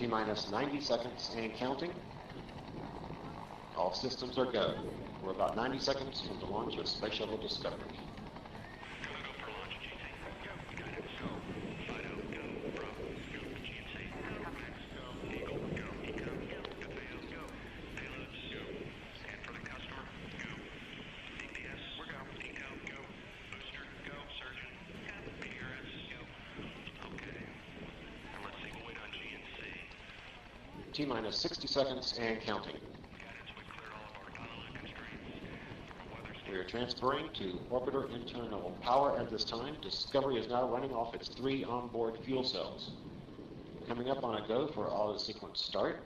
T-minus 90 seconds and counting. All systems are go. We're about 90 seconds from the launch of Space Shuttle Discovery. T-minus 60 seconds and counting. We are transferring to orbiter internal power at this time. Discovery is now running off its 3 onboard fuel cells. Coming up on a go for auto sequence start.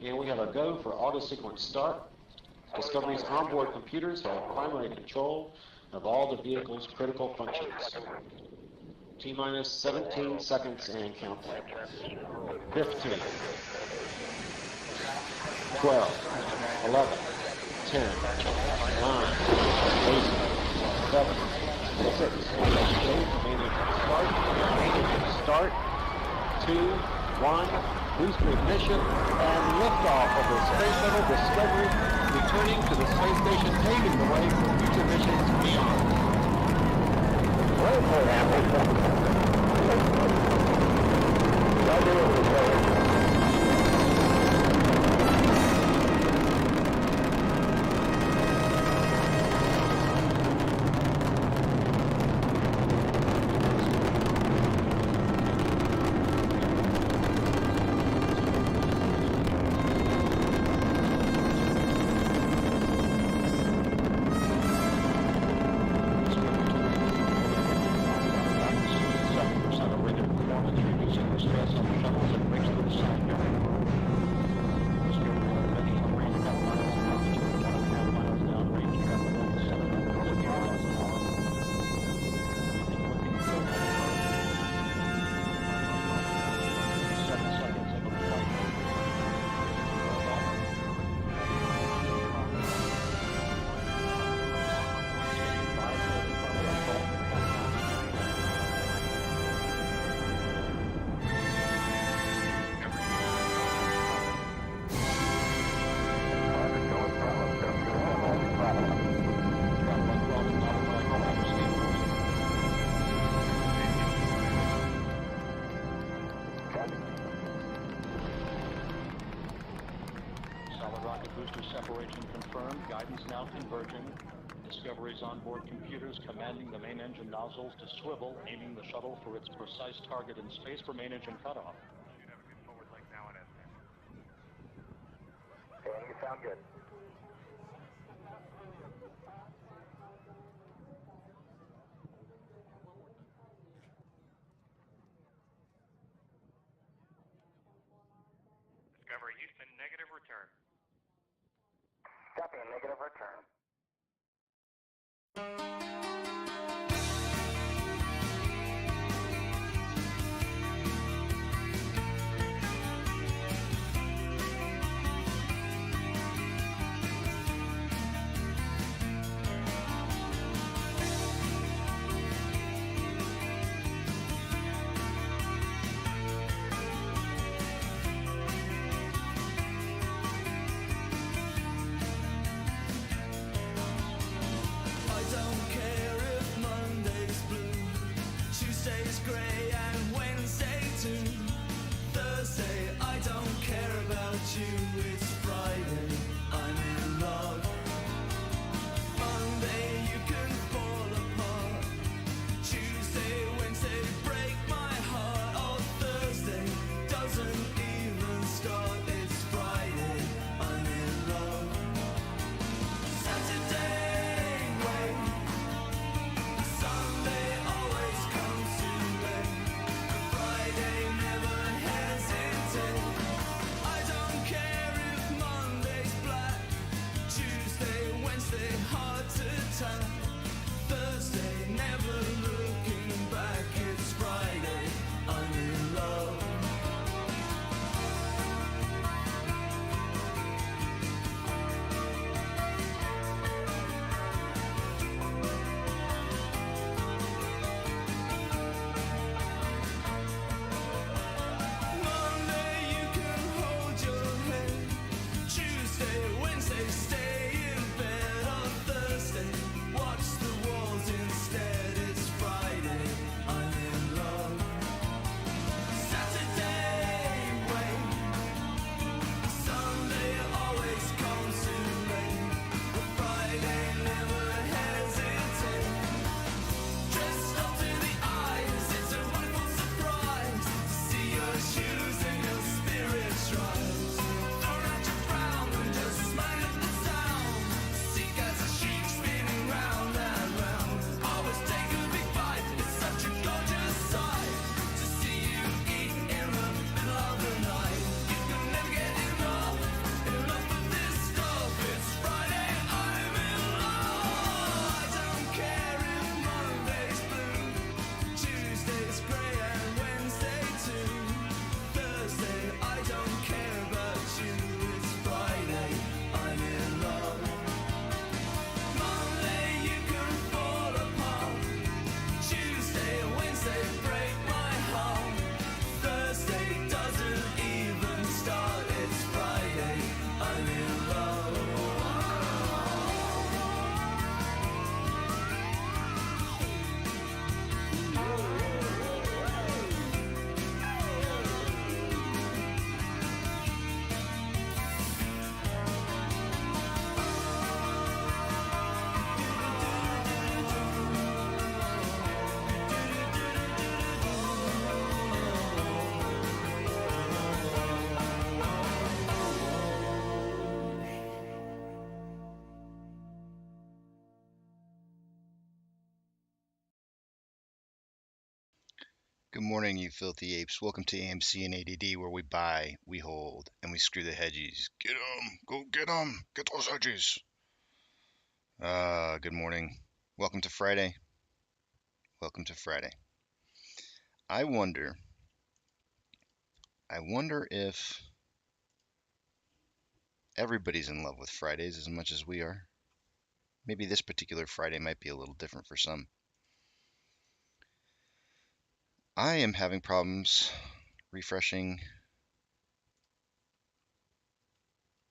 And we have a go for auto sequence start. Discovery's onboard computers have primary control of all the vehicle's critical functions. T-minus 17 seconds and counting. 15, 12, 11, 10, 9, 8, 7, 6, start, 2, 1, booster ignition, and liftoff of the Space Shuttle Discovery, returning to the space station, paving the way for future missions beyond. Separation confirmed. Guidance now converging. Discovery's onboard computers commanding the main engine nozzles to swivel, aiming the shuttle for its precise target in space for main engine cutoff. Should have a good forward leg now in SM. Okay, you sound good. Discovery Houston, negative return. Copy, a negative return. Good morning, you filthy apes. Welcome to AMC and ADD, where we buy, we hold, and we screw the hedgies. Get 'em! Go get 'em! Get those hedgies! Good morning. Welcome to Friday. Welcome to Friday. I wonder if everybody's in love with Fridays as much as we are. Maybe this particular Friday might be a little different for some. I am having problems refreshing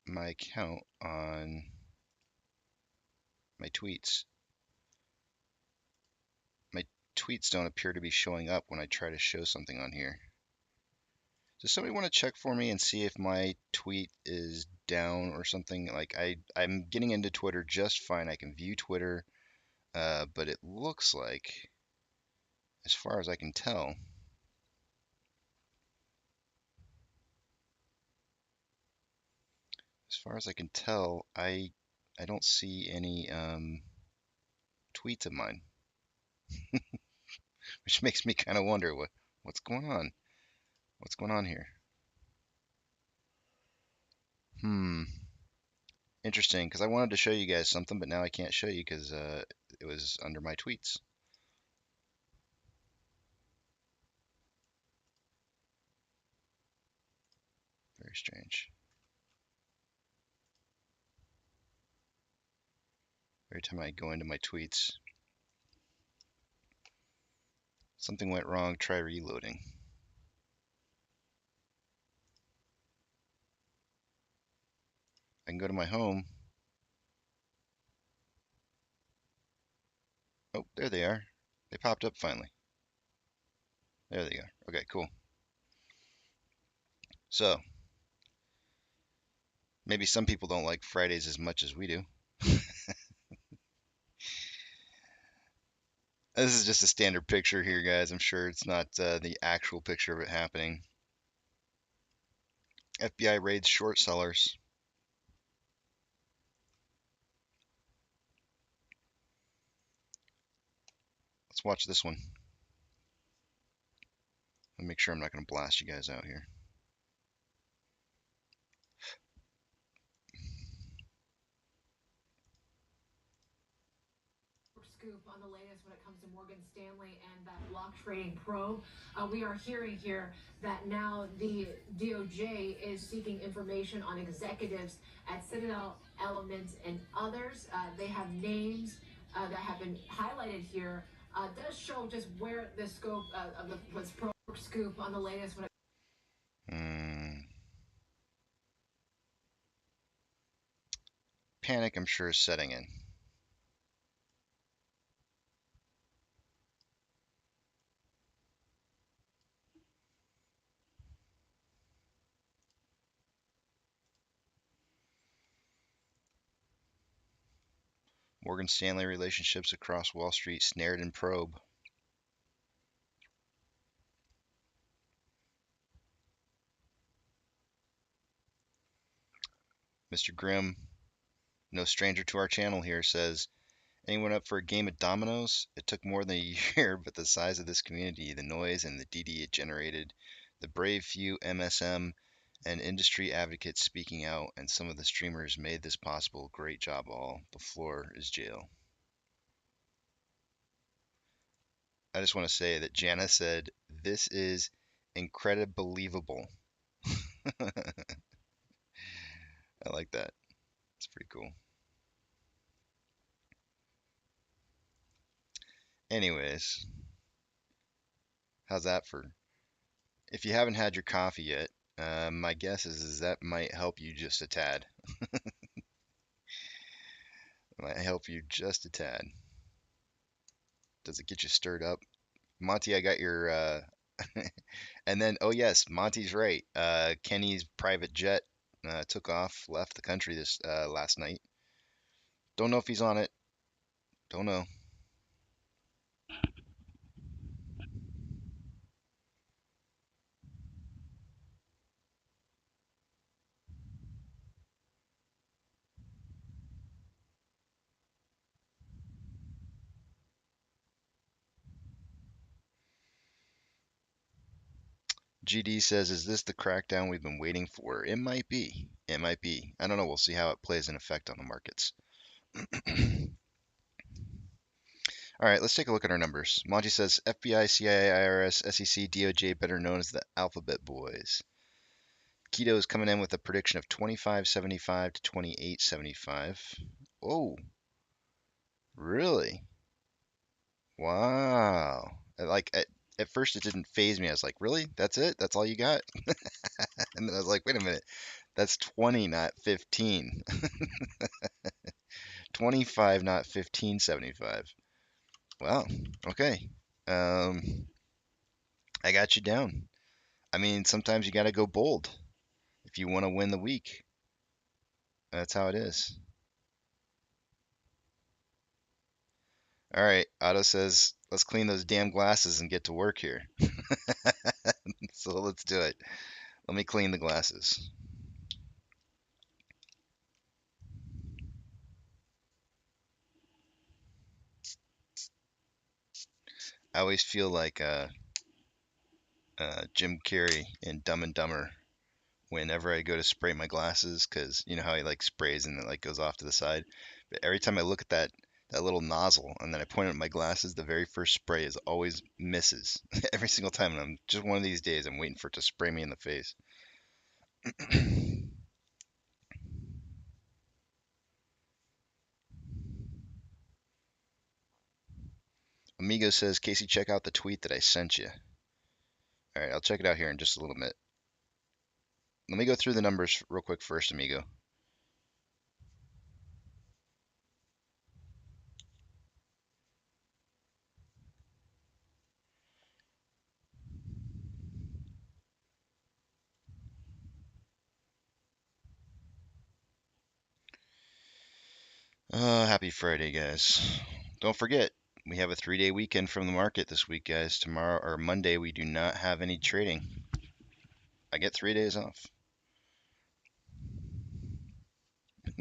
my account on my tweets. My tweets don't appear to be showing up when I try to show something on here. Does somebody want to check for me and see if my tweet is down or something? Like I'm getting into Twitter just fine. I can view Twitter, but it looks like, as far as I can tell, I don't see any tweets of mine, which makes me kind of wonder what's going on. What's going on here? Interesting, because I wanted to show you guys something, but now I can't show you because it was under my tweets. Very strange. Every time I go into my tweets, something went wrong, try reloading. I can go to my home. Oh, there they are. They popped up finally. There they are. Okay, cool. So, maybe some people don't like Fridays as much as we do. This is just a standard picture here, guys. I'm sure it's not the actual picture of it happening. FBI raids short sellers. Let's watch this one. Let me make sure I'm not going to blast you guys out here. Scoop on the latest when it comes to Morgan Stanley and that block trading probe. We are hearing here that now the DOJ is seeking information on executives at Citadel, Element, and others. They have names that have been highlighted here. Does show just where the scope of the probe. Scoop on the latest when it Panic, I'm sure, is setting in. Morgan Stanley relationships across Wall Street snared in probe. Mr. Grimm, no stranger to our channel here, says, anyone up for a game of dominoes? It took more than a year, but the size of this community, the noise and the DD it generated, the brave few MSM and industry advocates speaking out, and some of the streamers made this possible. Great job all. The floor is jail. I just want to say that Jana said, this is incredible. I like that. It's pretty cool. Anyways, how's that for? If you haven't had your coffee yet, my guess is that might help you just a tad. Might help you just a tad. Does it get you stirred up? Monty, I got your and then oh yes, Monty's right. Kenny's private jet took off, left the country this last night. Don't know if he's on it. Don't know. GD says, is this the crackdown we've been waiting for? It might be. It might be. I don't know. We'll see how it plays an effect on the markets. All right, let's take a look at our numbers. Monty says FBI, CIA, IRS, SEC, DOJ, better known as the Alphabet Boys. Keto is coming in with a prediction of 25.75 to 28.75. Oh, really? Wow. Like at first it didn't phase me. I was like, really? That's it? That's all you got? And then I was like, wait a minute. That's 20, not 15. 25, not 15.75. Wow. Okay. Um, I got you down. I mean, sometimes you got to go bold if you want to win the week. That's how it is. All right. Otto says, let's clean those damn glasses and get to work here. So let's do it. Let me clean the glasses. I always feel like Jim Carrey in Dumb and Dumber whenever I go to spray my glasses, because you know how he like sprays and it like goes off to the side. But every time I look at that little nozzle and then I point at my glasses, the very first spray is always misses every single time. And I'm just one of these days I'm waiting for it to spray me in the face. Amigo says, Casey, check out the tweet that I sent you. All right, I'll check it out here in just a little bit. Let me go through the numbers real quick first, Amigo. Happy Friday, guys. Don't forget, we have a 3-day weekend from the market this week, guys. Tomorrow or Monday, we do not have any trading. I get 3 days off.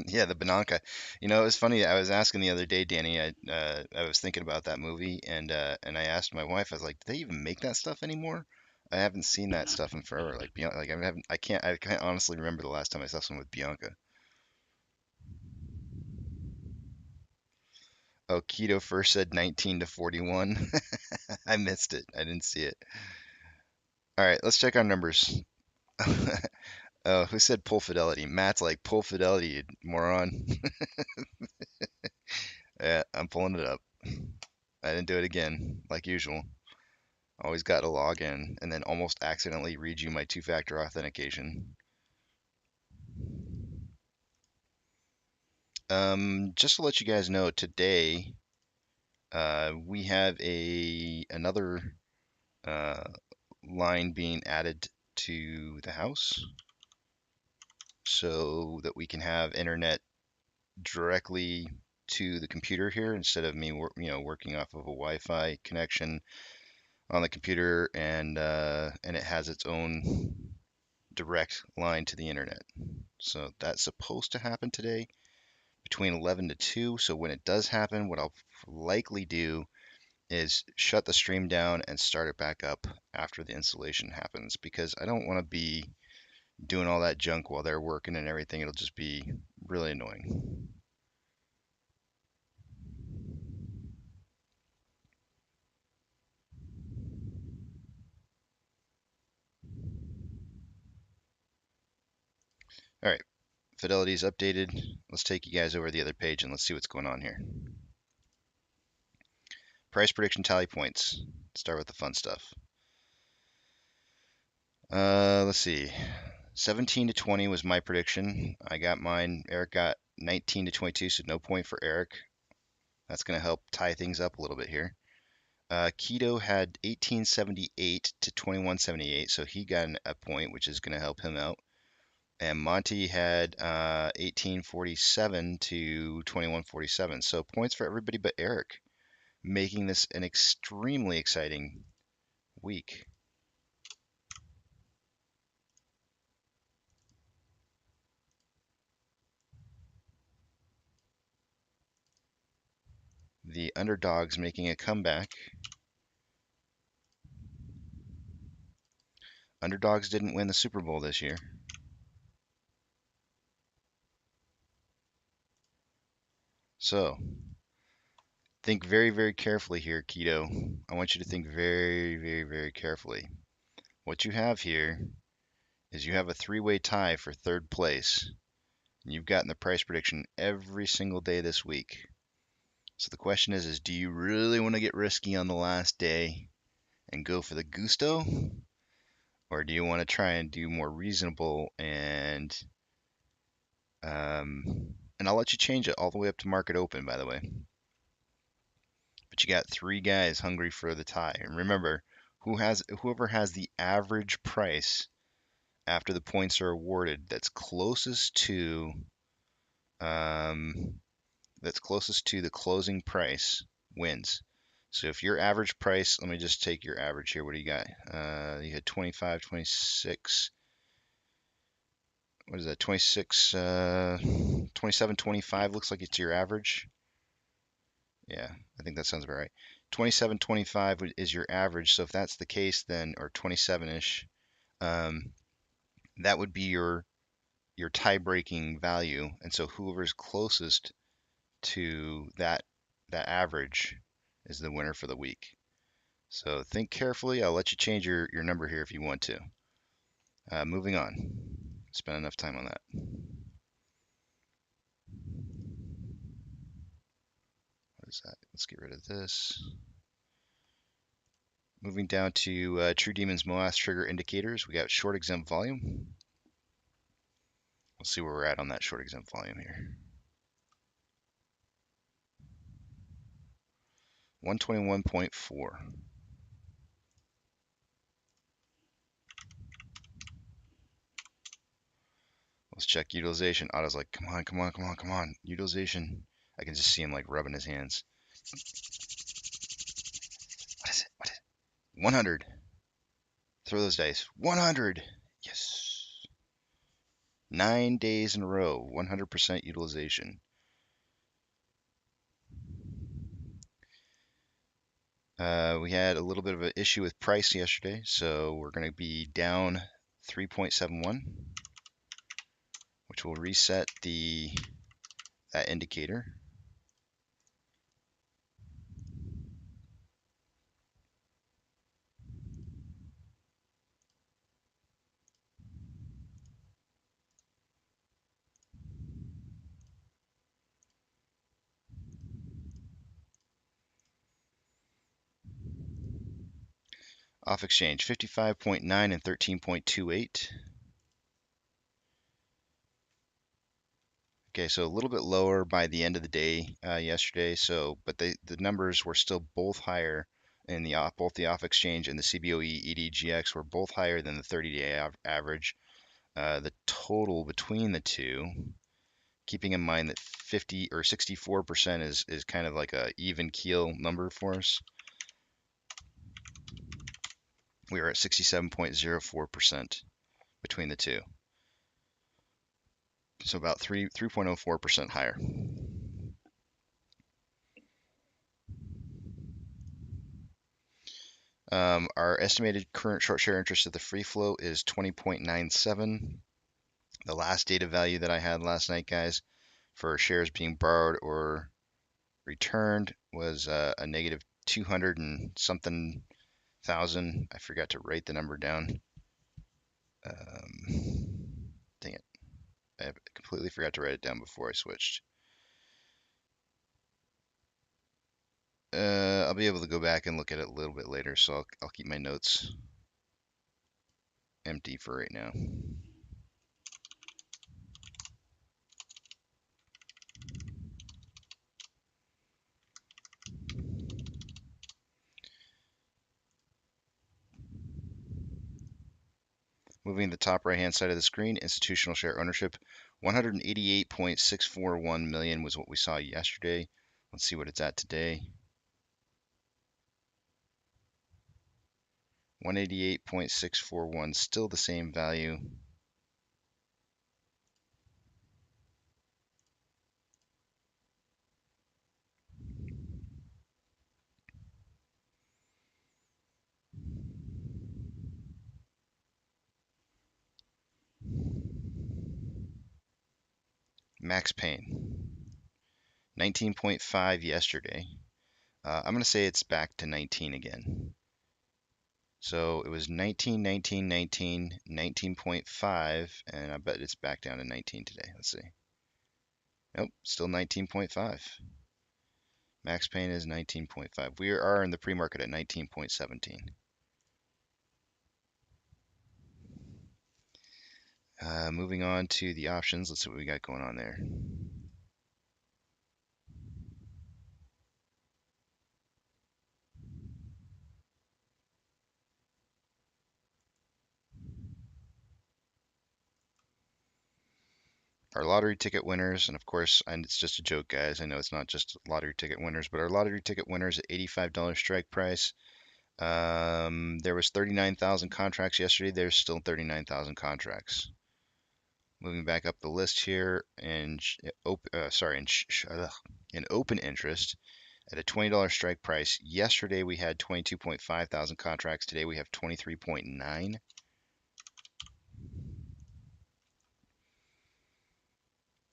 Yeah, the Bananka. You know, it was funny. I was asking the other day, Danny. I was thinking about that movie, and I asked my wife. I was like, "Do they even make that stuff anymore?" I haven't seen that stuff in forever. Like, like I haven't. I can't honestly remember the last time I saw something with Bianca. Oh, Keto first said 19 to 41. I missed it. I didn't see it. All right, let's check our numbers. Oh, who said pull fidelity? Matt's like pull fidelity, you moron. Yeah, I'm pulling it up. I didn't do it again, like usual. Always got to log in and then almost accidentally read you my two-factor authentication. Just to let you guys know, today we have another uh, line being added to the house so that we can have internet directly to the computer here instead of me, working off of a Wi-Fi connection on the computer, and it has its own direct line to the internet. So that's supposed to happen today between 11 to 2. So when it does happen, what I'll likely do is shut the stream down and start it back up after the installation happens, because I don't want to be doing all that junk while they're working and everything. It'll just be really annoying. All right, Fidelity's updated. Let's take you guys over to the other page and let's see what's going on here. Price prediction tally points. Start with the fun stuff. Let's see. 17 to 20 was my prediction. I got mine. Eric got 19 to 22, so no point for Eric. That's going to help tie things up a little bit here. Keto had 1878 to 2178, so he got a point, which is going to help him out. And Monty had 1847 to 2147, so points for everybody but Eric, making this an extremely exciting week. The underdogs making a comeback. Underdogs didn't win the Super Bowl this year. So, think very, very carefully here, Keto. I want you to think very, very, very carefully. What you have here is you have a three-way tie for third place. And you've gotten the price prediction every single day this week. So the question is do you really want to get risky on the last day and go for the gusto? Or do you want to try and do more reasonable and I'll let you change it all the way up to market open, by the way. But you got three guys hungry for the tie. And remember, whoever has the average price after the points are awarded that's closest to the closing price wins. So if your average price, let me just take your average here. What do you got? You had 25, 26. What is that? 26, 27, 25 looks like it's your average. Yeah, I think that sounds about right. 27.25 is your average. So if that's the case, then, or 27-ish, that would be your tie-breaking value. And so whoever's closest to that average is the winner for the week. So think carefully. I'll let you change your number here if you want to. Moving on. Spent enough time on that. What is that? Let's get rid of this. Moving down to True Demons MOASS trigger indicators, we got short exempt volume. We'll see where we're at on that short exempt volume here. 121.4. Let's check utilization. Otto's like, come on, come on, come on, come on. Utilization. I can just see him like rubbing his hands. What is it? What is it? 100. Throw those dice. 100. Yes. 9 days in a row. 100% utilization. We had a little bit of an issue with price yesterday, so we're going to be down 3.71, which will reset that indicator. Off exchange 55.9 and 13.28. Okay, so a little bit lower by the end of the day yesterday. So, but the numbers were still both higher in both the off exchange and the CBOE EDGX were both higher than the 30-day average. The total between the two, keeping in mind that 50 or 64% is kind of like a even keel number for us. We are at 67.04% between the two. So about 3.04% higher. Our estimated current short share interest at the free float is 20.97. The last data value that I had last night, guys, for shares being borrowed or returned was a negative 200 and something thousand. I forgot to write the number down. Dang it. I completely forgot to write it down before I switched. I'll be able to go back and look at it a little bit later, so I'll keep my notes empty for right now. Moving to the top right hand side of the screen, institutional share ownership, 188.641 million was what we saw yesterday. Let's see what it's at today. 188.641, still the same value. Max Payne, 19.5 yesterday. I'm going to say it's back to 19 again. So it was 19, 19, 19, 19.5, and I bet it's back down to 19 today. Let's see. Nope, still 19.5. Max Payne is 19.5. We are in the pre-market at 19.17. Moving on to the options. Let's see what we got going on there. Our lottery ticket winners, and of course, and it's just a joke, guys. I know it's not just lottery ticket winners, but our lottery ticket winners at $85 strike price. There was 39,000 contracts yesterday. There's still 39,000 contracts. Moving back up the list here, in open interest at a $20 strike price. Yesterday we had 22.5 thousand contracts. Today we have 23.9.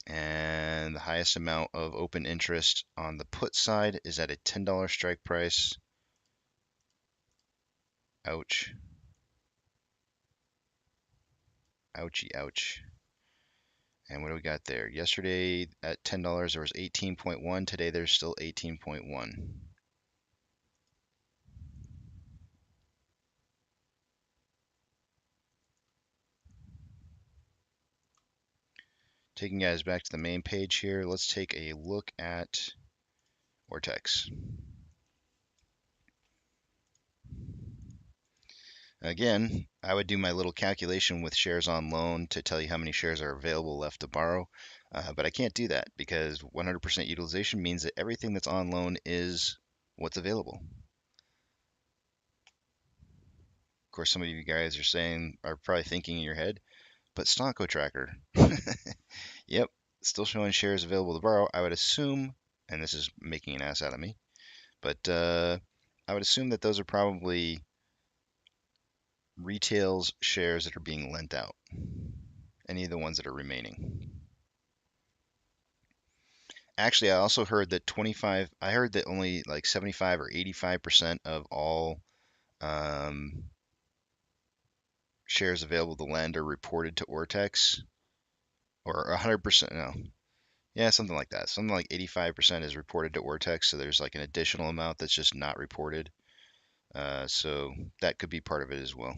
And the highest amount of open interest on the put side is at a $10 strike price. Ouch. Ouchie, ouch. And what do we got there? Yesterday at $10 there was 18.1. Today there's still 18.1. Taking you guys back to the main page here, let's take a look at Ortex. Again, I would do my little calculation with shares on loan to tell you how many shares are available left to borrow, but I can't do that because 100% utilization means that everything that's on loan is what's available. Of course, some of you guys are probably thinking in your head, but Stonko Tracker. Yep, still showing shares available to borrow. I would assume, and this is making an ass out of me, but I would assume that those are probably retail's shares that are being lent out. Any of the ones that are remaining. Actually, I also heard that I heard that only like 75 or 85% of all shares available to lend are reported to Ortex, or 100%, no. Yeah, something like that. Something like 85% is reported to Ortex, so there's like an additional amount that's just not reported. So that could be part of it as well.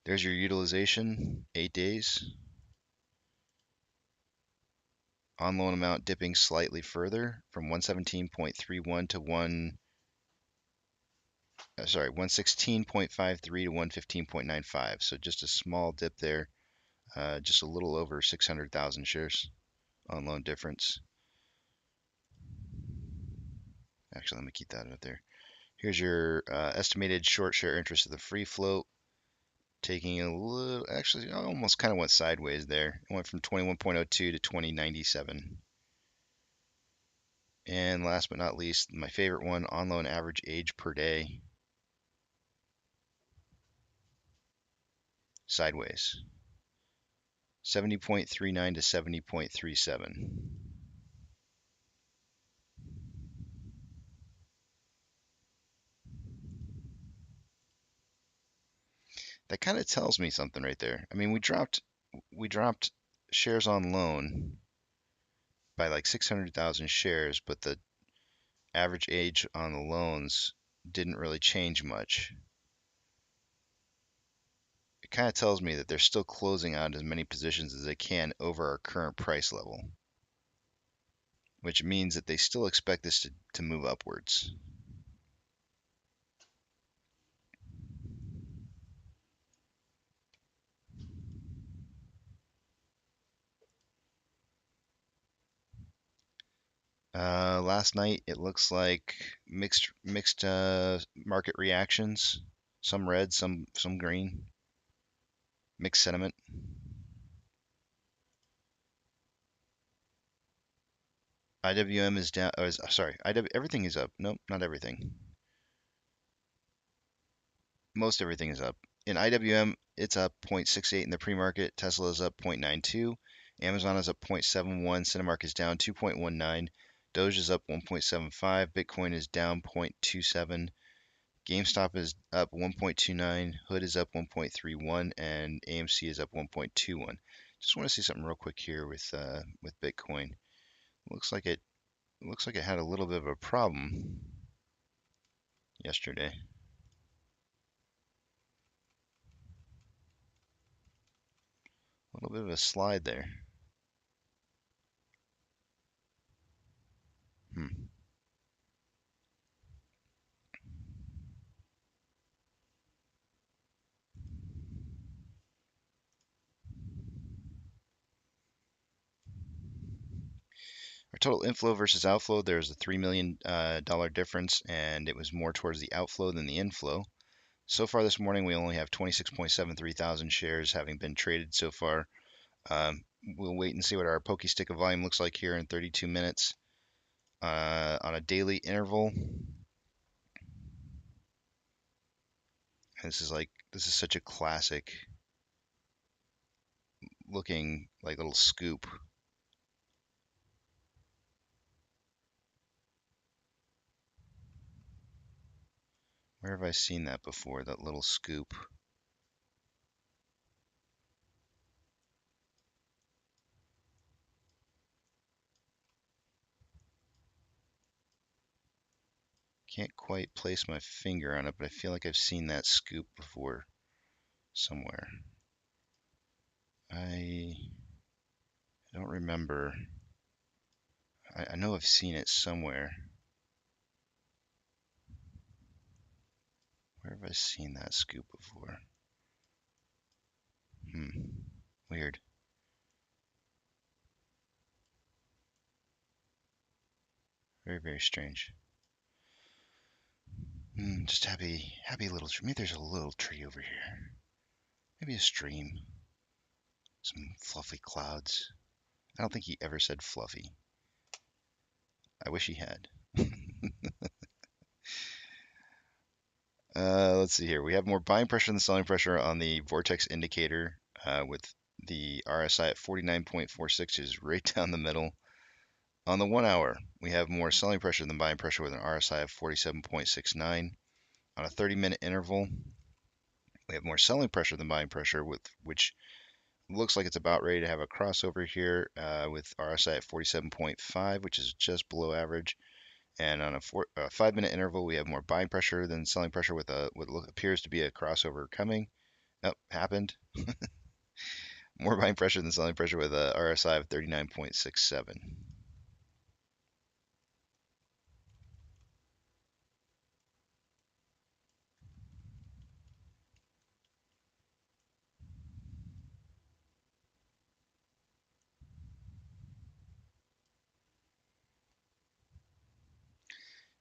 There's your utilization, 8 days. On loan amount dipping slightly further from 117.31 to 116.53 to 115.95. So just a small dip there, just a little over 600,000 shares on loan difference. Actually, let me keep that up there. Here's your estimated short share interest of the free float. Taking a little, actually almost kind of went sideways there. It went from 21.02 to 2097. And last but not least, my favorite one, on loan average age per day. Sideways. 70.39 to 70.37. That kind of tells me something right there. I mean, we dropped shares on loan by like 600,000 shares, but the average age on the loans didn't really change much. It kind of tells me that they're still closing out as many positions as they can over our current price level, which means that they still expect this to move upwards. Last night it looks like mixed market reactions. Some red, some green. Mixed sentiment. IWM is down. Oh, sorry, everything is up. Nope, not everything. Most everything is up. In IWM, it's up 0.68 in the pre-market. Tesla is up 0.92. Amazon is up 0.71. Cinemark is down 2.19. Doge is up 1.75. Bitcoin is down 0.27. GameStop is up 1.29. Hood is up 1.31, and AMC is up 1.21. Just want to see something real quick here with Bitcoin. Looks like it had a little bit of a problem yesterday. A little bit of a slide there. Our total inflow versus outflow, there's a $3 million difference, and it was more towards the outflow than the inflow. So far this morning, we only have 26.73 thousand shares having been traded so far. We'll wait and see what our pokey stick of volume looks like here in 32 minutes. On a daily interval, this is such a classic looking like little scoop. Where have I seen that before, that little scoop? Can't quite place my finger on it, but I feel like I've seen that scoop before somewhere. I don't remember. I know I've seen it somewhere. Where have I seen that scoop before? Weird. Very, very strange. Just happy little tree. Maybe there's a little tree over here. Maybe a stream. Some fluffy clouds. I don't think he ever said fluffy. I wish he had. Let's see here. We have more buying pressure than selling pressure on the vortex indicator with the RSI at 49.46, is right down the middle. On the 1 hour, we have more selling pressure than buying pressure with an RSI of 47.69. On a 30-minute interval, we have more selling pressure than buying pressure, which looks like it's about ready to have a crossover here with RSI at 47.5, which is just below average. And on a 5-minute interval, we have more buying pressure than selling pressure with what appears to be a crossover coming. Oh, happened. More buying pressure than selling pressure with a RSI of 39.67.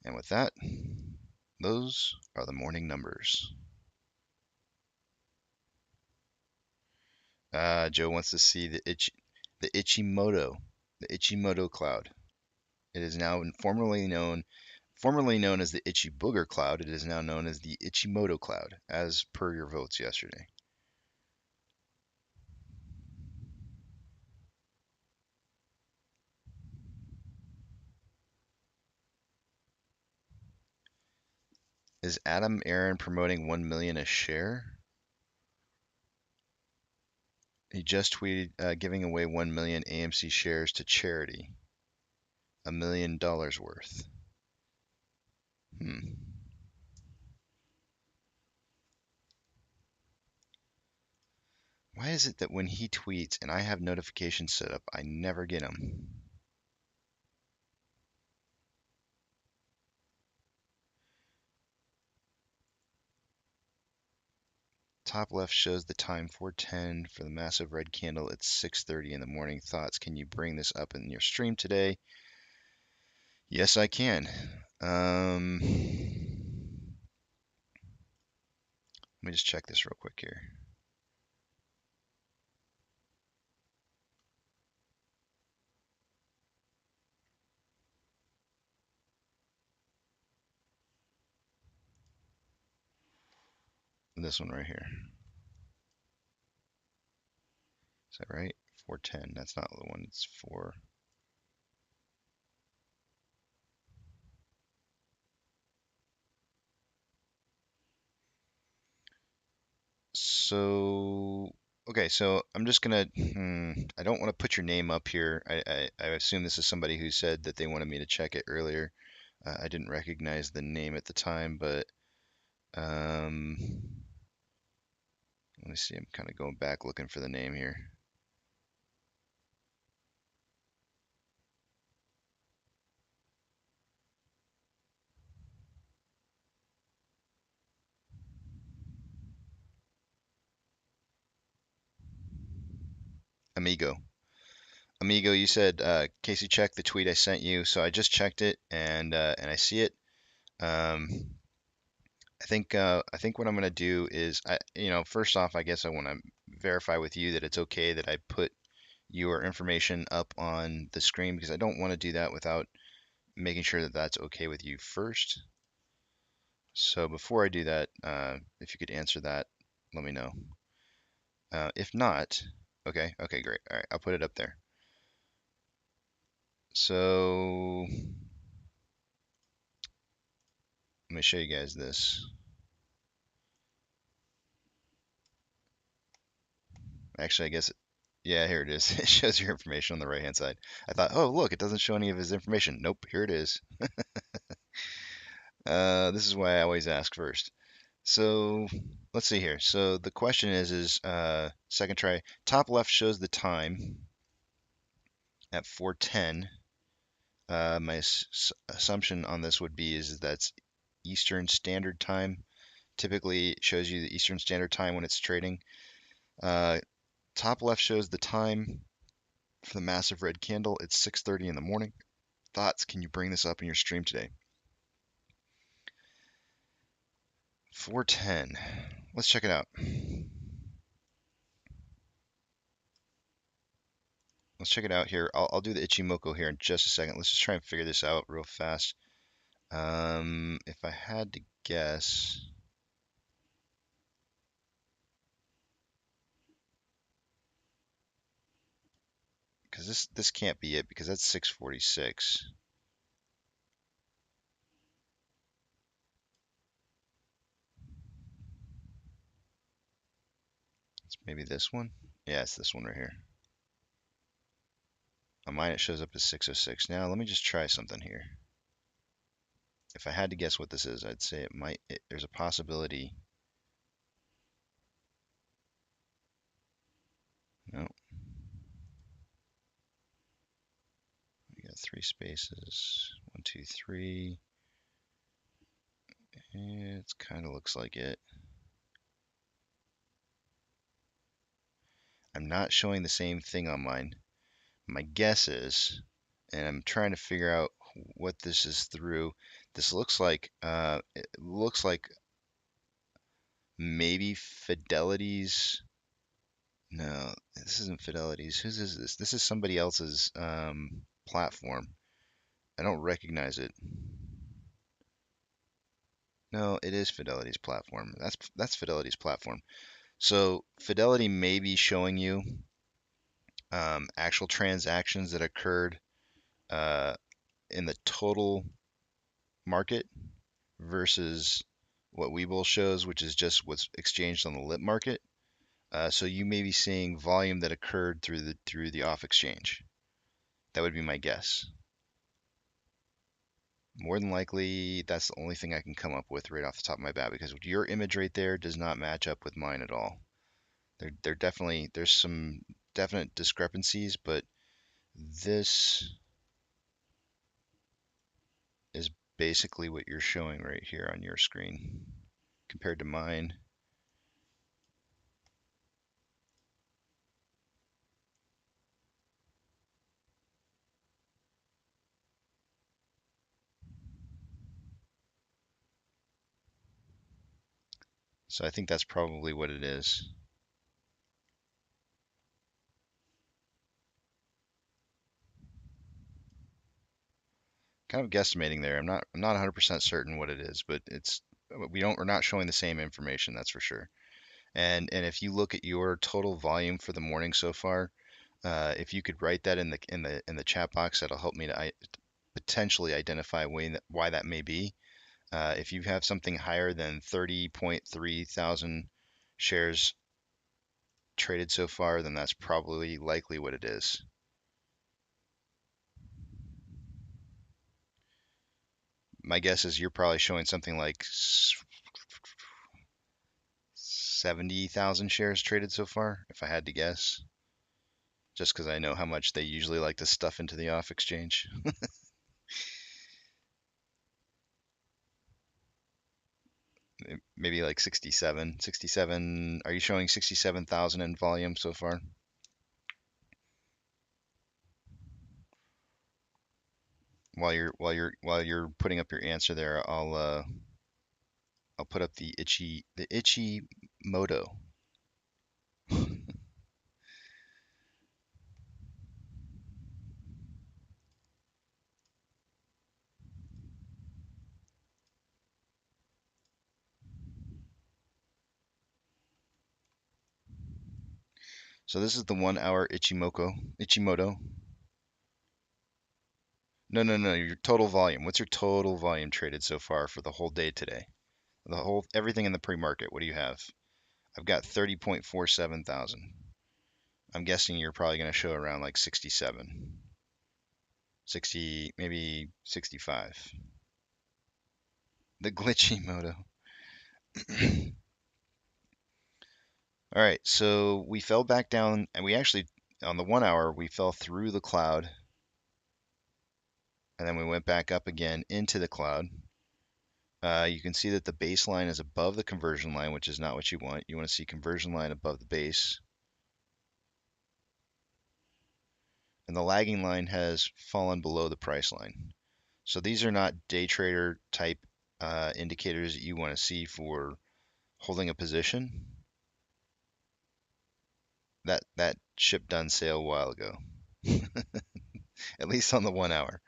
And with that, those are the morning numbers. Joe wants to see the Ichimoto cloud. It is now formerly known as the Itchy Booger cloud. It is now known as the Ichimoto cloud, as per your votes yesterday. Is Adam Aaron promoting 1 million a share? He just tweeted giving away 1 million AMC shares to charity. $1 million worth. Why is it that when he tweets and I have notifications set up, I never get them? Top left shows the time 4:10 for the massive red candle. It's 6:30 in the morning. Thoughts? Can you bring this up in your stream today? Yes, I can. Let me just check this real quick here. This one right here. Is that right? 410. That's not the one. It's 4. So, okay, so I'm just gonna, I don't want to put your name up here. I assume this is somebody who said that they wanted me to check it earlier. I didn't recognize the name at the time, but um, let me see. I'm kind of going back looking for the name here. Amigo. Amigo, you said, Casey, check the tweet I sent you. So I just checked it and I see it. Um, I think what I'm gonna do is first off, I guess I want to verify with you that it's okay that I put your information up on the screen because I don't want to do that without making sure that that's okay with you first. So before I do that, if you could answer that, let me know. If not, okay, great. All right, I'll put it up there. So let me show you guys this. Actually, I guess, yeah, here it is. It shows your information on the right-hand side. I thought, oh, look, it doesn't show any of his information. Nope, here it is. This is why I always ask first. So let's see here. So the question is second try. Top left shows the time at 4:10. My assumption on this would be is that's Eastern Standard Time. Typically, it shows you the Eastern Standard Time when it's trading. Top left shows the time for the massive red candle. It's 6:30 in the morning. Thoughts? Can you bring this up in your stream today? 4:10. Let's check it out. Let's check it out here. I'll do the Ichimoku here in just a second. Let's just try and figure this out real fast. If I had to guess, because this can't be it because that's 6:46. It's maybe this one. Yeah, it's this one right here. On mine it shows up as 6:06. Now let me just try something here. If I had to guess what this is, I'd say it might. There's a possibility. No. We got 3 spaces. 1, 2, 3. It kind of looks like it. I'm not showing the same thing on mine. My guess is, and I'm trying to figure out what this is through. This looks like it looks like maybe Fidelity's. No, this isn't Fidelity's. Whose is this? This is somebody else's platform. I don't recognize it. No, it is Fidelity's platform. That's Fidelity's platform. So Fidelity may be showing you actual transactions that occurred in the total market versus what Webull shows, which is just what's exchanged on the lit market. So you may be seeing volume that occurred through the off exchange. That would be my guess. More than likely, that's the only thing I can come up with right off the top of my bat because your image right there does not match up with mine at all. There's some definite discrepancies, but this is basically what you're showing right here on your screen compared to mine. So I think that's probably what it is. Kind of guesstimating there. I'm not 100% certain what it is, but we're not showing the same information, that's for sure. And if you look at your total volume for the morning so far, If you could write that in the chat box, that'll help me to potentially identify why that may be. If you have something higher than 30.3 thousand shares traded so far, then that's probably likely what it is. My guess is you're probably showing something like 70,000 shares traded so far, if I had to guess, just because I know how much they usually like to stuff into the off exchange. Maybe like 67. Are you showing 67,000 in volume so far? While you're putting up your answer there, I'll put up the itchy moto. So this is the 1 hour Ichimoto. No, your total volume. What's your total volume traded so far for the whole day today? Everything in the pre-market. What do you have? I've got 30.47 thousand. I'm guessing you're probably going to show around like 67, 60, maybe 65. The glitchy moto. All right, so we fell back down, and we actually, on the 1 hour, we fell through the cloud, and then we went back up again into the cloud. You can see that the baseline is above the conversion line, which is not what you want. You want to see conversion line above the base. And the lagging line has fallen below the price line. So these are not day trader type indicators that you want to see for holding a position. That ship done sail a while ago, at least on the 1 hour,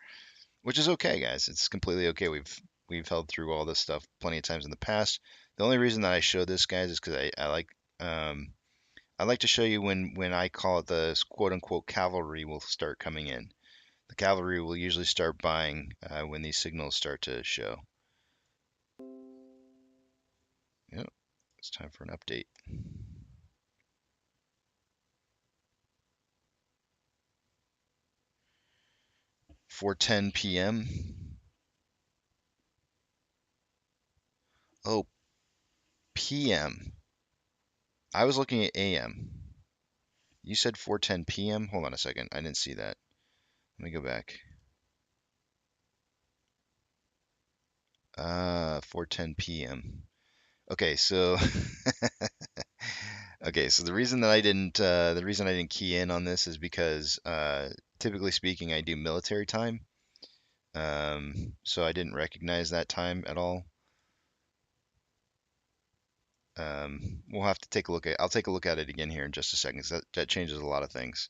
which is okay, guys. It's completely okay. We've held through all this stuff plenty of times in the past. The only reason that I show this, guys, is because I like to show you when I call it the quote unquote cavalry will start coming in. The cavalry will usually start buying when these signals start to show. Yep, it's time for an update. 4:10 p.m. Oh, p.m. I was looking at a.m. You said 4:10 p.m. Hold on a second. I didn't see that. Let me go back. 4:10 p.m. Okay, so okay, so the reason I didn't key in on this is because typically speaking, I do military time. So I didn't recognize that time at all. We'll have to take a look at. I'll take a look at it again here in just a second. That changes a lot of things.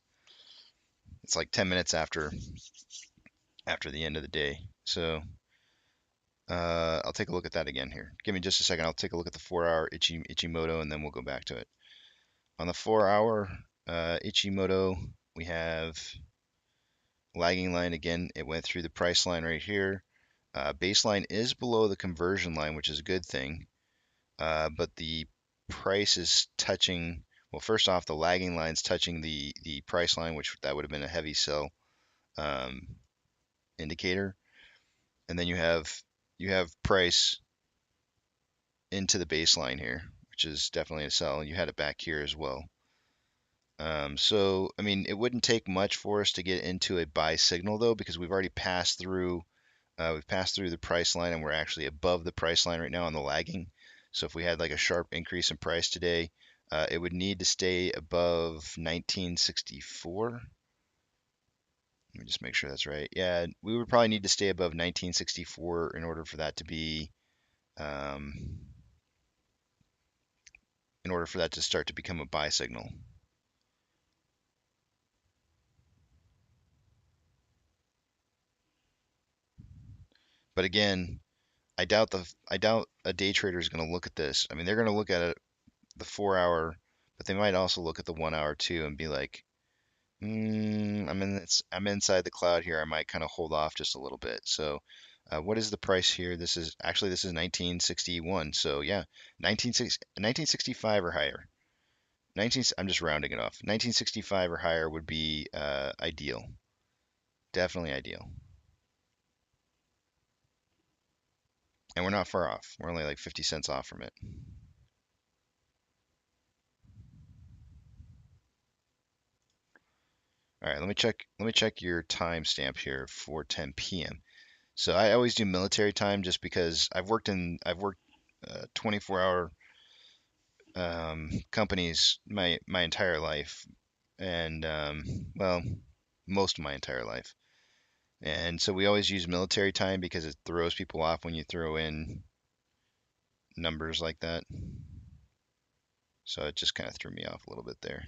It's like 10 minutes after the end of the day. So I'll take a look at that again here. Give me just a second. I'll take a look at the 4-hour Ichimoto, and then we'll go back to it. On the 4-hour Ichimoto, we have lagging line again. It went through the price line right here. Baseline is below the conversion line, which is a good thing. But the price is touching. Well, first off, the lagging line's touching the price line, which that would have been a heavy sell indicator. And then you have price into the baseline here, which is definitely a sell. You had it back here as well. So, I mean, it wouldn't take much for us to get into a buy signal though, because we've already passed through. We've passed through the price line, and we're actually above the price line right now on the lagging. So if we had like a sharp increase in price today, it would need to stay above 1964. Let me just make sure that's right. Yeah, we would probably need to stay above 1964 in order for that to be, in order for that to start to become a buy signal. But again, I doubt a day trader is going to look at this. I mean, they're going to look at it the 4-hour, but they might also look at the 1 hour too and be like, I'm inside the cloud here. I might kind of hold off just a little bit. So, what is the price here? This is 1961. So yeah, 1965 or higher. 19, I'm just rounding it off. 1965 or higher would be ideal. Definitely ideal. And we're not far off. We're only like 50 cents off from it. All right, let me check your timestamp here for 10 p.m. So I always do military time just because I've worked 24-hour companies my entire life, and well, most of my entire life. And so we always use military time because it throws people off when you throw in numbers like that. So it just kind of threw me off a little bit there.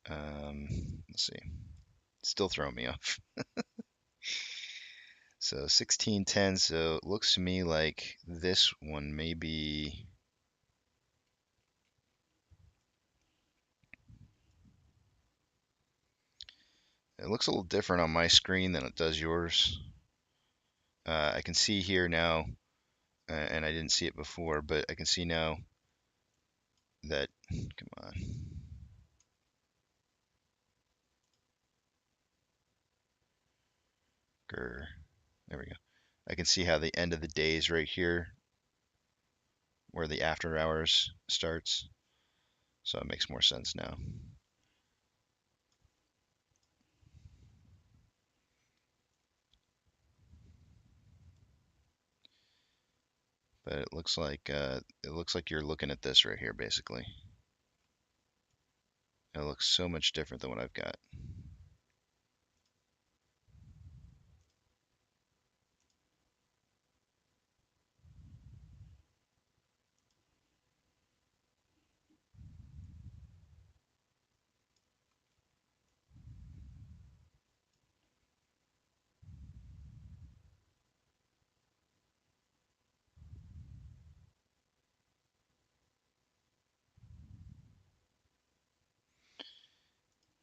Let's see. Still throwing me off. So 1610. So it looks to me like this one may be. It looks a little different on my screen than it does yours. I can see here now, and I didn't see it before, but I can see now that, come on. Grr. There we go. I can see how the end of the day is right here, where the after hours starts. So it makes more sense now. But it looks like you're looking at this right here, basically. It looks so much different than what I've got.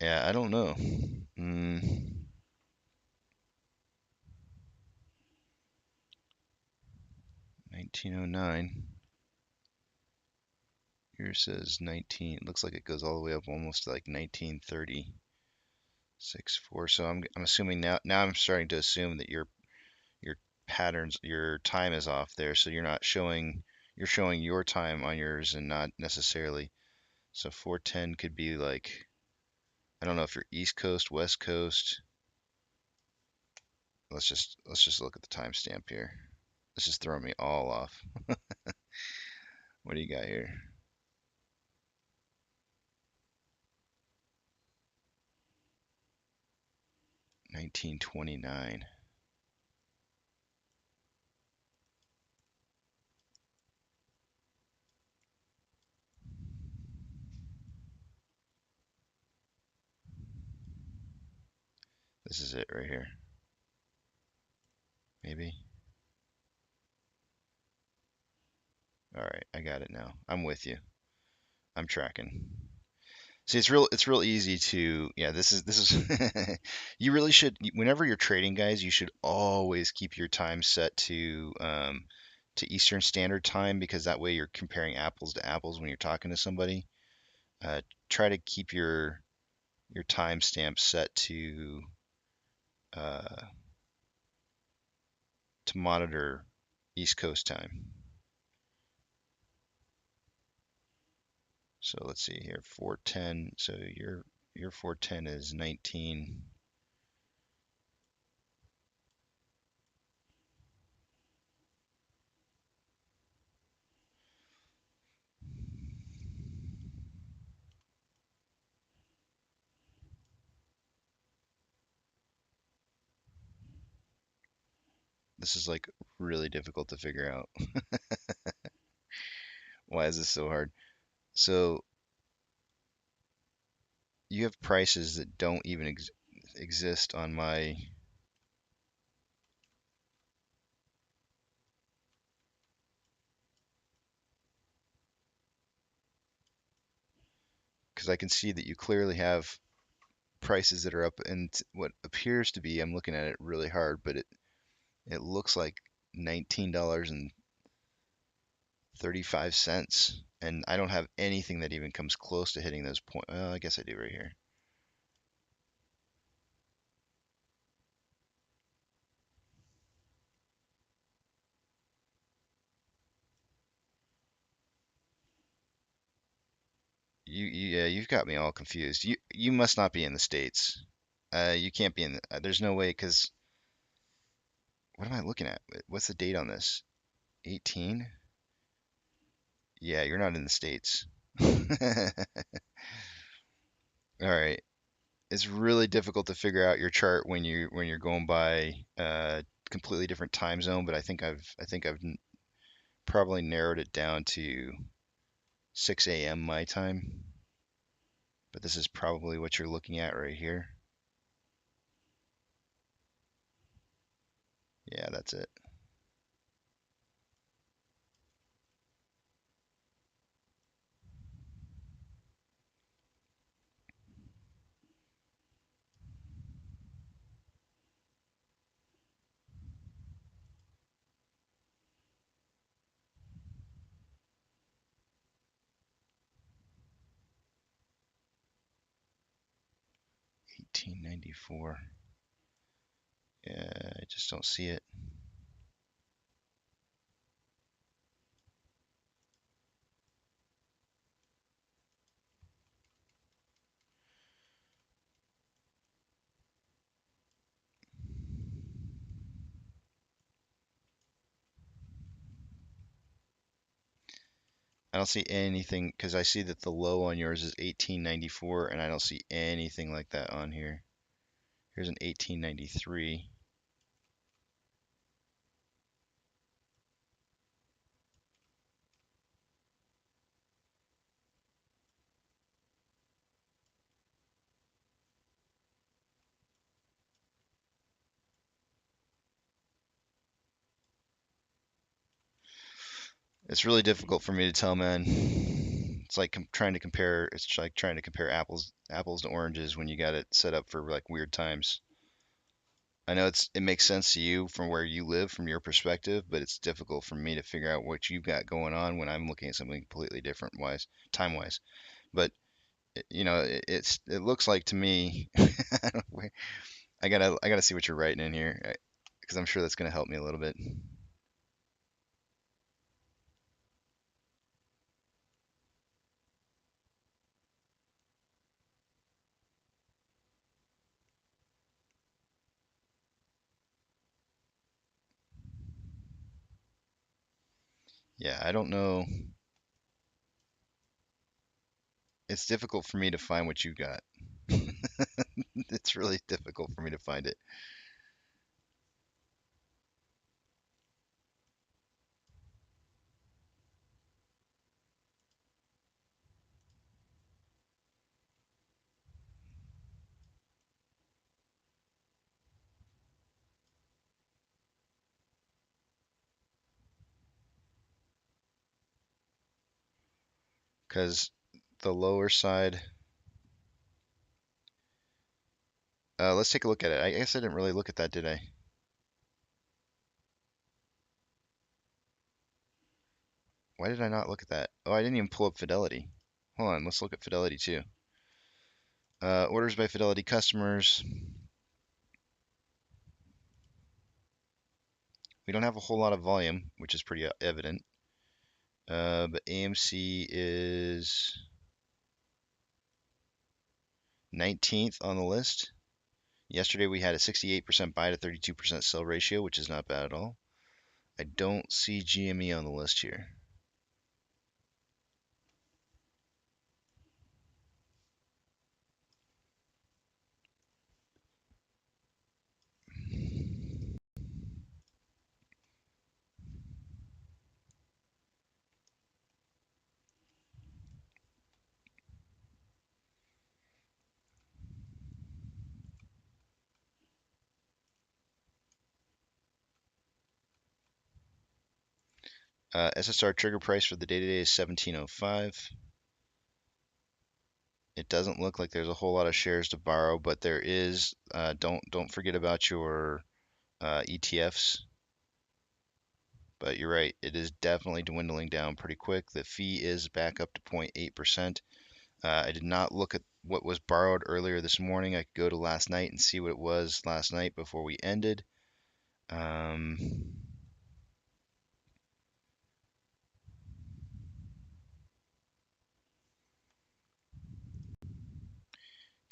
Yeah, I don't know. 1909. Here says 19. It looks like it goes all the way up almost to like 1930. 6-4. So I'm assuming now I'm starting to assume that your patterns, your time is off there. So you're showing your time on yours and not necessarily. So 410 could be like, I don't know if you're East Coast, West Coast. Let's just look at the timestamp here. This is throwing me all off. What do you got here? 1929. This is it right here. Maybe. All right, I got it now. I'm with you. I'm tracking. See, it's real easy to, yeah, this is you really should, whenever you're trading, guys, you should always keep your time set to Eastern Standard Time, because that way you're comparing apples to apples when you're talking to somebody. Try to keep your timestamp set uh, to monitor East Coast time. So let's see here, 410. So your 410 is 19. This is like really difficult to figure out. Why is this so hard? So you have prices that don't even exist on my, because I can see that you clearly have prices that are up and what appears to be, I'm looking at it really hard, but it looks like $19.35, and I don't have anything that even comes close to hitting those points. Well, I guess I do right here. Yeah, you've got me all confused. You must not be in the States. You can't be in there's no way, because what am I looking at? What's the date on this? 18? Yeah, you're not in the States. All right. It's really difficult to figure out your chart when you're going by completely different time zone, but I think I've probably narrowed it down to 6 a.m. my time. But this is probably what you're looking at right here. Yeah, that's it. $18.94. Yeah, I just don't see it. I don't see anything because I see that the low on yours is 18.94, and I don't see anything like that on here. Here's an 18.93. It's really difficult for me to tell, man. It's like trying to compare. It's like trying to compare apples to oranges when you got it set up for like weird times. I know it makes sense to you from where you live, from your perspective, but it's difficult for me to figure out what you've got going on when I'm looking at something completely different time wise. But it looks like to me. I gotta see what you're writing in here because I'm sure that's gonna help me a little bit. Yeah, I don't know. It's difficult for me to find what you got. It's really difficult for me to find it. Because the lower side, let's take a look at it. I guess I didn't really look at that, did I? Why did I not look at that? Oh, I didn't even pull up Fidelity. Hold on, let's look at Fidelity too. Orders by Fidelity customers. We don't have a whole lot of volume, which is pretty evident. But AMC is 19th on the list. Yesterday we had a 68% buy to 32% sell ratio, which is not bad at all. I don't see GME on the list here. SSR trigger price for the day today is 1705. It doesn't look like there's a whole lot of shares to borrow, but there is. Don't forget about your ETFs. But you're right, it is definitely dwindling down pretty quick. The fee is back up to 0.8%. I did not look at what was borrowed earlier this morning. I could go to last night and see what it was last night before we ended. Give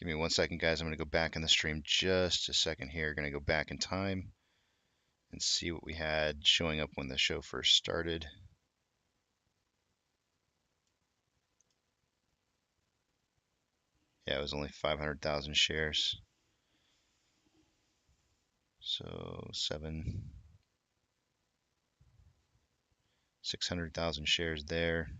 me 1 second, guys. I'm going to go back in the stream just a second here. Going to go back in time and see what we had showing up when the show first started. Yeah, it was only 500,000 shares. So 600,000 shares there.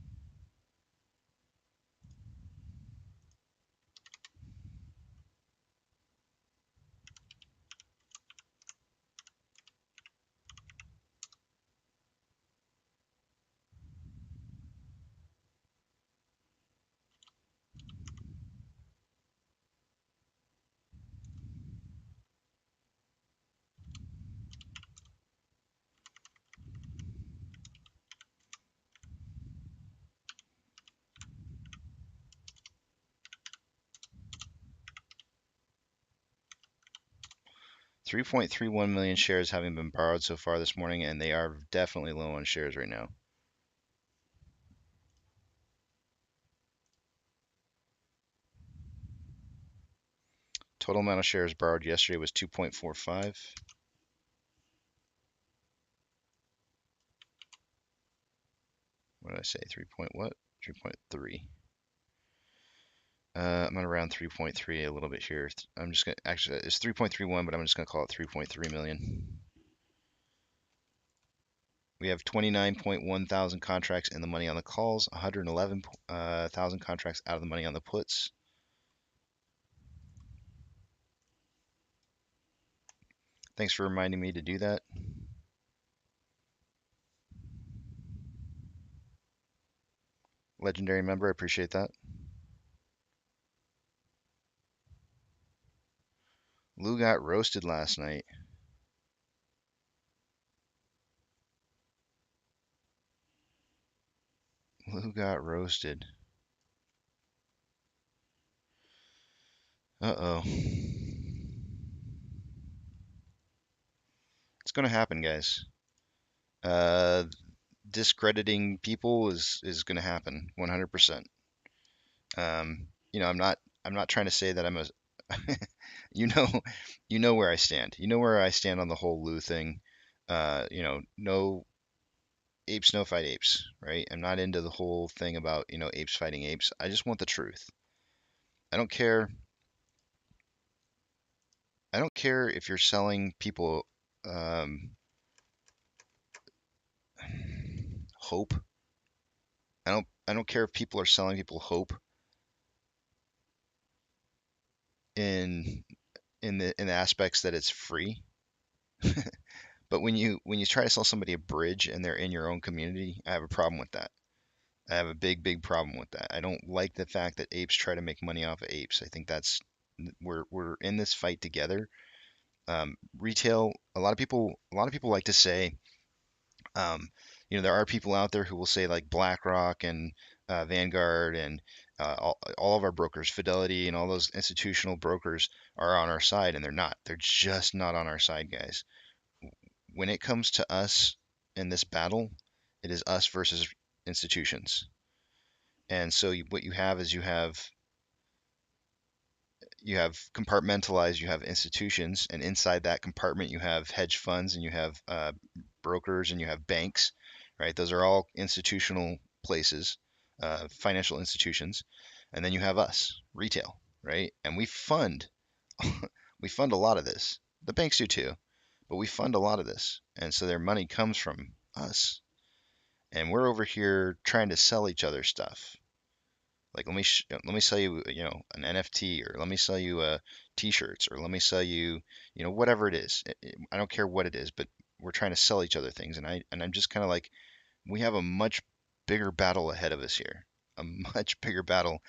3.31 million shares having been borrowed so far this morning, and they are definitely low on shares right now. Total amount of shares borrowed yesterday was 2.45. What did I say? 3 point what? 3.3. I'm at around 3.3 a little bit here. I'm just gonna actually it's 3.31, but I'm just gonna call it 3.3 million. We have 29.1 thousand contracts in the money on the calls, 111,000 contracts out of the money on the puts. Thanks for reminding me to do that. Legendary member, I appreciate that. Lou got roasted last night. Lou got roasted. Uh-oh. It's gonna happen, guys. Discrediting people is gonna happen 100%. I'm not trying to say that I'm a you know you know where I stand. You know where I stand on the whole Lou thing. No apes, no fight apes, right? I'm not into the whole thing about, apes fighting apes. I just want the truth. I don't care. I don't care if you're selling people hope. I don't care if people are selling people hope in the aspects that it's free. But when you try to sell somebody a bridge and they're in your own community, I have a problem with that. I have a big, big problem with that. I don't like the fact that apes try to make money off of apes. I think we're in this fight together. Retail, a lot of people like to say, there are people out there who will say like BlackRock and Vanguard and all of our brokers, Fidelity and all those institutional brokers are on our side, and they're not. They're just not on our side, guys. When it comes to us in this battle, it is us versus institutions. And so what you have is you have compartmentalized, you have institutions, and inside that compartment you have hedge funds and you have brokers and you have banks, right? Those are all institutional places, financial institutions, and then you have us, retail, right? And we fund a lot of this. The banks do too, but we fund a lot of this, and so their money comes from us, and we're over here trying to sell each other stuff. Like let me sell you an NFT, or let me sell you t-shirts, or let me sell you whatever it is. I don't care what it is, but we're trying to sell each other things, and I'm just kind of like, we have a much bigger battle ahead of us here, a much bigger battle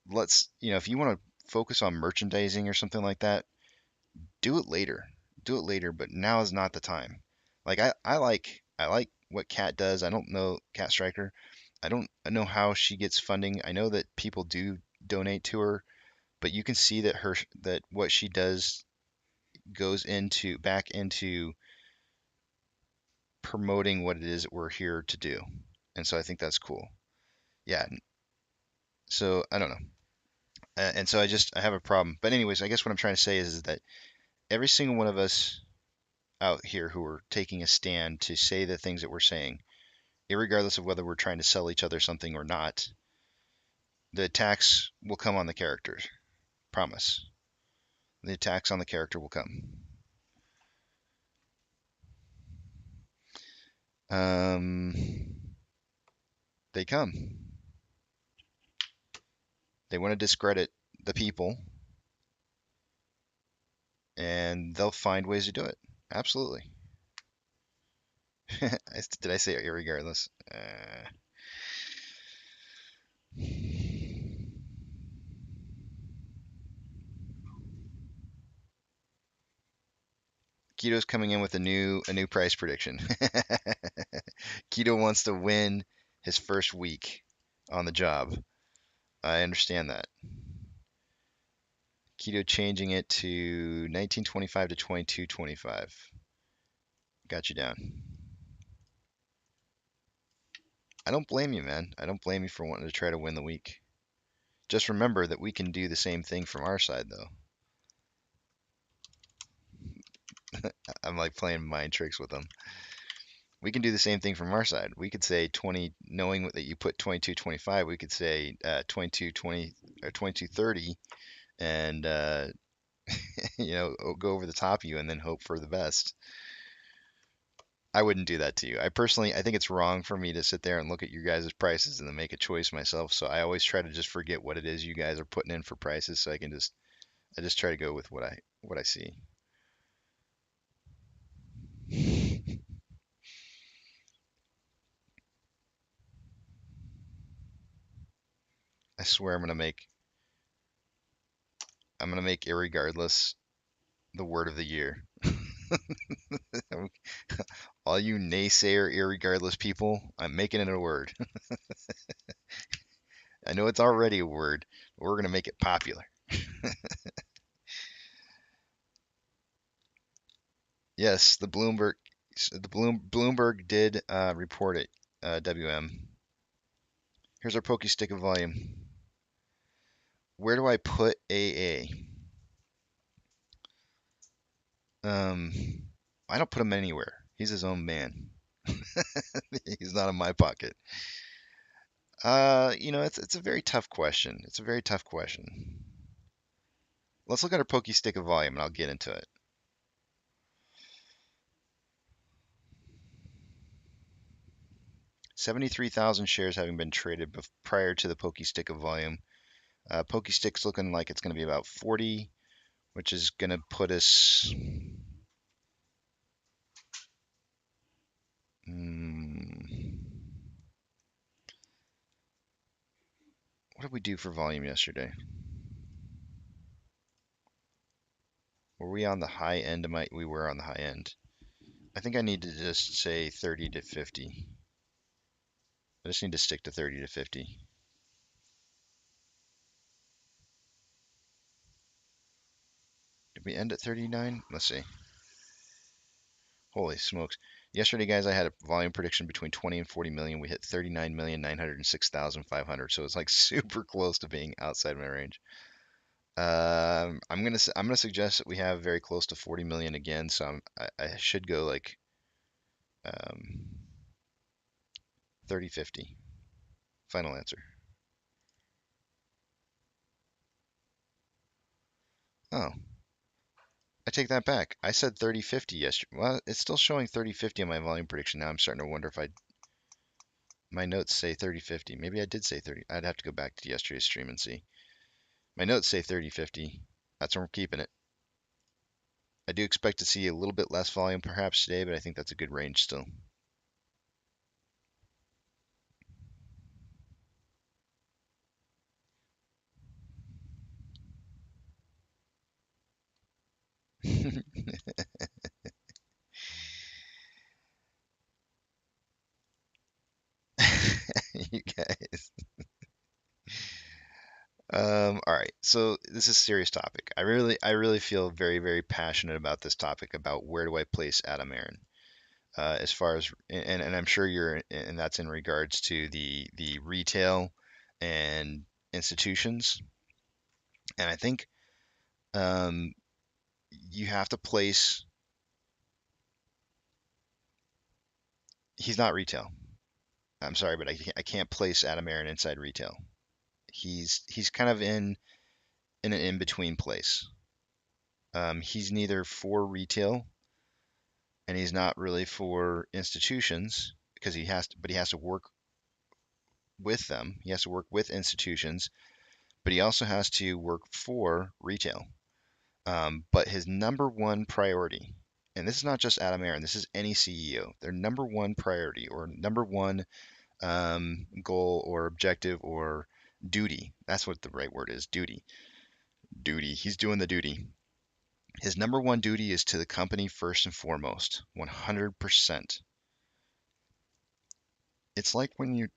if you want to focus on merchandising or something like that, do it later. Do it later, but now is not the time. Like I like what Kat does. I don't know Kat Stryker. I don't know how she gets funding. I know that people do donate to her, but you can see that what she does goes back into promoting what it is that we're here to do. And so I think that's cool. Yeah. So I don't know. And so I have a problem. But anyways, I guess what I'm trying to say is that every single one of us out here who are taking a stand to say the things that we're saying, irregardless of whether we're trying to sell each other something or not, the attacks will come on the characters. Promise. The attacks on the character will come. They come. They want to discredit the people, and they'll find ways to do it. Absolutely. Did I say irregardless? Keto's coming in with a new price prediction. Keto wants to win his first week on the job. I understand that. Keto changing it to 1925 to 2225. Got you down. I don't blame you, man. I don't blame you for wanting to try to win the week. Just remember that we can do the same thing from our side, though. I'm like playing mind tricks with them. We can do the same thing from our side. We could say 20, knowing that you put 22.25, we could say 22.20 or 22.30, and go over the top of you and then hope for the best. I wouldn't do that to you. I think it's wrong for me to sit there and look at your guys' prices and then make a choice myself. So I always try to just forget what it is you guys are putting in for prices, so I just try to go with what I see. I swear I'm gonna make irregardless the word of the year. All you naysayer irregardless people, I'm making it a word. I know it's already a word, but we're gonna make it popular. Yes, Bloomberg did report it. WM. Here's our pokey stick of volume. Where do I put AA? I don't put him anywhere. He's his own man. He's not in my pocket. It's a very tough question. It's a very tough question. Let's look at our pokey stick of volume, and I'll get into it. 73,000 shares having been traded prior to the pokey stick of volume. Pokey stick's looking like it's going to be about 40, which is going to put us. What did we do for volume yesterday? Were we on the high end? We were on the high end. I think I need to just say 30 to 50. I just need to stick to 30 to 50. Did we end at 39? Let's see. Holy smokes. Yesterday, guys, I had a volume prediction between 20 and 40 million. We hit 39,906,500. So it's like super close to being outside my range. I'm gonna suggest that we have very close to 40 million again. So I should go like 30-50. Final answer. Oh, I take that back. I said 30-50 yesterday. Well, it's still showing 30-50 on my volume prediction. Now I'm starting to wonder if my notes say 30-50. Maybe I did say 30. I'd have to go back to yesterday's stream and see. My notes say 30-50. That's where I'm keeping it. I do expect to see a little bit less volume perhaps today, but I think that's a good range still. You guys. All right. So this is a serious topic. I really feel very, very passionate about this topic about where do I place Adam Aaron, as far as, and I'm sure and that's in regards to the retail and institutions. And I think um, you have to place. He's not retail. I'm sorry, but I can't place Adam Aaron inside retail. He's kind of in an in-between place. He's neither for retail and he's not really for institutions because but he has to work with them. He has to work with institutions, but he also has to work for retail. But his number one priority, and this is not just Adam Aaron, this is any CEO, their number one priority or number one goal or objective or duty. That's what the right word is, duty. Duty. He's doing the duty. His number one duty is to the company first and foremost, 100%. It's like when you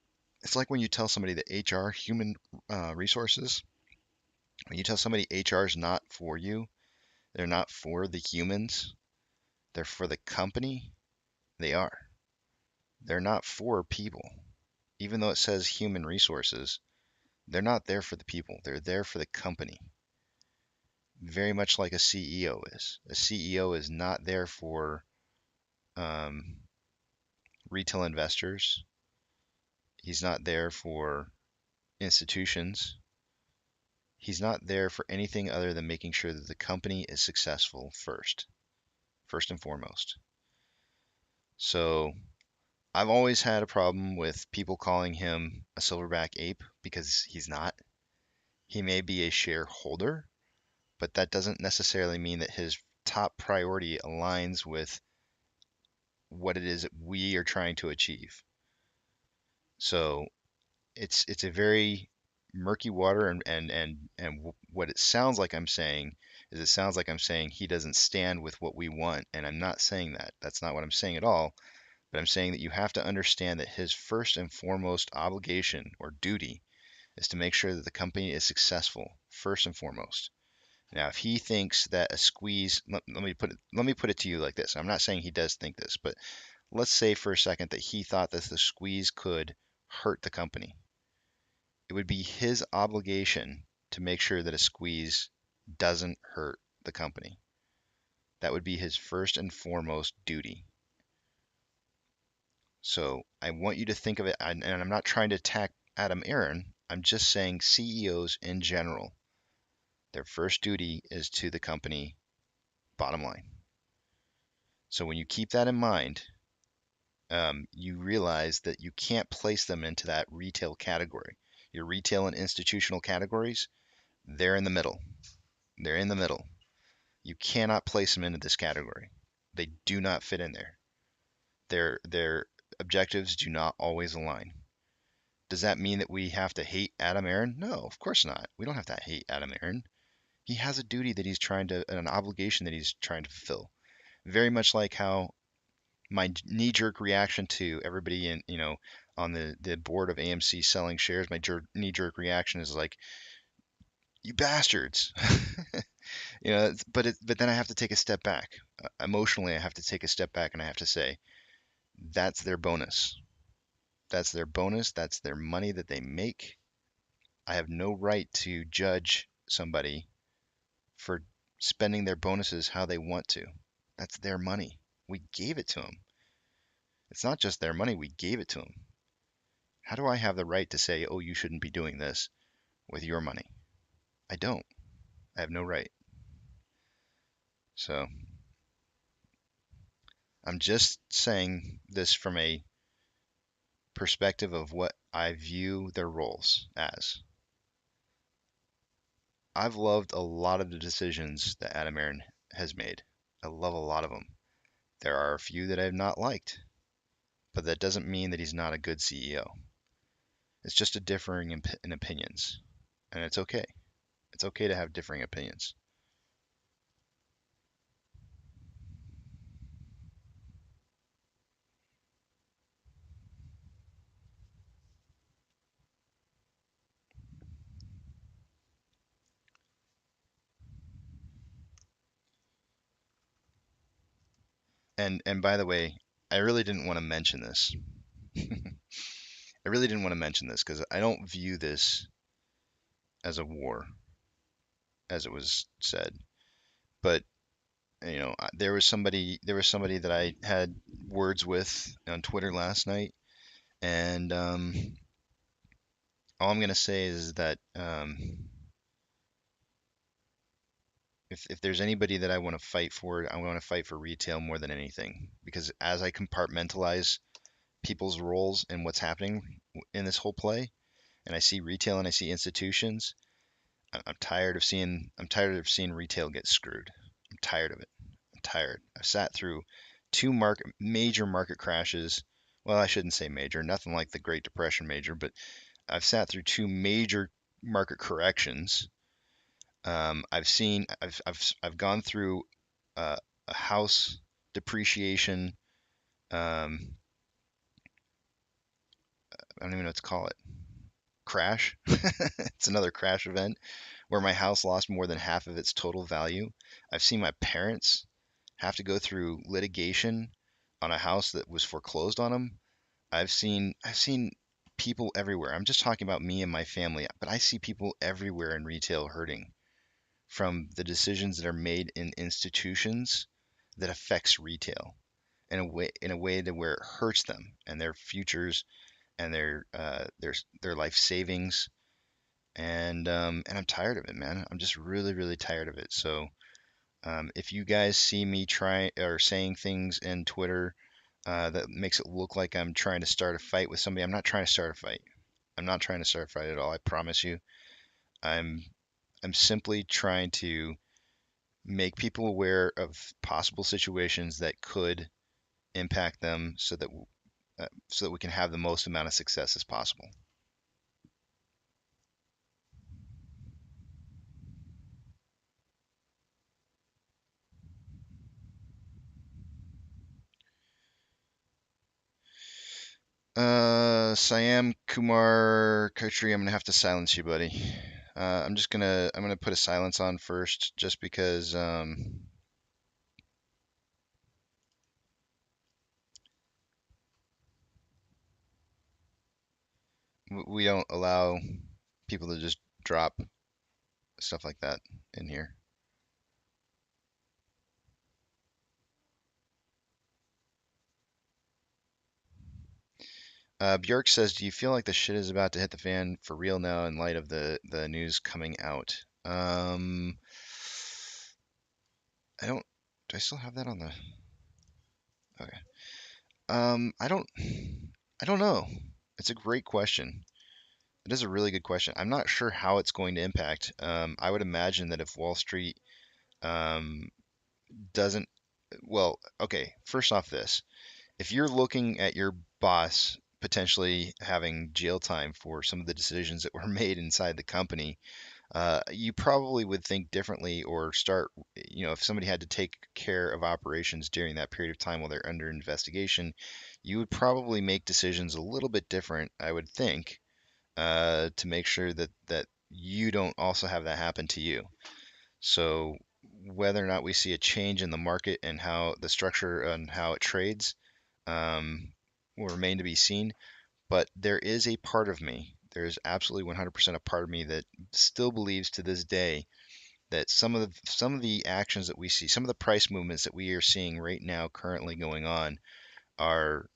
it's like when you tell somebody that HR, human resources, when you tell somebody HR is not for you, they're not for the humans, they're for the company, they are. They're not for people. Even though it says human resources, they're not there for the people, they're there for the company. Very much like a CEO is. A CEO is not there for um, retail investors. He's not there for institutions. He's not there for anything other than making sure that the company is successful first and foremost. So I've always had a problem with people calling him a silverback ape because he's not. He may be a shareholder, but that doesn't necessarily mean that his top priority aligns with what it is that we are trying to achieve. So it's a very murky water, and what it sounds like I'm saying is it sounds like I'm saying he doesn't stand with what we want, and I'm not saying that. That's not what I'm saying at all. But I'm saying that you have to understand that his first and foremost obligation or duty is to make sure that the company is successful first and foremost. Now, if he thinks that a squeeze, let me put it to you like this. I'm not saying he does think this, but let's say for a second that he thought that the squeeze could hurt the company. It would be his obligation to make sure that a squeeze doesn't hurt the company. That would be his first and foremost duty. So I want you to think of it, and I'm not trying to attack Adam Aaron. I'm just saying CEOs in general, their first duty is to the company, bottom line. So when you keep that in mind, you realize that you can't place them into that retail category. Your retail and institutional categories, they're in the middle. They're in the middle. You cannot place them into this category. They do not fit in there. Their objectives do not always align. Does that mean that we have to hate Adam Aaron? No, of course not. We don't have to hate Adam Aaron. He has a duty that he's trying to, an obligation that he's trying to fulfill. Very much like how my knee-jerk reaction to everybody on the board of AMC selling shares, my knee-jerk reaction is like, you bastards. But then I have to take a step back. Emotionally, I have to take a step back and I have to say, that's their bonus. That's their bonus. That's their money that they make. I have no right to judge somebody for spending their bonuses how they want to. That's their money. We gave it to them. It's not just their money, we gave it to them. How do I have the right to say, oh, you shouldn't be doing this with your money? I don't. I have no right. So I'm just saying this from a perspective of what I view their roles as. I've loved a lot of the decisions that Adam Aaron has made. I love a lot of them. There are a few that I've not liked, but that doesn't mean that he's not a good CEO. It's just a differing in opinions, and it's okay. It's okay to have differing opinions. And by the way, I really didn't want to mention this. I really didn't want to mention this because I don't view this as a war, as it was said. But there was somebody that I had words with on Twitter last night, and all I'm gonna say is that if there's anybody that I want to fight for, I want to fight for retail more than anything. Because as I compartmentalize people's roles and what's happening in this whole play, and I see retail and I see institutions, I'm tired of seeing retail get screwed. I'm tired of it. I'm tired. I've sat through two major market crashes. Well, I shouldn't say major, nothing like the Great Depression major, but I've sat through two major market corrections. I've gone through a house depreciation. I don't even know what to call it. Crash. It's another crash event where my house lost more than half of its total value. I've seen my parents have to go through litigation on a house that was foreclosed on them. I've seen people everywhere. I'm just talking about me and my family, but I see people everywhere in retail hurting from the decisions that are made in institutions that affects retail in a way that where it hurts them and their futures and their life savings. And I'm tired of it, man. I'm just really, really tired of it. So if you guys see me try or saying things in Twitter that makes it look like I'm trying to start a fight with somebody, I'm not trying to start a fight. I'm not trying to start a fight at all. I promise you. I'm I'm simply trying to make people aware of possible situations that could impact them so that we can have the most amount of success as possible. Siam Kumar Kotri, I'm gonna have to silence you, buddy. I'm gonna put a silence on first, just because we don't allow people to just drop stuff like that in here. Bjork says, "Do you feel like the shit is about to hit the fan for real now in light of the news coming out?" I don't. Do I still have that on the? Okay. I don't. I don't know. It's a great question. It is a really good question. I'm not sure how it's going to impact. I would imagine that if Wall Street um, doesn't, well, okay. First off, if you're looking at your boss potentially having jail time for some of the decisions that were made inside the company, you probably would think differently or start, if somebody had to take care of operations during that period of time while they're under investigation, you would probably make decisions a little bit different, I would think, to make sure that you don't also have that happen to you. So whether or not we see a change in the market and how the structure and how it trades will remain to be seen. But there is a part of me, there is absolutely 100% a part of me that still believes to this day that some of the actions that we see, some of the price movements that we are seeing right now currently going on are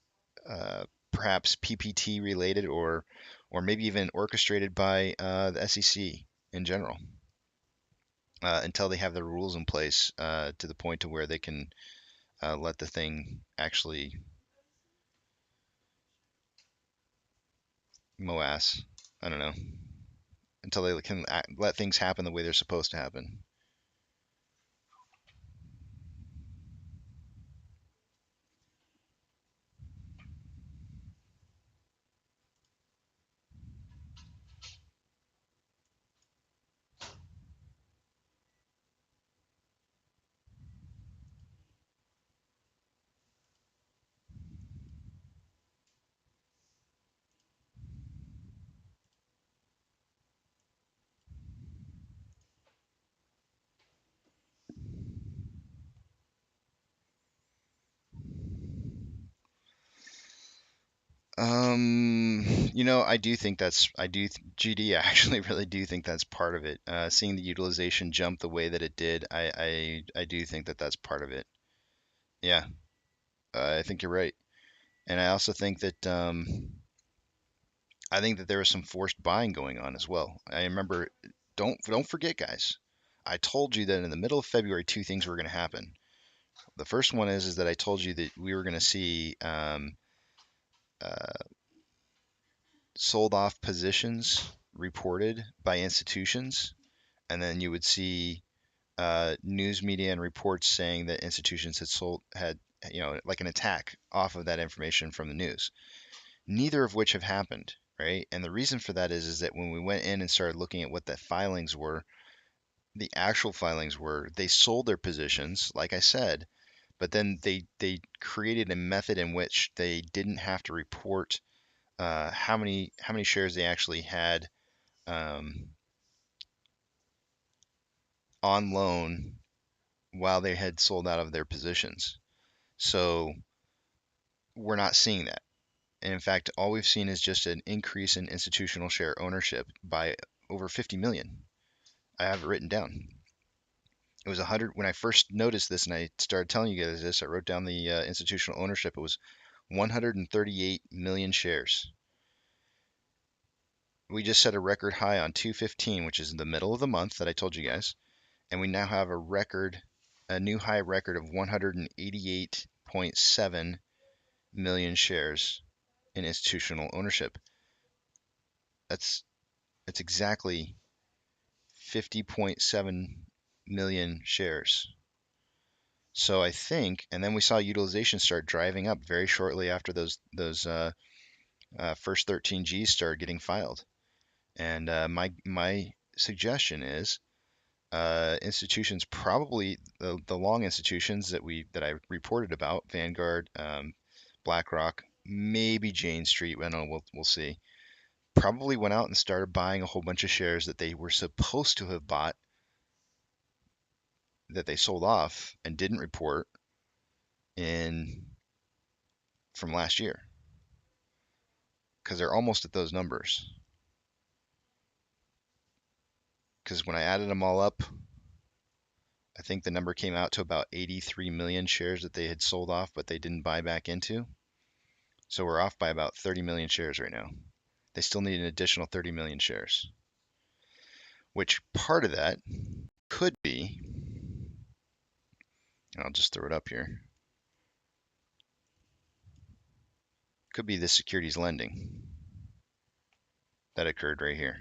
perhaps PPT related or maybe even orchestrated by the SEC in general, until they have the rules in place to the point to where they can let the thing actually MOASS. I don't know, until they can let things happen the way they're supposed to happen. I do think GD, I actually really do think that's part of it. Seeing the utilization jump the way that it did, I do think that that's part of it. Yeah, I think you're right. And I also think that there was some forced buying going on as well. I remember, don't forget, guys. I told you that in the middle of February, two things were going to happen. The first one is that I told you that we were going to see uh, sold off positions reported by institutions, and then you would see news media and reports saying that institutions had like an attack off of that information from the news. Neither of which have happened, right? And the reason for that is that when we went in and started looking at what the filings were, the actual filings were they sold their positions, like I said, but then they created a method in which they didn't have to report how many shares they actually had um, on loan while they had sold out of their positions. So we're not seeing that. And in fact, all we've seen is just an increase in institutional share ownership by over 50 million. I have it written down. It was 100 when I first noticed this, and I started telling you guys this. I wrote down the institutional ownership. It was 138 million shares. We just set a record high on 215, which is in the middle of the month that I told you guys, and we now have a new high record of 188.7 million shares in institutional ownership. That's exactly 50.7 million shares. So I think, and then we saw utilization start driving up very shortly after those first 13 Gs started getting filed. And my suggestion is institutions, probably the long institutions that I reported about, Vanguard, BlackRock, maybe Jane Street. I don't know. We'll see. Probably went out and started buying a whole bunch of shares that they were supposed to have bought that they sold off and didn't report in from last year because they're almost at those numbers. Because when I added them all up, I think the number came out to about 83 million shares that they had sold off, but they didn't buy back into. So we're off by about 30 million shares right now. They still need an additional 30 million shares, which part of that could be, and I'll just throw it up here, could be the securities lending that occurred right here.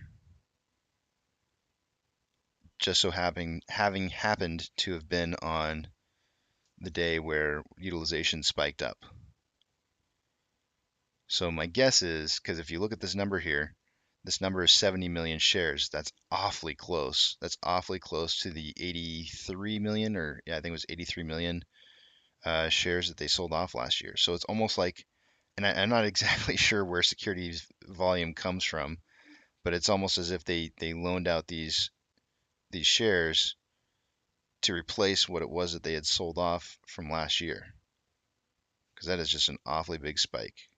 Just so having happened to have been on the day where utilization spiked up. So my guess is, because if you look at this number here, this number is 70 million shares. That's awfully close. That's awfully close to the 83 million, or yeah, I think it was 83 million shares that they sold off last year. So it's almost like, and I'm not exactly sure where securities volume comes from, but it's almost as if they loaned out these shares to replace what it was that they had sold off from last year, because that is just an awfully big spike.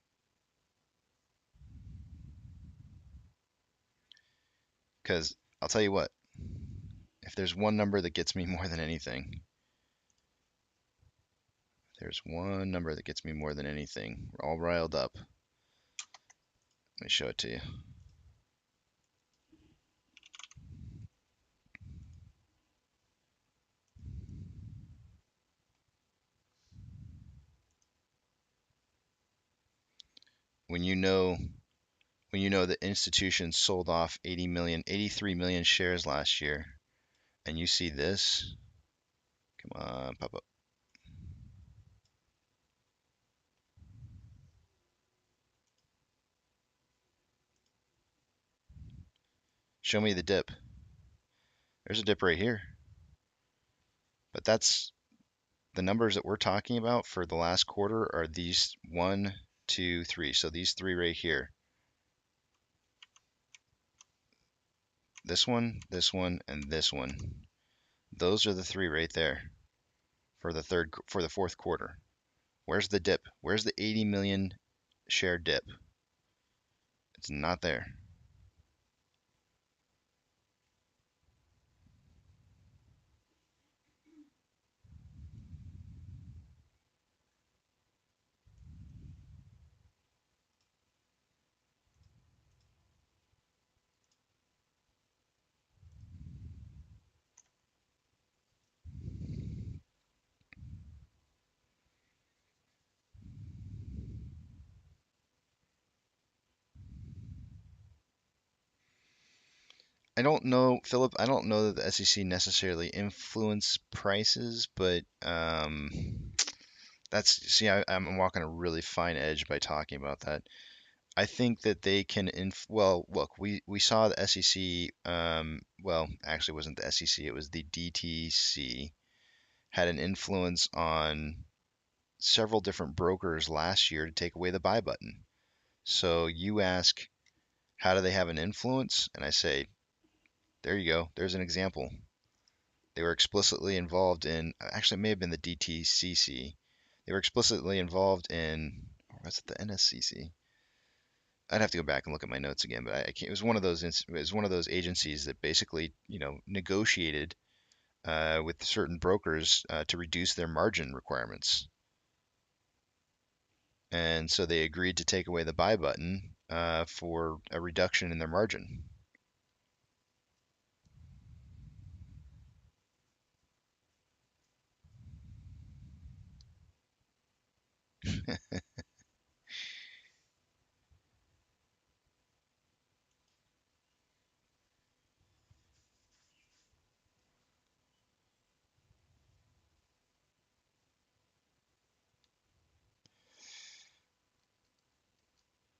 Because I'll tell you what, if there's one number that gets me more than anything, we're all riled up. Let me show it to you. When you know that institutions sold off 83 million shares last year, and you see this, come on, pop up. Show me the dip. There's a dip right here. But that's the numbers that we're talking about for the last quarter are these 1, 2, 3. So these three right here. This one, and this one. Those are the three right there for the fourth quarter. Where's the dip? Where's the 80 million share dip? It's not there. I don't know, Philip. I don't know that the SEC necessarily influence prices, but that's see, I'm walking a really fine edge by talking about that. I think that they can well, look, we saw the SEC, well, actually it wasn't the SEC, it was the DTC had an influence on several different brokers last year to take away the buy button. So you ask, how do they have an influence? And I say, there you go. There's an example. They were explicitly involved in, actually, it may have been the DTCC. They were explicitly involved in, or was it the NSCC? I'd have to go back and look at my notes again, but I can't, it was one of those. It was one of those agencies that basically, negotiated with certain brokers to reduce their margin requirements, and so they agreed to take away the buy button for a reduction in their margin.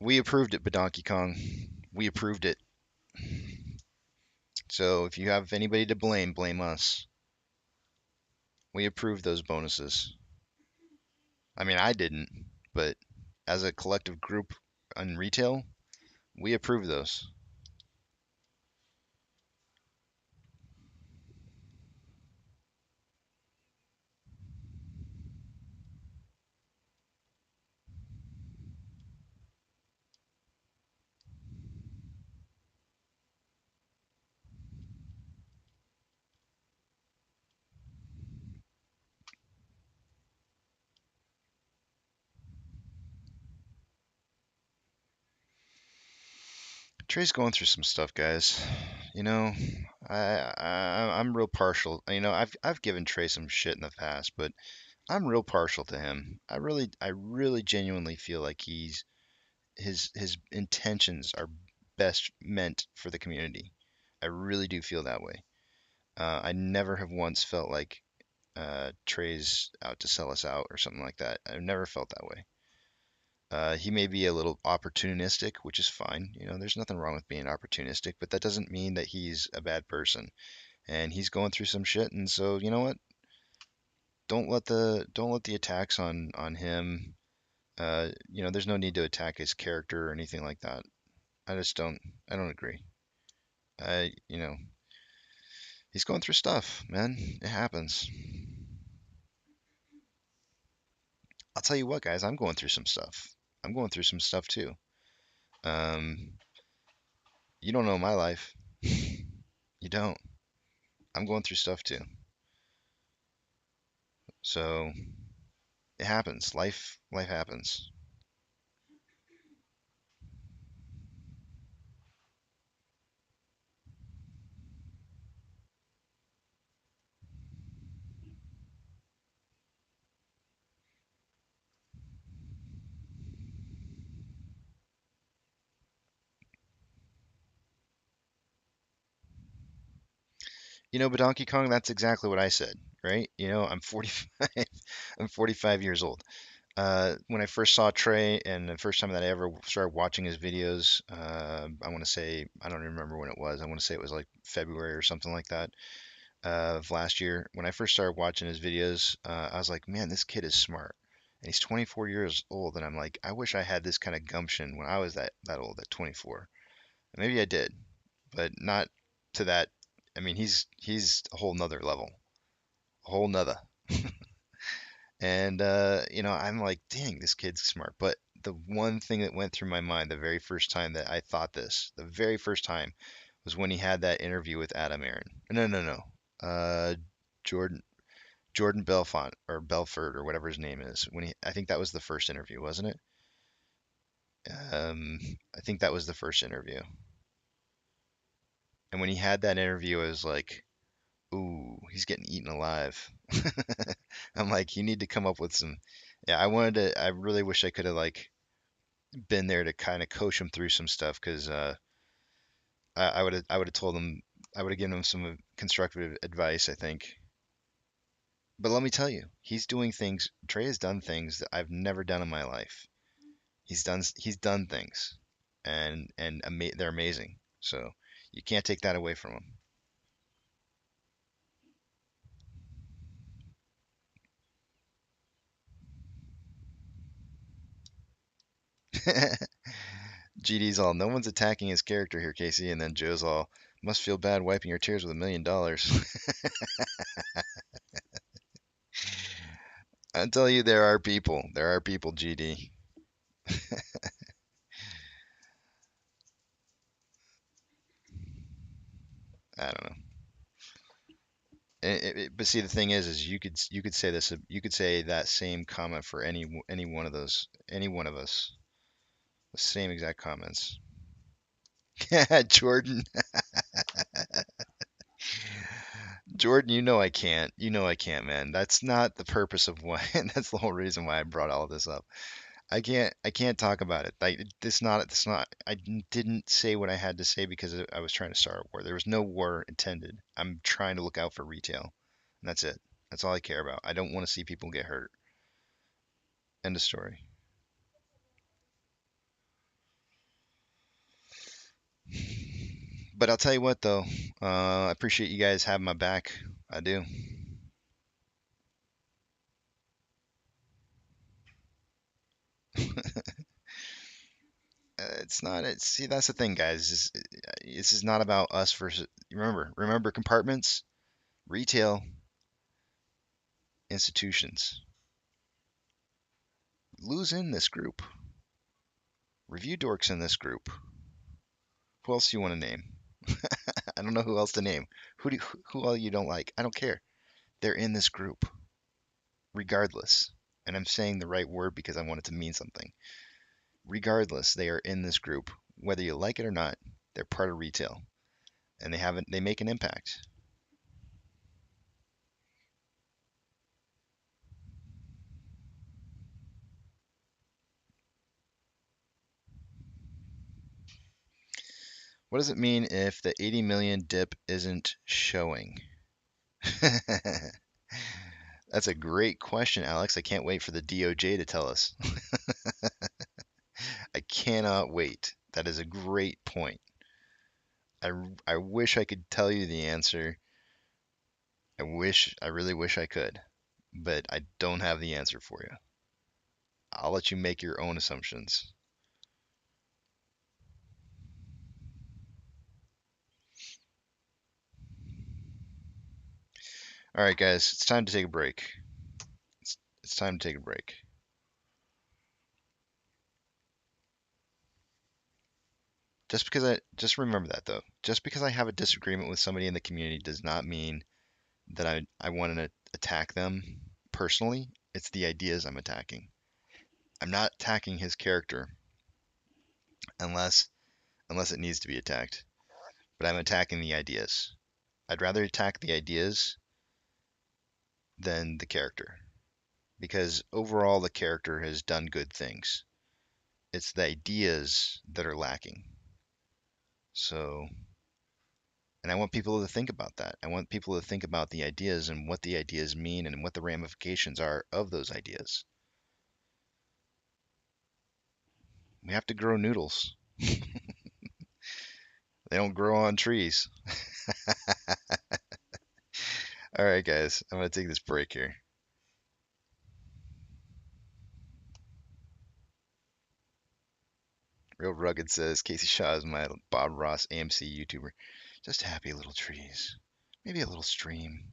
We approved it, Donkey Kong. We approved it. So if you have anybody to blame, blame us. We approved those bonuses. I mean, I didn't, but as a collective group on retail, we approved those. Trey's going through some stuff, guys. You know, I'm real partial. I've given Trey some shit in the past, but I'm real partial to him. I really genuinely feel like his intentions are best meant for the community. I really do feel that way. I never have once felt like Trey's out to sell us out or something like that. I've never felt that way. He may be a little opportunistic, which is fine. There's nothing wrong with being opportunistic, but that doesn't mean that he's a bad person. And he's going through some shit, and so you know what? Don't let the attacks on him. There's no need to attack his character or anything like that. I just don't. I don't agree. I, you know, he's going through stuff, man. It happens. I'll tell you what, guys. I'm going through some stuff. I'm going through some stuff too. Um, you don't know my life. You don't. I'm going through stuff too. So it happens. Life happens. But Donkey Kong, that's exactly what I said, right? I'm 45. I'm 45 years old. When I first saw Trey, and the first time that I ever started watching his videos, I want to say, I don't even remember when it was. I want to say it was like February or something like that of last year. When I first started watching his videos, I was like, man, this kid is smart. And he's 24 years old, and I'm like, I wish I had this kind of gumption when I was that old at 24. Maybe I did, but not to that. I mean, he's a whole nother level, a whole nother. And I'm like, dang, this kid's smart. But the one thing that went through my mind the very first time that I thought this, the very first time, was when he had that interview with Adam Aaron. No, no, no. Jordan Jordan Belfont or Belfort or whatever his name is. I think that was the first interview, wasn't it? I think that was the first interview. And when he had that interview, I was like, "Ooh, he's getting eaten alive." I'm like, "You need to come up with some." Yeah, I really wish I could have like been there to kind of coach him through some stuff because I would have told him, I would have given him some constructive advice, I think. But let me tell you, he's doing things. Trey has done things that I've never done in my life. He's done things, and they're amazing. So you can't take that away from him. GD's all, no one's attacking his character here, Casey. And then Joe's all, must feel bad wiping your tears with $1 million. I tell you, there are people. There are people, GD. I don't know. But see, the thing is you could say this. You could say that same comment for any one of those, any one of us. The same exact comments. Jordan, Jordan, you know I can't. You know I can't, man. That's not the purpose of why. That's the whole reason why I brought all this up. I can't talk about it. It's not. Didn't say what I had to say because I was trying to start a war. There was no war intended. I'm trying to look out for retail, and that's it. That's all I care about. I don't want to see people get hurt. End of story. But I'll tell you what, though. I appreciate you guys having my back. I do. It's not. See, that's the thing, guys. This is not about us versus. Remember compartments, retail, institutions. Lou's in this group. Review dorks in this group. Who else do you want to name? I don't know who else to name. Who all you don't like? I don't care. They're in this group, regardless. And I'm saying the right word because I want it to mean something. Regardless, they are in this group. Whether you like it or not, they're part of retail. And they make an impact. What does it mean if the 80 million dip isn't showing? That's a great question, Alex. I can't wait for the DOJ to tell us. I cannot wait. That is a great point. I wish I could tell you the answer. I really wish I could, but I don't have the answer for you. I'll let you make your own assumptions. All right, guys, it's time to take a break. It's time to take a break. Just remember that though. Just because I have a disagreement with somebody in the community does not mean that I want to attack them personally. It's the ideas I'm attacking. I'm not attacking his character unless it needs to be attacked. But I'm attacking the ideas. I'd rather attack the ideas than the character because overall the character has done good things. It's the ideas that are lacking. So, and I want people to think about that. I want people to think about the ideas and what the ideas mean and what the ramifications are of those ideas. We have to grow noodles. They don't grow on trees. All right, guys, I'm going to take this break here. Real Rugged says Casey Shaw is my Bob Ross AMC YouTuber. Just happy little trees. Maybe a little stream.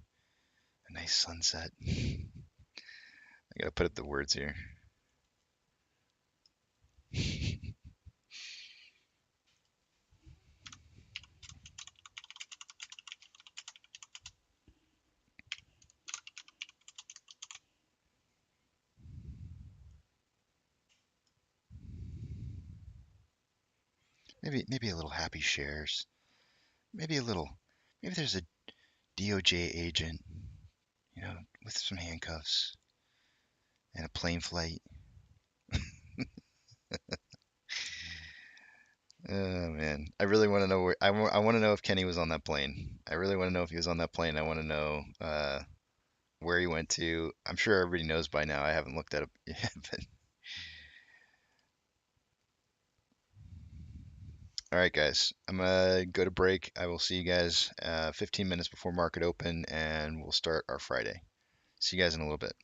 A nice sunset. I gotta put up the words here. Maybe a little happy shares. Maybe there's a DOJ agent, with some handcuffs and a plane flight. Oh man, I really want to know where I want to know if Kenny was on that plane. I really want to know if he was on that plane. I want to know where he went to. I'm sure everybody knows by now. I haven't looked that up yet, but all right, guys. I'm gonna go to break. I will see you guys 15 minutes before market open, and we'll start our Friday. See you guys in a little bit.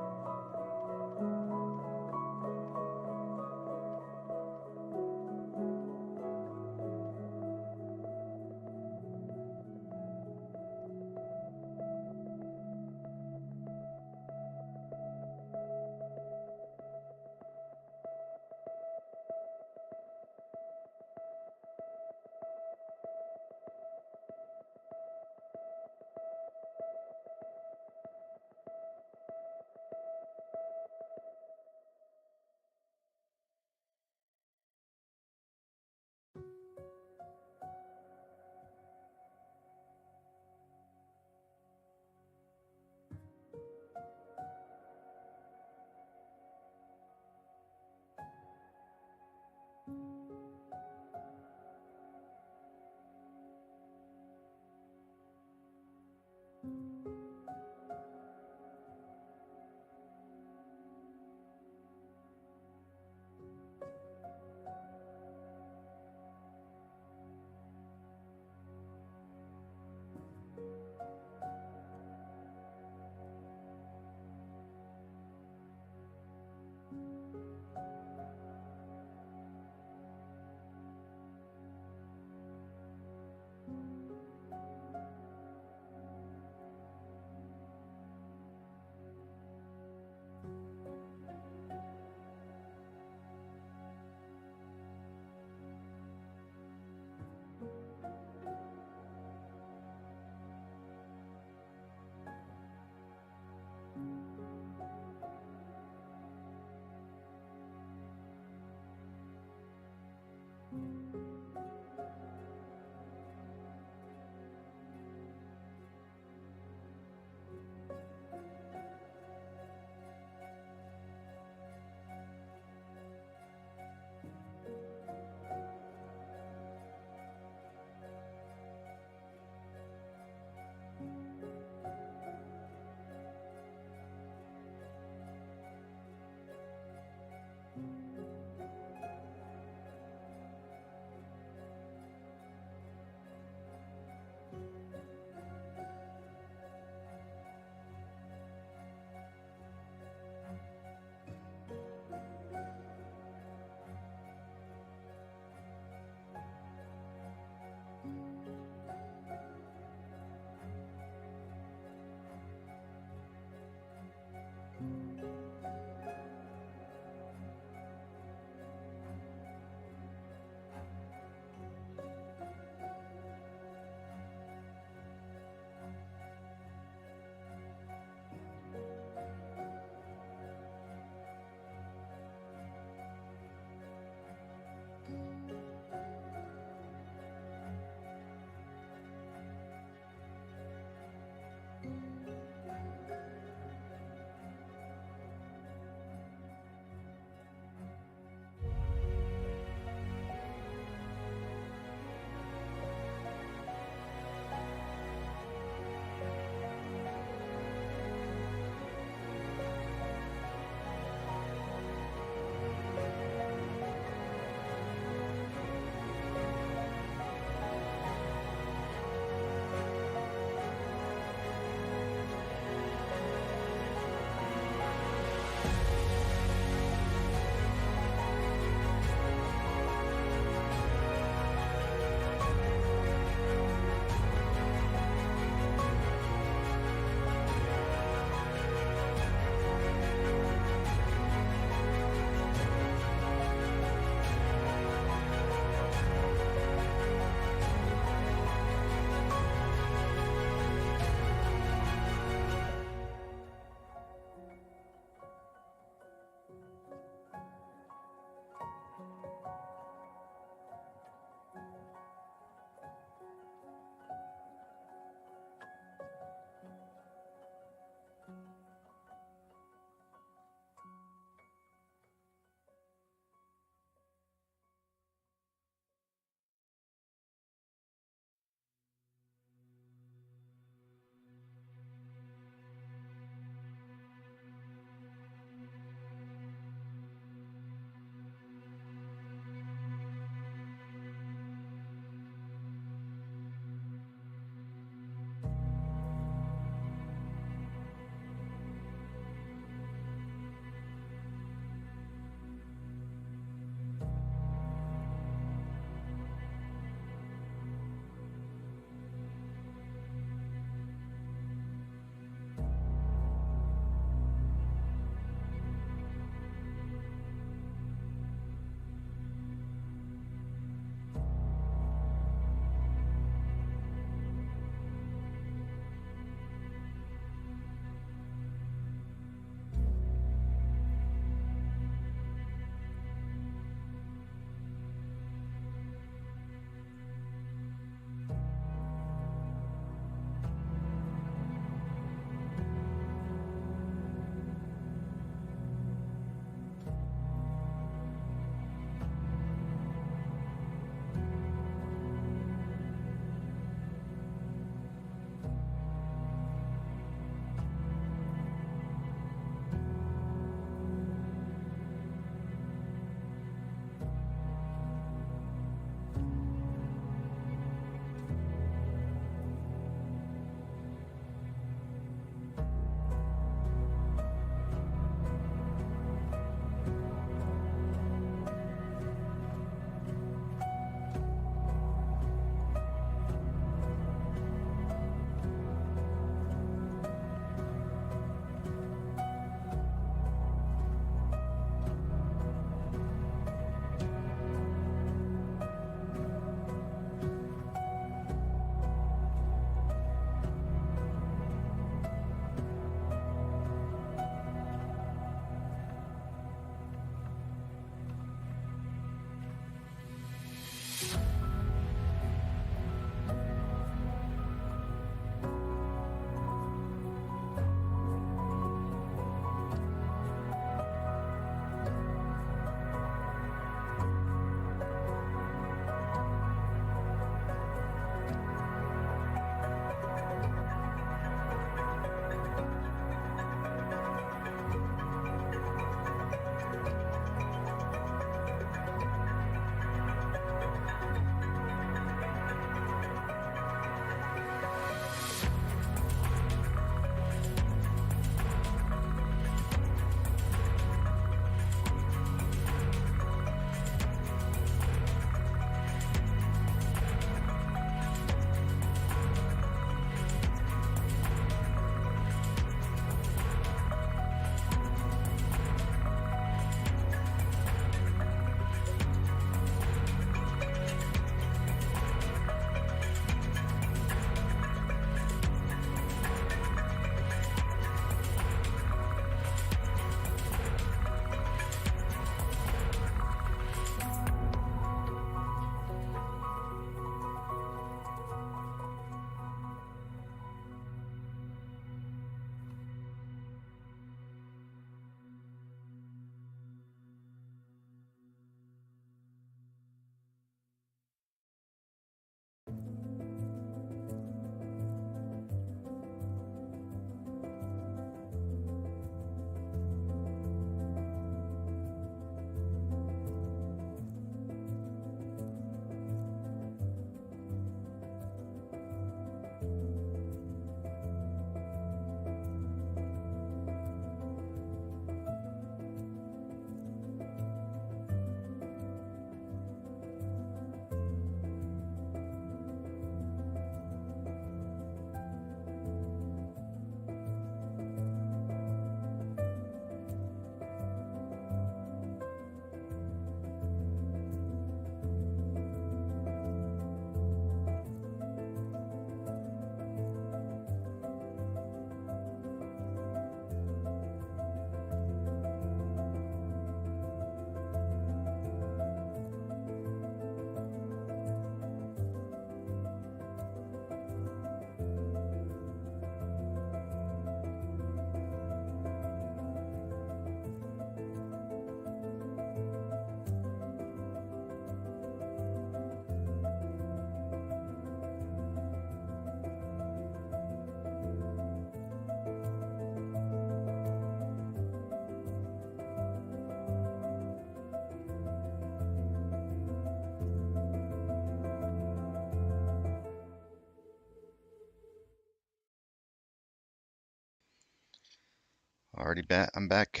Already back. I'm back.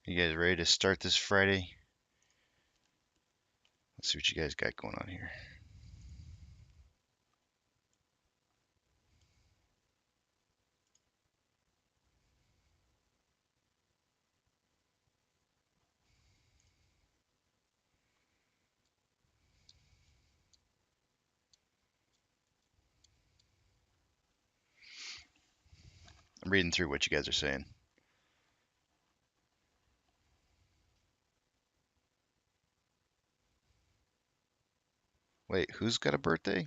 You guys ready to start this Friday? Let's see what you guys got going on here. I'm reading through what you guys are saying. Wait, who's got a birthday?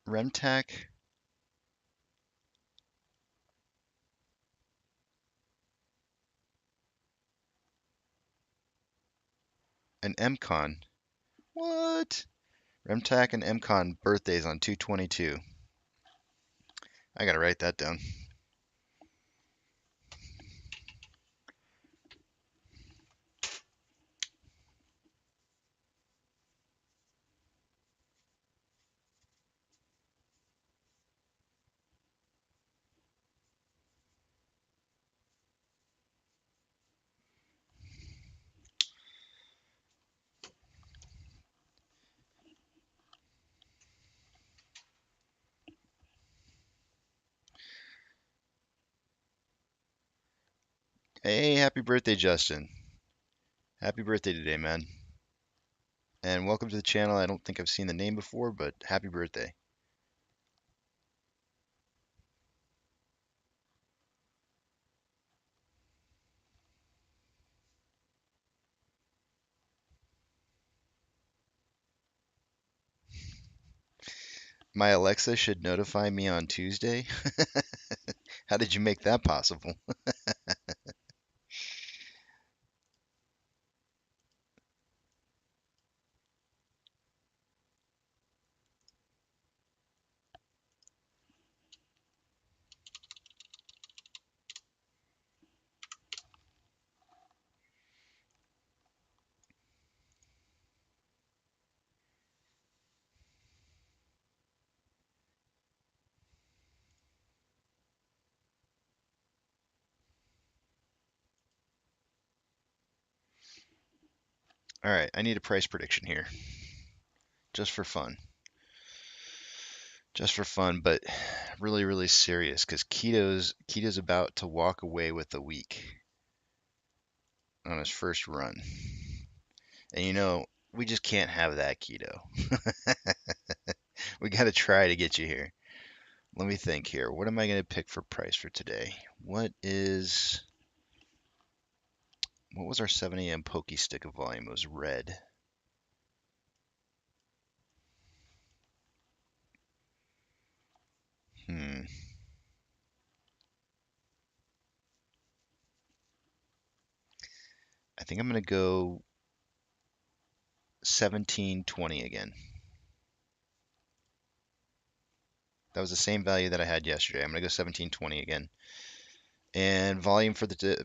Remtac? And MCon? What? Remtac and MCon birthdays on 2/22. I gotta write that down. Hey, happy birthday, Justin. Happy birthday today, man. And welcome to the channel. I don't think I've seen the name before, but happy birthday. My Alexa should notify me on Tuesday. How did you make that possible? All right, I need a price prediction here. Just for fun. Just for fun, but really, really serious because Keto's about to walk away with the week on his first run. And you know, we just can't have that, Keto. We got to try to get you here. Let me think here. What am I going to pick for price for today? What was our 7 a.m. pokey stick of volume? It was red. I think I'm going to go 1720 again. That was the same value that I had yesterday. I'm going to go 1720 again. And volume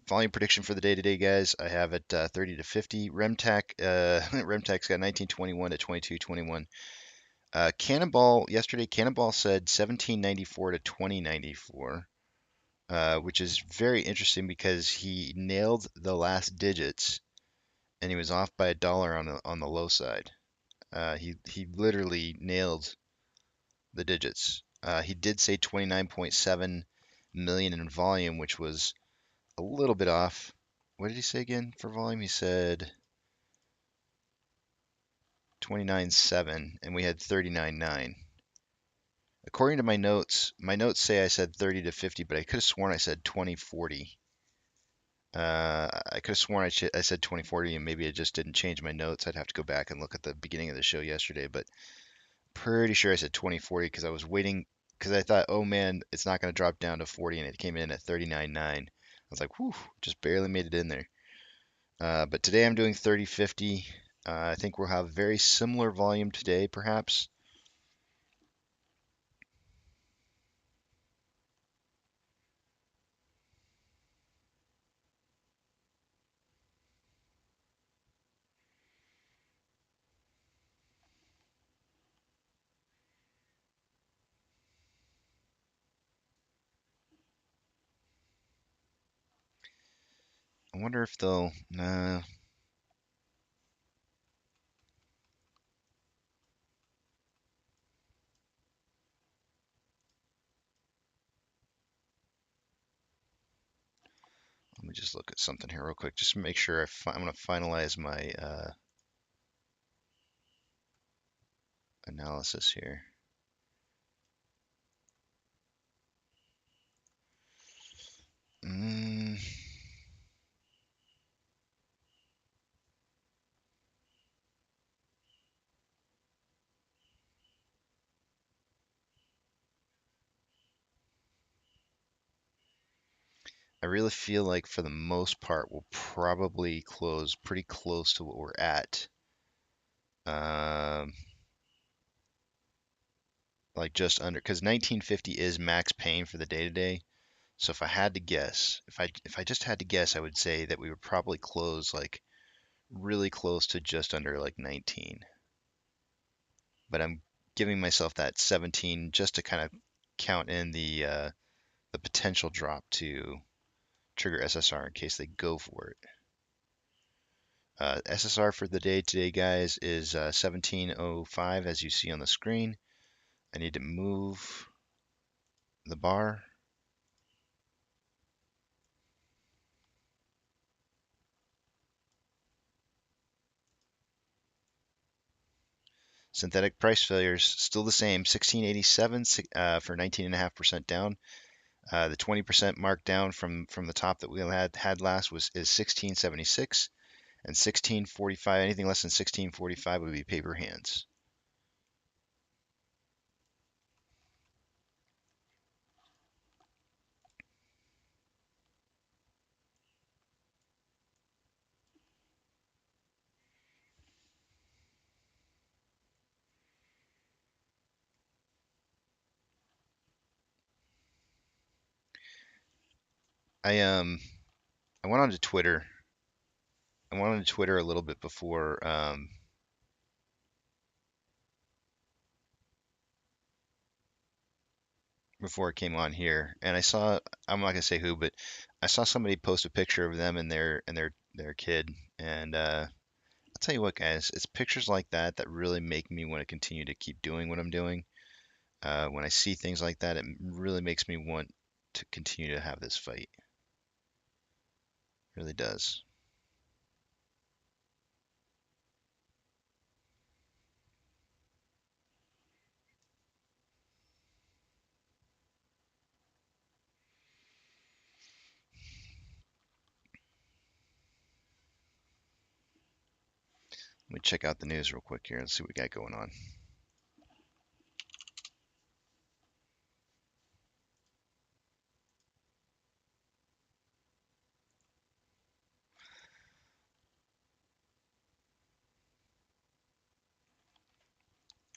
volume prediction for the day today, guys. I have it 30 to 50. Remtac Remtac's got 1921 to 2221. Cannonball yesterday. Cannonball said 1794 to 2094, which is very interesting because he nailed the last digits, and he was off by $1 on the low side. He literally nailed the digits. He did say 29.7 million in volume, which was a little bit off. What did he say again for volume? He said 29.7, and we had 39.9. According to my notes say I said 30 to 50, but I could have sworn I said 2040. I could have sworn I said 2040, and maybe I just didn't change my notes. I'd have to go back and look at the beginning of the show yesterday, but pretty sure I said 2040 because I was waiting because I thought, oh man, it's not going to drop down to 40, and it came in at 39.9. I was like, whew, just barely made it in there. But today I'm doing 30-50. I think we'll have very similar volume today, perhaps. I wonder if they'll, nah. Let me just look at something here real quick, just to make sure I'm going to finalize my analysis here. I really feel like for the most part, we'll probably close pretty close to what we're at. Like just under, because 1950 is max pain for the day-to-day. So if I had to guess, if I just had to guess, I would say that we would probably close like really close to just under like 19. But I'm giving myself that 17 just to kind of count in the potential drop to trigger SSR in case they go for it. SSR for the day today, guys, is 1705 as you see on the screen. I need to move the bar. Synthetic price failures still the same, 1687 for 19.5% down. The 20% mark down from the top that we had last is 1676, and 1645. Anything less than 1645 would be paper hands. I went onto Twitter. I went onto Twitter a little bit before before I came on here, and I saw, I'm not gonna say who, but I saw somebody post a picture of them and their kid, and I'll tell you what, guys, it's pictures like that that really make me want to continue to keep doing what I'm doing. When I see things like that, it really makes me want to continue to have this fight. It really does. Let me check out the news real quick here and see what we got going on.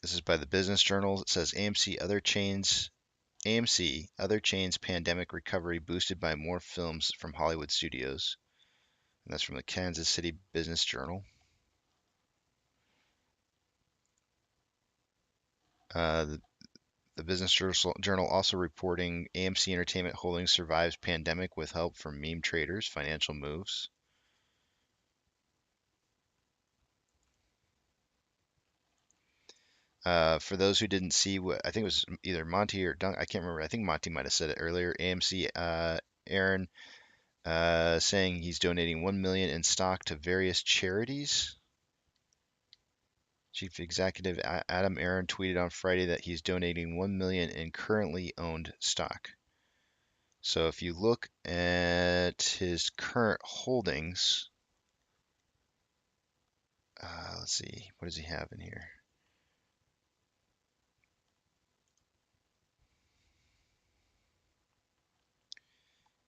This is by the Business Journal. It says AMC other chains pandemic recovery boosted by more films from Hollywood studios. And that's from the Kansas City Business Journal. The Business Journal also reporting AMC Entertainment Holdings survives pandemic with help from meme traders, financial moves. For those who didn't see what I think it was either Monty or Dunk, I can't remember. I think Monty might have said it earlier. AMC Aaron saying he's donating 1 million in stock to various charities. Chief Executive Adam Aaron tweeted on Friday that he's donating 1 million in currently owned stock. So if you look at his current holdings, let's see, what does he have in here?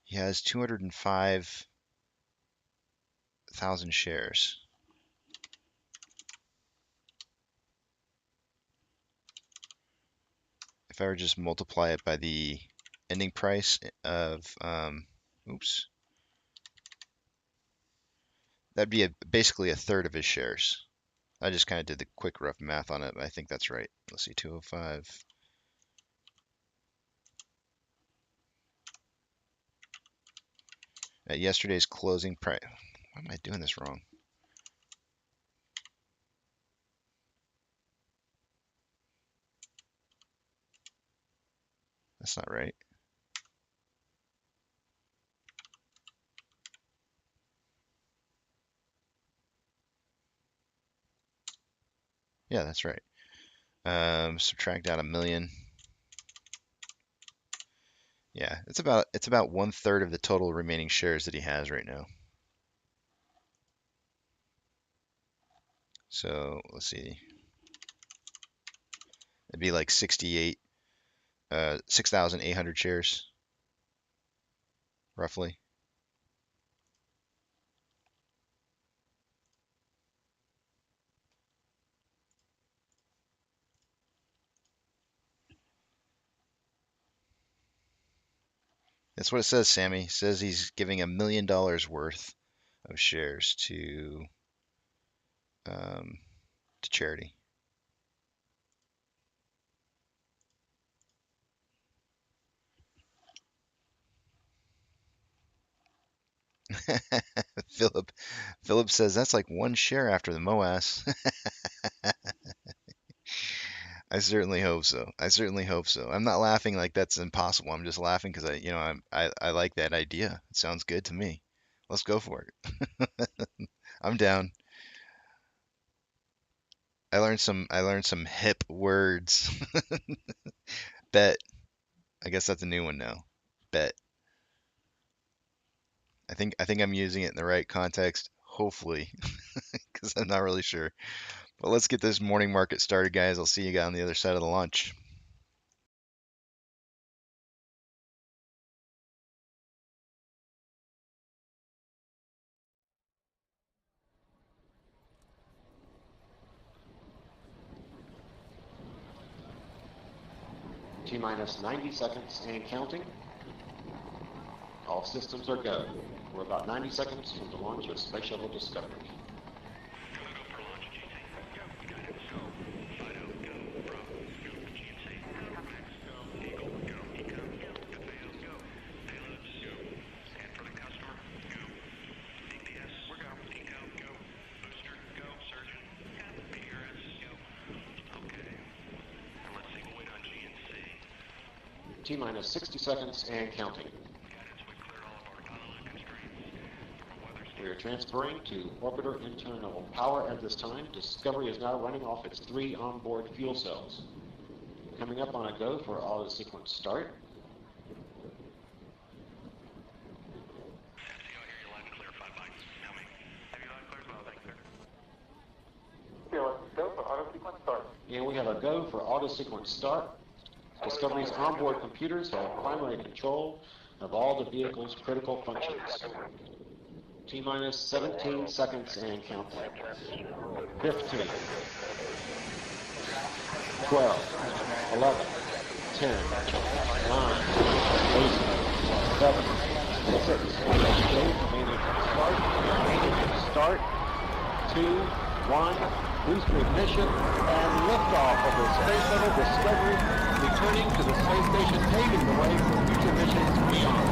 He has 205,000 shares. If I were to just multiply it by the ending price of, oops, that'd be basically a third of his shares. I just kind of did the quick rough math on it, but I think that's right. Let's see, 205. At yesterday's closing price. Why am I doing this wrong? That's not right. Yeah, that's right. Subtract out 1 million. Yeah, it's about 1/3 of the total remaining shares that he has right now. So let's see. It'd be like 6,800 shares, roughly. That's what it says, Sammy. It says he's giving $1 million worth of shares to charity. Philip says that's like 1 share after the MOASS. I certainly hope so. I certainly hope so. I'm not laughing like that's impossible. I'm just laughing because I like that idea. It sounds good to me. Let's go for it. I'm down. I learned some hip words. Bet. I guess that's a new one now. Bet. I think I'm using it in the right context, hopefully, because I'm not really sure. But let's get this morning market started, guys. I'll see you guys on the other side of the lunch. T-minus 90 seconds and counting. All systems are go. We're about 90 seconds from the launch of Space Shuttle Discovery. T-minus 60 seconds and counting. We are transferring to orbiter internal power at this time. Discovery is now running off its 3 onboard fuel cells. Coming up on a go for auto sequence start. And we have a go for auto sequence start. Discovery's onboard computers have primary control of all the vehicle's critical functions. T-minus 17 seconds and counting. 15, 12, 11, 10, 9, 8, 7, 6, start, 2, 1, booster ignition, and liftoff of the Space Shuttle Discovery, returning to the space station, paving the way for future missions beyond.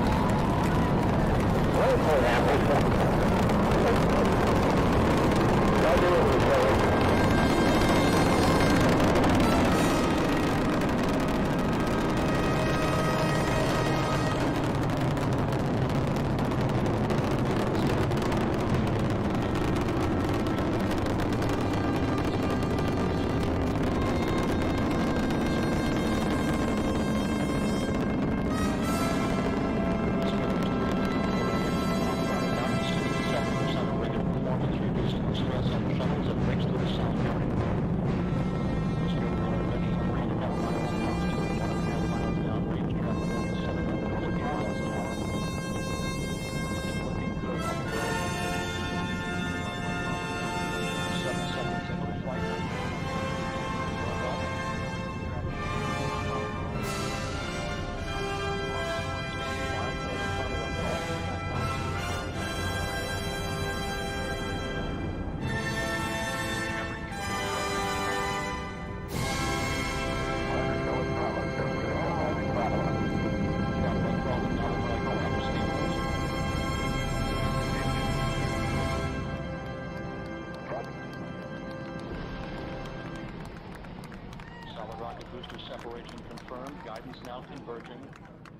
Rocket booster separation confirmed. Guidance now converging.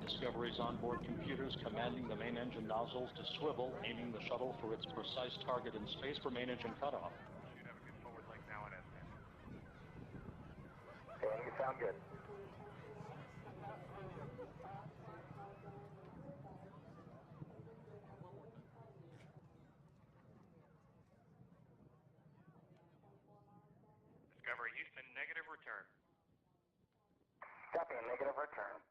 Discovery's onboard computers commanding the main engine nozzles to swivel, aiming the shuttle for its precise target in space for main engine cutoff. Should have a good forward leg now and S10. Okay, you sound good. Discovery Houston, negative return. Copy, negative return.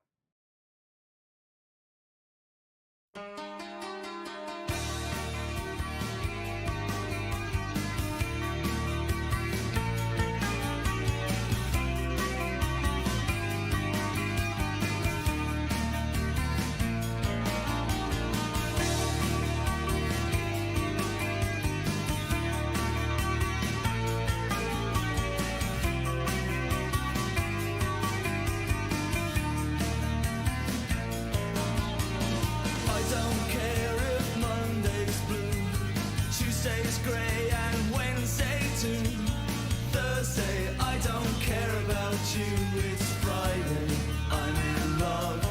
I don't care if Monday's blue, Tuesday's grey and Wednesday too. Thursday, I don't care about you, it's Friday, I'm in love.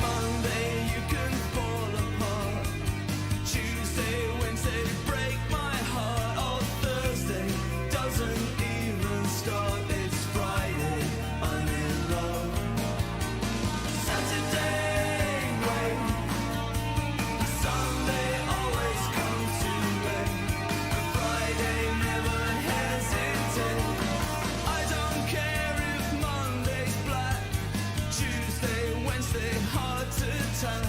Monday, you can fall apart. Tuesday, Wednesday, break my heart. Oh, Thursday doesn't even start, it's Friday, I'm in love. Saturday, wait. Sunday always comes too late. Friday never hesitate. I don't care if Monday's black. Tuesday, Wednesday, hard to tell.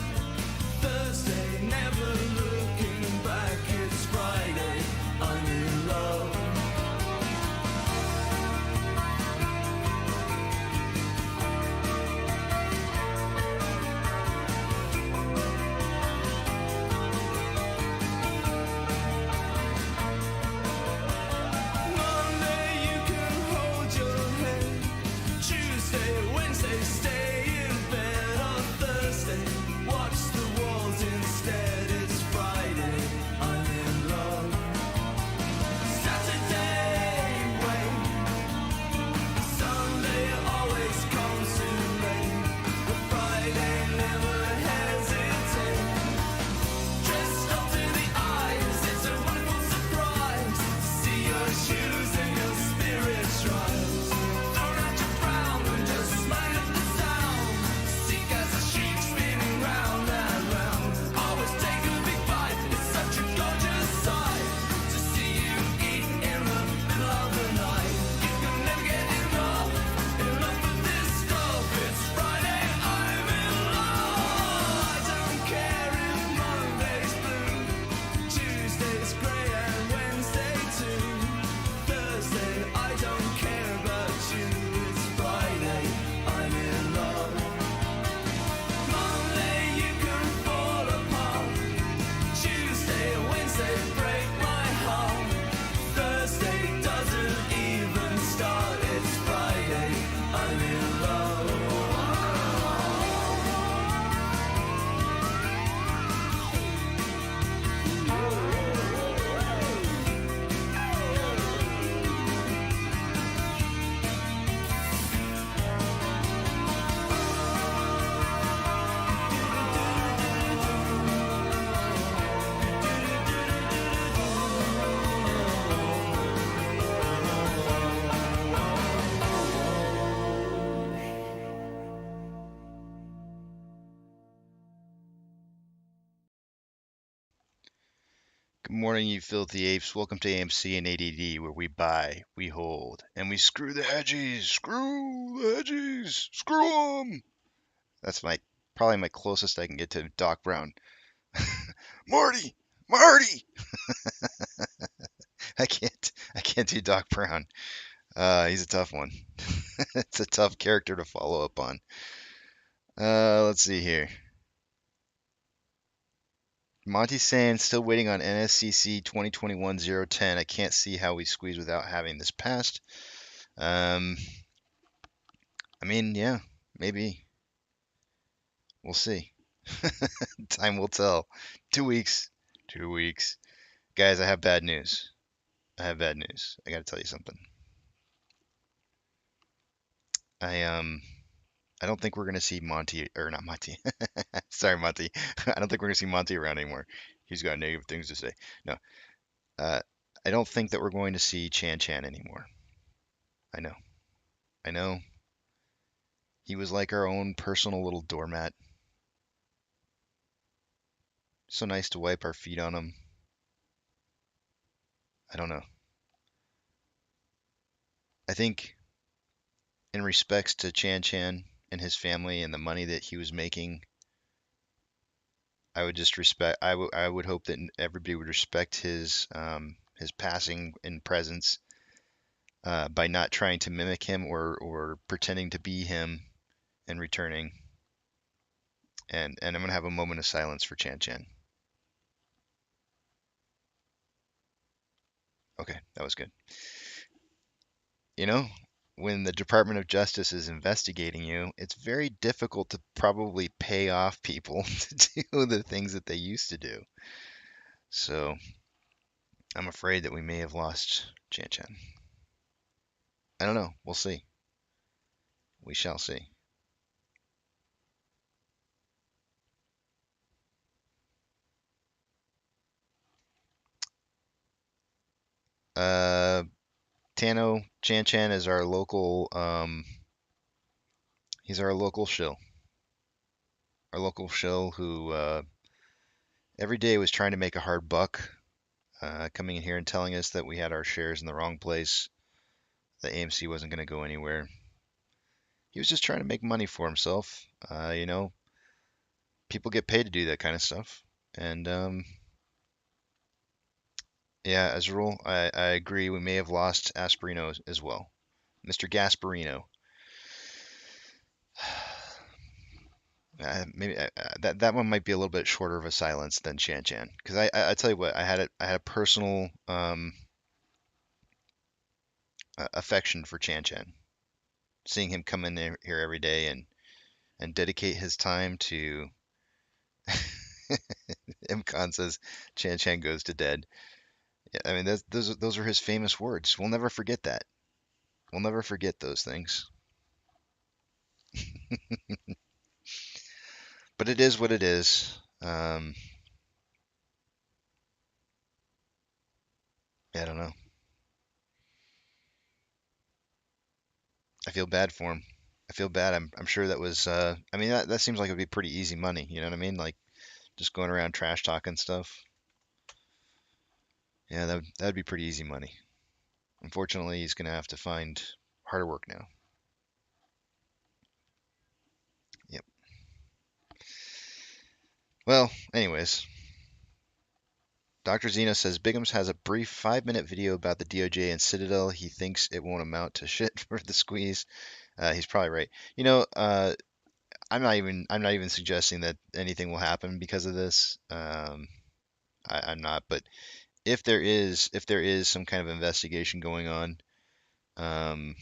Thursday, never looking back. It's Friday, I'm in love. Monday, you can hold your head. Tuesday, Wednesday, stay in bed. On Thursday, watch the walls instead. It's Friday, I'm in love. Saturday, wait. Sunday always comes too late. But Friday never hesitate. Dressed up to the eyes, it's a wonderful surprise. See your shoes and your spirits rise. Throw out your frown and just smile at the sound. Seek as a sheep spinning round and round. Always take a big bite, it's such a gorgeous sight. To see you eat in the middle of the night. You can never get enough of this stuff. It's Friday, I'm in love. I don't care if Monday's blue, Tuesday's grey and Wednesday too. Thursday, I don't care about you. It's Friday, I'm in love. Monday, you can fall apart. Tuesday, Wednesday, break my heart. Thursday doesn't even start. It's Friday, I'm in love. Good morning, you filthy apes. Welcome to AMC and ADD, where we buy, we hold, and we screw the hedgies. Screw the hedgies. Screw them. That's probably my closest I can get to Doc Brown. Marty, Marty. I can't do Doc Brown. He's a tough one. It's a tough character to follow up on. Let's see here. Monty's saying still waiting on NSCC 2021-010. I can't see how we squeeze without having this passed. I mean, yeah, maybe. We'll see. Time will tell. 2 weeks. 2 weeks. Guys, I have bad news. I gotta tell you something. I don't think we're gonna see Monty, or not Monty. Sorry, Monty. I don't think we're gonna see Monty around anymore. He's got negative things to say. No, uh, I don't think that we're going to see Chan Chan anymore. I know. I know. He was like our own personal little doormat. So nice to wipe our feet on him. I don't know. I think in respects to Chan Chan and his family and the money that he was making, I would just respect. I would hope that everybody would respect his passing in presence by not trying to mimic him or pretending to be him and returning. And I'm gonna have a moment of silence for Chan Chan. Okay, that was good. You know, when the Department of Justice is investigating you, it's very difficult to probably pay off people to do the things that they used to do. So I'm afraid that we may have lost Chan Chan. I don't know. We'll see. We shall see. Uh, Tano Chan Chan is our local. He's our local shill. Our local shill who every day was trying to make a hard buck, coming in here and telling us that we had our shares in the wrong place, that AMC wasn't going to go anywhere. He was just trying to make money for himself. People get paid to do that kind of stuff. And yeah, as a rule, I agree. We may have lost Asperino as well. Mr. Gasparino. Maybe that one might be a little bit shorter of a silence than Chan Chan, because I tell you what, I had a personal affection for Chan Chan, seeing him come in here every day and dedicate his time to. Imkan says Chan Chan goes to dead. Yeah, I mean those are his famous words. We'll never forget that. We'll never forget those things. But it is what it is. I don't know. I feel bad for him. I feel bad. I'm sure that was. I mean, that seems like it would be pretty easy money. You know what I mean? Like just going around trash talking stuff. Yeah, that'd be pretty easy money. Unfortunately, he's gonna have to find harder work now. Yep. Well, anyways, Dr. Zeno says Biggums has a brief 5-minute video about the DOJ and Citadel. He thinks it won't amount to shit for the squeeze. He's probably right. I'm not even suggesting that anything will happen because of this. I'm not, but if there is some kind of investigation going on, um,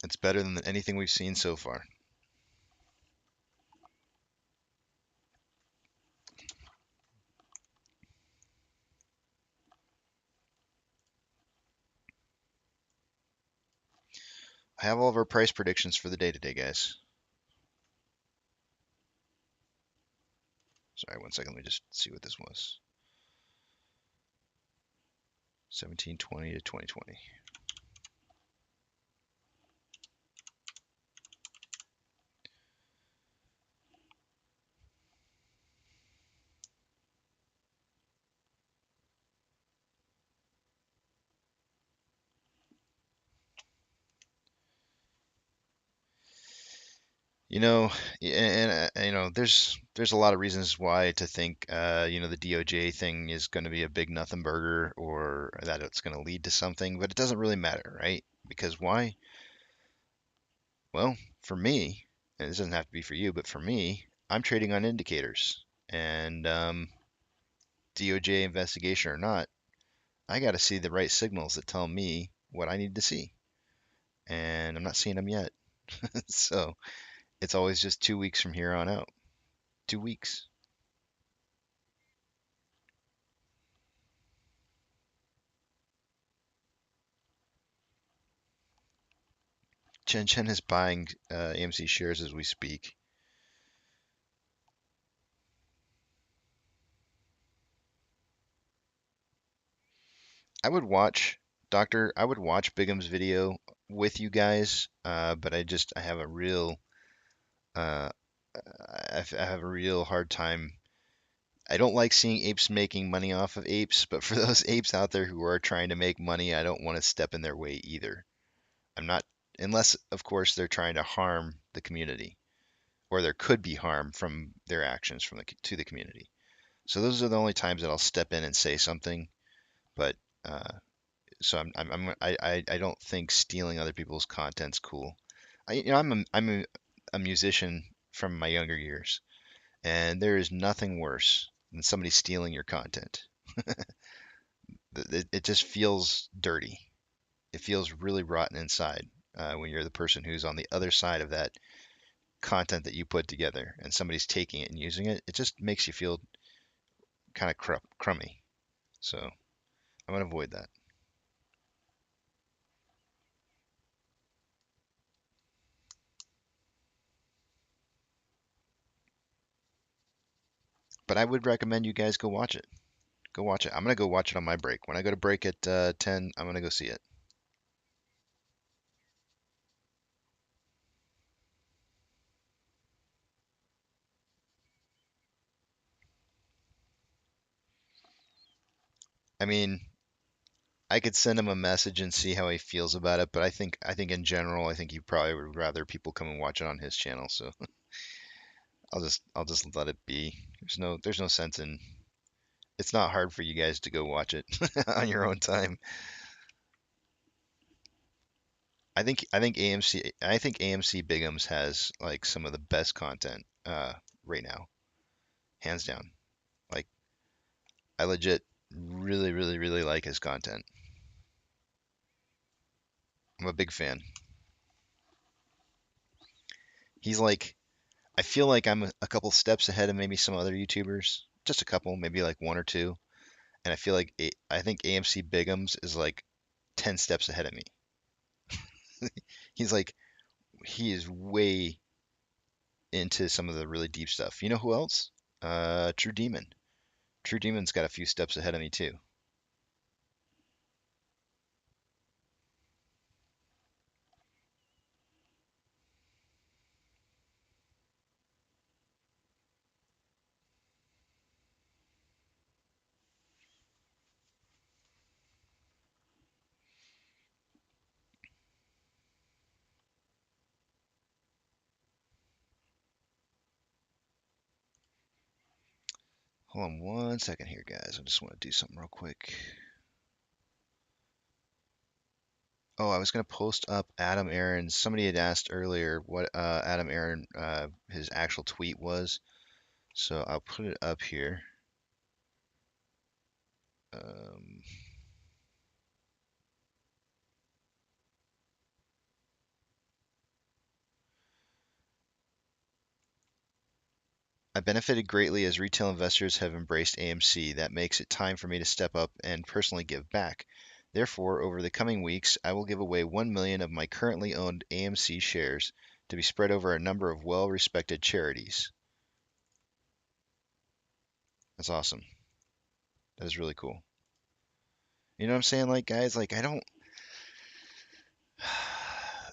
it's better than anything we've seen so far. I have all of our price predictions for the day today, guys. Sorry, 1 second. Let me just see what this was. 1720 to 2020. You know, there's a lot of reasons why to think, the DOJ thing is going to be a big nothing burger or that it's going to lead to something, but it doesn't really matter, right? Because why? Well, for me, and this doesn't have to be for you, but for me, I'm trading on indicators, and DOJ investigation or not, I got to see the right signals that tell me what I need to see, and I'm not seeing them yet. So it's always just 2 weeks from here on out. 2 weeks. Chen is buying AMC shares as we speak. I would watch I would watch Bigum's video with you guys, but I have a real uh, I have a real hard time. I don't like seeing apes making money off of apes, but for those apes out there who are trying to make money, I don't want to step in their way either. I'm not, unless of course they're trying to harm the community, or there could be harm from their actions to the community. So those are the only times that I'll step in and say something. But uh, so I don't think stealing other people's content's cool. I'm a musician from my younger years, and there is nothing worse than somebody stealing your content. It just feels dirty. It feels really rotten inside when you're the person who's on the other side of that content that you put together, and somebody's taking it and using it. It just makes you feel kind of crummy. So I'm gonna avoid that. But I would recommend you guys go watch it. Go watch it. I'm gonna go watch it on my break. When I go to break at 10, I'm gonna go see it. I mean, I could send him a message and see how he feels about it, but I think in general, I think he probably would rather people come and watch it on his channel. So I'll just let it be. There's no sense in. It's not hard for you guys to go watch it on your own time. I think AMC Bigums has like some of the best content right now, hands down. Like I legit really really really like his content. I'm a big fan. He's like I feel like I'm a couple steps ahead of maybe some other YouTubers, just a couple, maybe like one or two, and I feel like I think AMC Bigums is like 10 steps ahead of me. He's like he is way into some of the really deep stuff. You know who else? True Demon. True Demon's got a few steps ahead of me too. Hold on one second here, guys. I just want to do something real quick. Oh, I was gonna post up Adam Aaron's. Somebody had asked earlier what Adam Aaron his actual tweet was, so I'll put it up here. Um, I benefited greatly as retail investors have embraced AMC. That makes it time for me to step up and personally give back. Therefore, over the coming weeks, I will give away 1 million of my currently owned AMC shares to be spread over a number of well-respected charities. That's awesome. That is really cool. You know what I'm saying? Like, guys, like, I don't.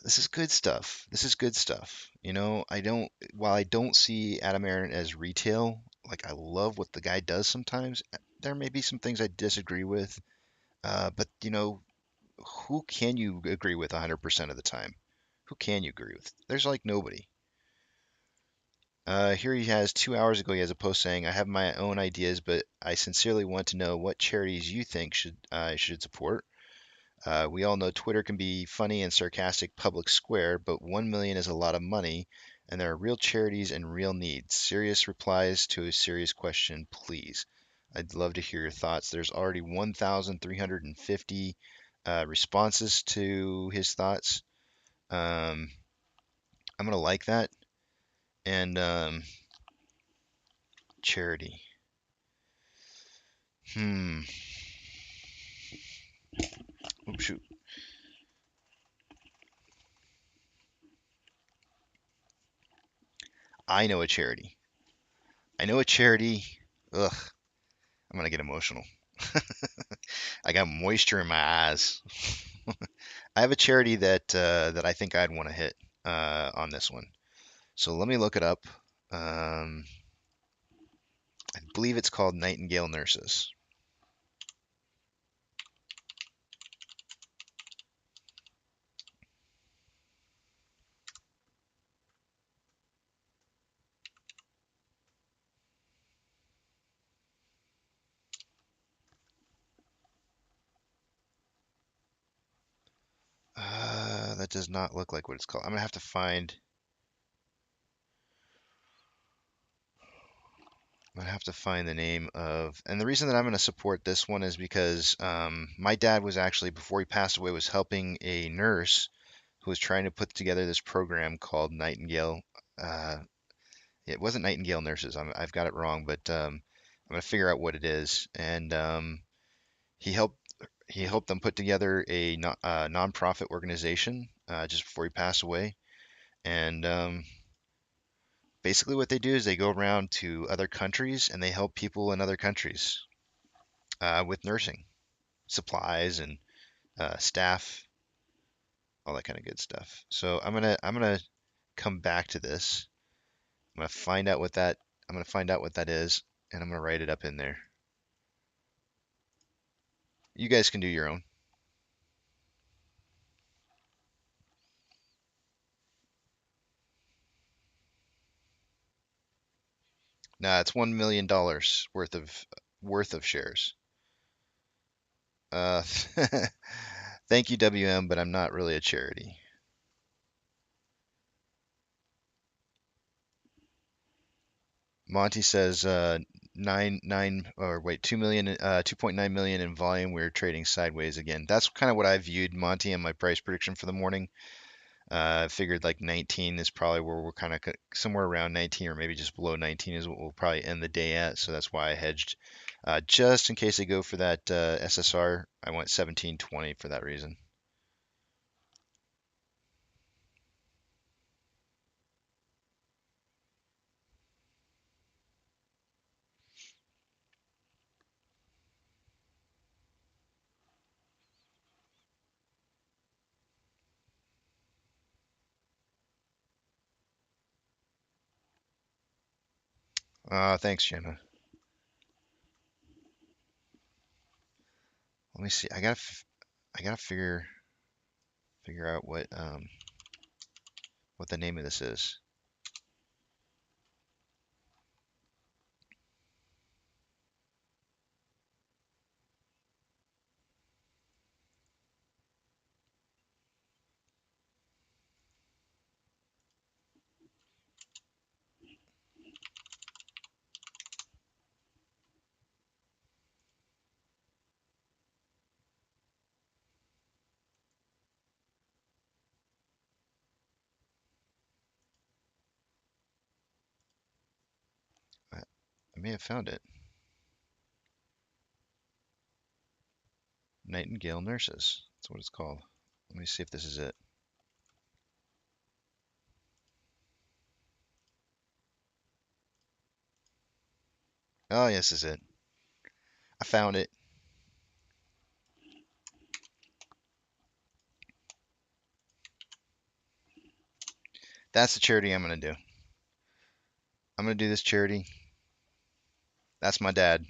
This is good stuff. This is good stuff. While I don't see Adam Aaron as retail, like, I love what the guy does sometimes. There may be some things I disagree with, but, who can you agree with 100% of the time? Who can you agree with? There's like nobody. Here he has 2 hours ago. He has a post saying, "I have my own ideas, but I sincerely want to know what charities you think I should support. We all know Twitter can be funny and sarcastic public square, but 1 million is a lot of money, and there are real charities and real needs. Serious replies to a serious question, please. I'd love to hear your thoughts." There's already 1,350 responses to his thoughts. Um, I'm gonna like that. And charity. Hmm. Oops, shoot. I know a charity. I know a charity. Ugh, I'm gonna get emotional. I got moisture in my eyes. I have a charity that I think I'd want to hit on this one. So let me look it up. I believe it's called Nightingale Nurses. That does not look like what it's called. I'm gonna have to find. I'm gonna have to find the name of. And the reason that I'm gonna support this one is because my dad was actually, before he passed away, was helping a nurse who was trying to put together this program called Nightingale. Uh, it wasn't Nightingale Nurses. I've got it wrong, but I'm gonna figure out what it is. And he helped he helped them put together a nonprofit organization just before he passed away. And basically, what they do is they go around to other countries and they help people in other countries with nursing supplies and staff, all that kind of good stuff. So I'm gonna come back to this. I'm gonna find out what that I'm gonna find out what that is, and I'm gonna write it up in there. You guys can do your own. Nah, it's $1 million worth of shares. Uh, thank you, WM, but I'm not really a charity. Monty says 2.9 million in volume. We're trading sideways again. That's kind of what I viewed, Monty, in my price prediction for the morning. I figured like 19 is probably where we're kind of somewhere around 19 or maybe just below 19 is what we'll probably end the day at. So that's why I hedged just in case they go for that SSR. I went 17.20 for that reason. Thanks, Jenna. Let me see. I gotta figure out what the name of this is. I may have found it. Nightingale Nurses. That's what it's called. Let me see if this is it. Oh, yes, this is it. I found it. That's the charity I'm going to do. I'm going to do this charity. That's my dad.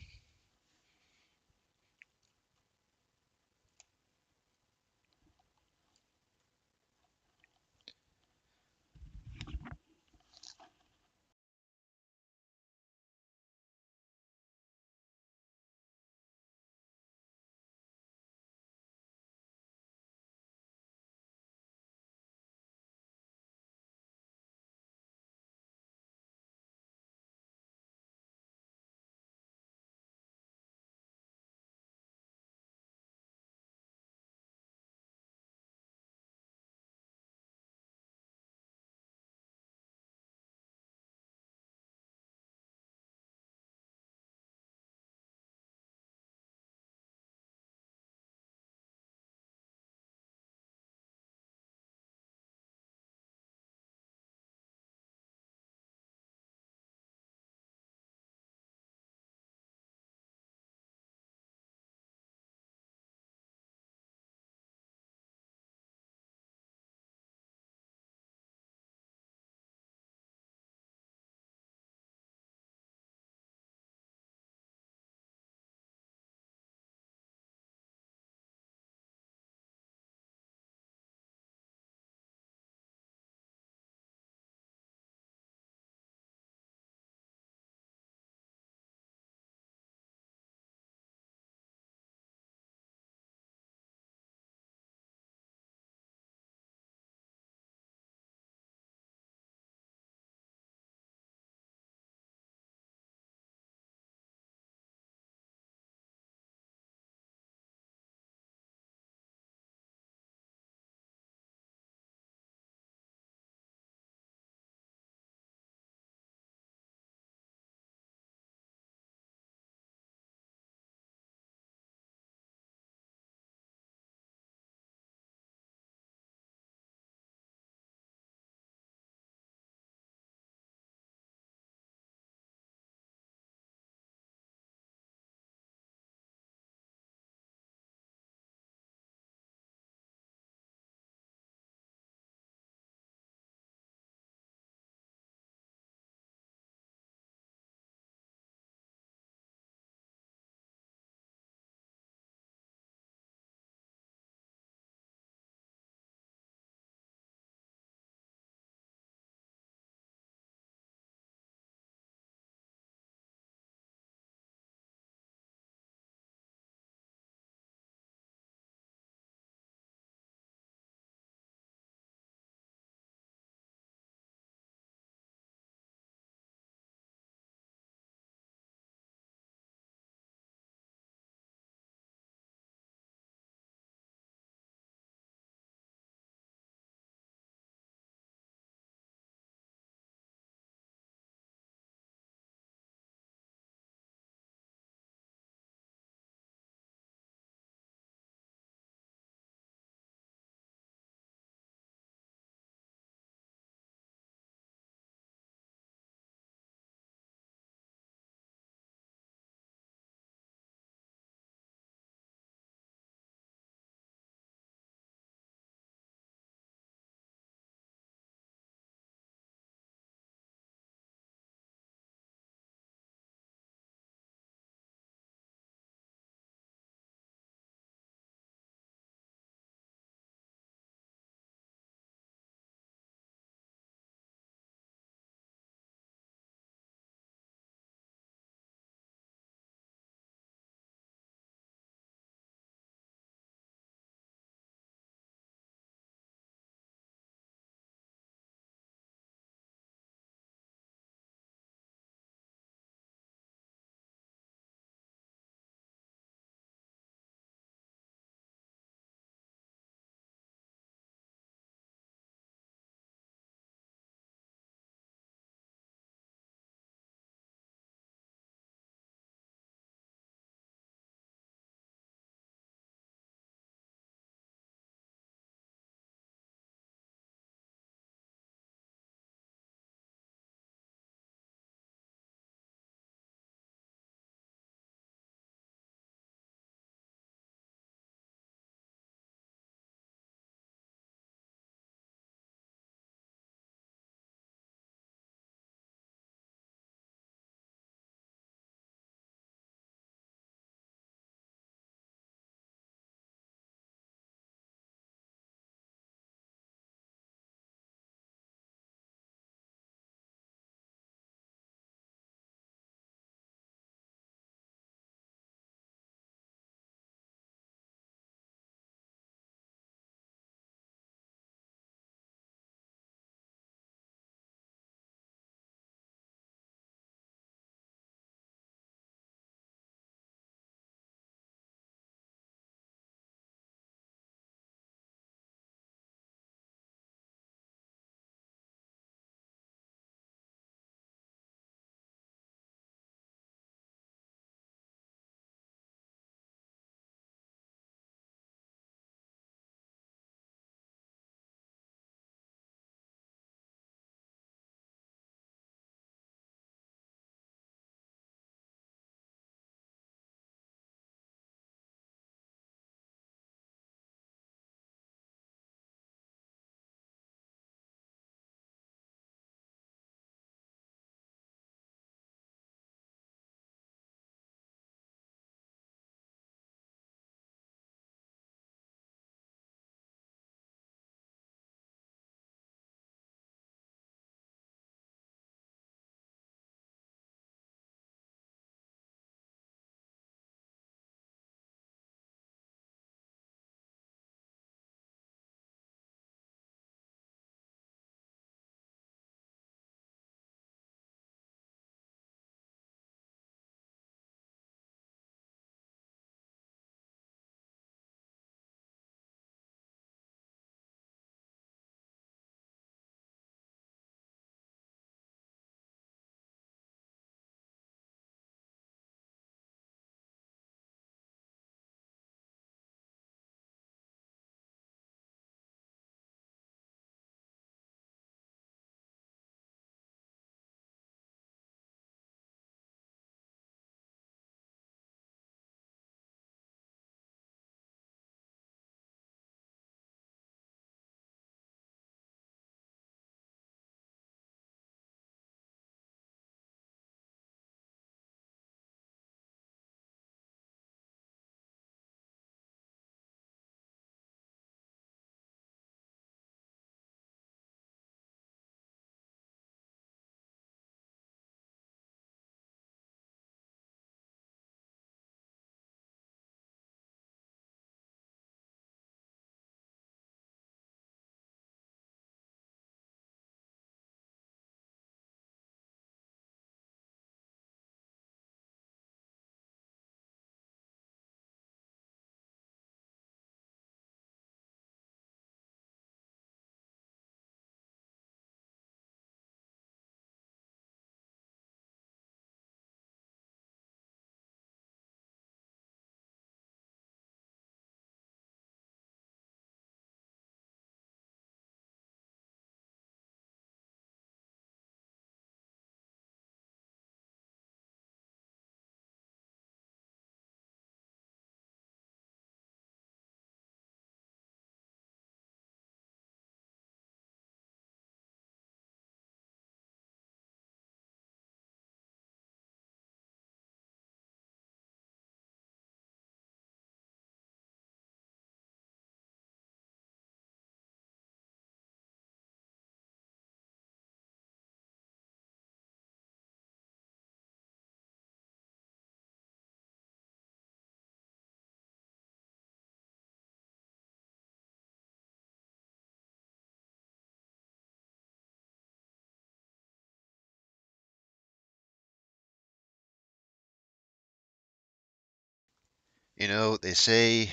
You know, they say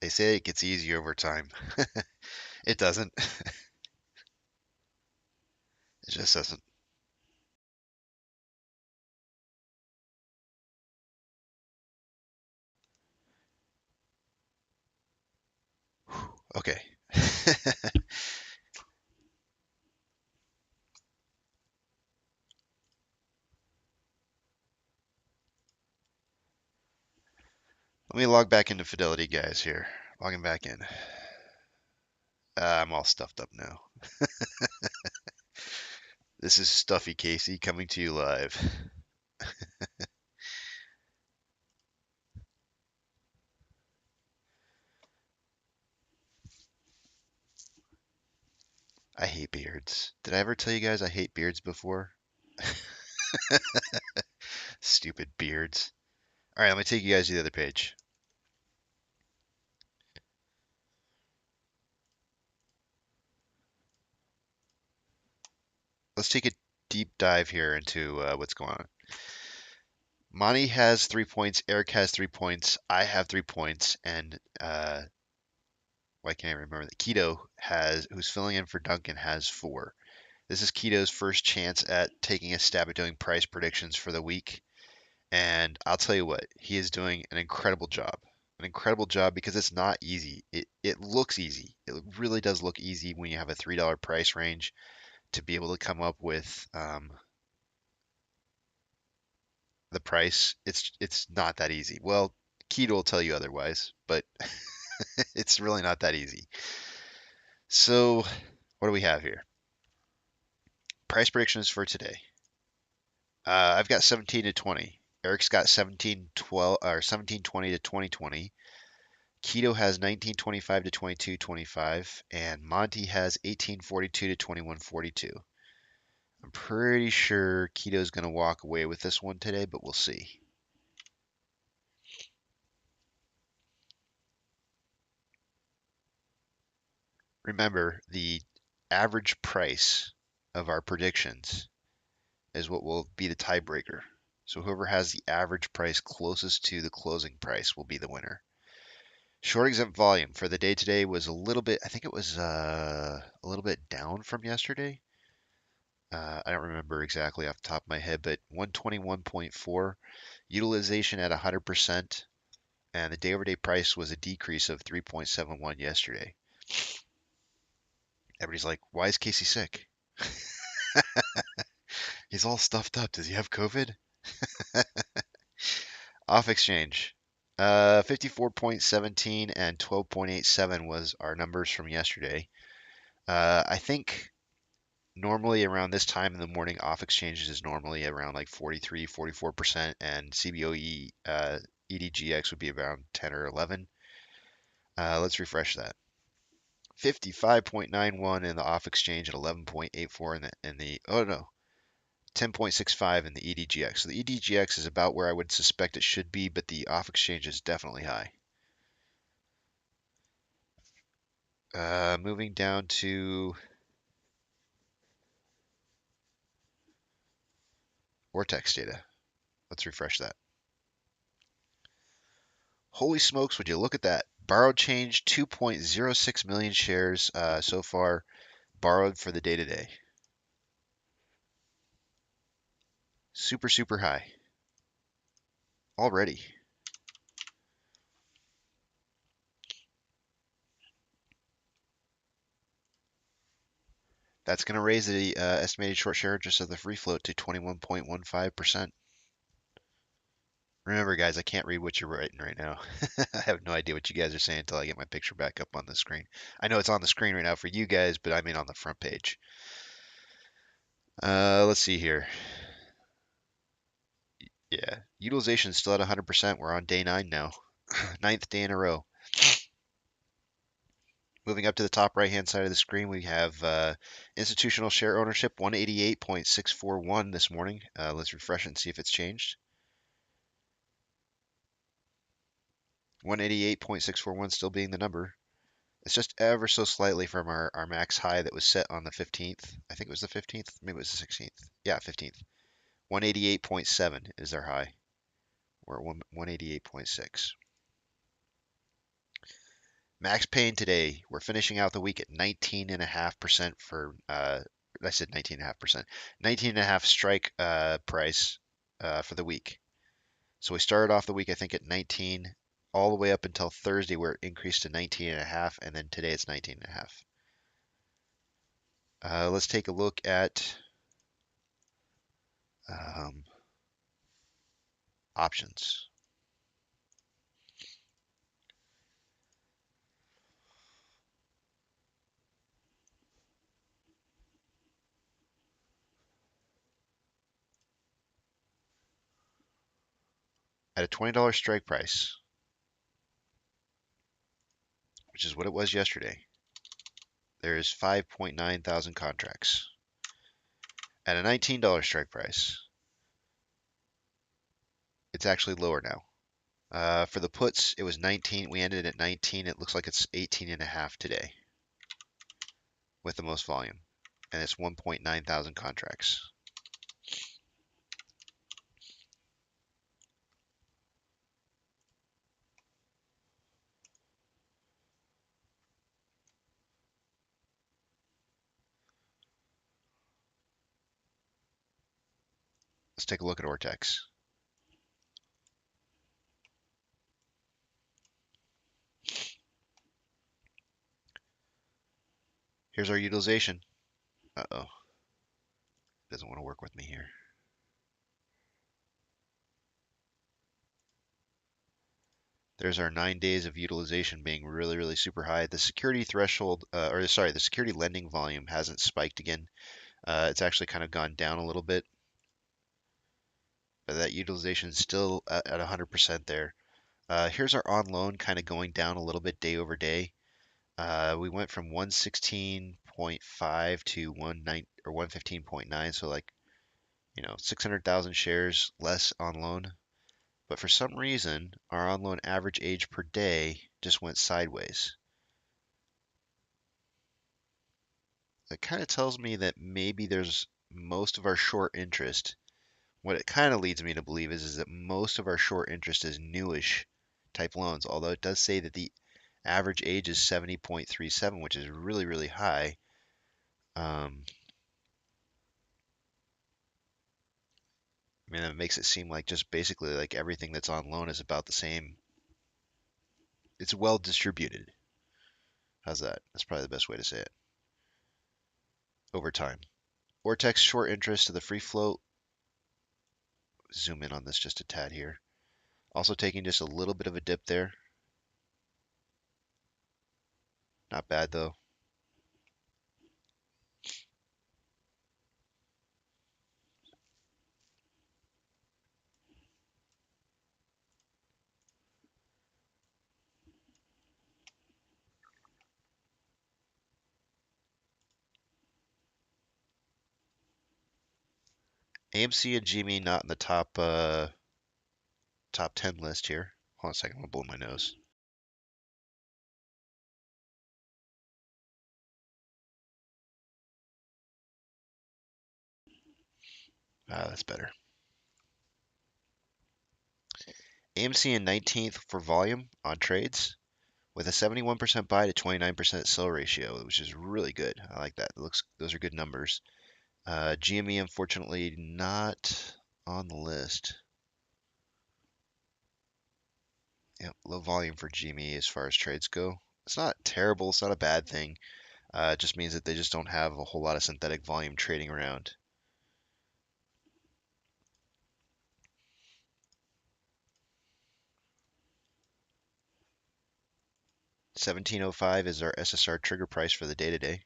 it gets easier over time. It doesn't. It just doesn't. Okay. Let me log back into Fidelity, guys, here. Logging back in. I'm all stuffed up now. This is Stuffy Casey coming to you live. I hate beards. Did I ever tell you guys I hate beards before? Stupid beards. All right, let me take you guys to the other page. Let's take a deep dive here into what's going on. Monty has 3 points, Eric has 3 points, I have 3 points, and why can't I remember that? Keto has, who's filling in for Duncan, has 4. This is Keto's first chance at taking a stab at doing price predictions for the week. And I'll tell you what, he is doing an incredible job. An incredible job because it's not easy. It looks easy. It really does look easy when you have a $3 price range to be able to come up with the price. It's not that easy. Well, Keto will tell you otherwise, but it's really not that easy. So what do we have here? Price predictions for today. I've got 17 to 20. Eric's got 17-12 or 17-20 to 20-20. Keto has 19-25 to 22-25, and Monty has 18-42 to 21-42. I'm pretty sure Keto's going to walk away with this one today, but we'll see. Remember, the average price of our predictions is what will be the tiebreaker. So whoever has the average price closest to the closing price will be the winner. Short exempt volume for the day today was a little bit, I think it was a little bit down from yesterday. I don't remember exactly off the top of my head, but 121.4 utilization at 100%, and the day over day price was a decrease of 3.71 yesterday. Everybody's like, why is Casey sick? He's all stuffed up. Does he have COVID? Off exchange. 54.17 and 12.87 was our numbers from yesterday. I think normally around this time in the morning, off exchanges is normally around like 43, 44%, and CBOE EDGX would be around 10 or 11. Let's refresh that. 55.91 in the off exchange and 11.84 in the 10.65 in the EDGX. So the EDGX is about where I would suspect it should be, but the off exchange is definitely high. Moving down to Vortex data. Let's refresh that. Holy smokes, would you look at that? Borrowed change 2.06 million shares so far borrowed for the day today. Super, super high. Already. That's going to raise the estimated short share interest of the free float to 21.15%. Remember, guys, I can't read what you're writing right now. I have no idea what you guys are saying until I get my picture back up on the screen. I know it's on the screen right now for you guys, but I mean on the front page. Let's see here. Yeah, utilization is still at 100%. We're on day 9 now. 9th day in a row. Moving up to the top right-hand side of the screen, we have institutional share ownership, 188.641 this morning. Let's refresh it and see if it's changed. 188.641 still being the number. It's just ever so slightly from our max high that was set on the 15th. I think it was the 15th. Maybe it was the 16th. Yeah, 15th. 188.7 is our high. We're at 188.6. Max Payne today, we're finishing out the week at 19.5% for, I said 19.5%, 19.5 strike price for the week. So we started off the week, I think, at 19, all the way up until Thursday, where it increased to 19.5, and then today it's 19.5. Let's take a look at options. At a $20 strike price, which is what it was yesterday, there's 5.9 thousand contracts. At a $19 strike price, it's actually lower now. For the puts, it was 19. We ended at 19. It looks like it's 18.5 today with the most volume, and it's 1.9 thousand contracts. Let's take a look at Ortex. Here's our utilization. Uh-oh. It doesn't want to work with me here. There's our 9 days of utilization being really, really super high. The security threshold, the security lending volume hasn't spiked again. It's actually kind of gone down a little bit. But that utilization is still at 100% there. Here's our on loan kind of going down a little bit day over day. We went from 116.5 to 115.9, so like 600,000 shares less on loan. But for some reason, our on loan average age per day just went sideways. That kind of tells me that maybe there's most of our short interest. What it kind of leads me to believe is that most of our short interest is newish type loans, although it does say that the average age is 70.37, which is really, really high. I mean, that makes it seem like just basically like everything that's on loan is about the same. It's well distributed. How's that? That's probably the best way to say it. Over time. Ortex short interest to the free float. Zoom in on this just a tad here. Also taking just a little bit of a dip there. Not bad though. AMC and GME not in the top 10 list here. Hold on a second, I'm gonna blow my nose. That's better. AMC in 19th for volume on trades with a 71% buy to 29% sell ratio, which is really good. I like that. Those are good numbers. GME unfortunately not on the list. Yep, low volume for GME as far as trades go. It's not terrible. It's not a bad thing. It just means that they just don't have a whole lot of synthetic volume trading around. $17.05 is our SSR trigger price for the day today.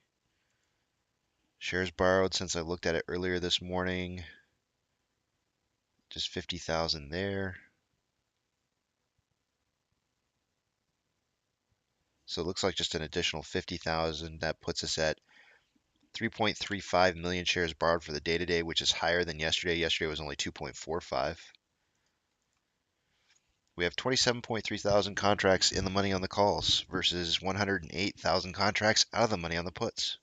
Shares borrowed since I looked at it earlier this morning. Just 50,000 there. So it looks like just an additional 50,000. That puts us at 3.35 million shares borrowed for the day today, which is higher than yesterday. Yesterday was only 2.45. We have 27.3 thousand contracts in the money on the calls versus 108,000 contracts out of the money on the puts.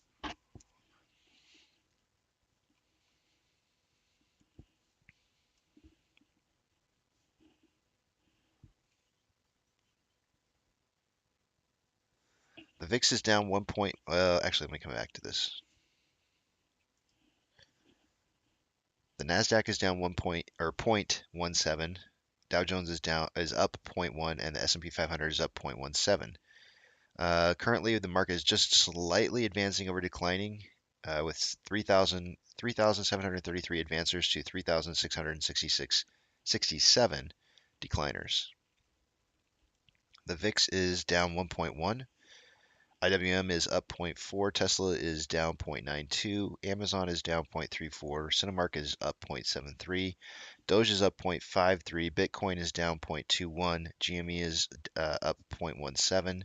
The VIX is down 1 point. Actually, let me come back to this. The Nasdaq is down 0.17. Dow Jones is up 0.1, and the S&P 500 is up 0.17. Currently, the market is just slightly advancing over declining, with 3,733 advancers to 3,667 decliners. The VIX is down 1.1. IWM is up 0.4. Tesla is down 0.92. Amazon is down 0.34. Cinemark is up 0.73. Doge is up 0.53. Bitcoin is down 0.21. GME is up 0.17.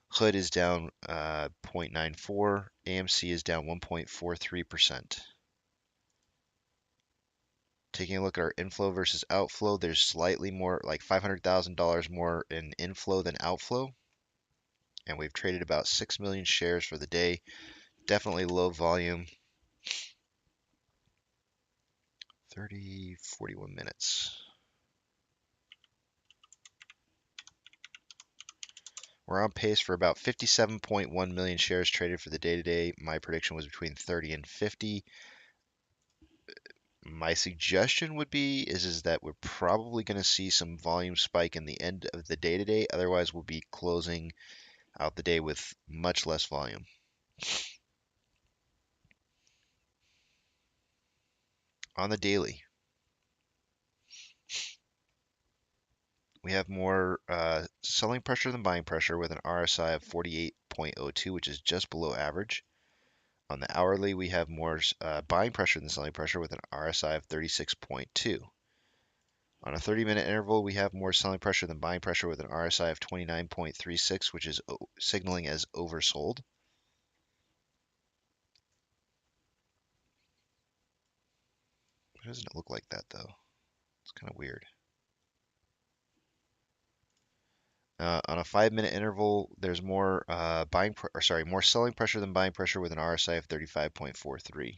Hood is down 0.94. AMC is down 1.43%. Taking a look at our inflow versus outflow, there's slightly more, like $500,000 more in inflow than outflow. And we've traded about 6 million shares for the day. Definitely low volume. 41 minutes. We're on pace for about 57.1 million shares traded for the day today. My prediction was between 30 and 50. My suggestion would be is that we're probably going to see some volume spike in the end of the day today. Otherwise, we'll be closing out the day with much less volume. On the daily, we have more selling pressure than buying pressure with an RSI of 48.02, which is just below average. On the hourly, we have more buying pressure than selling pressure with an RSI of 36.2. On a 30-minute interval, we have more selling pressure than buying pressure with an RSI of 29.36, which is signaling as oversold. Why doesn't it look like that, though? It's kind of weird. On a 5-minute interval, there's more more selling pressure than buying pressure with an RSI of 35.43.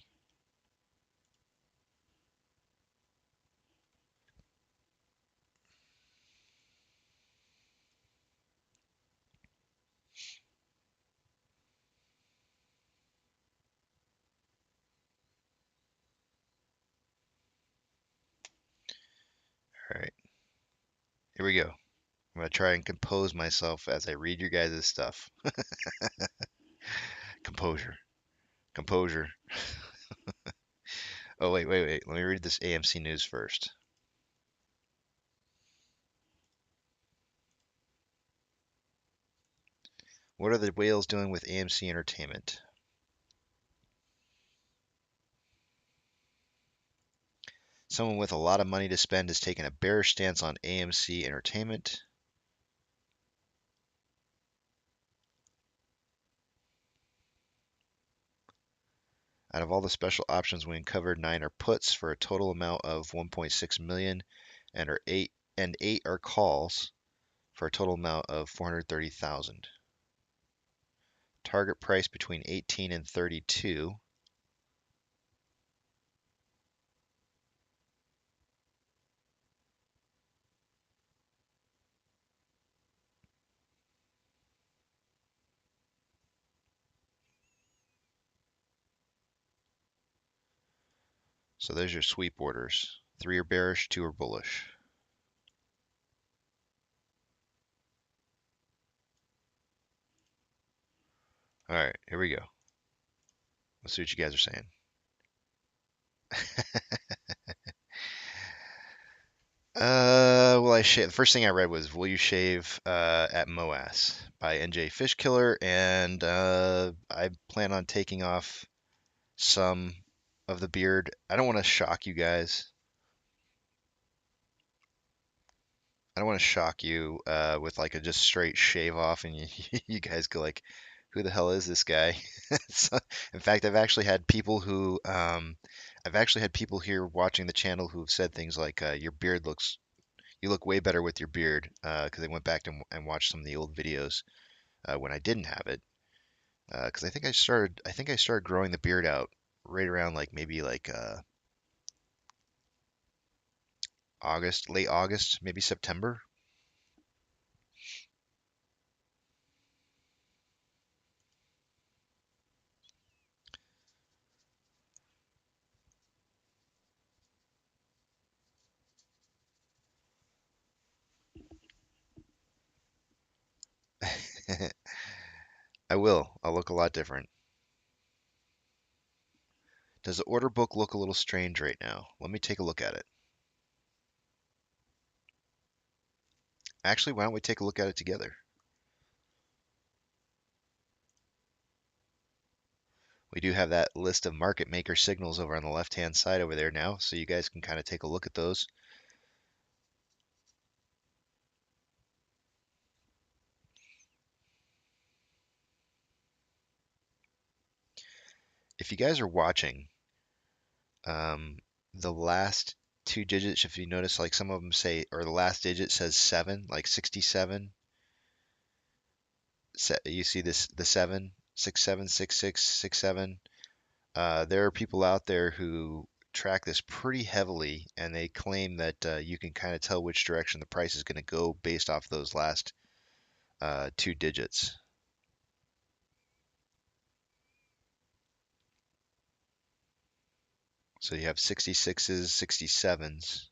All right, here we go. I'm gonna try and compose myself as I read your guys' stuff. Composure, composure. Oh, wait. Let me read this AMC news first. What are the whales doing with AMC Entertainment? Someone with a lot of money to spend has taken a bearish stance on AMC Entertainment. Out of all the special options we uncovered, 9 are puts for a total amount of 1.6 million, and 8 are calls for a total amount of 430,000. Target price between 18 and 32. So there's your sweep orders. 3 are bearish, 2 are bullish. All right, here we go. Let's see what you guys are saying. Well, the first thing I read was "Will you shave at MOASS" by NJ Fishkiller, and I plan on taking off some of the beard. I don't want to shock you guys. I don't want to shock you with like a just straight shave off, and you guys go like, "Who the hell is this guy?" So, in fact, I've actually had people here watching the channel who've said things like, you look way better with your beard," because they went back and watched some of the old videos when I didn't have it. Because I think I started growing the beard out right around like maybe like late August, maybe September. I will. I'll look a lot different. Does the order book look a little strange right now? Let me take a look at it. Actually, why don't we take a look at it together? We do have that list of market maker signals over on the left-hand side over there now, so you guys can kind of take a look at those. If you guys are watching, the last two digits, if you notice, like some of them say, or the last digit says 7, like 67. You see this, the 7, 67, 66, 67. There are people out there who track this pretty heavily, and they claim that you can kind of tell which direction the price is going to go based off those last two digits. So you have 66s, 67s.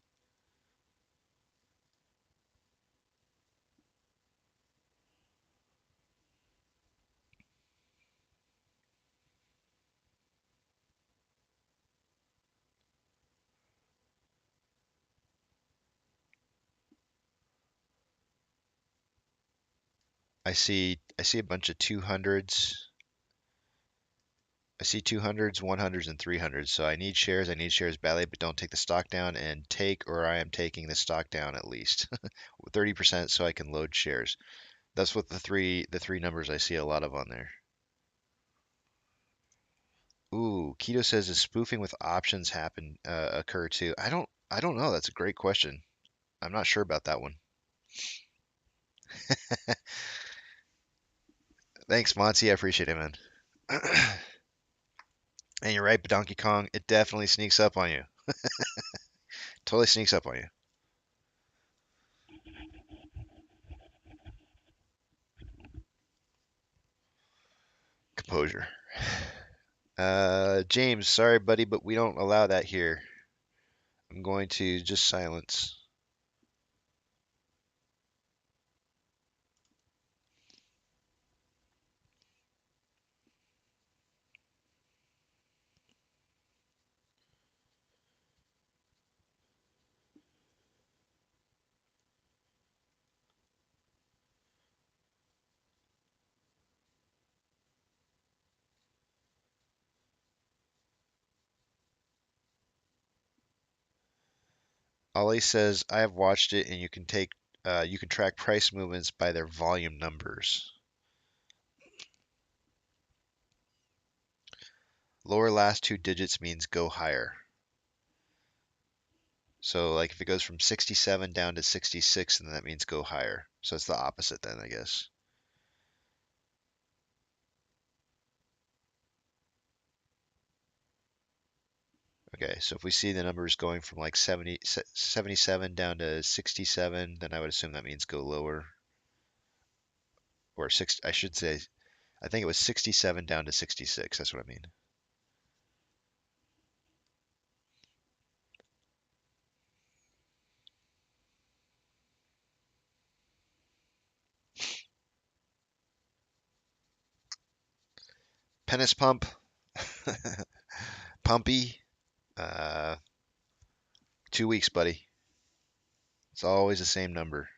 I see a bunch of 200s. I see 200s, 100s, and 300s. So I need shares. I need shares badly, but don't take the stock down, and take, or I am taking the stock down at least 30% so I can load shares. That's what the three numbers I see a lot of on there. Ooh, Keto says, does spoofing with options occur too? I don't know. That's a great question. I'm not sure about that one. Thanks, Monty. I appreciate it, man. And you're right, but Donkey Kong, it definitely sneaks up on you. Totally sneaks up on you. Composure. James, sorry, buddy, but we don't allow that here. I'm going to just silence. Ollie says, I have watched it, and you can track price movements by their volume numbers. Lower last two digits means go higher. So like if it goes from 67 down to 66, then that means go higher. So it's the opposite then, I guess. Okay, so if we see the numbers going from like 77 down to 67, then I would assume that means go lower. Or I should say, I think it was 67 down to 66. That's what I mean. Penis pump, pumpy, 2 weeks, buddy. It's always the same number.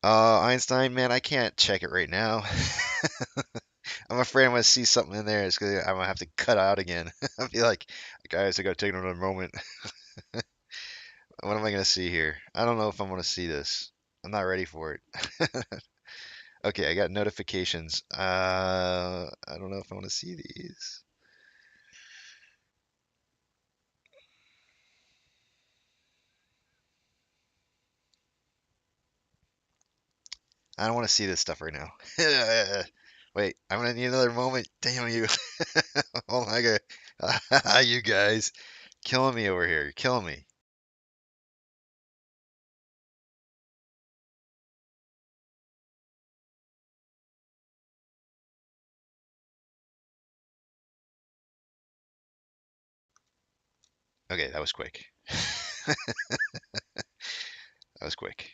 Einstein, man, I can't check it right now. I'm afraid I'm gonna see something in there. I'm gonna have to cut out again. I'll be like, guys, I gotta take another moment. What am I gonna see here? I don't know if I'm gonna see this. I'm not ready for it. Okay, I got notifications. I don't know if I want to see these. I don't want to see this stuff right now. Wait, I'm gonna need another moment. Damn you. Oh my god. You guys. Killing me over here. You're killing me. Okay, that was quick. That was quick.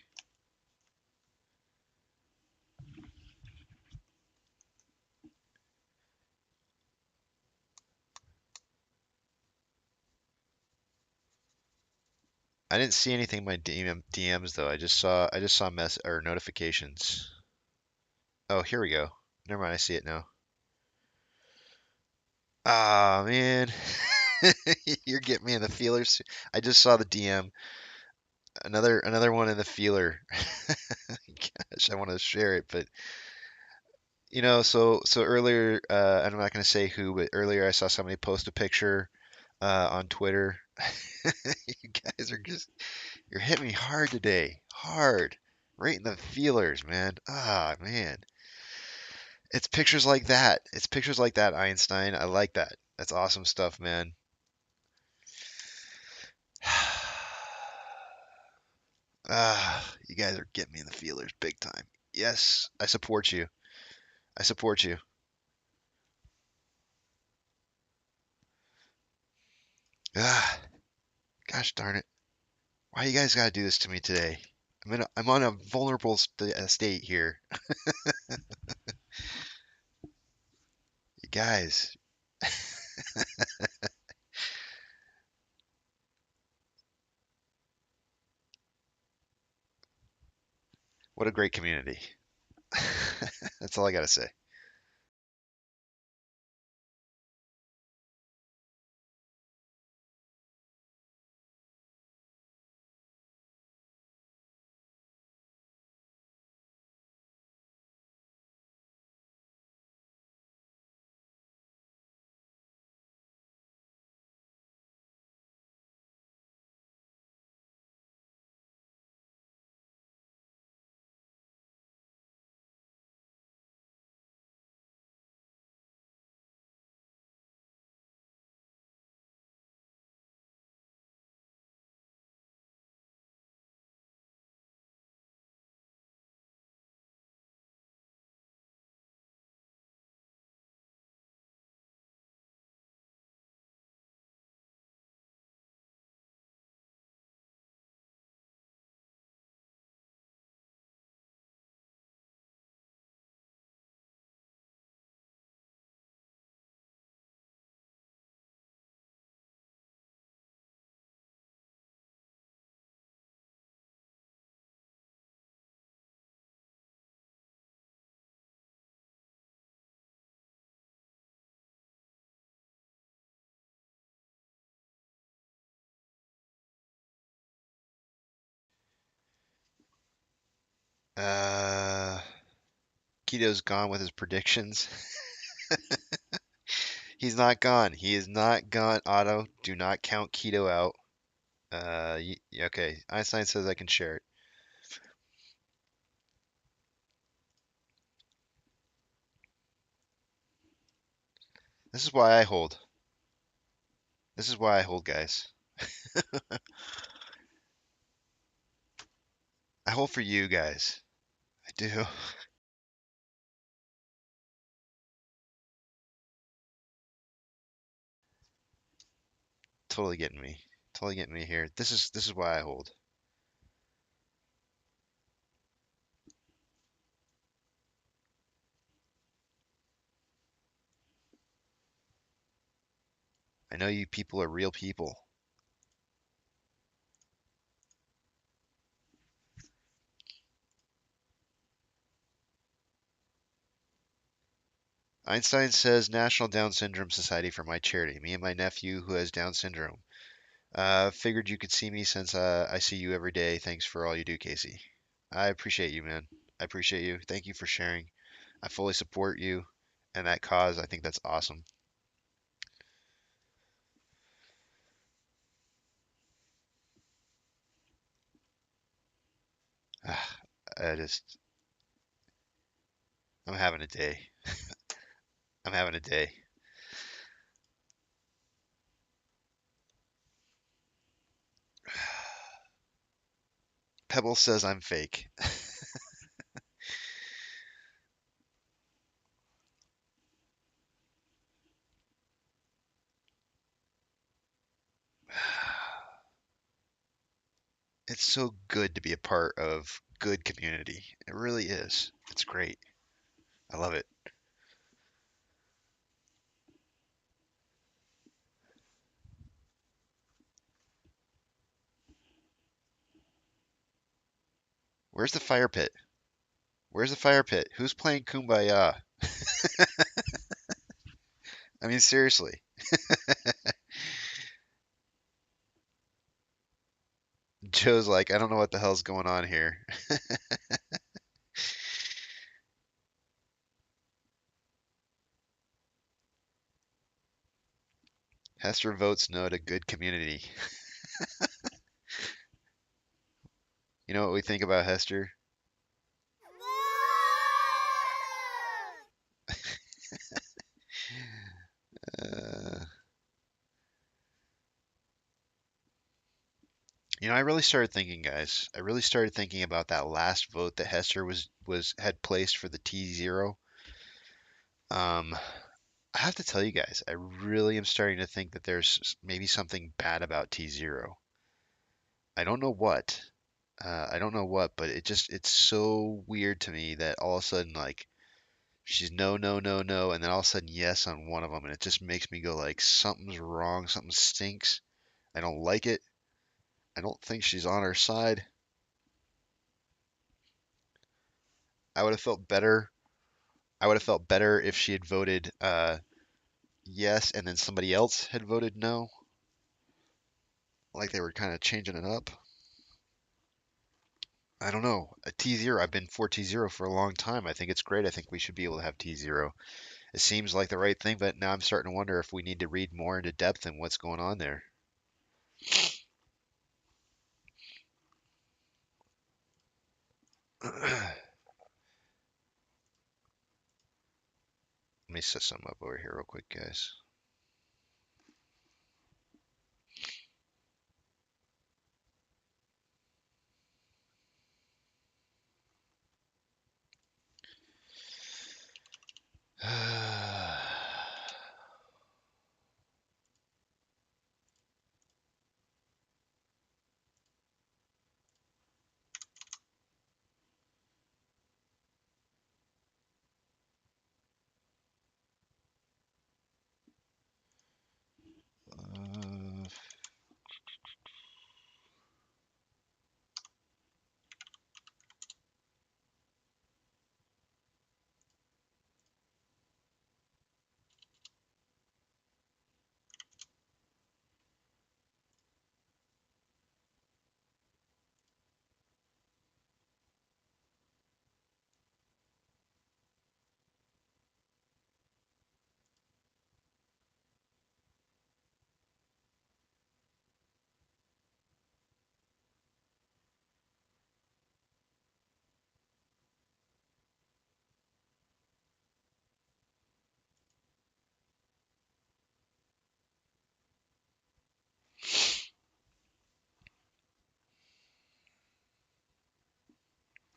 I didn't see anything in my DMs though. I just saw mess or notifications. Oh, here we go. Never mind, I see it now. Ah, man. You're getting me in the feelers. I just saw the DM. Another one in the feeler. Gosh, I want to share it, but so earlier, I'm not going to say who, but earlier I saw somebody post a picture on Twitter. You guys are you're hitting me hard today. Hard. Right in the feelers, man. Ah, man. It's pictures like that. It's pictures like that, Einstein. I like that. That's awesome stuff, man. You guys are getting me in the feelers big time. Yes, I support you. I support you. Ah, gosh darn it. Why you guys gotta do this to me today? I'm on a vulnerable state here. You guys. What a great community. That's all I gotta say. Uh, Keto's gone with his predictions. He's not gone. He is not gone. Otto, do not count Keto out. Okay. Einstein says I can share it. This is why I hold. This is why I hold, guys. I hold for you guys. I do. Totally getting me. Totally getting me here. This is why I hold. I know you people are real people. Einstein says National Down Syndrome Society for my charity. Me and my nephew who has Down syndrome. Figured you could see me since I see you every day. Thanks for all you do, Casey. I appreciate you, man. I appreciate you. Thank you for sharing. I fully support you and that cause. I think that's awesome. I just, I'm having a day. I'm having a day. Pebble says I'm fake. It's so good to be a part of good community. It really is. It's great. I love it. Where's the fire pit? Where's the fire pit? Who's playing Kumbaya? I mean, seriously. Joe's like, I don't know what the hell's going on here. Hester votes no to good community. You know what we think about Hester? Uh, I really started thinking, guys. I really started thinking about that last vote that Hester had placed for the T0. I have to tell you guys, I really am starting to think that there's maybe something bad about T0. I don't know what. I don't know what, but it's so weird to me that all of a sudden, like, she's no, no, no, no, and then all of a sudden yes on one of them, and it just makes me go like, something's wrong, something stinks. I don't like it. I don't think she's on our side. I would have felt better. I would have felt better if she had voted yes, and then somebody else had voted no, like they were kind of changing it up. I don't know. A T0, I've been for T0 for a long time. I think it's great. I think we should be able to have T0. It seems like the right thing, but now I'm starting to wonder if we need to read more into depth in what's going on there. Let me set something up over here real quick, guys.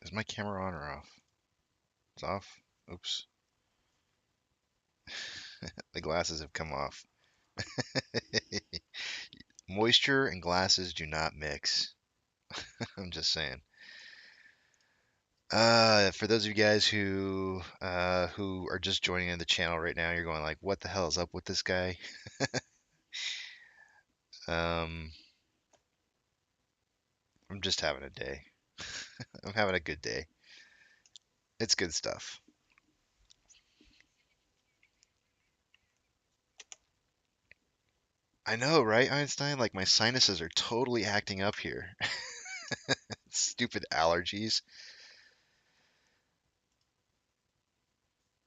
Is my camera on or off? It's off. Oops. The glasses have come off. Moisture and glasses do not mix. I'm just saying. For those of you guys who are just joining in the channel right now, you're going like, "What the hell is up with this guy?" I'm just having a day. I'm having a good day. It's good stuff. I know, right, Einstein? Like my sinuses are totally acting up here. Stupid allergies.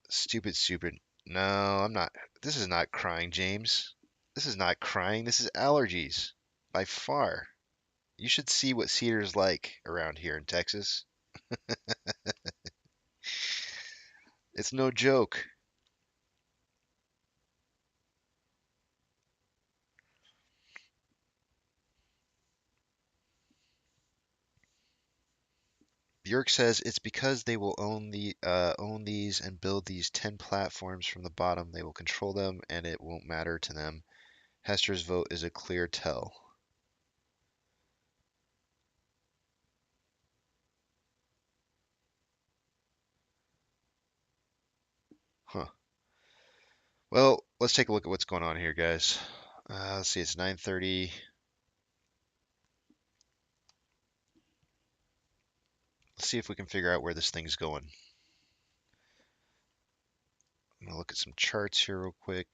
Stupid, stupid. No, I'm not. This is not crying, James. This is not crying. This is allergies. By far. You should see what Cedar's like around here in Texas. It's no joke. Bjork says it's because they will own these and build these 10 platforms from the bottom. They will control them and it won't matter to them. Hester's vote is a clear tell. Huh. Well, let's take a look at what's going on here, guys. Let's see, it's 9:30. Let's see if we can figure out where this thing's going. I'm gonna look at some charts here real quick.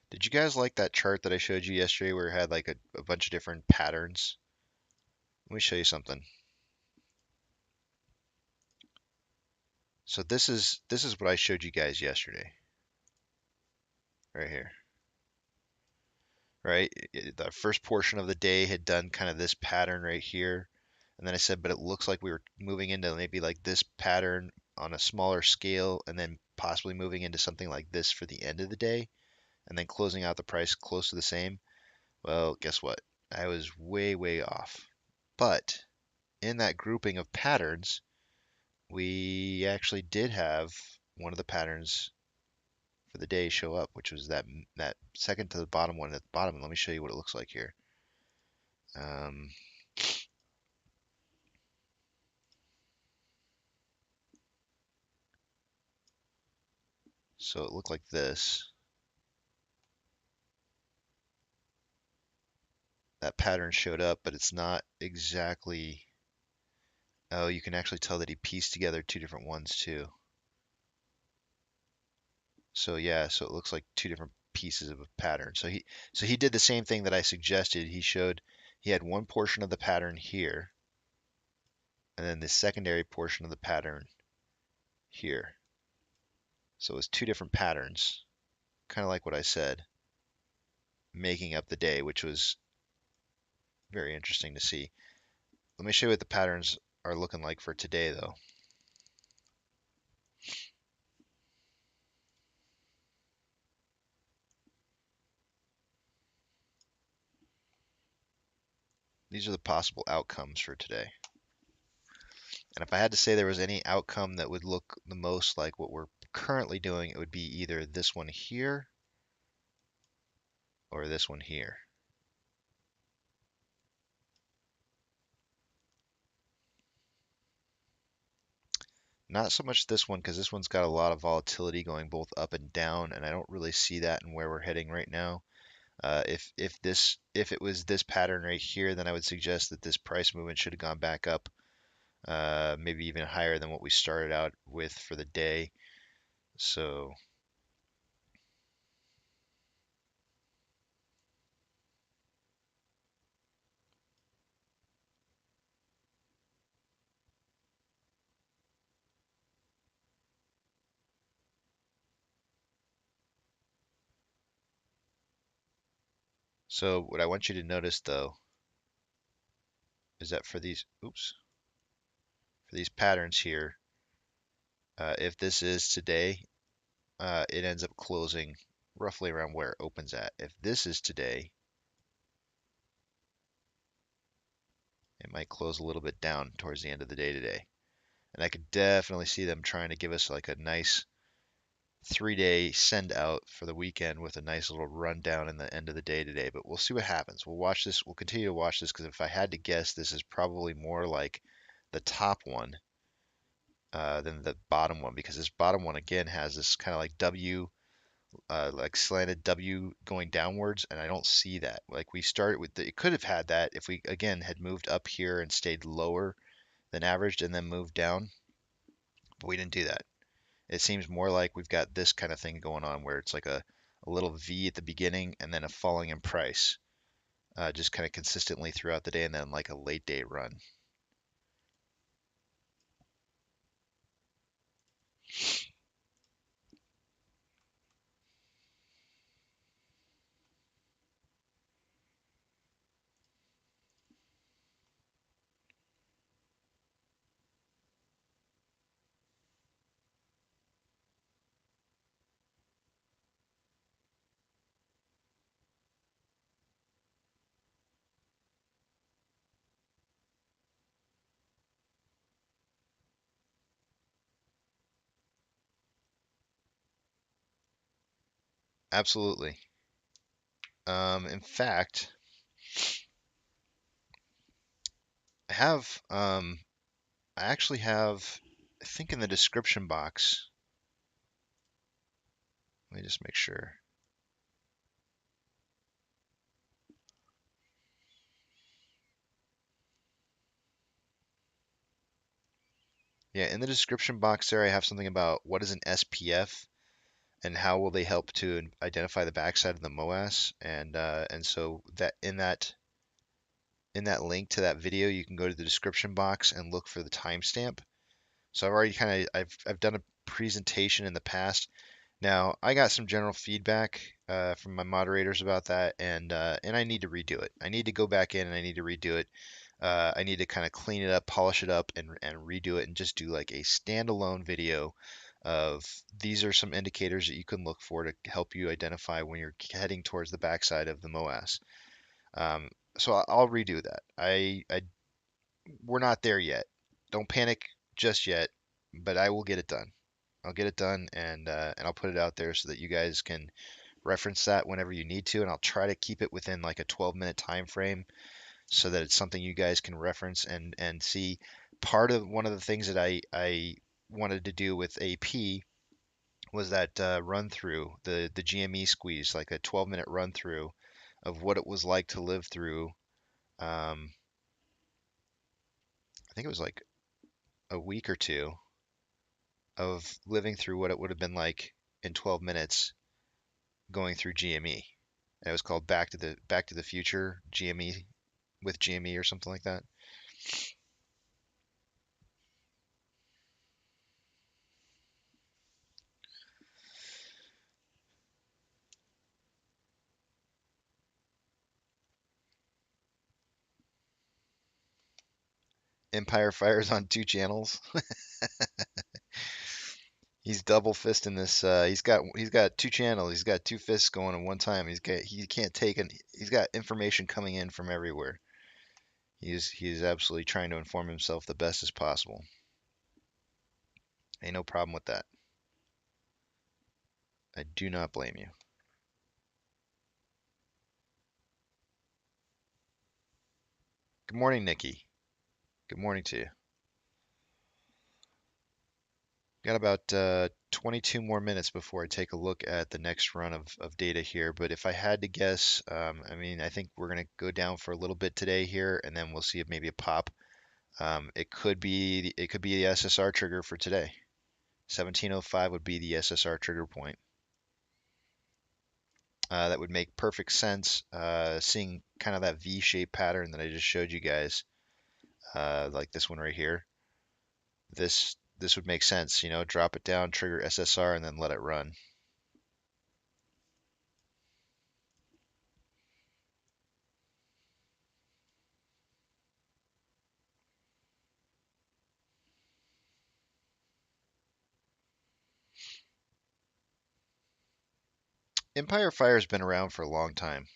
Did you guys like that chart that I showed you yesterday where it had like a bunch of different patterns? Let me show you something. So this is what I showed you guys yesterday, right here. Right? The first portion of the day had done kind of this pattern right here. And then I said, but it looks like we were moving into maybe like this pattern on a smaller scale and then possibly moving into something like this for the end of the day and then closing out the price close to the same. Well, guess what? I was way, way off. But in that grouping of patterns, we actually did have one of the patterns for the day show up, which was that second to the bottom one at the bottom. And let me show you what it looks like here. So it looked like this. That pattern showed up, but it's not exactly. Oh, you can actually tell that he pieced together two different ones too. So yeah, so it looks like two different pieces of a pattern. So he did the same thing that I suggested. He had one portion of the pattern here, and then the secondary portion of the pattern here. So it was two different patterns, kind of like what I said, making up the day, which was very interesting to see. Let me show you what the patterns are looking like for today, though. These are the possible outcomes for today. And if I had to say there was any outcome that would look the most like what we're currently doing, it would be either this one here or this one here. Not so much this one, because this one's got a lot of volatility going both up and down, and I don't really see that in where we're heading right now. If it was this pattern right here, then I would suggest that this price movement should have gone back up, maybe even higher than what we started out with for the day. So what I want you to notice though is that for these patterns here, if this is today, it ends up closing roughly around where it opens at. If this is today, it might close a little bit down towards the end of the day today. And I could definitely see them trying to give us like a nice 3-day send out for the weekend with a nice little rundown in the end of the day today. But we'll see what happens. We'll watch this. We'll continue to watch this because if I had to guess, this is probably more like the top one than the bottom one, because this bottom one again has this kind of like W, like slanted W going downwards, and I don't see that. Like we started with it could have had that if we again had moved up here and stayed lower than averaged and then moved down, but we didn't do that. It seems more like we've got this kind of thing going on where it's like a little V at the beginning and then a falling in price, just kind of consistently throughout the day, and then like a late day run. Absolutely. In fact, I actually have, I think in the description box. Let me just make sure. Yeah, in the description box there, I have something about what is an SPF and how will they help to identify the backside of the MOASS. And so that in that link to that video, you can go to the description box and look for the timestamp. So I've already I've done a presentation in the past. Now I got some general feedback from my moderators about that, and I need to redo it. I need to go back in and I need to redo it. I need to kind of clean it up, polish it up, and redo it, and just do like a standalone video of these are some indicators that you can look for to help you identify when you're heading towards the backside of the MOASS. Um, so I'll redo that. We're not there yet. Don't panic just yet, but I will get it done. I'll get it done, and I'll put it out there so that you guys can reference that whenever you need to, and I'll try to keep it within like a 12-minute time frame so that it's something you guys can reference and see. Part of one of the things that I wanted to do with AP was that run through the GME squeeze, like a 12-minute run through of what it was like to live through. I think it was like a week or two of living through what it would have been like in 12 minutes going through GME. And it was called Back to the Future GME with GME or something like that. Empire fires on two channels. He's double fisting this. He's got two channels. He's got two fists going at one time. He can't take and he's got information coming in from everywhere. He's absolutely trying to inform himself the best as possible. Ain't no problem with that. I do not blame you. Good morning, Nikki. Good morning to you. Got about 22 more minutes before I take a look at the next run of data here. But if I had to guess, I mean, I think we're going to go down for a little bit today here, and then we'll see if maybe a pop. It could be the SSR trigger for today. 1705 would be the SSR trigger point. That would make perfect sense. Seeing kind of that V-shaped pattern that I just showed you guys, like this one right here. This would make sense, you know, drop it down, trigger SSR, and then let it run. Empire Fire's been around for a long time.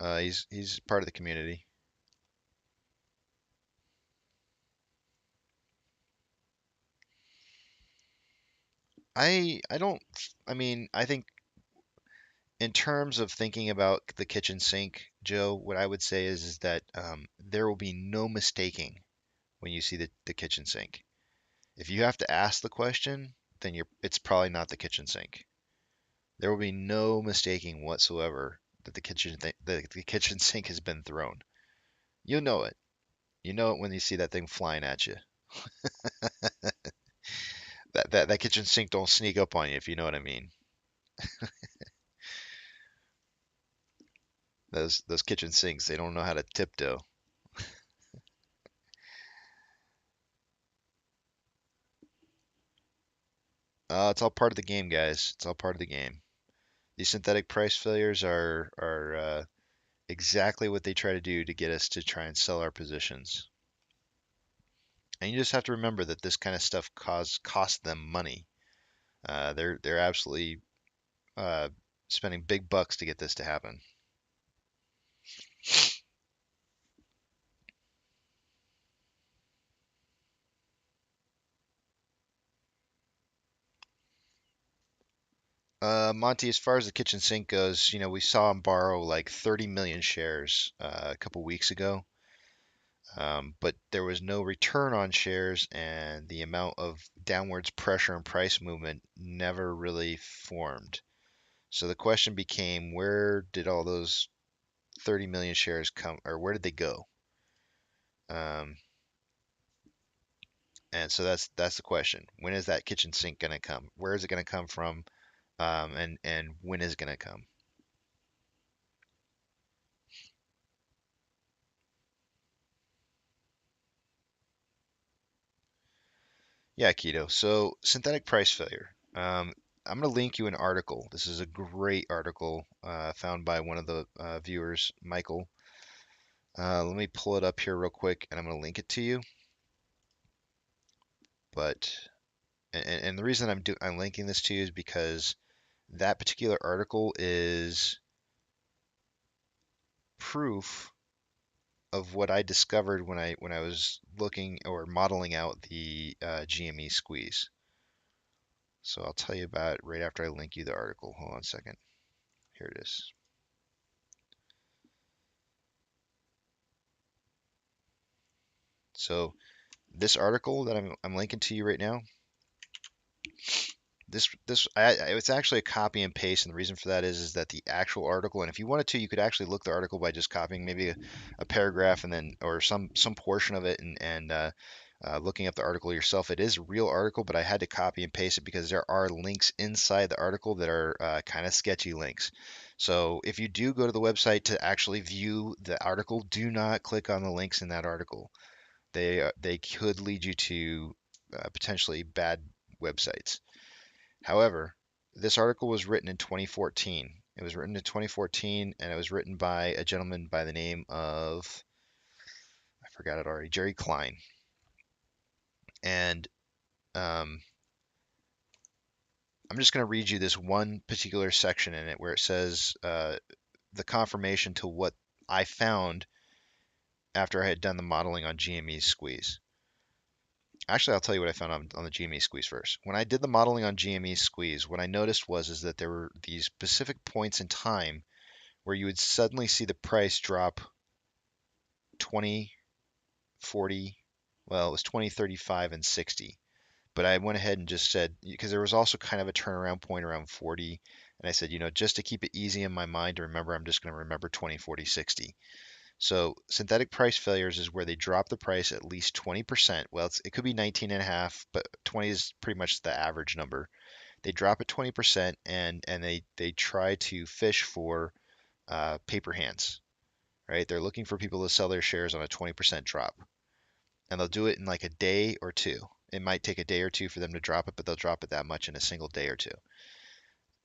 He's part of the community. I don't. I mean, I think in terms of thinking about the kitchen sink, Joe, what I would say is that there will be no mistaking when you see the kitchen sink. If you have to ask the question, then it's probably not the kitchen sink. There will be no mistaking whatsoever that the kitchen sink has been thrown. You know it. You know it when you see that thing flying at you. That kitchen sink don't sneak up on you, if you know what I mean. Those kitchen sinks, they don't know how to tiptoe. It's all part of the game, guys. It's all part of the game. These synthetic price failures are exactly what they try to do to get us to try and sell our positions. And you just have to remember that this kind of stuff cost them money. They're absolutely spending big bucks to get this to happen. Monty, as far as the kitchen sink goes, we saw him borrow like 30 million shares a couple weeks ago. But there was no return on shares, and the amount of downwards pressure and price movement never really formed. So the question became, where did all those 30 million shares come, or where did they go? Um, and so that's the question. When is that kitchen sink going to come? Where is it going to come from? And when is it going to come? Yeah, Keto. So synthetic price failure. I'm going to link you an article. This is a great article found by one of the viewers, Michael. Let me pull it up here real quick, and I'm going to link it to you. But and the reason I'm linking this to you is because that particular article is proof of what I discovered when I was looking or modeling out the GME squeeze. So I'll tell you about it right after I link you the article. Hold on a second. Here it is. So this article that I'm linking to you right now, it's actually a copy and paste, and the reason for that is that the actual article, and if you wanted to, you could actually look the article by just copying maybe a paragraph and then or some portion of it and looking up the article yourself. It is a real article, but I had to copy and paste it because there are links inside the article that are kind of sketchy links. So if you do go to the website to actually view the article, do not click on the links in that article. They could lead you to potentially bad websites. However, this article was written in 2014. It was written in 2014, and it was written by a gentleman by the name of, I forgot it already, Jerry Klein. And I'm just going to read you this one particular section in it where it says the confirmation to what I found after I had done the modeling on GME squeeze. Actually, I'll tell you what I found on the GME squeeze first. When I did the modeling on GME squeeze, what I noticed is that there were these specific points in time where you would suddenly see the price drop 20, 40, well, it was 20, 35, and 60. But I went ahead and just said, because there was also kind of a turnaround point around 40. And I said, just to keep it easy in my mind to remember, I'm just going to remember 20, 40, 60. So synthetic price failures is where they drop the price at least 20%. Well, it could be 19 and a half, but 20 is pretty much the average number. They drop it 20% and they try to fish for paper hands, right? They're looking for people to sell their shares on a 20% drop. And they'll do it in like a day or two. It might take a day or two for them to drop it, but they'll drop it that much in a single day or two.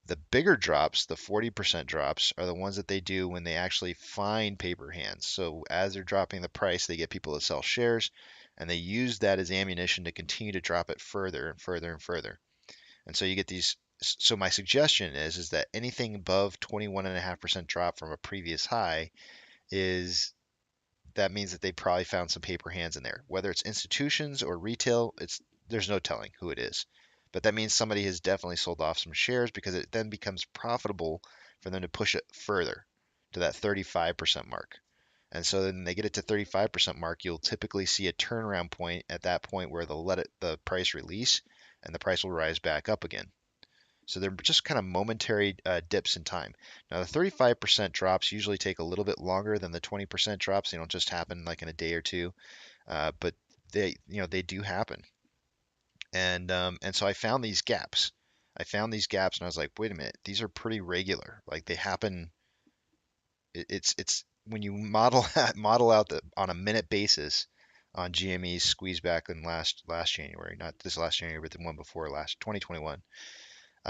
The bigger drops, the 40% drops, are the ones that they do when they actually find paper hands. So as they're dropping the price, they get people to sell shares, and they use that as ammunition to continue to drop it further and further and further. And so you get these. So my suggestion is that anything above 21.5% drop from a previous high that means that they probably found some paper hands in there. Whether it's institutions or retail, there's no telling who it is. But that means somebody has definitely sold off some shares because it then becomes profitable for them to push it further to that 35% mark. And so then they get it to 35% mark, you'll typically see a turnaround point at that point where they'll let the price release and the price will rise back up again. So they're just kind of momentary dips in time. Now the 35% drops usually take a little bit longer than the 20% drops. They don't just happen like in a day or two, but they do happen. And so I found these gaps. And I was like, wait a minute, these are pretty regular. Like they happen. It's when you model out on a minute basis on GME's squeeze back in last January, not this last January, but the one before last 2021.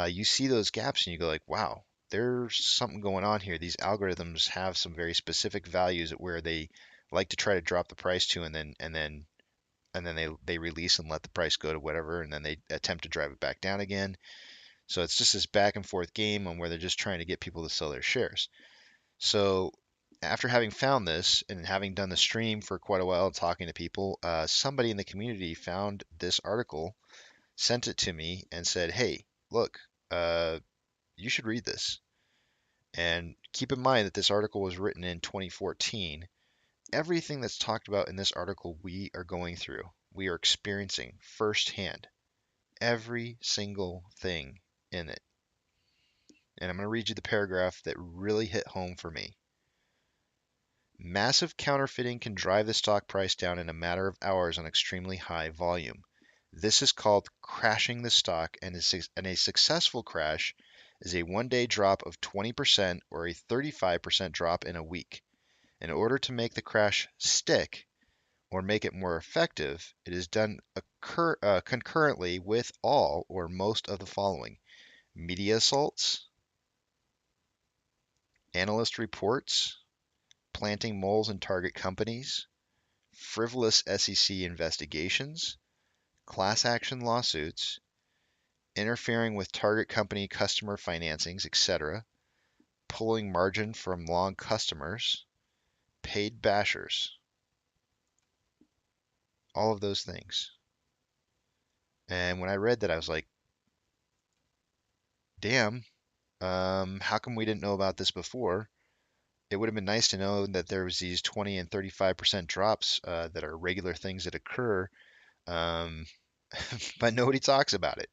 You see those gaps and you go like, wow, there's something going on here. These algorithms have some very specific values at where they like to try to drop the price to, and then they release and let the price go to whatever, and then they attempt to drive it back down again. So it's just this back and forth game on where they're just trying to get people to sell their shares. So after having found this and having done the stream for quite a while and talking to people, somebody in the community found this article, sent it to me, and said, hey, look, You should read this. And keep in mind that this article was written in 2014. Everything that's talked about in this article, we are going through. We are experiencing firsthand. Every single thing in it. And I'm going to read you the paragraph that really hit home for me. Massive counterfeiting can drive the stock price down in a matter of hours on extremely high volume. This is called crashing the stock, and a successful crash is a one-day drop of 20% or a 35% drop in a week. In order to make the crash stick or make it more effective, it is done concurrently with all or most of the following: media assaults, analyst reports, planting moles in target companies, frivolous SEC investigations, class action lawsuits, interfering with target company customer financings, etc., pulling margin from long customers, paid bashers, all of those things. And when I read that, I was like, damn, how come we didn't know about this before? It would have been nice to know that there was these 20 and 35% drops that are regular things that occur, um, but nobody talks about it.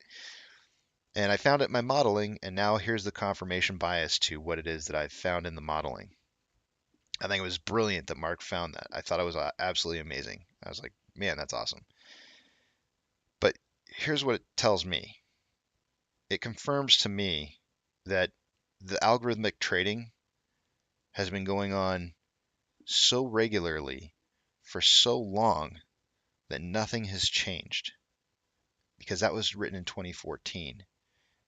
And I found it in my modeling, and now here's the confirmation bias to what it is that I've found in the modeling. I think it was brilliant that Mark found that. I thought it was absolutely amazing. I was like, man, that's awesome. But here's what it tells me. It confirms to me that the algorithmic trading has been going on so regularly for so long that nothing has changed, because that was written in 2014.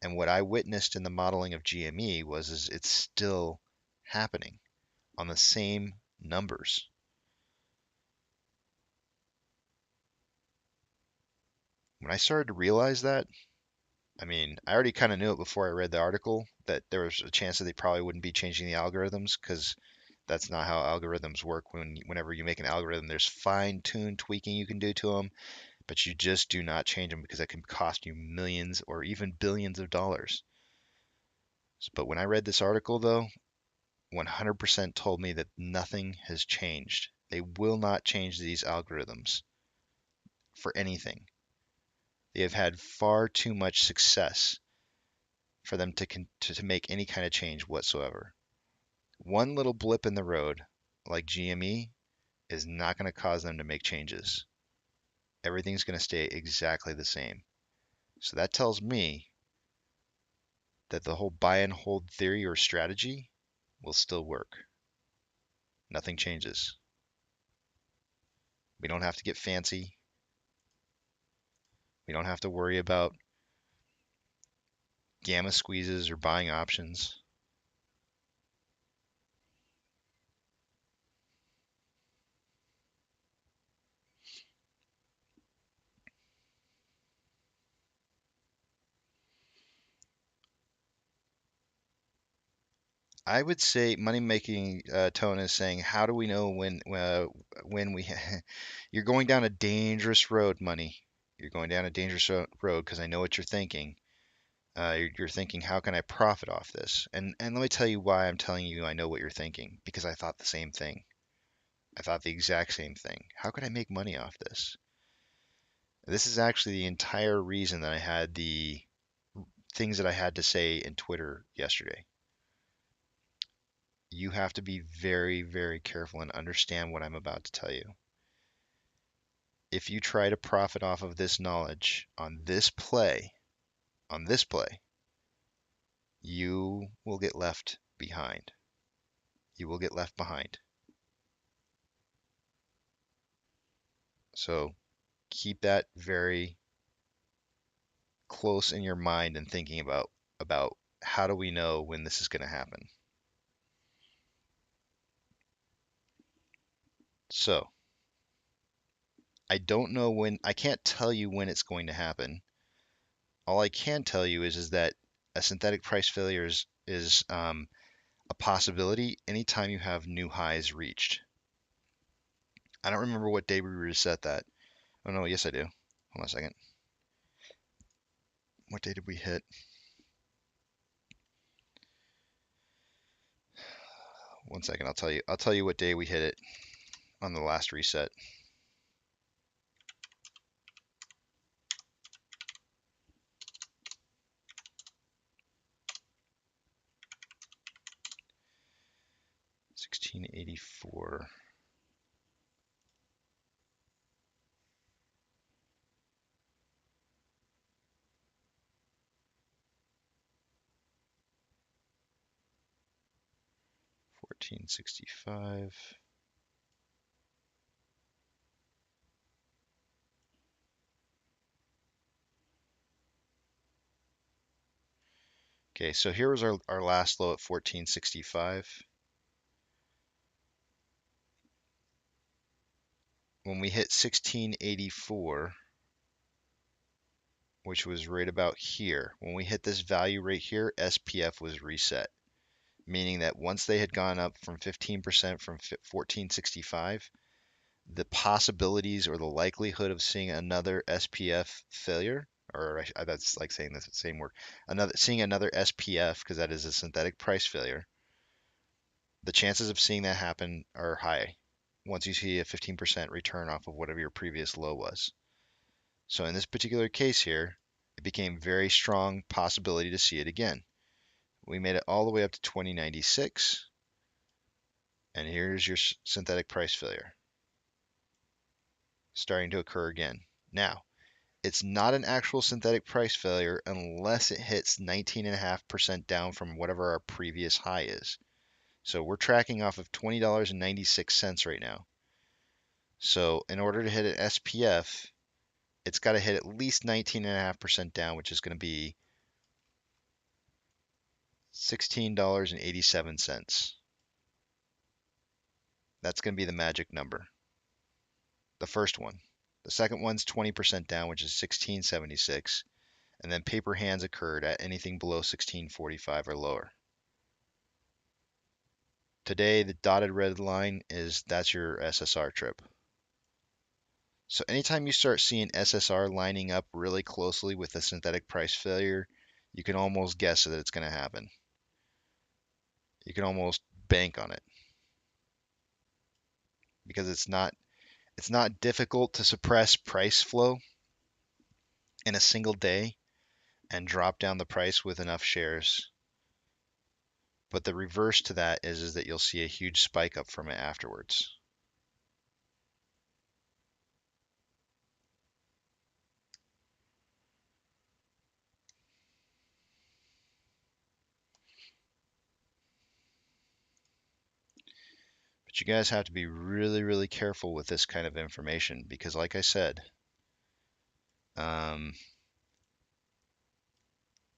And what I witnessed in the modeling of GME is it's still happening on the same numbers. When I started to realize that, I mean, I already kind of knew it before I read the article that there was a chance that they probably wouldn't be changing the algorithms, because that's not how algorithms work. Whenever you make an algorithm, there's fine-tuned tweaking you can do to them, but you just do not change them because that can cost you millions or even billions of dollars. But when I read this article, though, 100% told me that nothing has changed. They will not change these algorithms for anything. They have had far too much success for them to make any kind of change whatsoever. One little blip in the road, like GME, is not going to cause them to make changes. Everything's going to stay exactly the same. So that tells me that the whole buy and hold theory or strategy will still work. Nothing changes. We don't have to get fancy. We don't have to worry about gamma squeezes or buying options. I would say money making tone is saying, how do we know when we you're going down a dangerous road, money. You're going down a dangerous road because I know what you're thinking. You're thinking, how can I profit off this? And let me tell you why I'm telling you I know what you're thinking, because I thought the same thing. I thought the exact same thing. How could I make money off this? This is actually the entire reason that I had the things that I had to say in Twitter yesterday. You have to be very, very careful and understand what I'm about to tell you. If you try to profit off of this knowledge on this play, you will get left behind. You will get left behind. So keep that very close in your mind and thinking about how do we know when this is going to happen. So I don't know when, I can't tell you when it's going to happen. All I can tell you is that a synthetic price failure is a possibility anytime you have new highs reached. I don't remember what day we reset that. Oh no, yes I do. Hold on a second. What day did we hit? 1 second, I'll tell you what day we hit it on the last reset. $16.84. $14.65. Okay, so here was our last low at 14.65. When we hit 16.84, which was right about here, when we hit this value right here, SPF was reset, meaning that once they had gone up from 15% from 14.65, the possibilities or the likelihood of seeing another SPF failure, or that's like saying the same word, seeing another SPF, because that is a synthetic price failure, the chances of seeing that happen are high once you see a 15% return off of whatever your previous low was. So in this particular case here, it became very strong possibility to see it again. We made it all the way up to 2096, and here's your synthetic price failure starting to occur again. Now, it's not an actual synthetic price failure unless it hits 19.5% down from whatever our previous high is. So we're tracking off of $20.96 right now. So in order to hit an SPF, it's got to hit at least 19.5% down, which is going to be $16.87. That's going to be the magic number. The first one. The second one's 20% down, which is $16.76. And then paper hands occurred at anything below $16.45 or lower. Today, the dotted red line that's your SSR trip. So anytime you start seeing SSR lining up really closely with a synthetic price failure, you can almost guess that it's going to happen. You can almost bank on it. Because it's not difficult to suppress price flow in a single day and drop down the price with enough shares. But the reverse to that is that you'll see a huge spike up from it afterwards. But you guys have to be really, really careful with this kind of information because, like I said,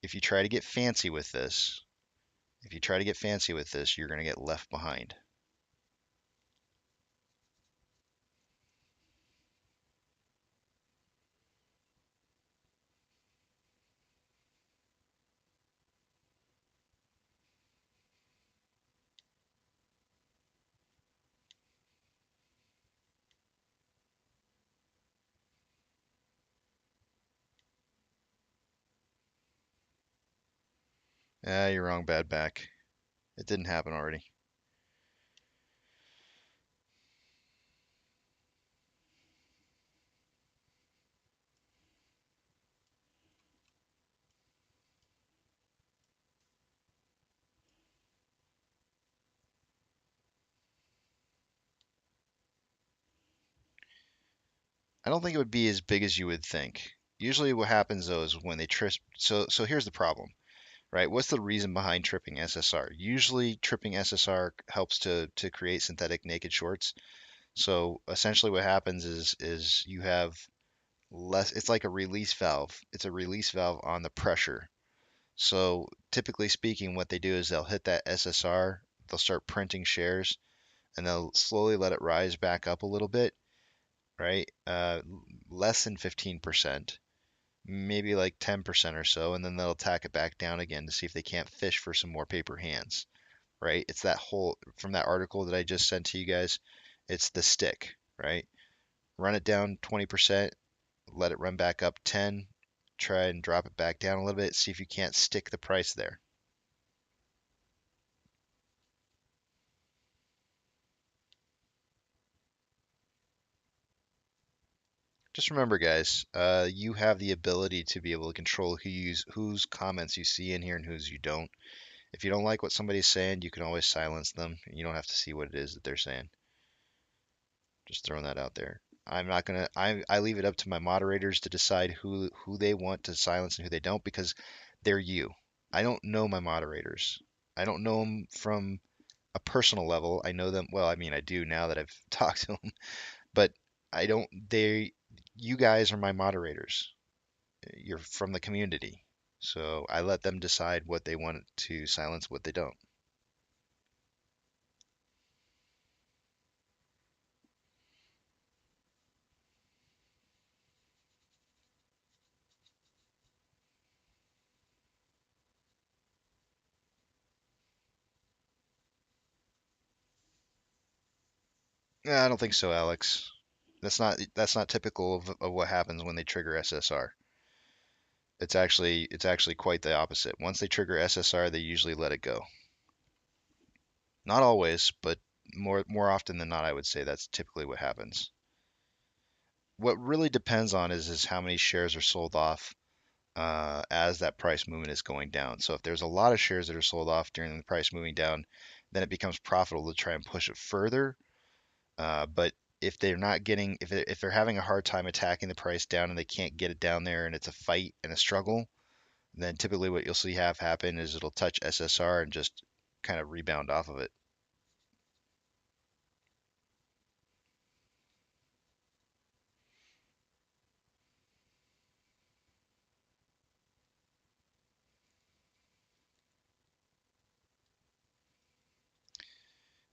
if you try to get fancy with this, you're going to get left behind. You're wrong, bad back. It didn't happen already. I don't think it would be as big as you would think. Usually what happens though is when they trip, so here's the problem, right? What's the reason behind tripping SSR? Usually tripping SSR helps to create synthetic naked shorts. So essentially what happens is you have less, it's like a release valve. It's a release valve on the pressure. So typically speaking, what they do is they'll hit that SSR, they'll start printing shares, and they'll slowly let it rise back up a little bit, right? Less than 15%, maybe like 10% or so, and then they'll tack it back down again to see if they can't fish for some more paper hands, right? It's that whole, from that article that I just sent to you guys, it's the stick, right? Run it down 20%, let it run back up 10, try and drop it back down a little bit, see if you can't stick the price there. Just remember, guys, you have the ability to be able to control whose comments you see in here and whose you don't. If you don't like what somebody's saying, you can always silence them. You don't have to see what it is that they're saying. Just throwing that out there. I'm not gonna. I leave it up to my moderators to decide who they want to silence and who they don't because they're you. I don't know my moderators. I don't know them from a personal level. I know them well. I mean, I do now that I've talked to them, but I don't. You guys are my moderators. You're from the community, so I let them decide what they want to silence, what they don't. I don't think so, Alex. That's not typical of what happens when they trigger SSR. It's actually quite the opposite. Once they trigger SSR, they usually let it go. Not always, but more often than not, I would say that's typically what happens. What really depends on is how many shares are sold off as that price movement is going down. So if there's a lot of shares that are sold off during the price moving down, then it becomes profitable to try and push it further. But if they're not getting, if they're having a hard time attacking the price down and they can't get it down there and it's a fight and a struggle, then typically what you'll see have happen is it'll touch SSR and just kind of rebound off of it.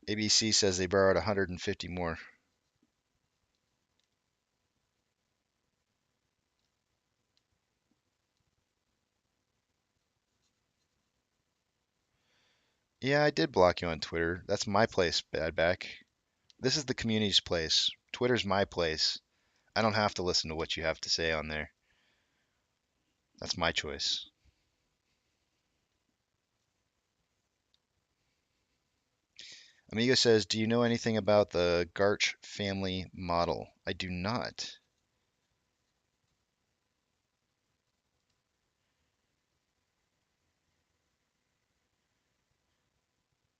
ABC says they borrowed 150 more. Yeah, I did block you on Twitter. That's my place, Badback. This is the community's place. Twitter's my place. I don't have to listen to what you have to say on there. That's my choice. Amigo says, do you know anything about the Garch family model? I do not.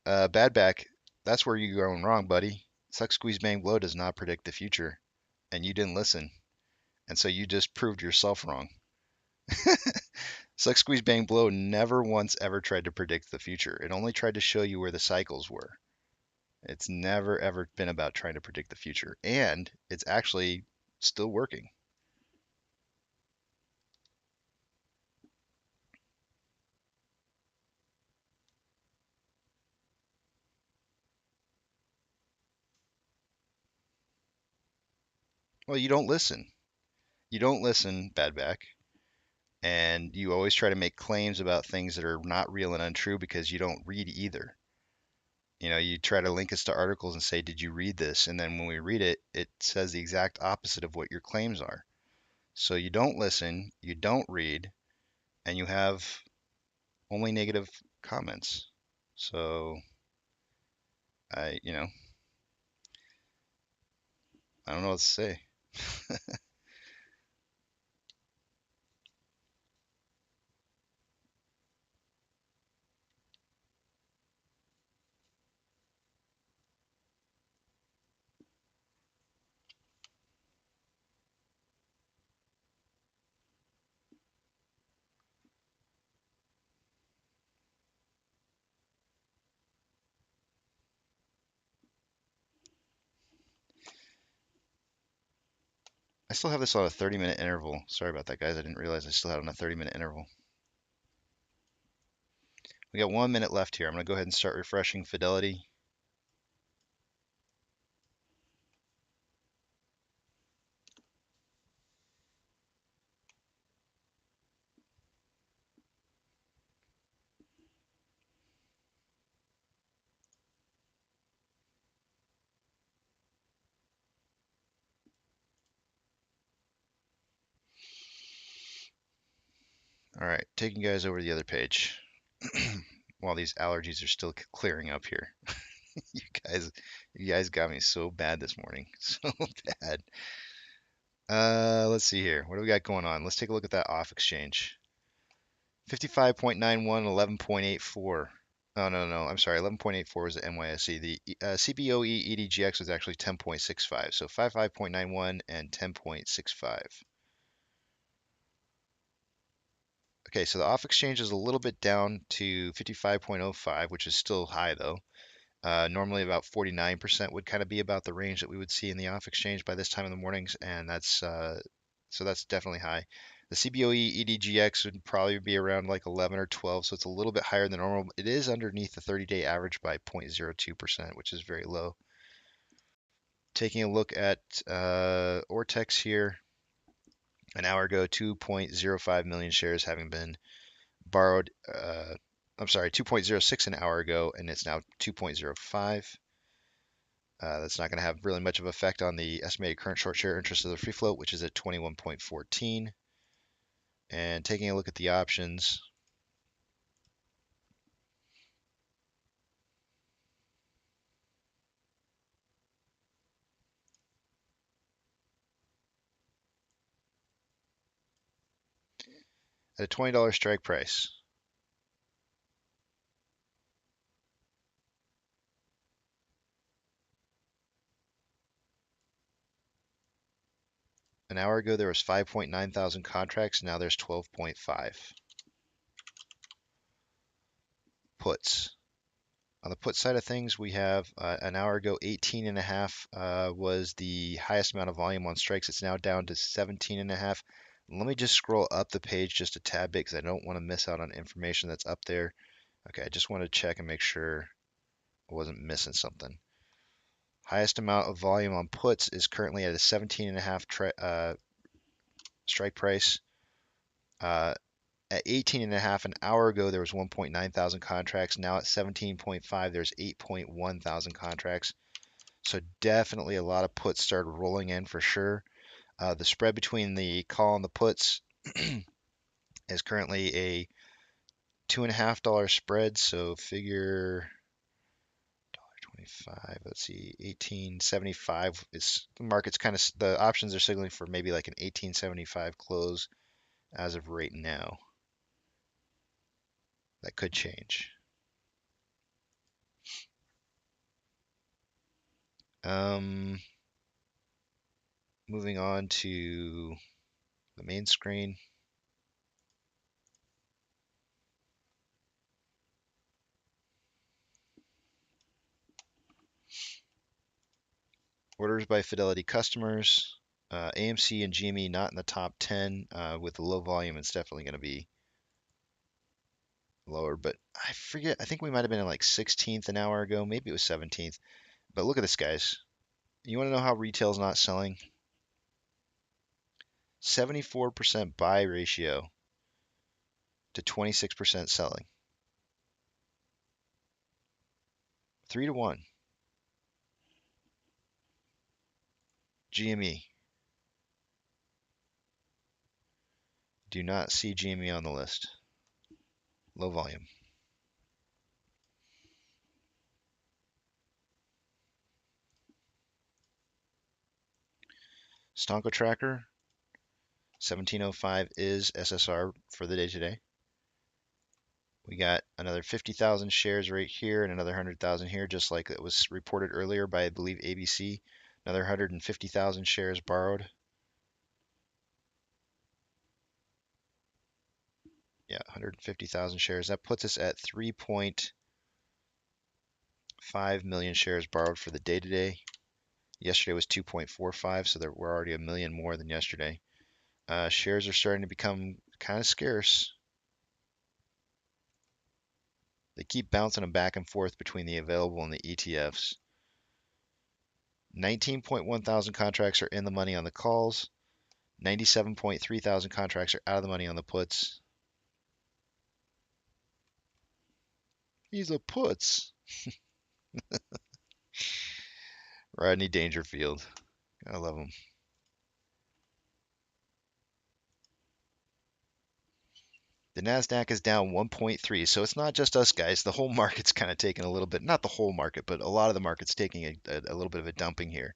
Badback, that's where you're going wrong, buddy. Suck, squeeze, bang, blow does not predict the future. And you didn't listen. And so you just proved yourself wrong. Suck, squeeze, bang, blow never once ever tried to predict the future. It only tried to show you where the cycles were. It's never ever been about trying to predict the future. And it's actually still working. Well, you don't listen. You don't listen, Badback. And you always try to make claims about things that are not real and untrue because you don't read either. You try to link us to articles and say, did you read this? And then when we read it, it says the exact opposite of what your claims are. So you don't listen, you don't read, and you have only negative comments. So I, you know, I don't know what to say. I still have this on a 30-minute interval. Sorry about that, guys. I didn't realize I still had on a 30-minute interval. We got 1 minute left here. I'm going to go ahead and start refreshing Fidelity. All right, taking you guys over to the other page while these allergies are still clearing up here. You guys got me so bad this morning, so bad. Let's see here. What do we got going on? Let's take a look at that off exchange. 55.91, 11.84. Oh, no. I'm sorry. 11.84 was the NYSE. The CBOE EDGX was actually 10.65. So 55.91 and 10.65. Okay, so the off exchange is a little bit down to 55.05, which is still high though. Normally about 49% would kind of be about the range that we would see in the off exchange by this time in the mornings, and that's so that's definitely high. The CBOE EDGX would probably be around like 11 or 12, so it's a little bit higher than normal. It is underneath the 30-day average by 0.02%, which is very low. Taking a look at Ortex here, an hour ago, 2.05 million shares having been borrowed. I'm sorry, 2.06 an hour ago, and it's now 2.05. That's not going to have really much of an effect on the estimated current short share interest of the free float, which is at 21.14. And taking a look at the options, at a $20 strike price, an hour ago there was 5.9 thousand contracts. Now there's 12.5. Puts. On the put side of things, we have an hour ago 18.5 was the highest amount of volume on strikes. It's now down to 17.5. Let me just scroll up the page just a tad bit because I don't want to miss out on information that's up there. Okay, I just want to check and make sure I wasn't missing something. Highest amount of volume on puts is currently at a 17.5 strike price. At 18.5 an hour ago, there was 1.9 thousand contracts. Now at 17.5, there's 8.1 thousand contracts. So definitely a lot of puts started rolling in for sure. The spread between the call and the puts is currently a $2.50 spread. So figure $1.25. Let's see, 18.75 is the market's kind of the options are signaling for maybe like an 18.75 close as of right now. That could change. Moving on to the main screen. Orders by Fidelity customers. AMC and GME not in the top 10 with the low volume. It's definitely going to be lower, but I forget. I think we might have been in like 16th an hour ago. Maybe it was 17th. But look at this, guys. You want to know how retail's not selling? 74% buy ratio to 26% selling. 3-1. GME. Do not see GME on the list. Low volume. Stonko tracker. 1705 is SSR for the day today. We got another 50,000 shares right here and another 100,000 here, just like it was reported earlier by, I believe, ABC. Another 150,000 shares borrowed. Yeah, 150,000 shares. That puts us at 3.5 million shares borrowed for the day today. Yesterday was 2.45, so we're already a million more than yesterday. Shares are starting to become kind of scarce. They keep bouncing them back and forth between the available and the ETFs. 19.1 thousand contracts are in the money on the calls. 97.3 thousand contracts are out of the money on the puts. These are puts. Rodney Dangerfield. I love him. The NASDAQ is down 1.3, so it's not just us guys. The whole market's kind of taking a little bit, not the whole market, but a lot of the market's taking a little bit of a dumping here.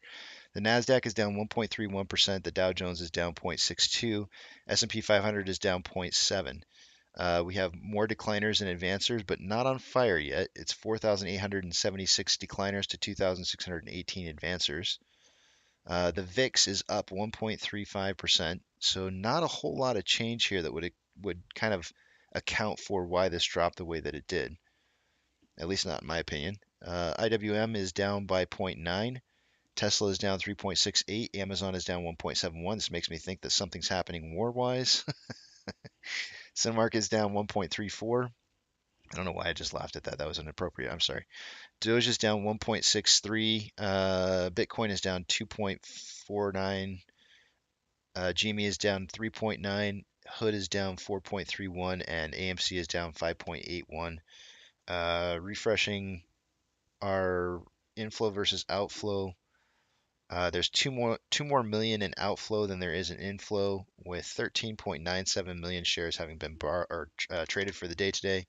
The Nasdaq is down 1.31%. The Dow Jones is down 0.62. S&P 500 is down 0.7. We have more decliners and advancers, but not on fire yet. It's 4,876 decliners to 2,618 advancers. The VIX is up 1.35%, so not a whole lot of change here that would kind of account for why this dropped the way that it did. At least not in my opinion. IWM is down by 0.9. Tesla is down 3.68. Amazon is down 1.71. This makes me think that something's happening war-wise. Cinemark is down 1.34. I don't know why I just laughed at that. That was inappropriate. I'm sorry. Doge is down 1.63. Bitcoin is down 2.49. GME is down 3.9. Hood is down 4.31, and AMC is down 5.81. Refreshing our inflow versus outflow. There's two more million in outflow than there is in inflow, with 13.97 million shares having been traded for the day today.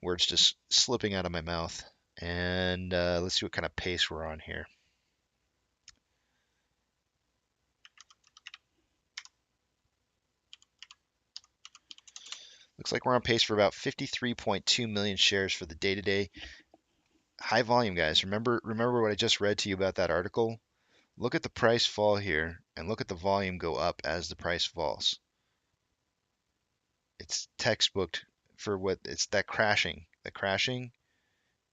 Words just slipping out of my mouth. And let's see what kind of pace we're on here. Looks like we're on pace for about 53.2 million shares for the day today. High volume, guys. Remember what I just read to you about that article? Look at the price fall here and look at the volume go up as the price falls. It's textbook for what it's that crashing. The crashing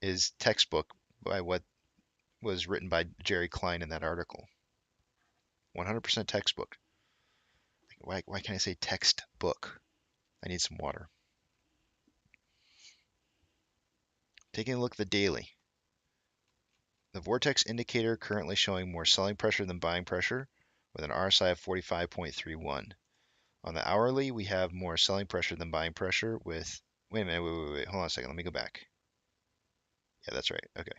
is textbook by what was written by Jerry Klein in that article. 100% textbook. Why can't I say textbook? I need some water. Taking a look at the daily. The Vortex indicator currently showing more selling pressure than buying pressure with an RSI of 45.31. On the hourly, we have more selling pressure than buying pressure with, wait a minute, wait, hold on a second, let me go back. Yeah, that's right, okay.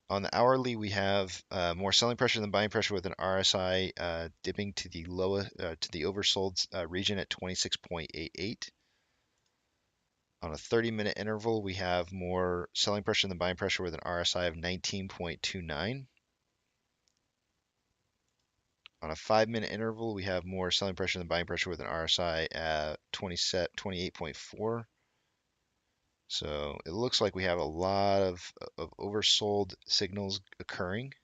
On the hourly, we have more selling pressure than buying pressure with an RSI dipping to the oversold region at 26.88. On a 30-minute interval, we have more selling pressure than buying pressure with an RSI of 19.29. On a 5-minute interval, we have more selling pressure than buying pressure with an RSI at 28.4. So it looks like we have a lot of oversold signals occurring.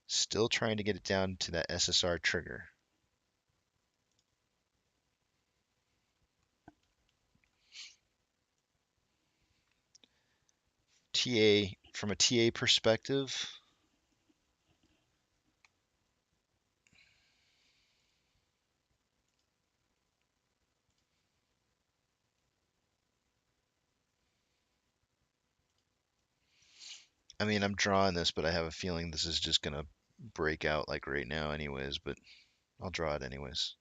Still trying to get it down to that SSR trigger. From a TA perspective, I mean, I'm drawing this, but I have a feeling this is just going to break out like right now anyways, but I'll draw it anyways.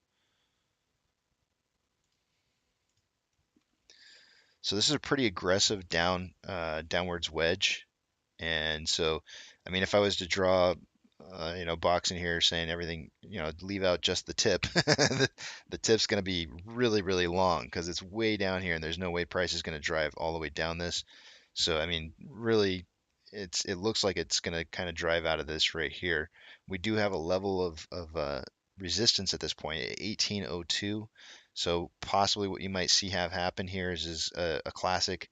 So this is a pretty aggressive downwards wedge. And so, I mean, if I was to draw, box in here saying everything, leave out just the tip, the tip's going to be really, really long because it's way down here and there's no way price is going to drive all the way down this. So, I mean, really, it looks like it's going to kind of drive out of this right here. We do have a level of resistance at this point at 1802. So possibly what you might see have happen here is a classic.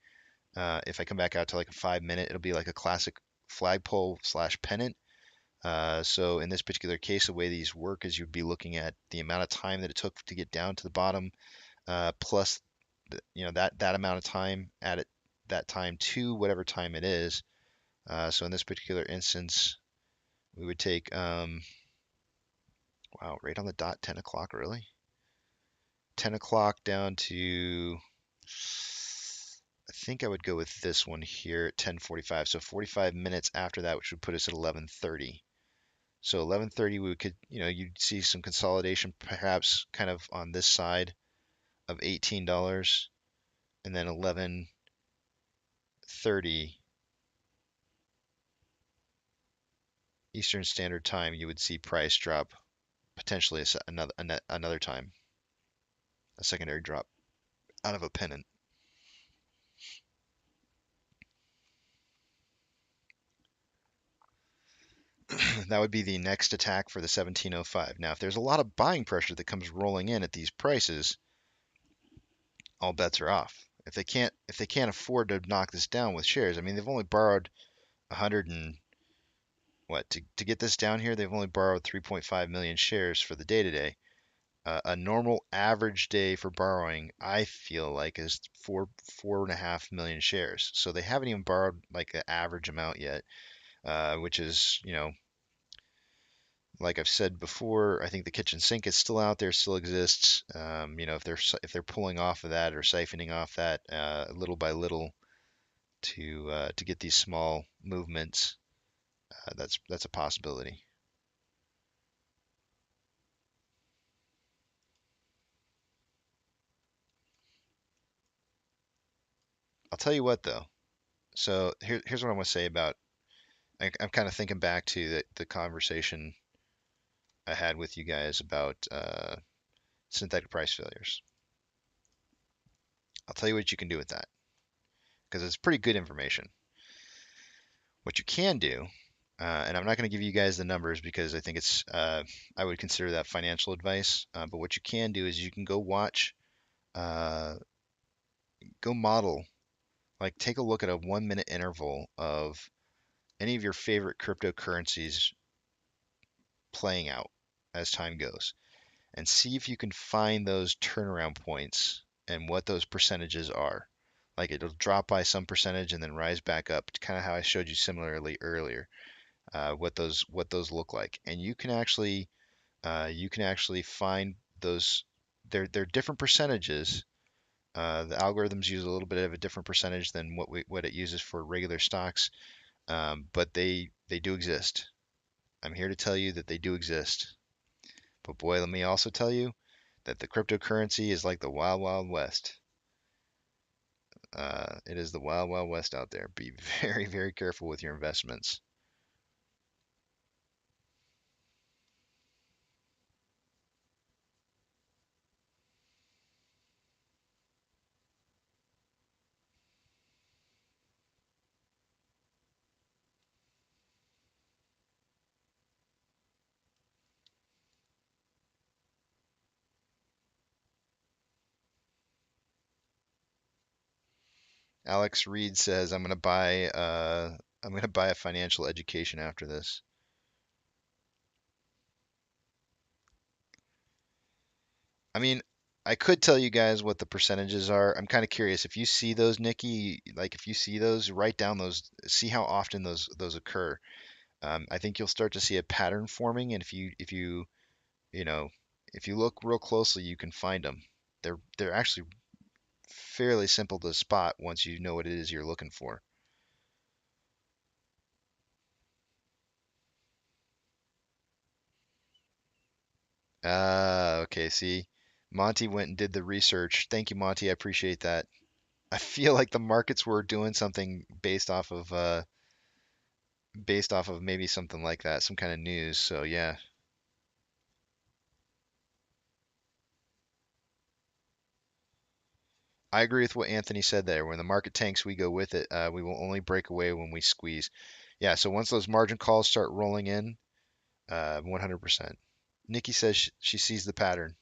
If I come back out to like a 5-minute, it'll be like a classic flagpole / pennant. So in this particular case, the way these work is you'd be looking at the amount of time that it took to get down to the bottom, plus that amount of time at that time to whatever time it is. So in this particular instance, we would take, wow, right on the dot, 10 o'clock, really? 10 o'clock down to, I think I would go with this one here at 10:45. So 45 minutes after that, which would put us at 11:30. So 11:30, we could, you'd see some consolidation perhaps kind of on this side of $18, and then 11:30 Eastern Standard Time, you would see price drop potentially another time, a secondary drop out of a pennant. That would be the next attack for the 1705. Now, if there's a lot of buying pressure that comes rolling in at these prices, all bets are off. If they can't afford to knock this down with shares, I mean, they've only borrowed 100 and what to get this down here, they've only borrowed 3.5 million shares for the day today. A normal average day for borrowing, I feel like, is 4.5 million shares. So they haven't even borrowed like the average amount yet, which is, like I've said before, I think the kitchen sink is still out there, still exists. If they're pulling off of that or siphoning off that little by little to get these small movements, that's a possibility. I'll tell you what though. So here's what I want to say about. I'm kind of thinking back to the conversation I had with you guys about synthetic price failures. I'll tell you what you can do with that because it's pretty good information. What you can do, and I'm not going to give you guys the numbers because I think I would consider that financial advice. But what you can do is you can go watch, uh, go model, like take a look at a 1 minute interval of any of your favorite cryptocurrencies playing out as time goes, and see if you can find those turnaround points and what those percentages are. Like it'll drop by some percentage and then rise back up, kind of how I showed you similarly earlier. What those look like, and you can actually find those. They're different percentages. The algorithms use a little bit of a different percentage than what it uses for regular stocks, but they do exist. I'm here to tell you that they do exist. But boy, let me also tell you that the cryptocurrency is like the wild, wild west. It is the wild, wild west out there. Be very, very careful with your investments. Alex Reed says, I'm gonna buy a financial education after this." I mean, I could tell you guys what the percentages are. I'm kind of curious. If you see those, Nikki, like if you see those, write down those, see how often those occur. I think you'll start to see a pattern forming, and you know, if you look real closely, you can find them. They're actually fairly simple to spot once you know what it is you're looking for. Ah, okay. See, Monty went and did the research. Thank you, Monty. I appreciate that. I feel like the markets were doing something based off of maybe something like that, some kind of news. So yeah, I agree with what Anthony said there. When the market tanks, we go with it. We will only break away when we squeeze. Yeah. So once those margin calls start rolling in, 100%. Nikki says she sees the pattern.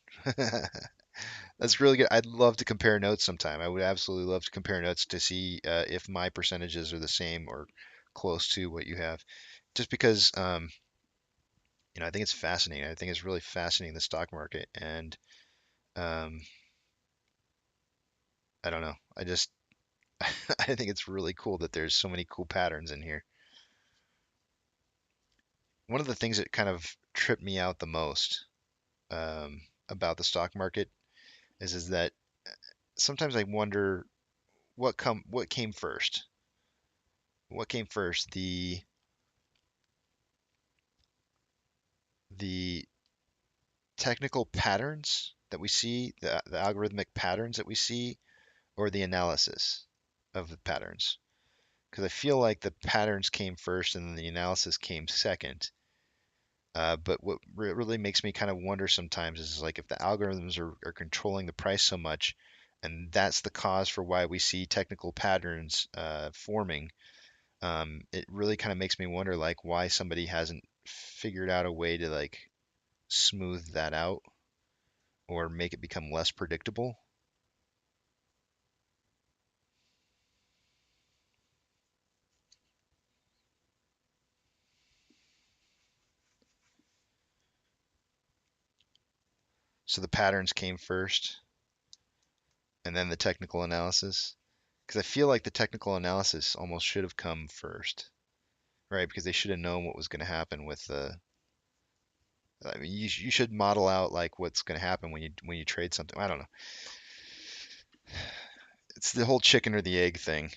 That's really good. I'd love to compare notes sometime. I would absolutely love to compare notes to see if my percentages are the same or close to what you have. Just because, I think it's fascinating. I think it's really fascinating, the stock market, and um, I don't know. I think it's really cool that there's so many cool patterns in here. One of the things that kind of tripped me out the most about the stock market is that sometimes I wonder what came first. What came first? The technical patterns that we see, the algorithmic patterns that we see, or the analysis of the patterns? Because I feel like the patterns came first and then the analysis came second. But what really makes me kind of wonder sometimes is like if the algorithms are controlling the price so much, and that's the cause for why we see technical patterns forming. It really kind of makes me wonder like why somebody hasn't figured out a way to like smooth that out or make it become less predictable. So the patterns came first and then the technical analysis. Because I feel like the technical analysis almost should have come first, right? Because they should have known what was going to happen with the. I mean, you should model out like what's going to happen when you trade something. I don't know. It's the whole chicken or the egg thing.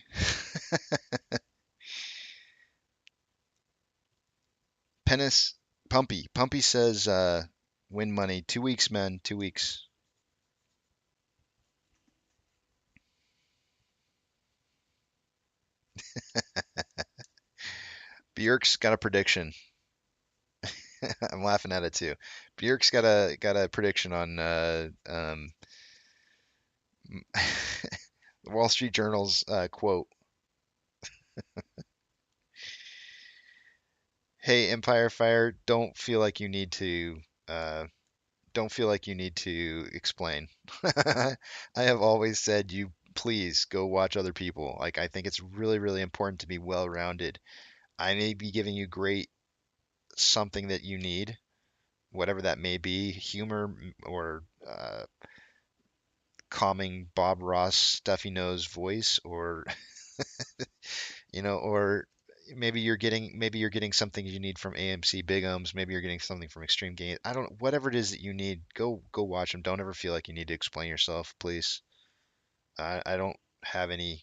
Pennis Pumpy says win money 2 weeks, men, 2 weeks. Bjork's got a prediction. I'm laughing at it too. Bjork's got a prediction on the Wall Street Journal's quote. Hey, Empire Fire, don't feel like you need to explain. I have always said you please go watch other people. Like I think it's really, really important to be well-rounded. I may be giving you great something that you need, whatever that may be, humor or calming Bob Ross stuffy nose voice, or or maybe you're getting something you need from AMC Big Ums, maybe you're getting something from Extreme Games. I don't whatever it is that you need, go watch them. Don't ever feel like you need to explain yourself, please. I don't have any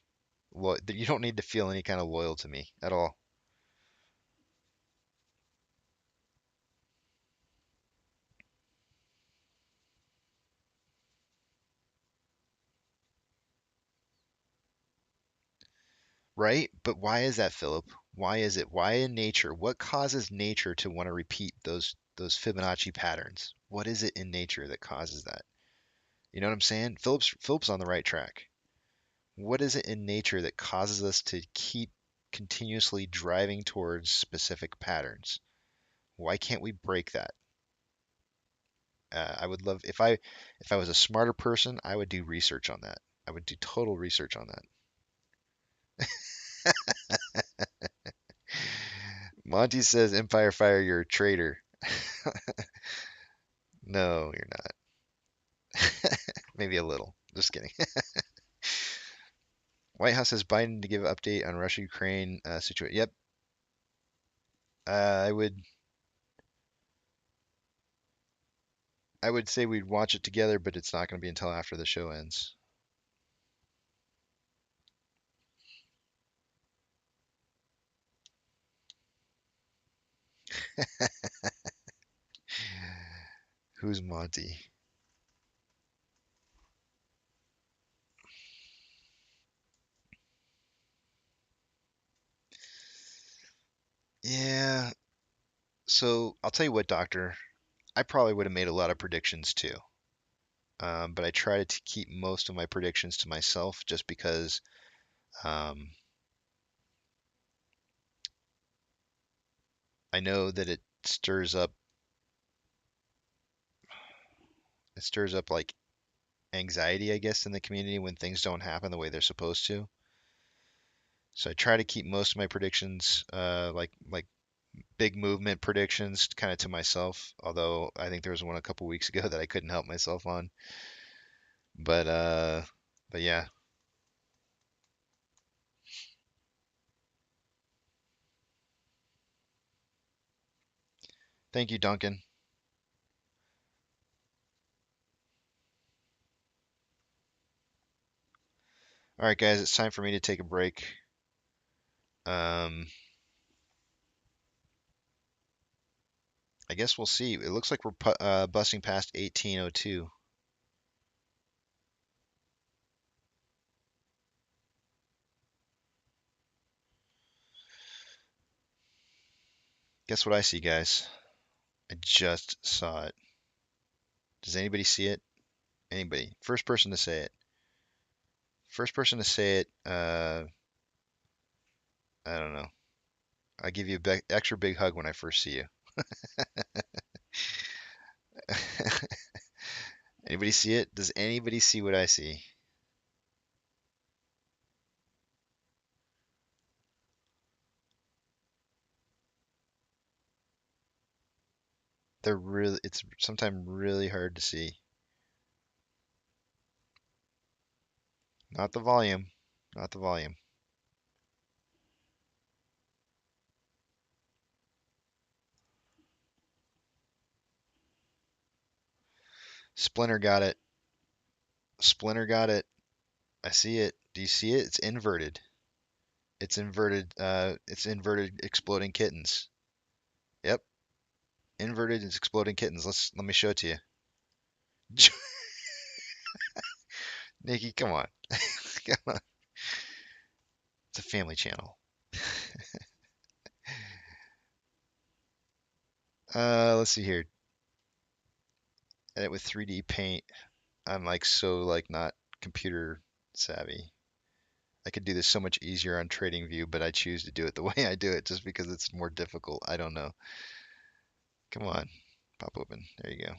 you don't need to feel any kind of loyal to me at all. Right? But why is that, Philip? Why is it? Why in nature? What causes nature to want to repeat those Fibonacci patterns? What is it in nature that causes that? You know what I'm saying? Philip's on the right track. What is it in nature that causes us to keep continuously driving towards specific patterns? Why can't we break that? I would love if I was a smarter person, I would do research on that. I would do total research on that. Monty says, Empire Fire, you're a traitor. No, you're not. Maybe a little. Just kidding. White House says Biden to give update on Russia-Ukraine situation. Yep. I would say we'd watch it together, but it's not going to be until after the show ends. Who's Monty? Yeah. So I'll tell you what, Doctor. I probably would have made a lot of predictions too. But I try to keep most of my predictions to myself just because um, I know that it stirs up like anxiety, I guess, in the community when things don't happen the way they're supposed to. So I try to keep most of my predictions, like big movement predictions, kind of to myself. Although I think there was one a couple weeks ago that I couldn't help myself on. But yeah. Thank you, Duncan. All right, guys, it's time for me to take a break. I guess we'll see. It looks like we're busting past 1802. Guess what I see, guys? I just saw it. Does anybody see it? Anybody? First person to say it. First person to say it. I don't know. I give you a extra big hug when I first see you. Anybody see it? Does anybody see what I see? It's sometimes really hard to see. Not the volume, not the volume. Splinter got it. Splinter got it. I see it. Do you see it? It's inverted. It's inverted. It's inverted exploding kittens. Yep. Inverted is exploding kittens. Let me show it to you. Nikki, come on. Come on. It's a family channel. Let's see here. Edit with 3D paint. I'm like so like not computer savvy. I could do this so much easier on TradingView, but I choose to do it the way I do it just because it's more difficult. I don't know. Come on. Pop open. There you go.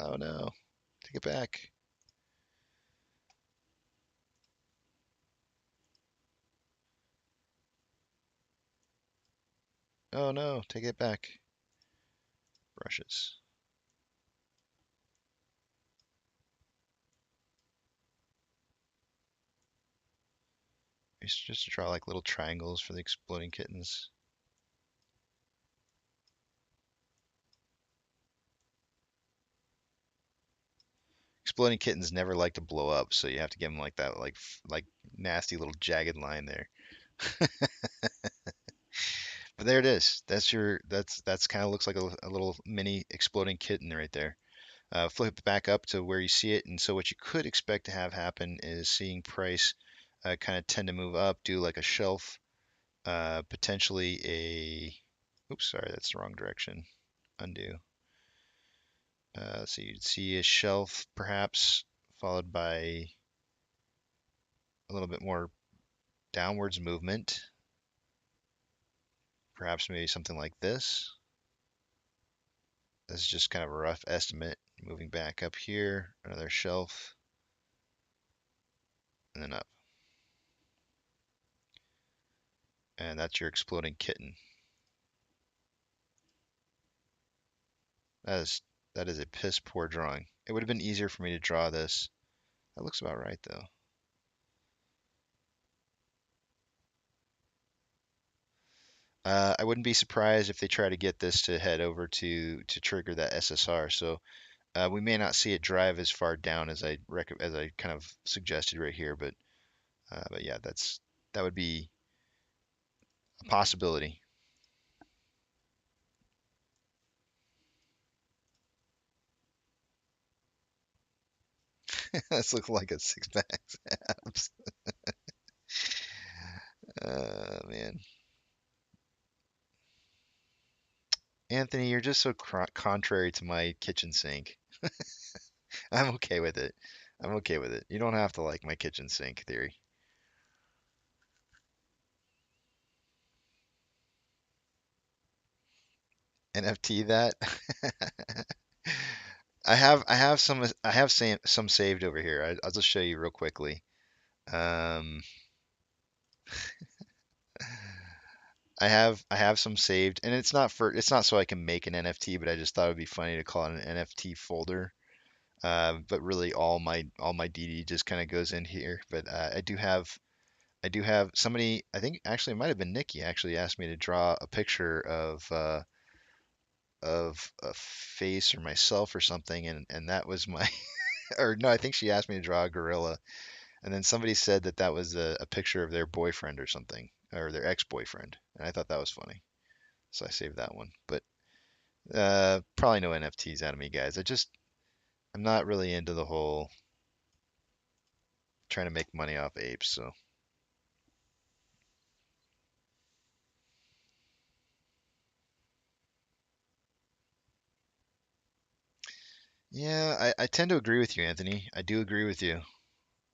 Oh no. Take it back. Oh no. Take it back. Brushes. It's just to draw like little triangles for the exploding kittens. Exploding kittens never like to blow up, so you have to give them like that, like nasty little jagged line there. But there it is. That's kind of looks like a little mini exploding kitten right there. Flip it back up to where you see it, and so what you could expect to have happen is seeing price kind of tend to move up, do like a shelf, potentially a. Oops, sorry, that's the wrong direction. Undo. So you'd see a shelf perhaps followed by a little bit more downwards movement. Perhaps maybe something like this. This is just kind of a rough estimate. Moving back up here, another shelf, and then up. And that's your exploding kitten. That is a piss poor drawing. It would have been easier for me to draw this. That looks about right though. I wouldn't be surprised if they try to get this to head over to trigger that SSR. So we may not see it drive as far down as I kind of suggested right here, but yeah, that would be a possibility. This looks like a six pack abs. Man, Anthony, you're just so contrary to my kitchen sink. I'm okay with it. I'm okay with it. You don't have to like my kitchen sink theory. NFT that. I have some saved over here. I'll just show you real quickly. Um, I have some saved, and it's not so I can make an NFT, but I just thought it would be funny to call it an NFT folder. But really, all my DD just kind of goes in here. But I do have somebody. I think actually it might have been Nikki actually asked me to draw a picture of a face or myself or something, and that was my or no, I think she asked me to draw a gorilla, and then somebody said that that was a picture of their boyfriend or something, or their ex-boyfriend, and I thought that was funny, so I saved that one. But probably no NFTs out of me, guys. I'm not really into the whole trying to make money off apes, so yeah, I tend to agree with you, Anthony. I do agree with you.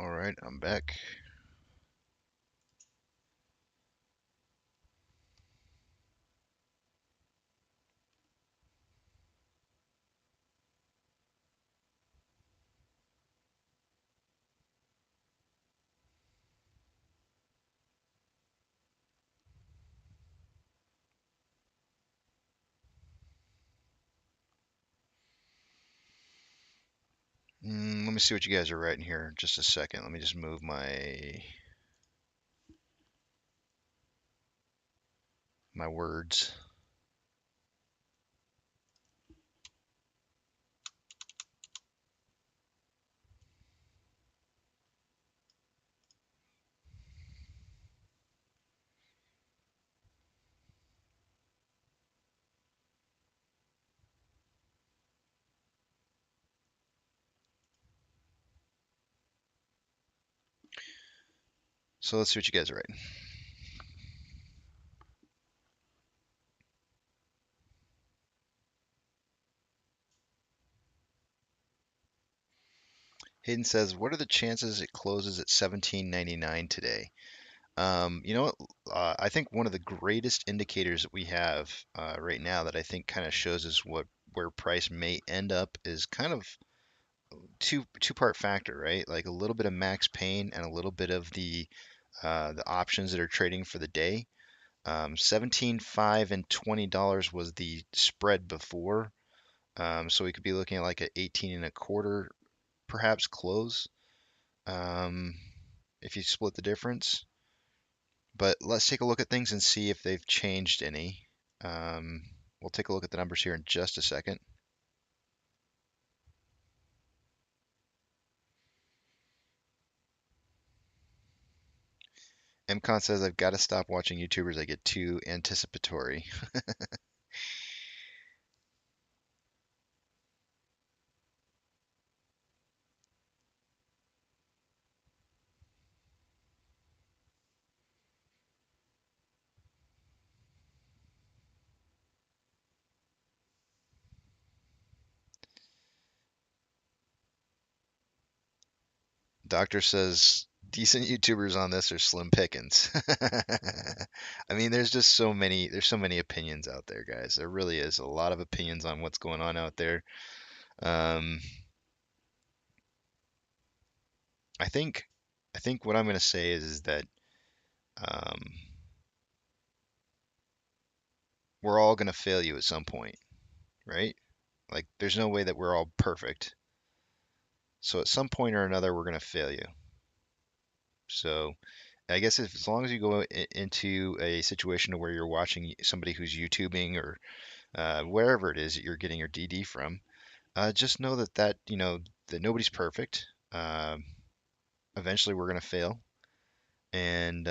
All right, I'm back. Let me see what you guys are writing here. Just a second. Let me just move my words. So let's see what you guys are writing. Hayden says, "What are the chances it closes at 17.99 today?" You know what? I think one of the greatest indicators that we have right now that I think kind of shows us where price may end up is kind of two-part factor, right? Like a little bit of max pain and a little bit of the options that are trading for the day. 17.5 and $20 was the spread before. So we could be looking at like a 18 and a quarter perhaps close if you split the difference. But let's take a look at things and see if they've changed any. We'll take a look at the numbers here in just a second. MCon says, "I've got to stop watching YouTubers. I get too anticipatory." Doctor says, "Decent YouTubers on this are slim pickings." I mean, there's so many opinions out there, guys. There really is a lot of opinions on what's going on out there. Um, I think what I'm going to say is that um, we're all going to fail you at some point, right? Like, there's no way that we're all perfect. So at some point or another, we're going to fail you. So I guess as long as you go into a situation where you're watching somebody who's YouTubing or wherever it is that you're getting your DD from, just know that that nobody's perfect. Eventually, we're going to fail, and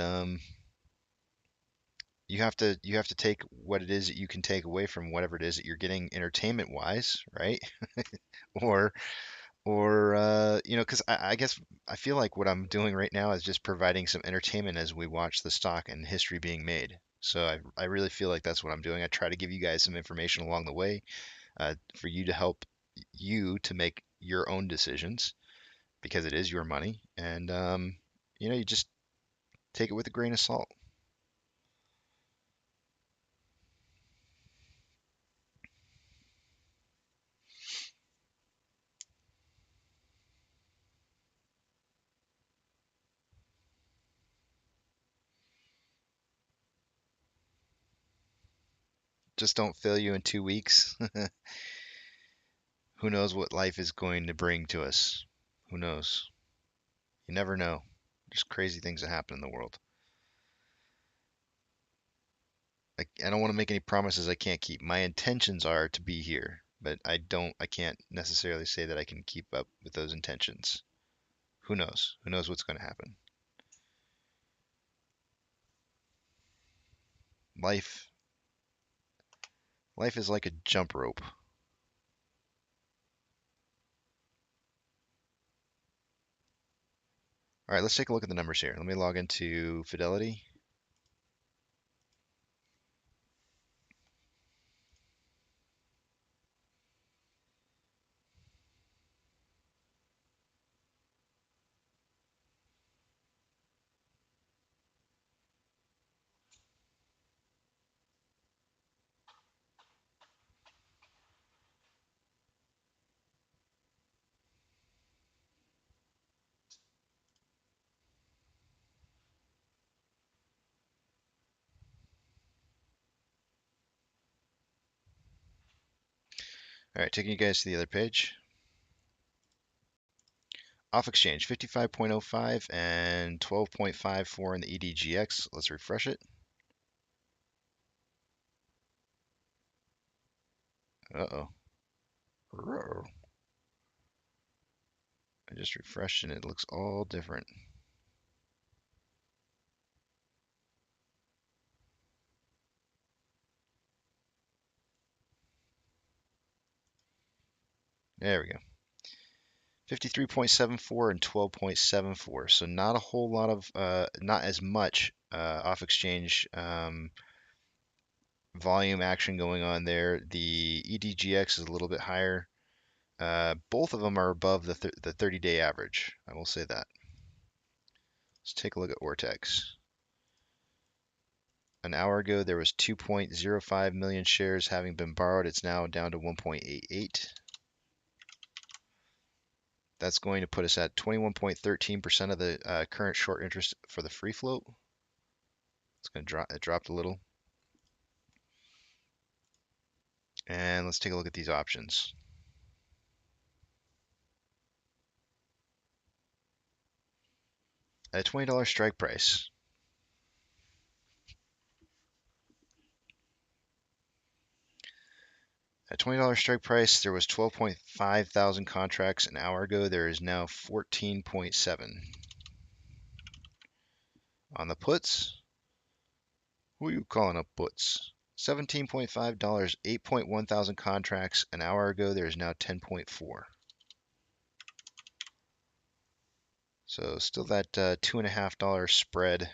you have to take what it is that you can take away from whatever it is that you're getting entertainment wise, right? or because I guess I feel like what I'm doing right now is just providing some entertainment as we watch the stock and history being made. So I really feel like that's what I'm doing. I try to give you guys some information along the way for you to help you to make your own decisions because it is your money. And, you just take it with a grain of salt. Just don't fail you in 2 weeks. Who knows what life is going to bring to us? Who knows? You never know. There's crazy things that happen in the world. I don't want to make any promises I can't keep. My intentions are to be here, but I can't necessarily say that I can keep up with those intentions. Who knows? Who knows what's going to happen? Life life is like a jump rope. All right, let's take a look at the numbers here. Let me log into Fidelity. All right, taking you guys to the other page. Off exchange 55.05 and 12.54 in the EDGX. Let's refresh it. Uh-oh. I just refreshed and it looks all different. There we go. 53.74 and 12.74. So not a whole lot of, not as much off exchange volume action going on there. The EDGX is a little bit higher. Both of them are above the 30-day average. I will say that. Let's take a look at Ortex. An hour ago, there was 2.05 million shares having been borrowed. It's now down to 1.88. That's going to put us at 21.13% of the current short interest for the free float. It's going to drop. It dropped a little. And let's take a look at these options. At a $20 strike price, at $20 strike price, there was 12.5 thousand contracts an hour ago. There is now 14.7. On the puts, who are you calling up puts? $17.5, 8.1 thousand contracts an hour ago. There is now 10.4. So still that $2.50 spread,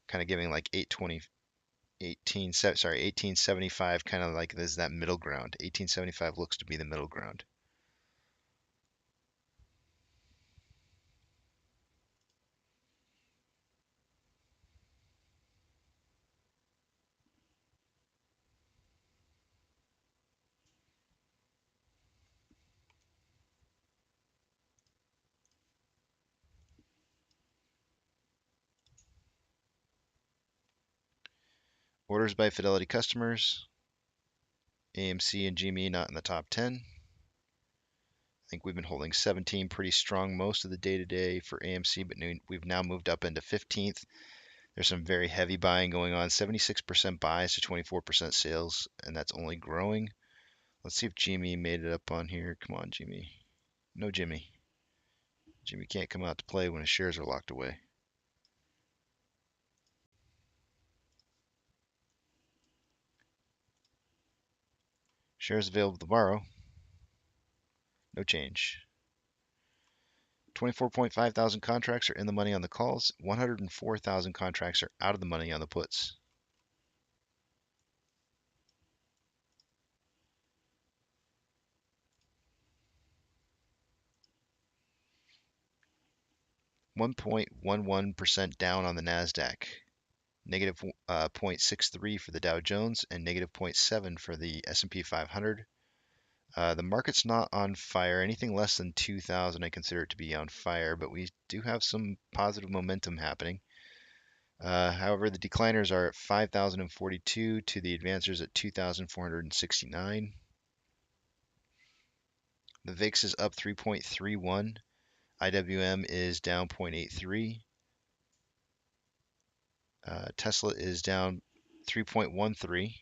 kind of giving like 1875, kind of like this that middle ground. 1875 looks to be the middle ground. Orders by Fidelity customers. AMC and GME not in the top 10. I think we've been holding 17 pretty strong most of the day today for AMC, but we've now moved up into 15th. There's some very heavy buying going on, 76% buys to 24% sales, and that's only growing. Let's see if Jimmy made it up on here. Come on, Jimmy. No, Jimmy. Jimmy can't come out to play when his shares are locked away. Shares available to borrow. No change. 24.5 thousand contracts are in the money on the calls. 104,000 contracts are out of the money on the puts. -0.11% down on the NASDAQ. Negative 0.63 for the Dow Jones and negative 0.7 for the S&P 500. The market's not on fire. Anything less than 2,000 I consider it to be on fire, but we do have some positive momentum happening. However, the decliners are at 5,042 to the advancers at 2,469. The VIX is up 3.31. IWM is down 0.83. Tesla is down 3.13.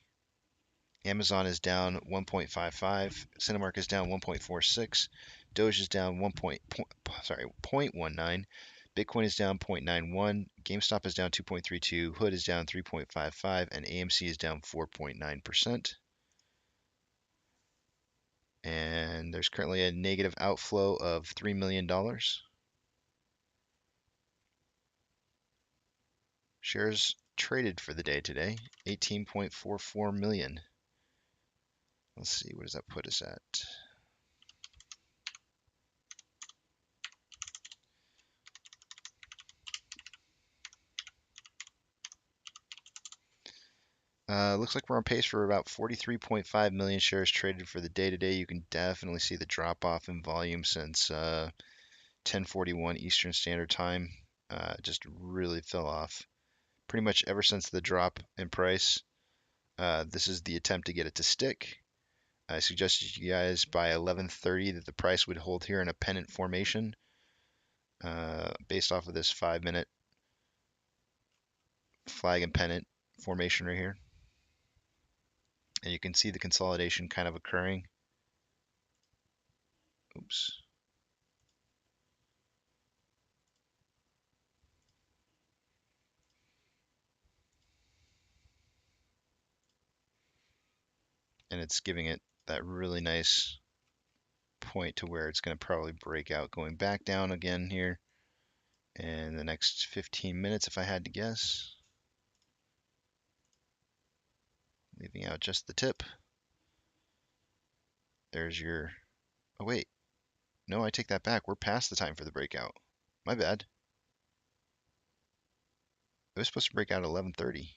Amazon is down 1.55. Cinemark is down 1.46. Doge is down 0.19. Bitcoin is down 0.91. GameStop is down 2.32. Hood is down 3.55. And AMC is down 4.9%. And there's currently a negative outflow of $3 million. Shares traded for the day today, 18.44 million. Let's see, what does that put us at? Looks like we're on pace for about 43.5 million shares traded for the day today. You can definitely see the drop off in volume since 10:41 Eastern Standard Time. Just really fell off. Pretty much ever since the drop in price. This is the attempt to get it to stick. I suggested you guys by 11:30 that the price would hold here in a pennant formation based off of this 5-minute flag and pennant formation right here. And you can see the consolidation kind of occurring. Oops. And it's giving it that really nice point to where it's going to probably break out going back down again here in the next 15 minutes if I had to guess. Leaving out just the tip. There's your, oh wait, no, I take that back. We're past the time for the breakout. My bad. It was supposed to break out at 11:30.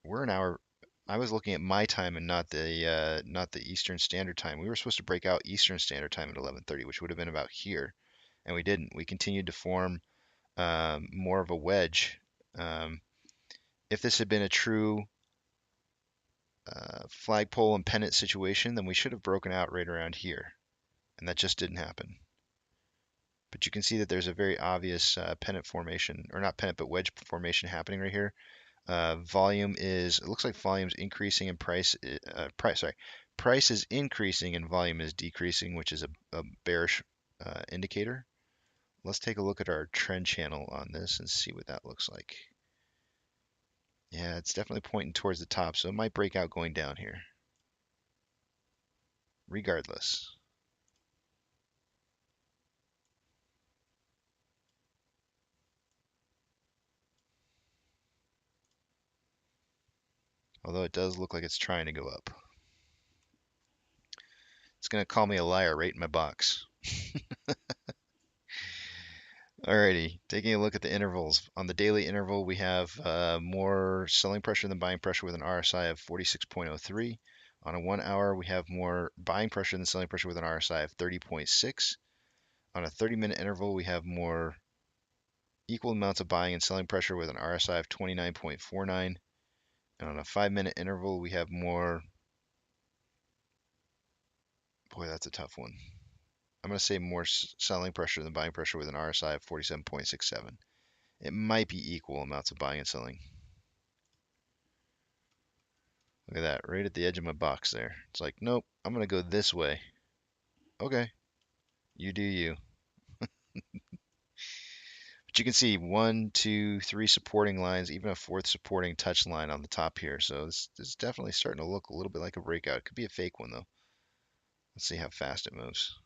We're an hour. I was looking at my time and not the Eastern Standard Time. We were supposed to break out Eastern Standard Time at 11:30, which would have been about here, and we didn't. We continued to form more of a wedge. If this had been a true flagpole and pennant situation, then we should have broken out right around here, and that just didn't happen. But you can see that there's a very obvious pennant formation, or not pennant, but wedge formation happening right here. Volume is, it looks like volume's increasing and price is increasing and volume is decreasing, which is a bearish indicator. Let's take a look at our trend channel on this and see what that looks like. Yeah, it's definitely pointing towards the top, so it might break out going down here. Regardless. Although it does look like it's trying to go up. It's going to call me a liar right in my box. Alrighty, taking a look at the intervals. On the daily interval, we have more selling pressure than buying pressure with an RSI of 46.03. On a 1 hour, we have more buying pressure than selling pressure with an RSI of 30.6. On a 30-minute interval, we have more equal amounts of buying and selling pressure with an RSI of 29.49. And on a 5-minute interval, we have more. Boy, that's a tough one. I'm going to say more selling pressure than buying pressure with an RSI of 47.67. It might be equal amounts of buying and selling. Look at that, right at the edge of my box there. It's like, nope, I'm going to go this way. Okay, you do you. But you can see 1, 2, 3 supporting lines, even a 4th supporting touch line on the top here. So this is definitely starting to look a little bit like a breakout. It could be a fake one though. Let's see how fast it moves.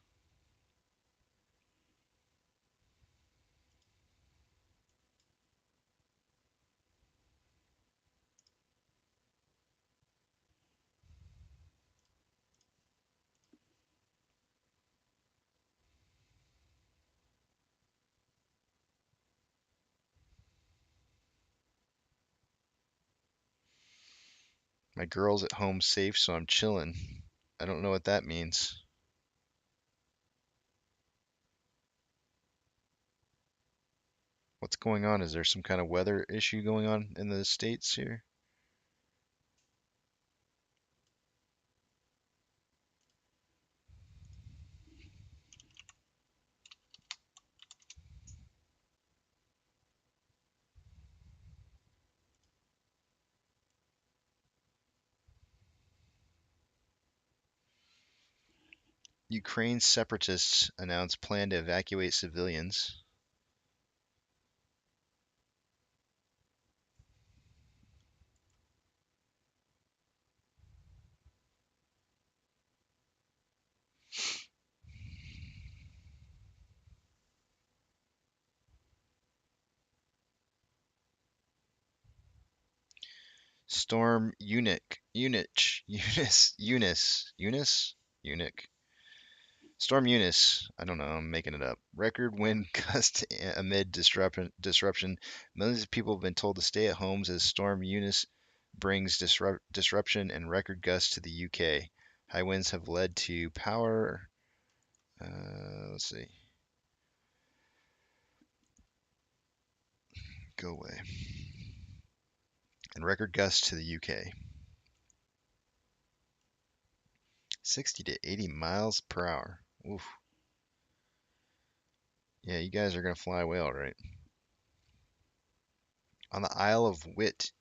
My girl's at home safe, so I'm chilling. I don't know what that means. What's going on? Is there some kind of weather issue going on in the States here? Ukraine separatists announce plan to evacuate civilians. Storm Eunuch. Storm Eunice, I don't know, I'm making it up. Record wind gust amid disruption. Millions of people have been told to stay at homes as Storm Eunice brings disruption and record gusts to the UK. High winds have led to power. Let's see. Go away. And record gusts to the UK. 60 to 80 miles per hour. Oof. Yeah, you guys are going to fly away all right. On the Isle of Wight,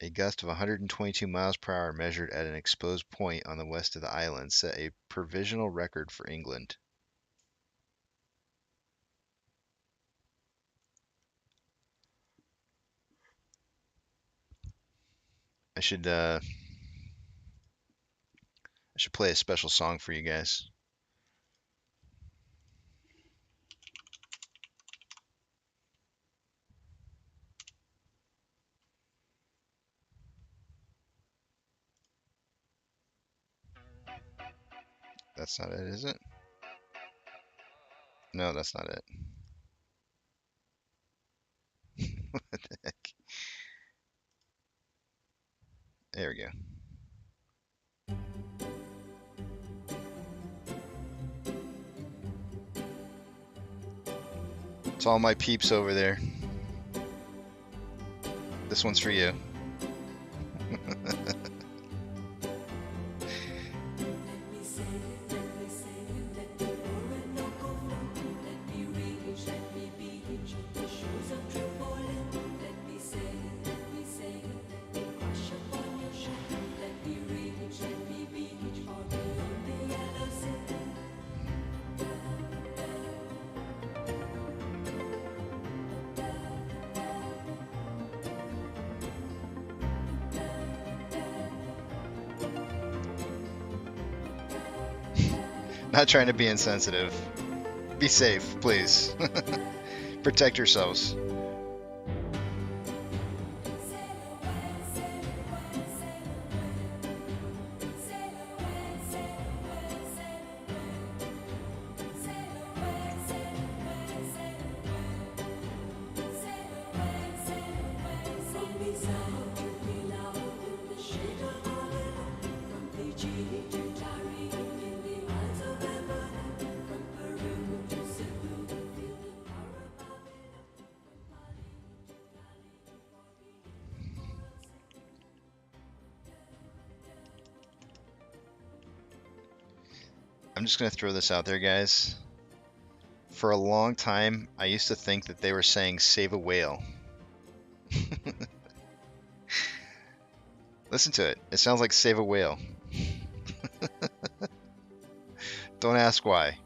a gust of 122 miles per hour measured at an exposed point on the west of the island set a provisional record for England. I should play a special song for you guys. That's not it, is it? No, that's not it. What the heck? There we go. It's all my peeps over there. This one's for you. Not trying to be insensitive. Be safe, please. Protect yourselves. I'm just going to throw this out there, guys. For a long time, I used to think that they were saying save a whale. Listen to it. It sounds like save a whale. Don't ask why.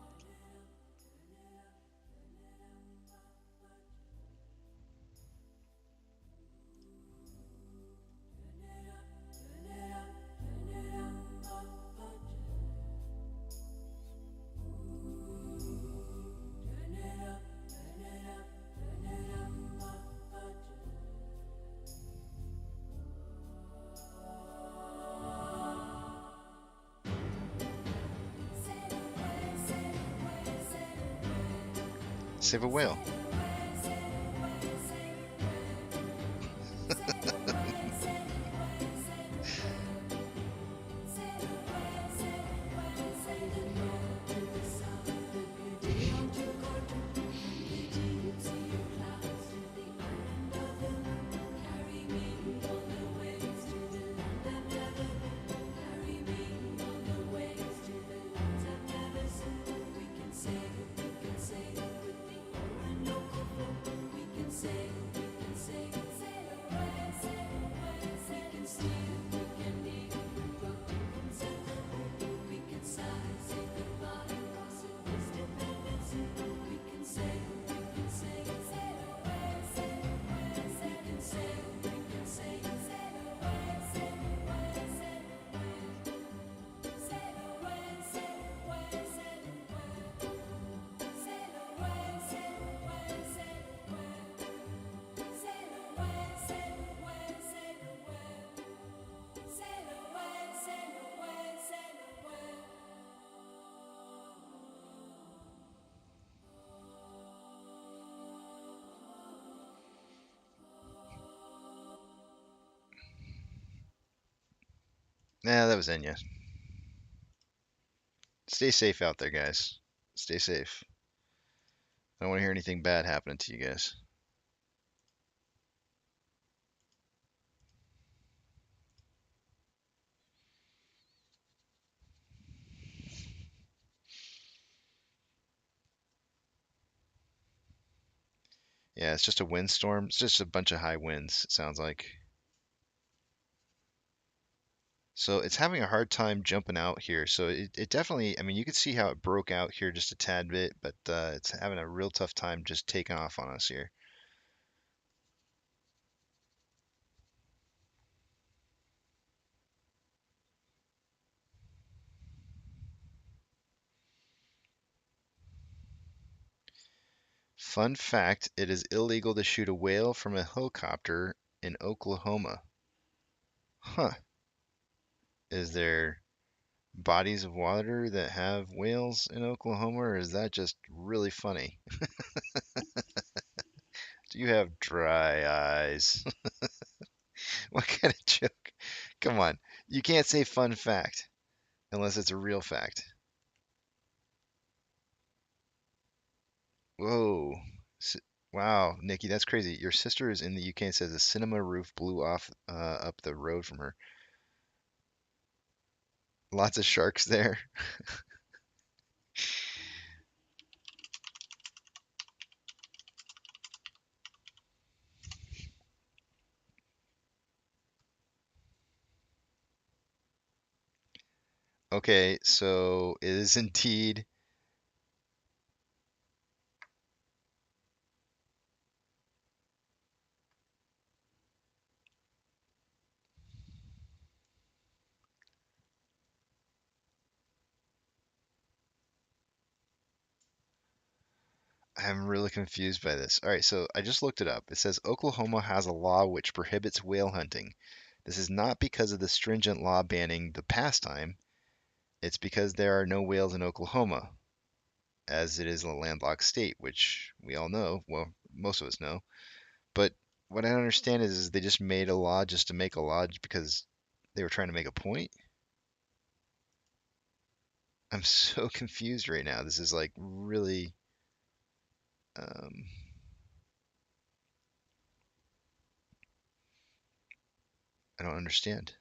Save a whale. Nah, that was Enya. Stay safe out there, guys. Stay safe. I don't want to hear anything bad happening to you guys. Yeah, it's just a windstorm. It's just a bunch of high winds, it sounds like. So it's having a hard time jumping out here. So it definitely, I mean, you can see how it broke out here just a tad bit, but it's having a real tough time just taking off on us here. Fun fact, it is illegal to shoot a whale from a helicopter in Oklahoma. Huh. Is there bodies of water that have whales in Oklahoma, or is that just really funny? Do you have dry eyes? What kind of joke? Come on. You can't say fun fact unless it's a real fact. Whoa. Wow, Nikki, that's crazy. Your sister is in the UK and says a cinema roof blew off up the road from her. Lots of sharks there. Okay, so it is indeed. I'm really confused by this. All right, so I just looked it up. It says Oklahoma has a law which prohibits whale hunting. This is not because of the stringent law banning the pastime. It's because there are no whales in Oklahoma, as it is a landlocked state, which we all know. Well, most of us know. But what I don't understand is they just made a law just to make a law because they were trying to make a point. I'm so confused right now. This is like really. Um, I don't understand.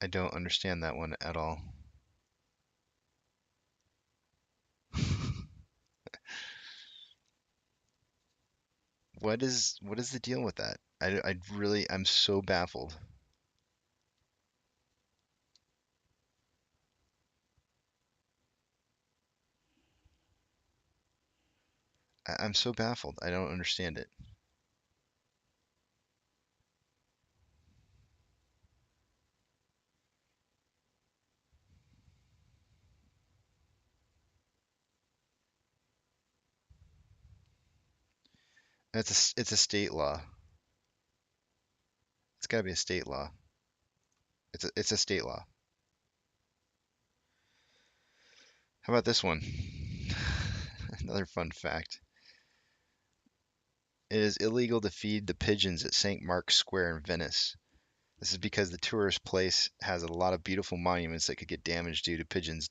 I don't understand that one at all. What is the deal with that? I'm so baffled. I'm so baffled. I don't understand it. It's a state law. It's got to be a state law. It's a state law. How about this one? Another fun fact. It is illegal to feed the pigeons at St. Mark's Square in Venice. This is because the tourist place has a lot of beautiful monuments that could get damaged due to pigeons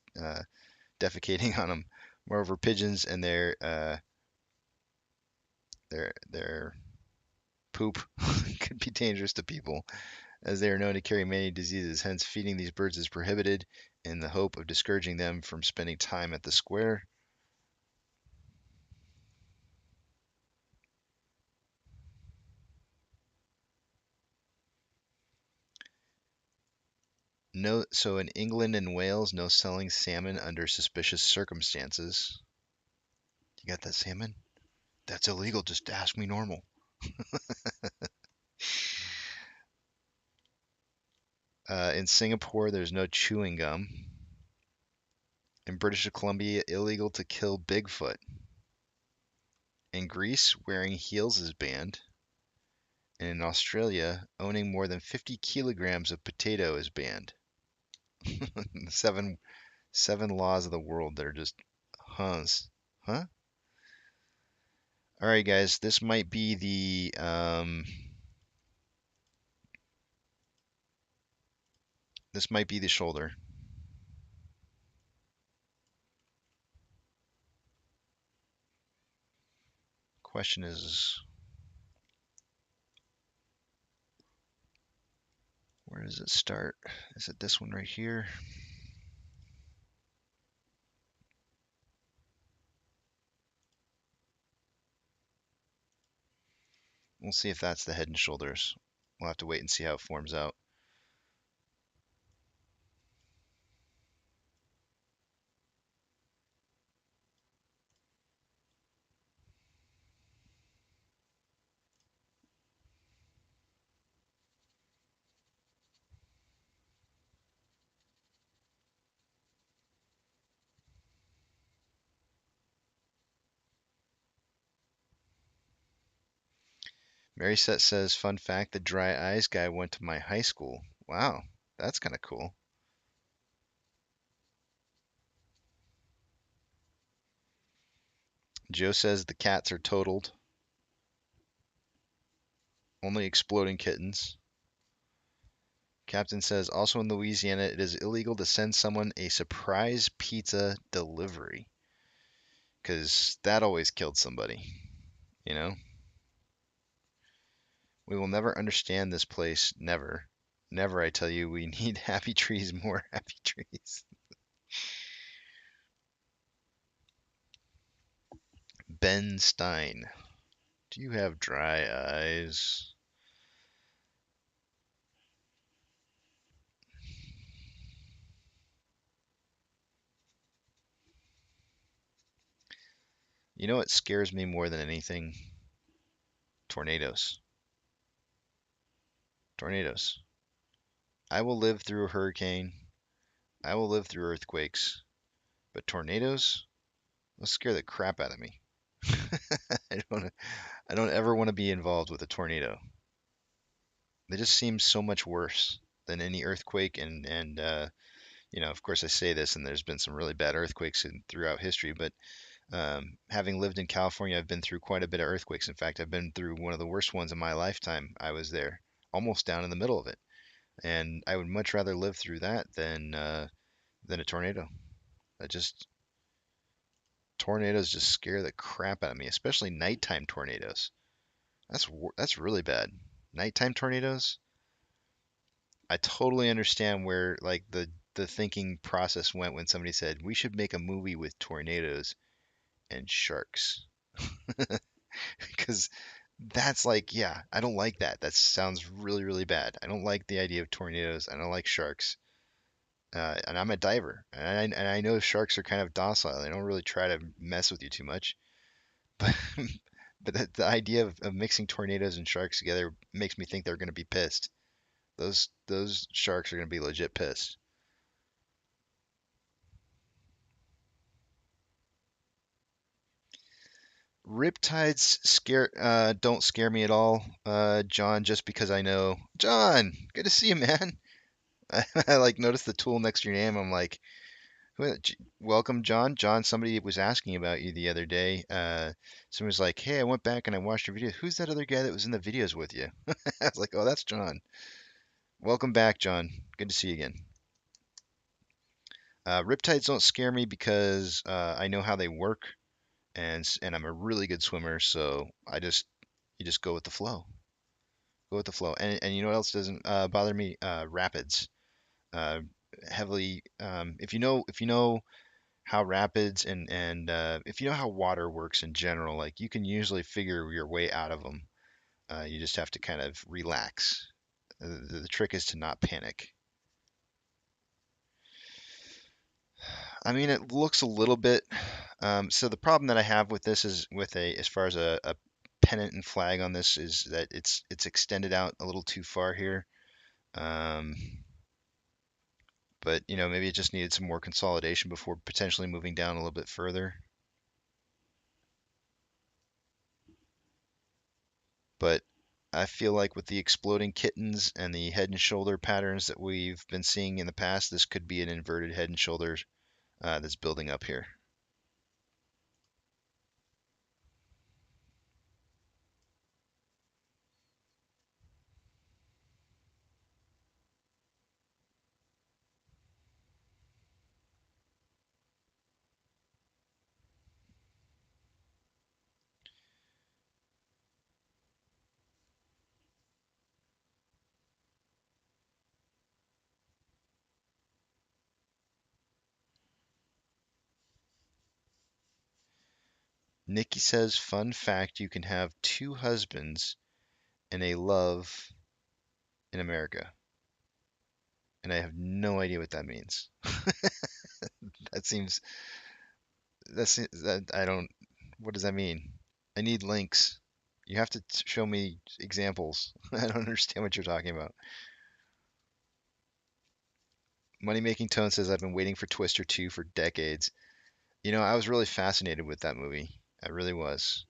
defecating on them. Moreover, pigeons and their poop could be dangerous to people, as they are known to carry many diseases. Hence, feeding these birds is prohibited in the hope of discouraging them from spending time at the square. No, so in England and Wales, no selling salmon under suspicious circumstances. You got that salmon? That's illegal. Just ask me normal. In Singapore, there's no chewing gum. In British Columbia, illegal to kill Bigfoot. In Greece, wearing heels is banned. And in Australia, owning more than 50 kilograms of potato is banned. seven laws of the world that are just huns. Huh? All right, guys, this might be the This might be the shoulder. Question is, where does it start? Is it this one right here? We'll see if that's the head and shoulders. We'll have to wait and see how it forms out. Mary Set says, fun fact, the dry eyes guy went to my high school. Wow, that's kind of cool. Joe says the cats are totaled. Only exploding kittens. Captain says, also in Louisiana, it is illegal to send someone a surprise pizza delivery. Because that always killed somebody, you know? We will never understand this place. Never. Never, I tell you, we need happy trees, more happy trees. Ben Stein. Do you have dry eyes? You know what scares me more than anything? Tornadoes. Tornadoes. I will live through a hurricane. I will live through earthquakes. But tornadoes? They'll scare the crap out of me. I don't ever want to be involved with a tornado. They just seem so much worse than any earthquake and you know, of course I say this and there's been some really bad earthquakes throughout history, but having lived in California, I've been through quite a bit of earthquakes. In fact, I've been through one of the worst ones in my lifetime. I was there, almost down in the middle of it, and I would much rather live through that than a tornado. I just Tornadoes just scare the crap out of me, especially nighttime tornadoes. That's really bad. Nighttime tornadoes. I totally understand where like the thinking process went when somebody said we should make a movie with tornadoes and sharks. Because that's like, yeah, I don't like that. That sounds really, really bad. I don't like the idea of tornadoes. I don't like sharks. And I'm a diver, and I know sharks are kind of docile. They don't really try to mess with you too much. But but the idea of mixing tornadoes and sharks together makes me think they're going to be pissed. Those sharks are going to be legit pissed. Riptides don't scare me at all, John. Just because I know John. Good to see you, man. I like noticed the tool next to your name. I'm like, welcome, John. John, somebody was asking about you the other day. Someone was like, hey, I went back and I watched your video. Who's that other guy that was in the videos with you? I was like, oh, that's John. Welcome back, John. Good to see you again. Riptides don't scare me because I know how they work, and I'm a really good swimmer. So you just go with the flow. Go with the flow. And you know what else doesn't bother me? Rapids. Uh, heavily. If you know how rapids and if you know how water works in general, like you can usually figure your way out of them. You just have to kind of relax. The trick is to not panic. I mean, it looks a little bit. So the problem that I have with this is as far as a pennant and flag on this is that it's extended out a little too far here. Um, but you know, maybe it just needed some more consolidation before potentially moving down a little bit further. But I feel like with the exploding kittens and the head and shoulder patterns that we've been seeing in the past, this could be an inverted head and shoulders that's building up here. Nikki says, fun fact, you can have two husbands and a love in America. And I have no idea what that means. That seems, that I don't, what does that mean? I need links. You have to show me examples. I don't understand what you're talking about. Money Making Tone says, I've been waiting for Twister 2 for decades. You know, I was really fascinated with that movie. I really was.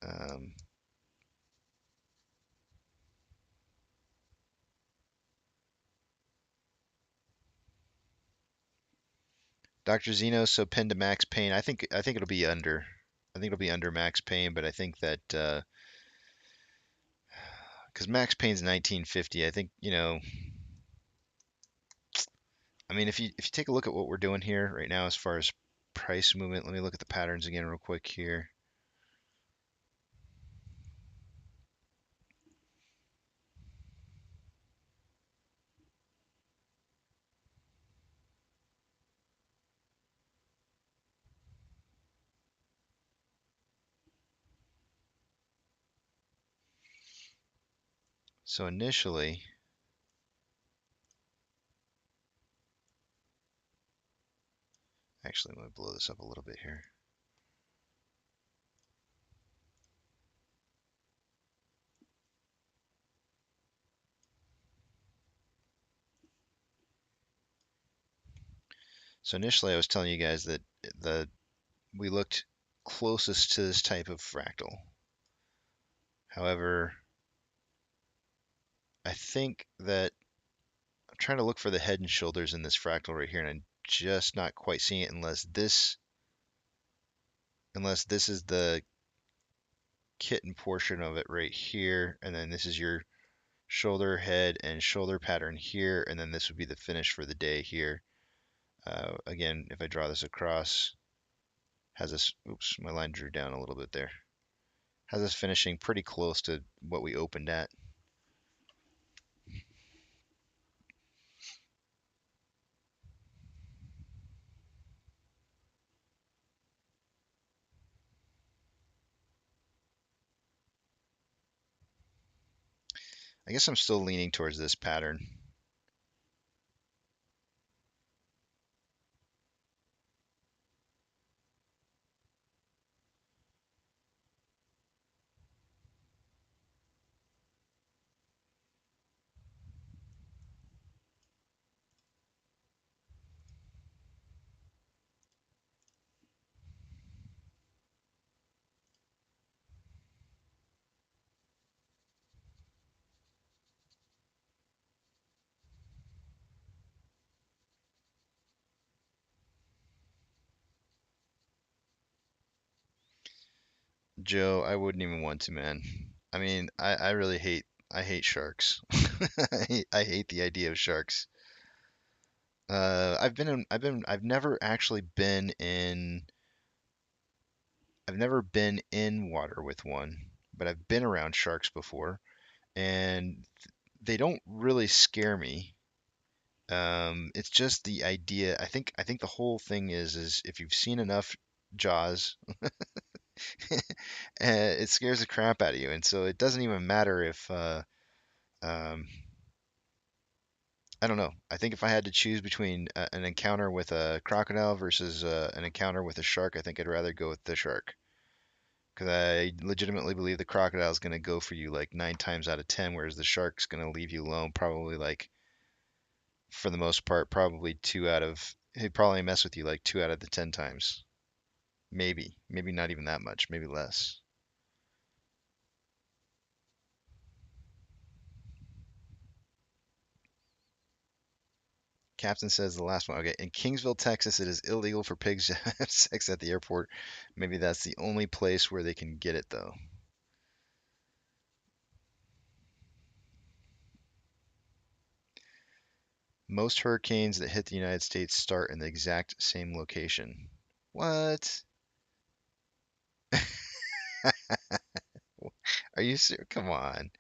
Um, Dr. Zeno, so pinned to Max Payne. I think it'll be under. I think it'll be under Max Payne, but I think that because Max Payne's 1950, I think I mean, if you take a look at what we're doing here right now as far as price movement, let me look at the patterns again real quick here. So initially, actually, let me blow this up a little bit here. So initially, I was telling you guys that we looked closest to this type of fractal. However, I think that I'm trying to look for the head and shoulders in this fractal right here, and I'm just not quite seeing it unless this is the kitten portion of it right here, and then this is your shoulder, head, and shoulder pattern here, and then this would be the finish for the day here. Again, if I draw this across, has this, oops, my line drew down a little bit there. Has this finishing pretty close to what we opened at. I guess I'm still leaning towards this pattern. Joe, I wouldn't even want to, man. I mean, I really I hate sharks. I hate the idea of sharks. I've never been in water with one, but I've been around sharks before, and they don't really scare me. It's just the idea. I think the whole thing is if you've seen enough Jaws, it scares the crap out of you, and so it doesn't even matter if um, I don't know. I think if I had to choose between an encounter with a crocodile versus an encounter with a shark, I think I'd rather go with the shark. Because I legitimately believe the crocodile is going to go for you like 9 times out of 10, whereas the shark's going to leave you alone probably like, for the most part, probably he'd probably mess with you like 2 out of the 10 times. Maybe not even that much, maybe less. Captain says the last one. Okay, in Kingsville, Texas, it is illegal for pigs to have sex at the airport. Maybe that's the only place where they can get it, though. Most hurricanes that hit the United States start in the exact same location. What? Are you serious? Come on.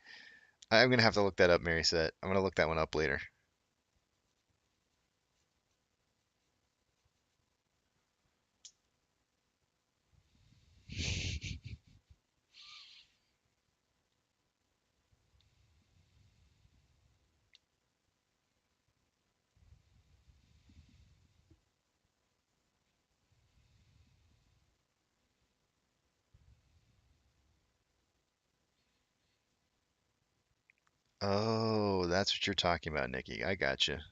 I'm gonna have to look that up, Mary said. I'm gonna look that one up later. Oh, that's what you're talking about, Nikki. I gotcha.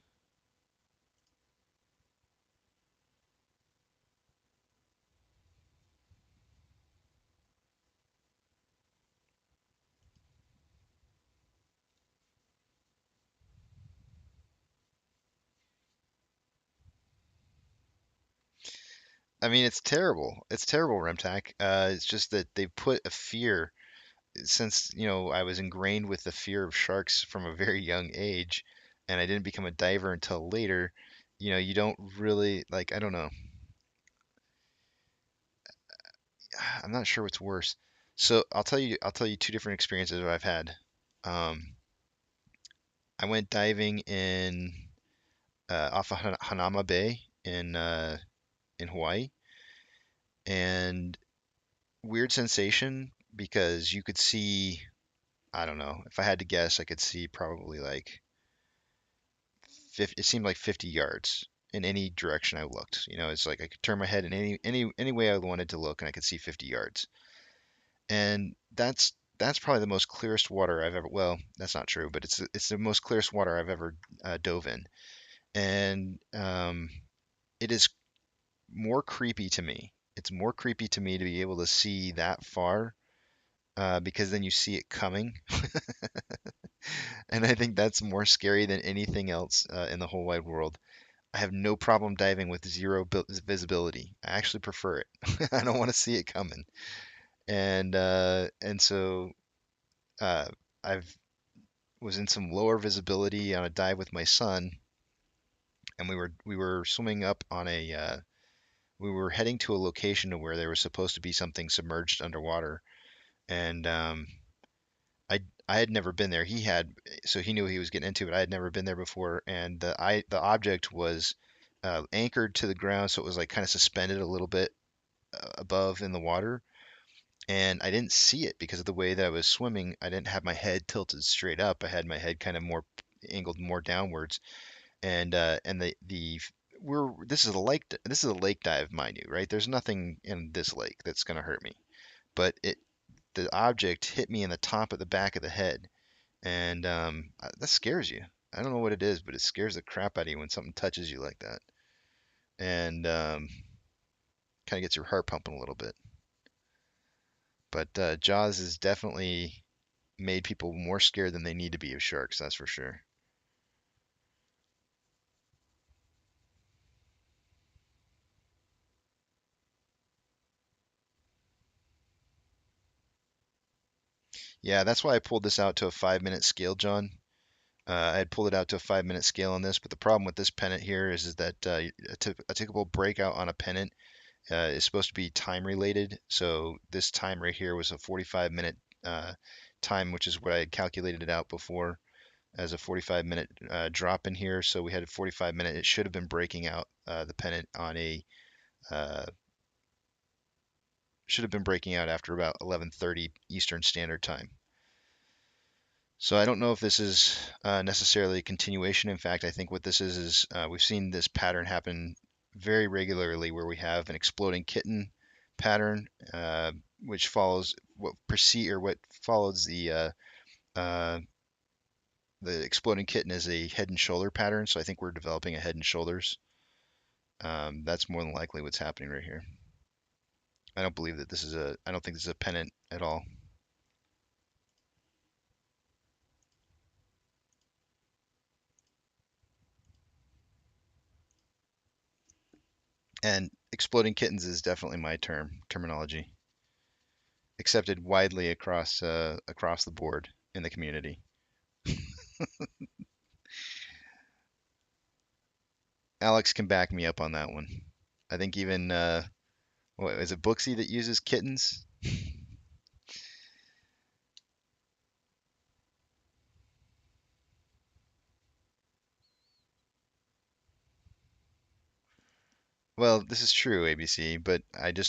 I mean, it's terrible. It's terrible, Remtac. It's just that they put a fear, since, I was ingrained with the fear of sharks from a very young age, and I didn't become a diver until later. You don't really like, I don't know. I'm not sure what's worse. So I'll tell you two different experiences that I've had. Um, I went diving in off of Hanama Bay in Hawaii, and weird sensation because you could see, I don't know, if I had to guess, I could see probably like 50, it seemed like 50 yards in any direction I looked. It's like I could turn my head in any way I wanted to look and I could see 50 yards. And that's probably the most clearest water I've ever, well, that's not true, but it's the most clearest water I've ever dove in. And it is more creepy to me. It's more creepy to me to be able to see that far, because then you see it coming. And I think that's more scary than anything else in the whole wide world. I have no problem diving with zero visibility. I actually prefer it. I don't want to see it coming. And so uh, I've was in some lower visibility on a dive with my son, and we were swimming up on we were heading to a location where there was supposed to be something submerged underwater, and I had never been there. He had, so he knew what he was getting into, but I had never been there before, and the object was anchored to the ground, so it was like kind of suspended a little bit above in the water, and I didn't see it because of the way that I was swimming. I didn't have my head tilted straight up. I had my head kind of more angled more downwards, and the we're this is a lake dive, mind you, right? There's nothing in this lake that's gonna hurt me, but the object hit me in the top of the back of the head, and that scares you. I don't know what it is, but it scares the crap out of you when something touches you like that, and kind of gets your heart pumping a little bit. But Jaws has definitely made people more scared than they need to be of sharks, that's for sure. Yeah, that's why I pulled this out to a 5 minute scale, John. I had pulled it out to a 5 minute scale on this, but the problem with this pennant here is that a typical breakout on a pennant is supposed to be time related. So this time right here was a 45-minute time, which is what I had calculated it out before as a 45-minute drop in here. So we had a 45-minute. It should have been breaking out the pennant on a uh, should have been breaking out after about 11:30 Eastern Standard Time. So I don't know if this is necessarily a continuation. In fact, I think what this is we've seen this pattern happen very regularly, where we have an exploding kitten pattern, which follows what follows uh, the exploding kitten is a head and shoulder pattern. So I think we're developing a head and shoulders. That's more than likely what's happening right here. I don't believe that this is a. I don't think this is a pennant at all. And exploding kittens is definitely my terminology, accepted widely across the board in the community. Alex can back me up on that one. I think even what is it, Booksy that uses kittens? Well, this is true, ABC, but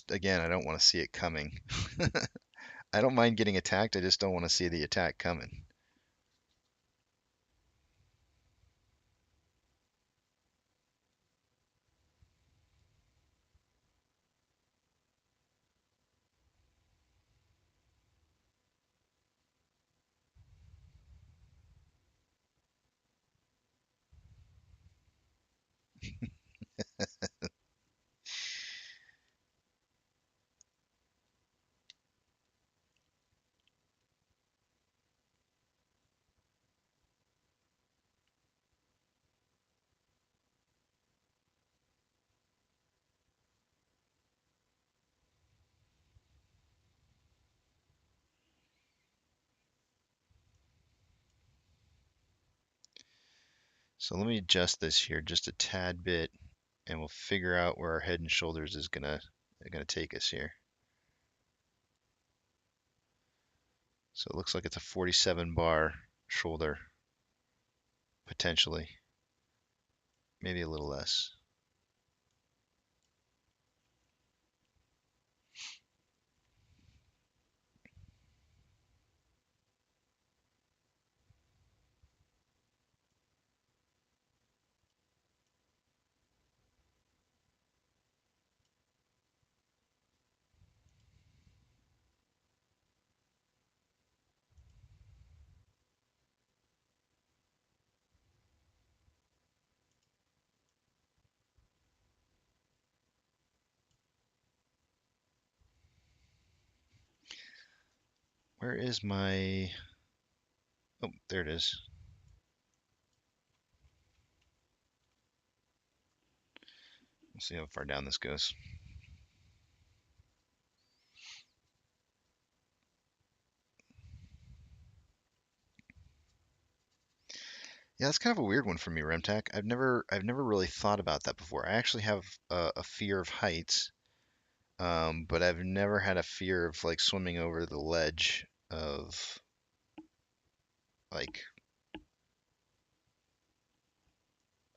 again, I don't want to see it coming. I don't mind getting attacked. I just don't want to see the attack coming. So let me adjust this here just a tad bit, and we'll figure out where our head and shoulders is gonna take us here. So it looks like it's a 47 bar shoulder, potentially, maybe a little less. Where is my... Oh, there it is. We'll see how far down this goes. Yeah, that's kind of a weird one for me, Remtac. I've never really thought about that before. I actually have a fear of heights, but I've never had a fear of like swimming over the ledge of like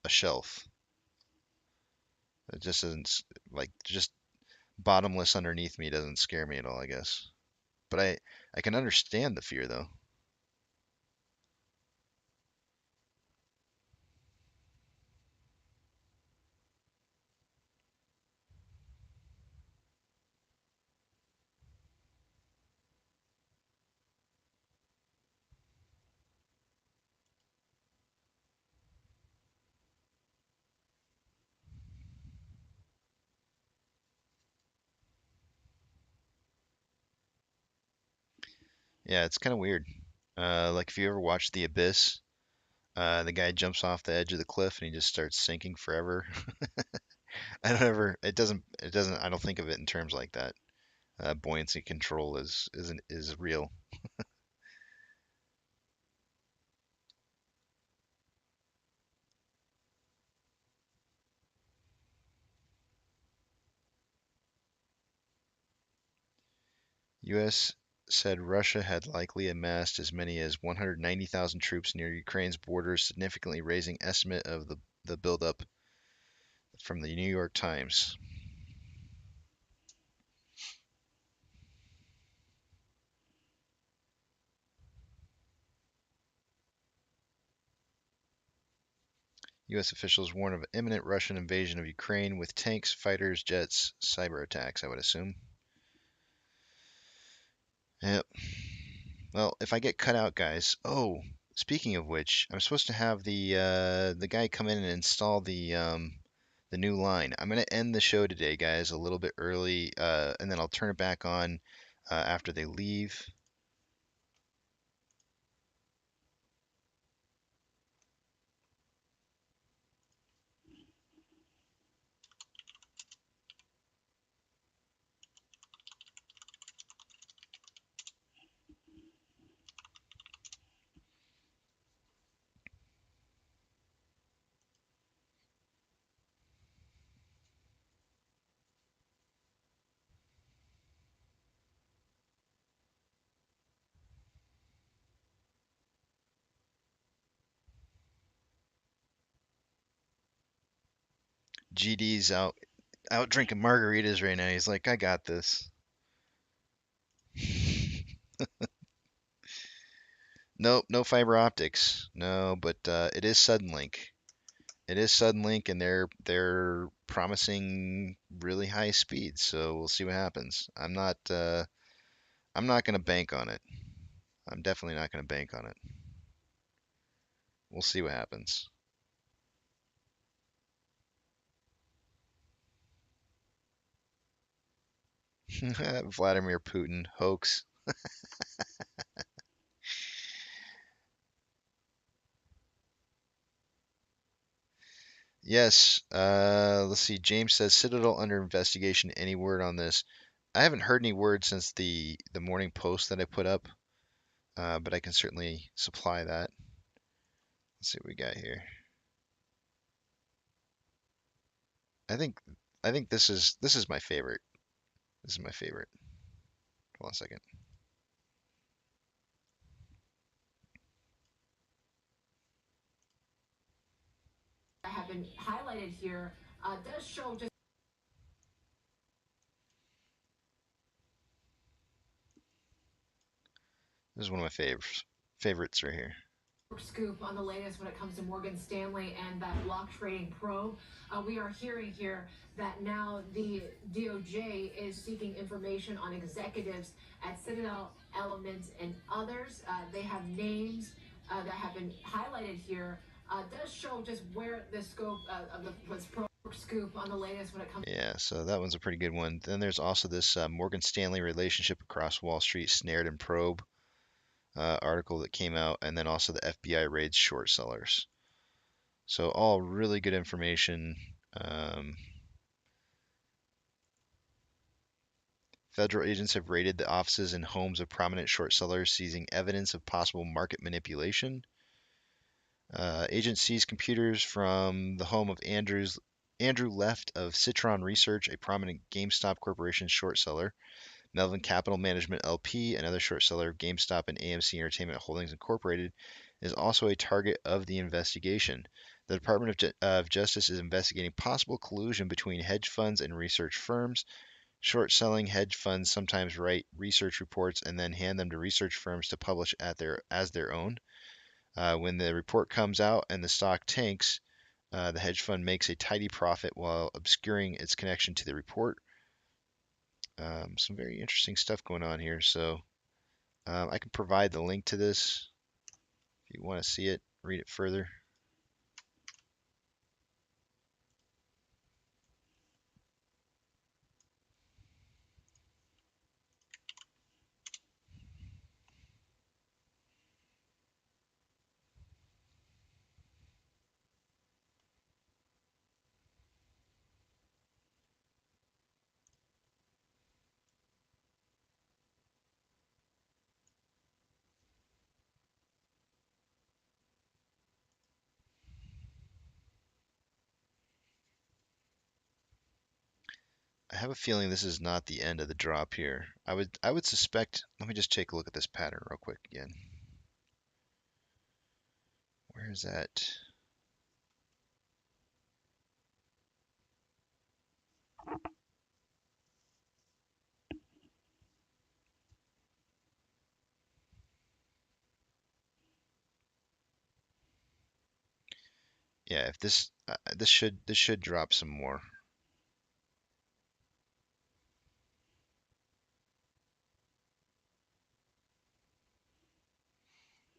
a shelf. It just doesn't like just bottomless underneath me doesn't scare me at all, I guess. But I can understand the fear though. Yeah, it's kind of weird. Like if you ever watched The Abyss, the guy jumps off the edge of the cliff and he just starts sinking forever. I don't ever. It doesn't. I don't think of it in terms like that. Buoyancy control is real. U.S. said Russia had likely amassed as many as 190,000 troops near Ukraine's borders, significantly raising estimate of the buildup from the New York Times. U.S. officials warn of imminent Russian invasion of Ukraine with tanks, fighters, jets, cyber attacks, I would assume. Yep. Well, if I get cut out, guys. Oh, speaking of which, I'm supposed to have the guy come in and install the new line. I'm gonna end the show today, guys, a little bit early, and then I'll turn it back on after they leave. GD's out drinking margaritas right now. He's like, I got this. Nope, no fiber optics. No, but it is Suddenlink. It is Suddenlink, and they're promising really high speeds. So we'll see what happens. I'm not gonna bank on it. I'm definitely not gonna bank on it. We'll see what happens. Vladimir Putin hoax. Yes. Let's see. James says Citadel under investigation. Any word on this? I haven't heard any word since the morning post that I put up, but I can certainly supply that. Let's see what we got here. I think this is my favorite. This is my favorite. Hold on a second. That have been highlighted here does show just This is one of my favorites right here. scoop on the latest when it comes to Morgan Stanley and that block trading probe. We are hearing here that now the DOJ is seeking information on executives at Citadel, Element, and others. They have names that have been highlighted here. Does show just where the scope of the probe scoop on the latest when it comes. Yeah, so that one's a pretty good one. Then there's also this Morgan Stanley relationship across Wall Street snared and probe article that came out, and then also the FBI raids short sellers. So all really good information. Federal agents have raided the offices and homes of prominent short sellers, seizing evidence of possible market manipulation. Agents seized computers from the home of Andrew Left of Citron Research, a prominent GameStop Corporation short seller. Melvin Capital Management LP, another short seller of GameStop and AMC Entertainment Holdings Incorporated, is also a target of the investigation. The Department of Justice is investigating possible collusion between hedge funds and research firms. Short selling hedge funds sometimes write research reports and then hand them to research firms to publish as their own. When the report comes out and the stock tanks, the hedge fund makes a tidy profit while obscuring its connection to the report. Some very interesting stuff going on here. So I can provide the link to this if you want to see it, read it further. I have a feeling this is not the end of the drop here. I would suspect. Let me just take a look at this pattern real quick again. Where is that? Yeah, if this should drop some more.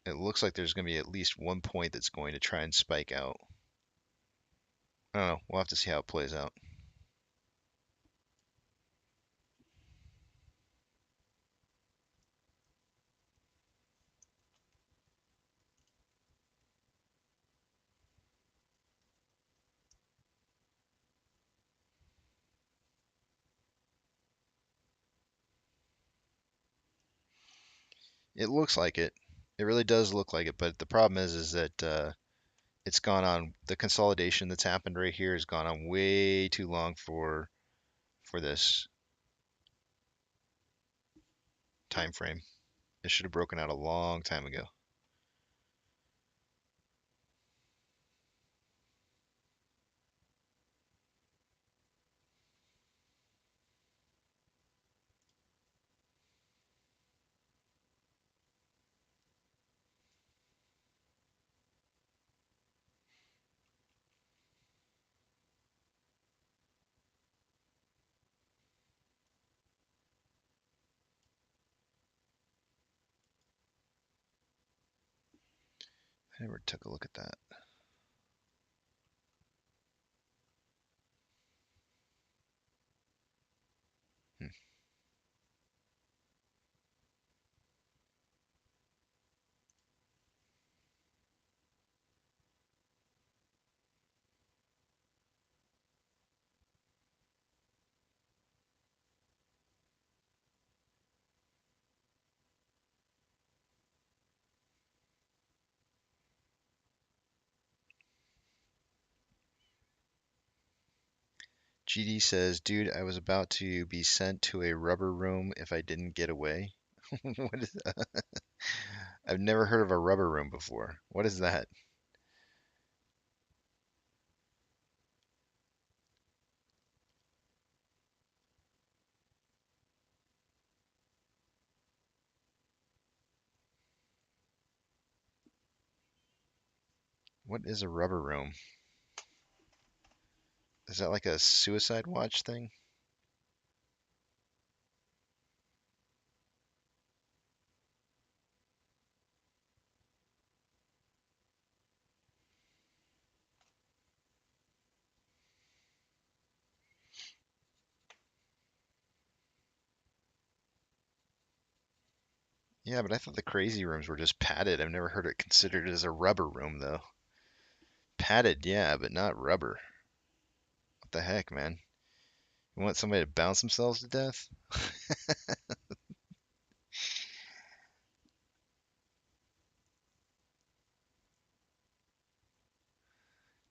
It looks like there's going to be at least one point that's going to try and spike out. I don't know. We'll have to see how it plays out. It looks like it. It really does look like it, but the problem is that it's gone on. The consolidation that's happened right here has gone on way too long for this time frame. It should have broken out a long time ago. I never took a look at that. Hmm. GD says, dude, I was about to be sent to a rubber room if I didn't get away. What is that? I've never heard of a rubber room before. What is that? What is a rubber room? Is that like a suicide watch thing? Yeah, but I thought the crazy rooms were just padded. I've never heard it considered as a rubber room, though. Padded, yeah, but not rubber. What the heck, man? You want somebody to bounce themselves to death?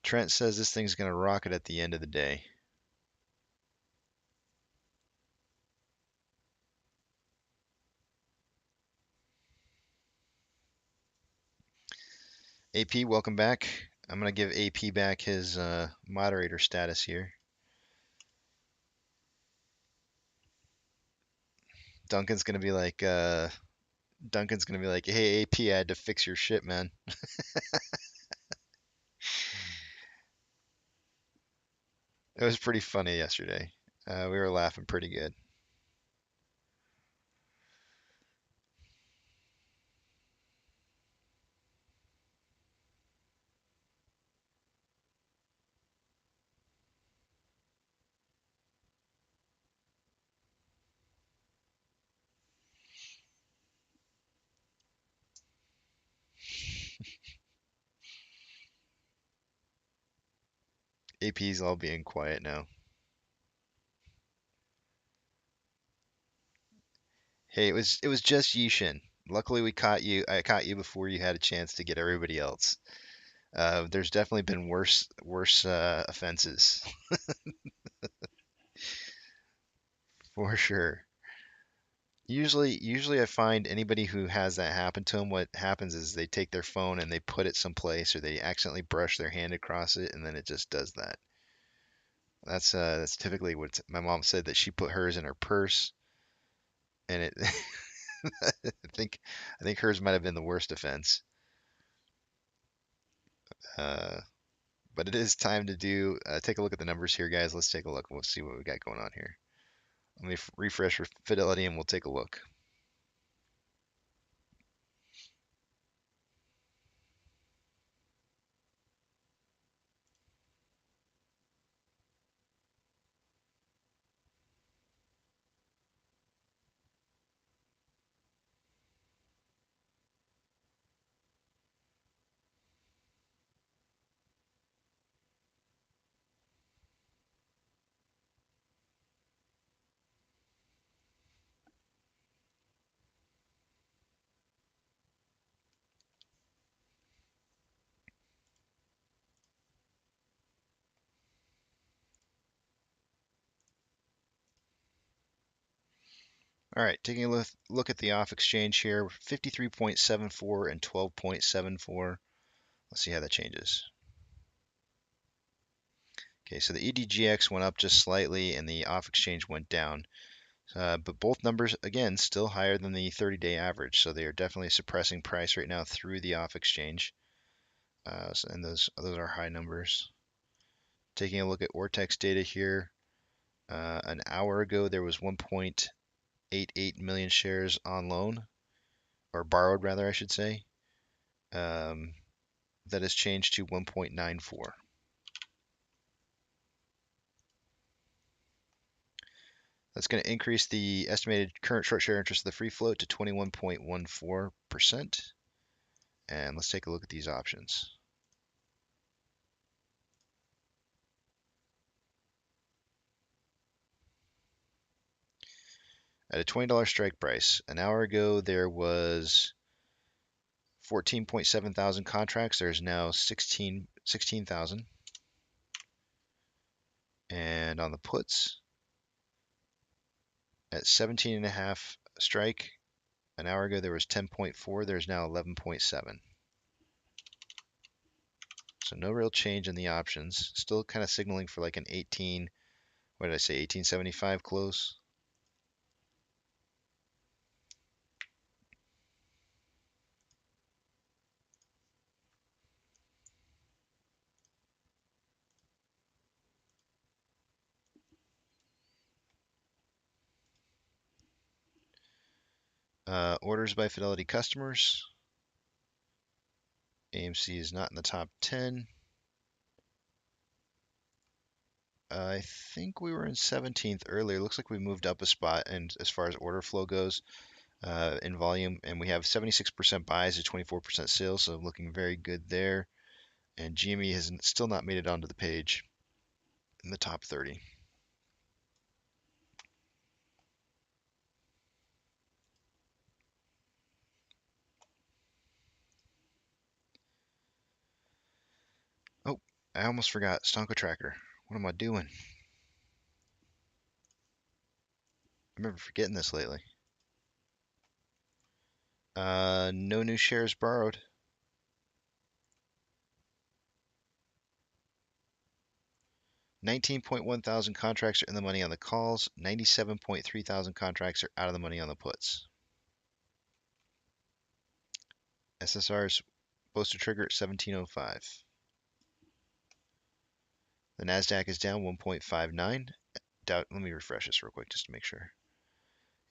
Trent says this thing's gonna rocket at the end of the day. AP, welcome back. I'm gonna give AP back his moderator status here. Duncan's gonna be like, hey AP, I had to fix your shit, man. It was pretty funny yesterday. We were laughing pretty good. AP's all being quiet now. Hey, it was just Yishin. Luckily, we caught you. I caught you before you had a chance to get everybody else. There's definitely been worse offenses for sure. Usually I find anybody who has that happen to them, what happens is they take their phone and they put it someplace, or they accidentally brush their hand across it, and then it just does that. That's typically what my mom said, that she put hers in her purse, and it. I think hers might have been the worst offense. Uh, but it is time to do take a look at the numbers here, guys. Let's take a look. We'll see what we got going on here. Let me refresh Fidelity, and we'll take a look. All right, taking a look at the off exchange here, 53.74 and 12.74. Let's see how that changes. Okay, so the EDGX went up just slightly and the off exchange went down. But both numbers, again, still higher than the 30-day average. So they are definitely suppressing price right now through the off exchange. And those are high numbers. Taking a look at Ortex data here, an hour ago there was 1.88 million shares on loan, or borrowed rather, I should say. That has changed to 1.94. That's going to increase the estimated current short share interest of the free float to 21.14%. And let's take a look at these options. At a $20 strike price, an hour ago there was 14.7 thousand contracts. There's now 16,000. And on the puts, at 17.5 strike, an hour ago there was 10.4, there's now 11.7. So no real change in the options. Still kind of signaling for like an 18, what did I say, 1875 close. Orders by Fidelity customers. AMC is not in the top 10. I think we were in 17th earlier. Looks like we moved up a spot, and as far as order flow goes, in volume, and we have 76% buys to 24% sales, so looking very good there. And GME has still not made it onto the page in the top 30. Oh, I almost forgot Stonko Tracker. What am I doing? I remember forgetting this lately. No new shares borrowed. 19.1 thousand contracts are in the money on the calls. 97.3 thousand contracts are out of the money on the puts. SSR is supposed to trigger at 1705. The NASDAQ is down 1.59. Let me refresh this real quick just to make sure.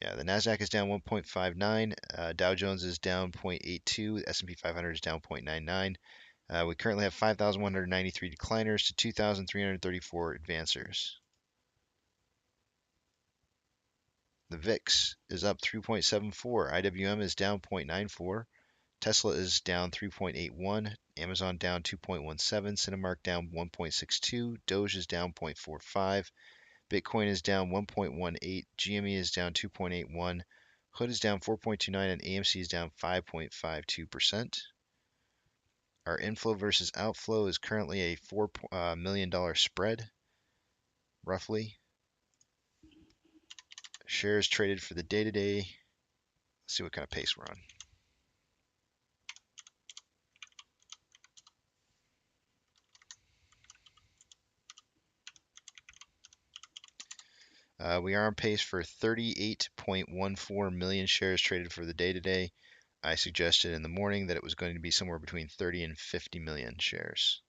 Yeah, the NASDAQ is down 1.59. Dow Jones is down 0.82. S&P 500 is down 0.99. We currently have 5,193 decliners to 2,334 advancers. The VIX is up 3.74. IWM is down 0.94. Tesla is down 3.81. Amazon down 2.17. Cinemark down 1.62. Doge is down 0.45. Bitcoin is down 1.18. GME is down 2.81. Hood is down 4.29, and AMC is down 5.52%. Our inflow versus outflow is currently a $4 million spread, roughly. Shares traded for the day-to-day. Let's see what kind of pace we're on. We are on pace for 38.14 million shares traded for the day today. I suggested in the morning that it was going to be somewhere between 30 and 50 million shares.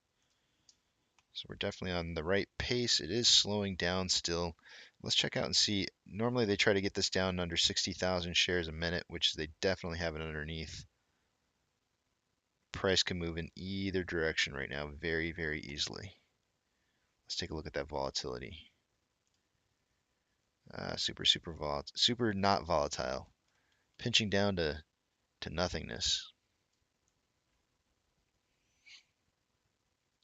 So we're definitely on the right pace. It is slowing down still. Let's check out and see. Normally they try to get this down under 60,000 shares a minute, which they definitely have it underneath. Price can move in either direction right now very, very easily. Let's take a look at that volatility. Super not volatile. Pinching down to nothingness.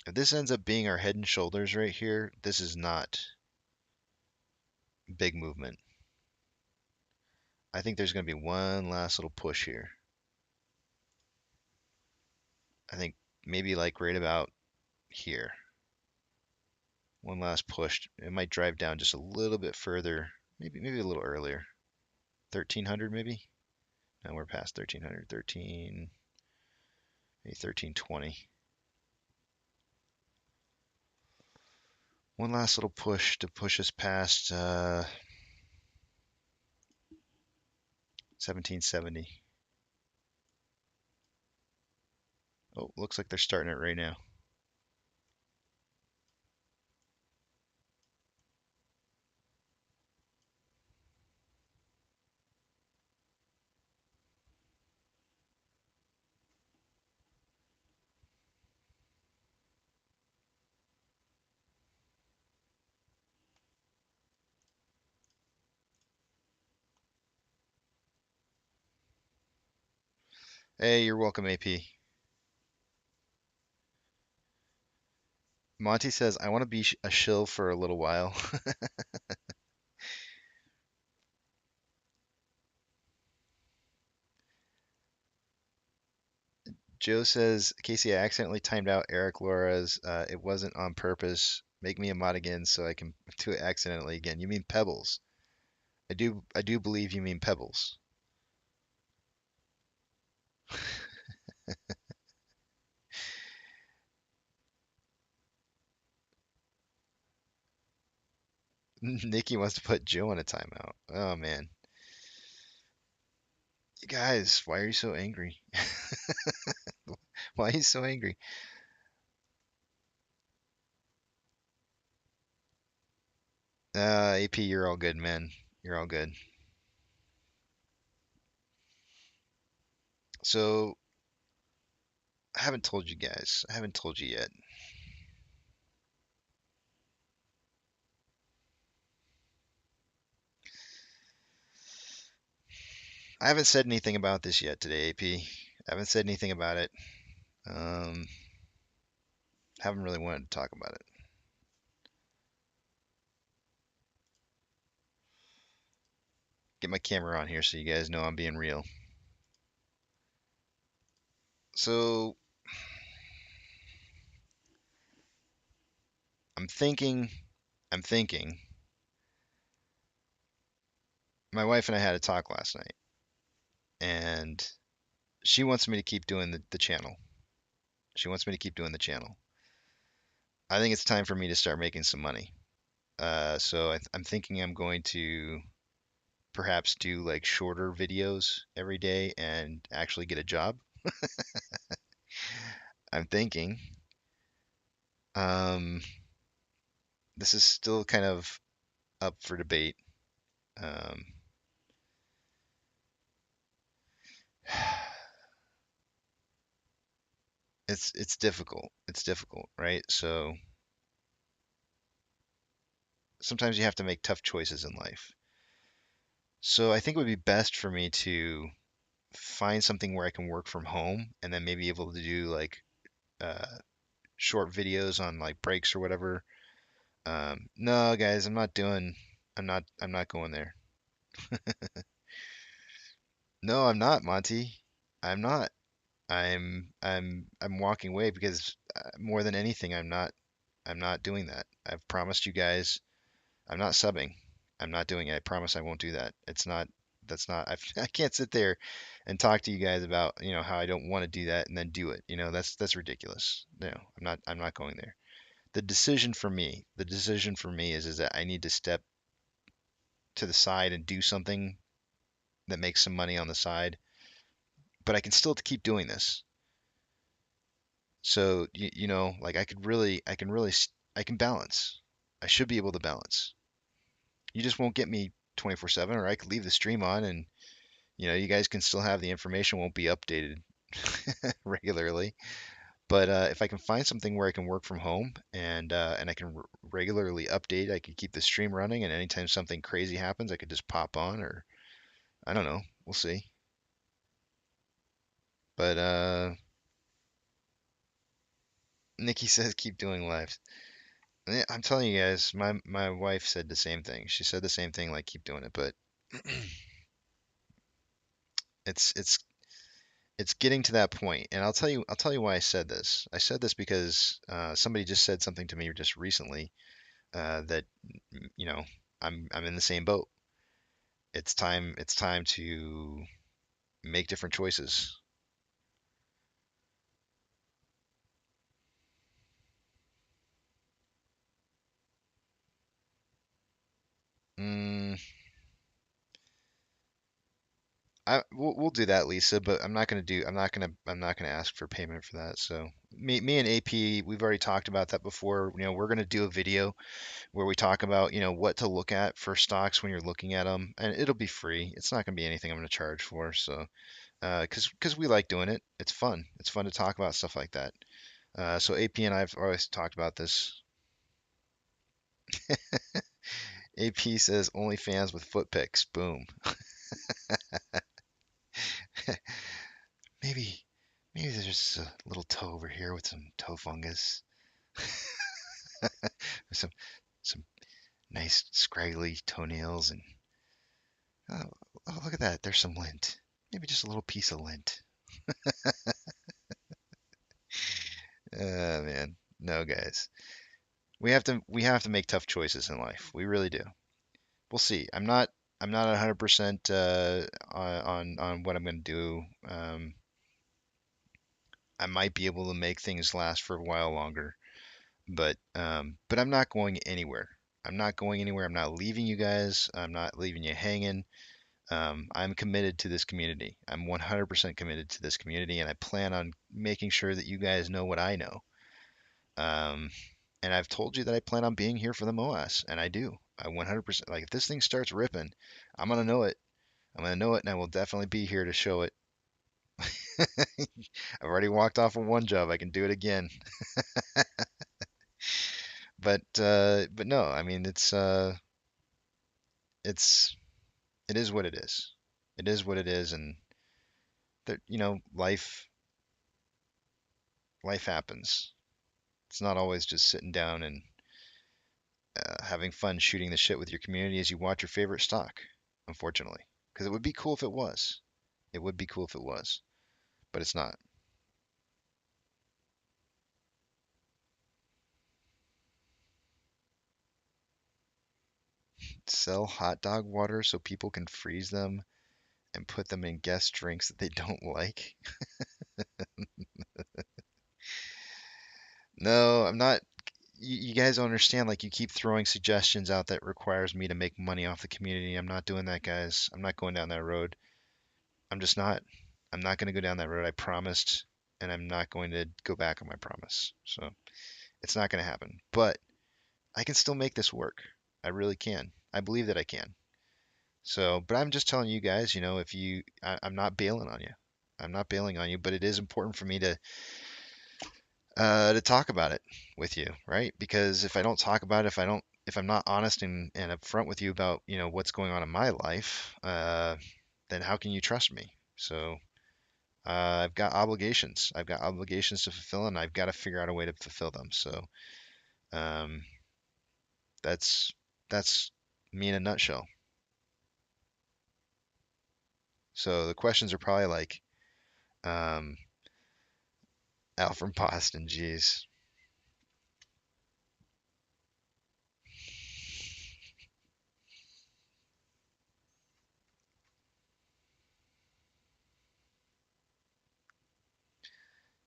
If this ends up being our head and shoulders right here, this is not big movement. I think there's going to be one last little push here. I think maybe like right about here. One last push. It might drive down just a little bit further, maybe a little earlier. 1300 maybe? No, we're past 1300. 1320. One last little push to push us past 1770. Oh, looks like they're starting it right now. Hey, you're welcome, AP. Monty says, I want to be a shill for a little while. Joe says, Casey, I accidentally timed out Eric Laura's. It wasn't on purpose. Make me a mod again so I can do it accidentally again. You mean pebbles? I do believe you mean pebbles. Nikki wants to put Joe in a timeout. Oh man. You guys, why are you so angry? Why are you so angry? AP, you're all good, man. You're all good. So, I haven't told you guys. I haven't told you yet. I haven't said anything about this yet today, AP. I haven't said anything about it. Um, haven't really wanted to talk about it. Get my camera on here so you guys know I'm being real. So, I'm thinking, my wife and I had a talk last night, and she wants me to keep doing the channel. She wants me to keep doing the channel. I think it's time for me to start making some money. So I'm thinking I'm going to perhaps do like shorter videos every day and actually get a job. I'm thinking. Um, this is still kind of up for debate. Um, it's difficult. It's difficult, right? So sometimes you have to make tough choices in life. So I think it would be best for me to find something where I can work from home and then maybe able to do like uh, short videos on like breaks or whatever. No, guys, I'm not going there. No, I'm not, Monty. I'm not. I'm walking away because more than anything, I'm not doing that. I've promised you guys I'm not subbing. I'm not doing it. I promise I won't do that. It's not that's not I can't sit there and talk to you guys about, how I don't want to do that and then do it. That's ridiculous. No, I'm not going there. The decision for me is that I need to step to the side and do something that makes some money on the side, but I can still keep doing this. So, like I can balance. I should be able to balance. You just won't get me 24/7, or I could leave the stream on and, you guys can still have the information, won't be updated regularly. But if I can find something where I can work from home and I can regularly update, I could keep the stream running, and anytime something crazy happens, I could just pop on, or I don't know. We'll see. But Nikki says keep doing lives. Yeah, I'm telling you guys, my wife said the same thing. She said the same thing, like keep doing it, but it's it's it's getting to that point, and I'll tell you why I said this. I said this because somebody just said something to me just recently that you know I'm in the same boat. It's time to make different choices. Mm, we'll do that, Lisa, but I'm not gonna ask for payment for that. So me and AP, we've already talked about that before. We're gonna do a video where we talk about, what to look at for stocks when you're looking at them, and it'll be free. It's not gonna be anything I'm gonna charge for. So, because we like doing it, it's fun. It's fun to talk about stuff like that. So AP and I've always talked about this. AP says only fans with foot picks. Boom. Maybe, maybe there's just a little toe over here with some toe fungus, some some nice scraggly toenails, and oh, oh, look at that. There's some lint. Maybe just a little piece of lint. Man, no, guys. we have to make tough choices in life. We really do. We'll see. I'm not 100% on what I'm going to do. I might be able to make things last for a while longer, but I'm not going anywhere. I'm not going anywhere. I'm not leaving you guys. I'm not leaving you hanging. I'm committed to this community. I'm 100% committed to this community, and I plan on making sure that you guys know what I know. Um, and I've told you that I plan on being here for the MOASS, and I do. I 100%. Like if this thing starts ripping, I'm gonna know it. I'm gonna know it, and I will definitely be here to show it. I've already walked off of one job. I can do it again. But no, I mean it's it is what it is. It is what it is, and that life happens. It's not always just sitting down and having fun shooting the shit with your community as you watch your favorite stock, unfortunately. Because it would be cool if it was. It would be cool if it was, but it's not. Sell hot dog water so people can freeze them and put them in guest drinks that they don't like. No, I'm not. You guys don't understand. Like, you keep throwing suggestions out that requires me to make money off the community. I'm not doing that, guys. I'm not going down that road. I'm just not. I'm not going to go down that road. I promised, and I'm not going to go back on my promise. So it's not going to happen. But I can still make this work. I really can. I believe that I can. So, but I'm just telling you guys, if I'm not bailing on you. I'm not bailing on you, but it is important for me to talk about it with you, right? Because if I don't talk about it, if I'm not honest and upfront with you about, what's going on in my life, then how can you trust me? So I've got obligations. I've got obligations to fulfill, and I've got to figure out a way to fulfill them. So um, that's me in a nutshell. So the questions are probably like, um, Al from Boston, geez.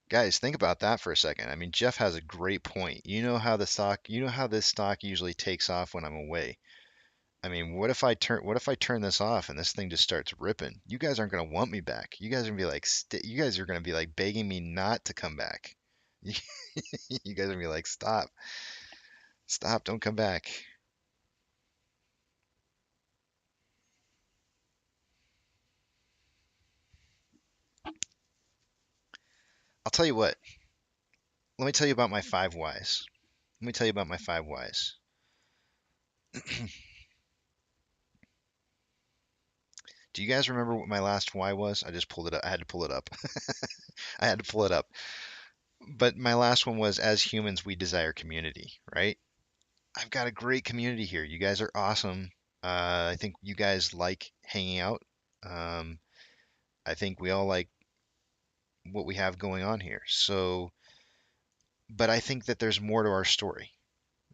Guys, think about that for a second. I mean, Jeff has a great point. You know how this stock usually takes off when I'm away. I mean, what if I turn this off and this thing just starts ripping? You guys aren't going to want me back. You guys are going to be like you guys are going to be like begging me not to come back. You guys are going to be like, "Stop. Stop, don't come back." I'll tell you what. Let me tell you about my five whys. Let me tell you about my five whys. Do you guys remember what my last why was? I just pulled it up. I had to pull it up. I had to pull it up. But my last one was, as humans, we desire community, right? I've got a great community here. You guys are awesome. I think you guys like hanging out. Um, I think we all like what we have going on here. So, but I think that there's more to our story,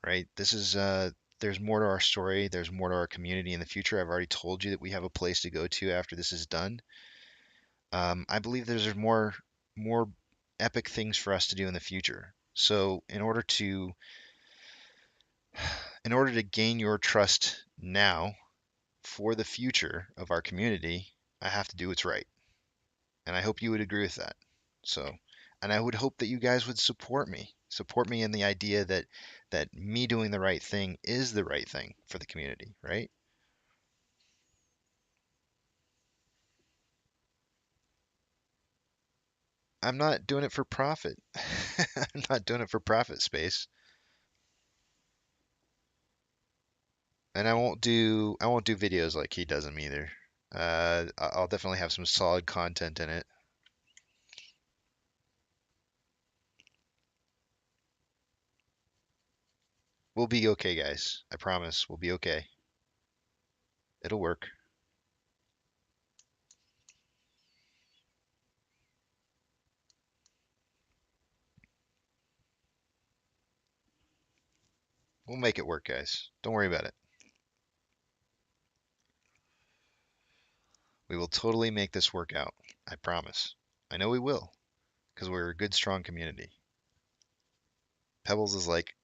right? There's more to our story. There's more to our community in the future. I've already told you that we have a place to go to after this is done. I believe there's more epic things for us to do in the future. So, in order to gain your trust now for the future of our community, I have to do what's right. And I hope you would agree with that. So, and I would hope that you guys would support me in the idea that me doing the right thing is the right thing for the community, right? I'm not doing it for profit. I'm not doing it for profit, Space. And I won't do videos like he does them either. I'll definitely have some solid content in it. We'll be okay, guys. I promise. We'll be okay. It'll work. We'll make it work, guys. Don't worry about it. We will totally make this work out. I promise. I know we will, because we're a good, strong community. Pebbles is like,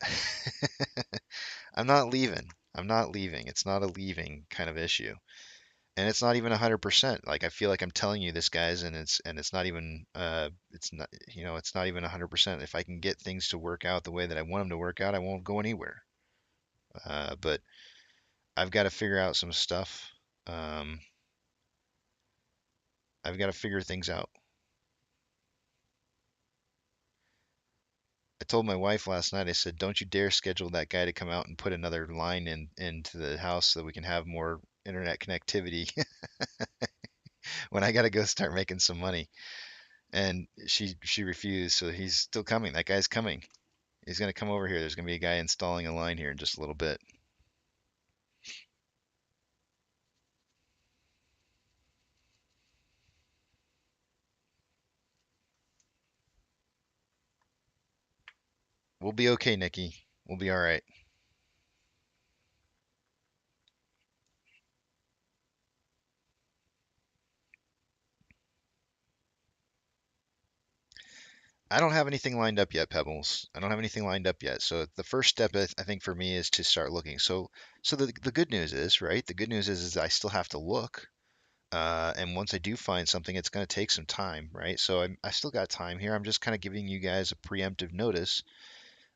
I'm not leaving. I'm not leaving. It's not a leaving kind of issue. And it's not even 100%. Like I feel like I'm telling you this, guys, and it's not even it's not it's not even 100%. If I can get things to work out the way that I want them to work out, I won't go anywhere. But I've got to figure out some stuff. Um, I've got to figure things out. I told my wife last night, I said, don't you dare schedule that guy to come out and put another line into the house so that we can have more internet connectivity when I got to go start making some money. And she refused, so he's still coming. That guy's coming. He's going to come over here. There's going to be a guy installing a line here in just a little bit. We'll be okay, Nikki. We'll be all right. I don't have anything lined up yet, Pebbles. I don't have anything lined up yet. So the first step, I think, for me is to start looking. So the good news is, right? The good news is I still have to look. And once I do find something, it's going to take some time, right? So I still got time here. I'm just kind of giving you guys a preemptive notice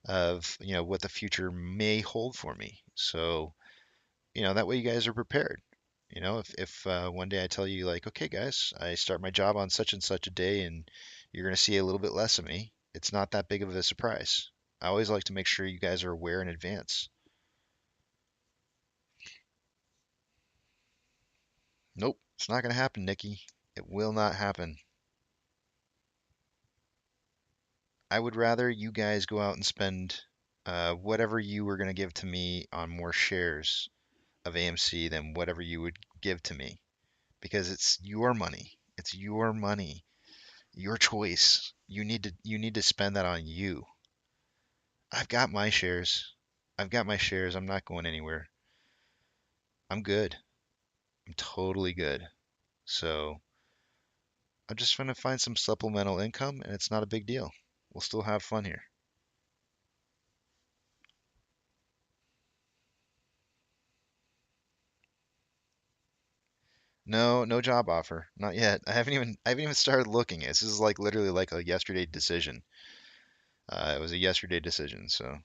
of, what the future may hold for me. So, that way you guys are prepared. If one day I tell you like, okay, guys, I start my job on such and such a day and you're going to see a little bit less of me, it's not that big of a surprise. I always like to make sure you guys are aware in advance. Nope, it's not going to happen, Nikki. It will not happen. I would rather you guys go out and spend whatever you were going to give to me on more shares of AMC than whatever you would give to me because it's your money. It's your money, your choice. You need to spend that on you. I've got my shares. I've got my shares. I'm not going anywhere. I'm good. I'm totally good. So I'm just trying to find some supplemental income and it's not a big deal. We'll still have fun here. No, no job offer. Not yet. I haven't even started looking. This is like literally like a yesterday decision. It was a yesterday decision, so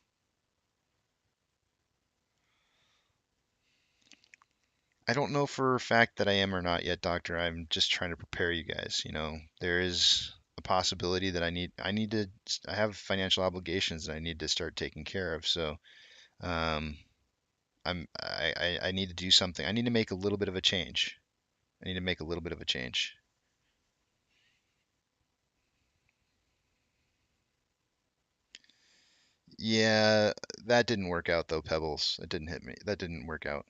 I don't know for a fact that I am or not yet, doctor. I'm just trying to prepare you guys. There is a possibility that I have financial obligations that I need to start taking care of. So, um, I need to do something. I need to make a little bit of a change. I need to make a little bit of a change. Yeah, that didn't work out though, Pebbles. It didn't hit me. That didn't work out.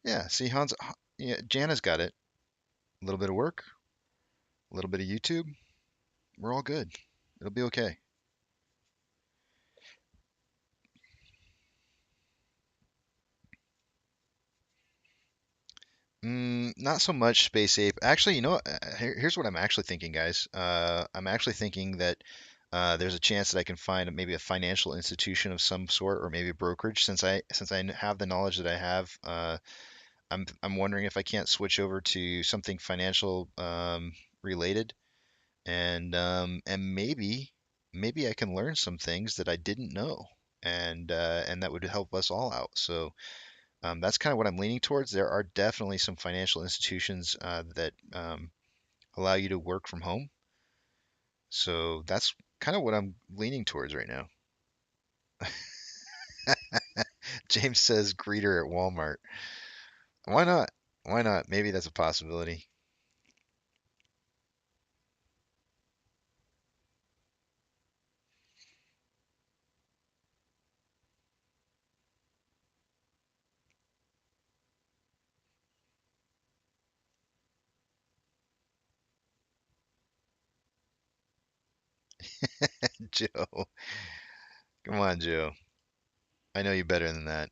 Yeah, see, yeah, Jana's got it. A little bit of work, a little bit of YouTube. We're all good. It'll be okay. Not so much Space Ape. Actually, here's what I'm actually thinking, guys. I'm actually thinking that there's a chance that I can find maybe a financial institution of some sort, or maybe a brokerage. Since I have the knowledge that I have, I'm wondering if I can't switch over to something financial related, and maybe I can learn some things that I didn't know, and that would help us all out. So. That's kind of what I'm leaning towards. There are definitely some financial institutions that allow you to work from home. So that's kind of what I'm leaning towards right now. James says greeter at Walmart. Why not? Why not? Maybe that's a possibility. Joe. Come on, Joe. I know you better than that.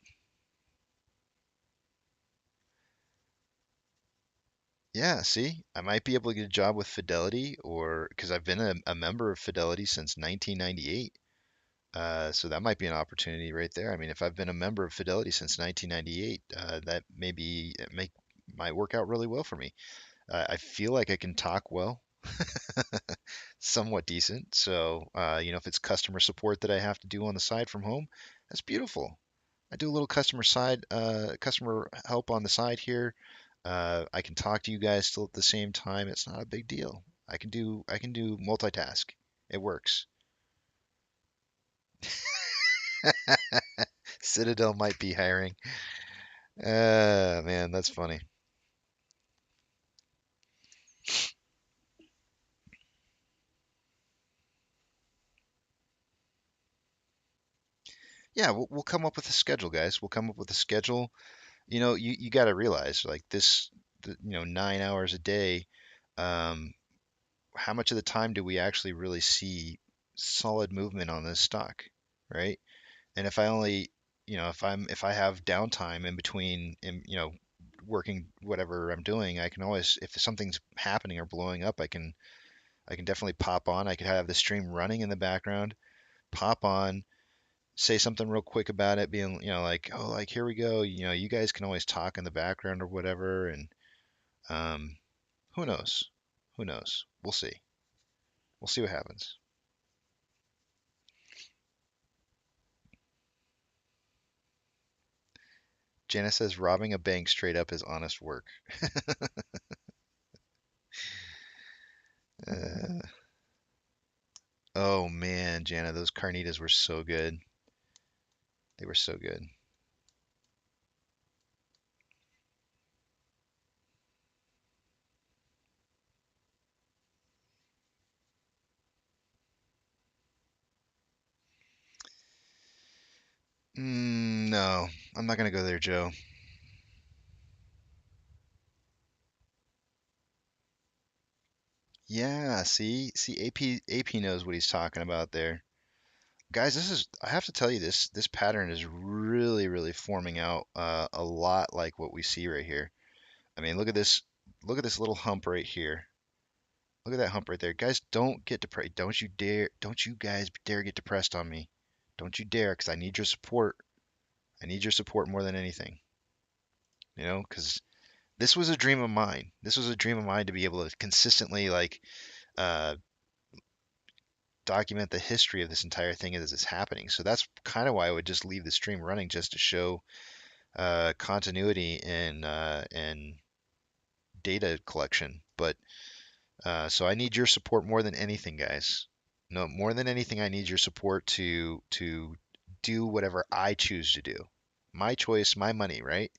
Yeah, see, I might be able to get a job with Fidelity, or because I've been a member of Fidelity since 1998. So that might be an opportunity right there. I mean, if I've been a member of Fidelity since 1998, that maybe might work out really well for me. I feel like I can talk well, somewhat decent. So, if it's customer support that I have to do on the side from home, that's beautiful. I do a little customer help on the side here. I can talk to you guys still at the same time. It's not a big deal. I can do multitask. It works. Citadel might be hiring. Man, that's funny. Yeah, we'll come up with a schedule, guys. We'll come up with a schedule. You got to realize like this, 9 hours a day. Um, how much of the time do we actually really see solid movement on this stock, right? And if I only, if I have downtime in between, working whatever I'm doing, I can always, if something's happening or blowing up, I can definitely pop on. I could have the stream running in the background, pop on, say something real quick about it, being, like, oh, like here we go. You guys can always talk in the background or whatever, and um, who knows? Who knows? We'll see. We'll see what happens. Janice says robbing a bank straight up is honest work. Uh, oh man, Jana, those carnitas were so good. They were so good. No, I'm not gonna go there, Joe. Yeah, see, AP knows what he's talking about there. Guys, I have to tell you, this pattern is really, really forming out a lot like what we see right here. I mean, look at this little hump right here. Look at that hump right there. Guys, don't get depressed. Don't you guys dare get depressed on me. Don't you dare, because I need your support. I need your support more than anything. Because this was a dream of mine. This was a dream of mine to be able to consistently like uh, document the history of this entire thing as it's happening. So that's kind of why I would just leave the stream running, just to show continuity in data collection. But so I need your support more than anything, guys. No, more than anything, I need your support to do whatever I choose to do. My choice, my money, right?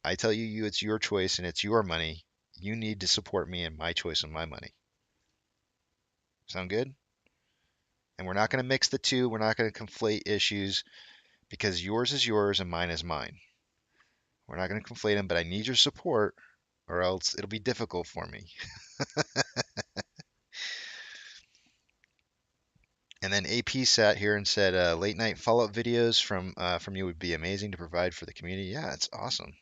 I tell you, it's your choice and it's your money. You need to support me in my choice and my money. Sound good? And we're not going to mix the two. We're not going to conflate issues because yours is yours and mine is mine. We're not going to conflate them, but I need your support or else it'll be difficult for me. And then AP sat here and said, late night follow-up videos from you would be amazing to provide for the community. Yeah, it's awesome.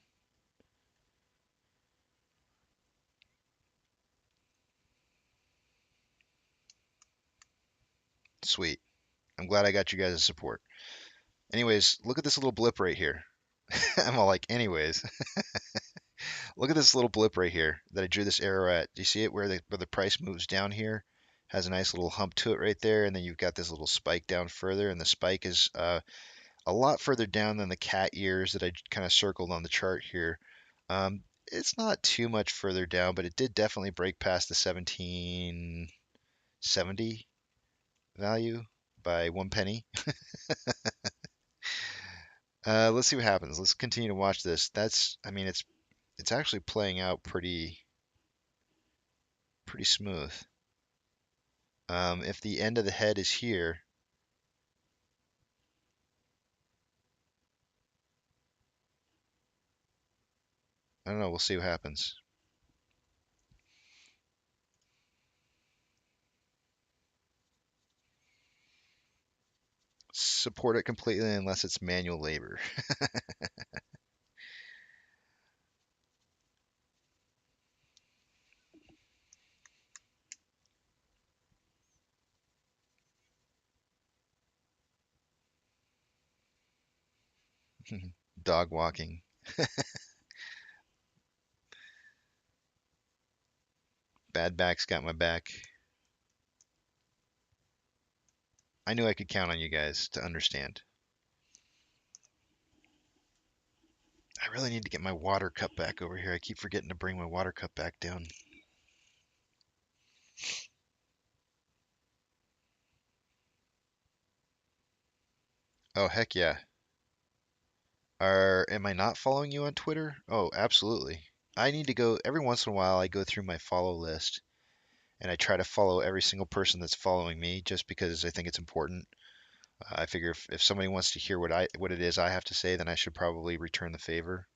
Sweet. I'm glad I got you guys' support. Anyways, look at this little blip right here. I'm all like, anyways, look at this little blip right here that I drew this arrow at. Do you see it where the price moves down here? Has a nice little hump to it right there, and then you've got this little spike down further, and the spike is a lot further down than the cat ears that I kind of circled on the chart here. It's not too much further down, but it did definitely break past the 1770 value by 1 penny. Let's see what happens. Let's continue to watch this. I mean, it's actually playing out pretty smooth. If the end of the head is here, I don't know. We'll see what happens. support it completely unless it's manual labor. Dog walking. Bad back's got my back. I knew I could count on you guys to understand. I really need to get my water cup back over here. I keep forgetting to bring my water cup back down. Oh, heck yeah. Am I not following you on Twitter? Oh, absolutely. I need to go every once in a while. I go through my follow list and I try to follow every single person that's following me just because I think it's important. I figure if somebody wants to hear what it is I have to say, then I should probably return the favor.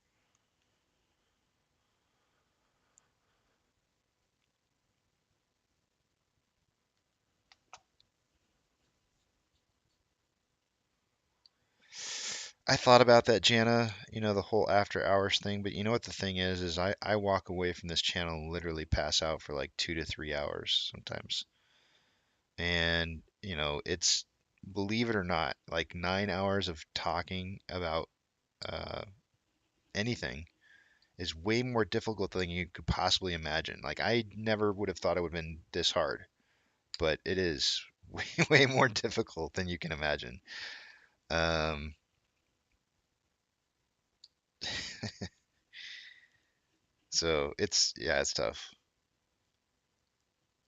I thought about that, Jana, the whole after hours thing, but you know what the thing is I walk away from this channel and literally pass out for like 2 to 3 hours sometimes. And, it's, believe it or not, like 9 hours of talking about uh, anything is way more difficult than you could possibly imagine. Like, I never would have thought it would have been this hard, but it is way more difficult than you can imagine. Um, so yeah, it's tough.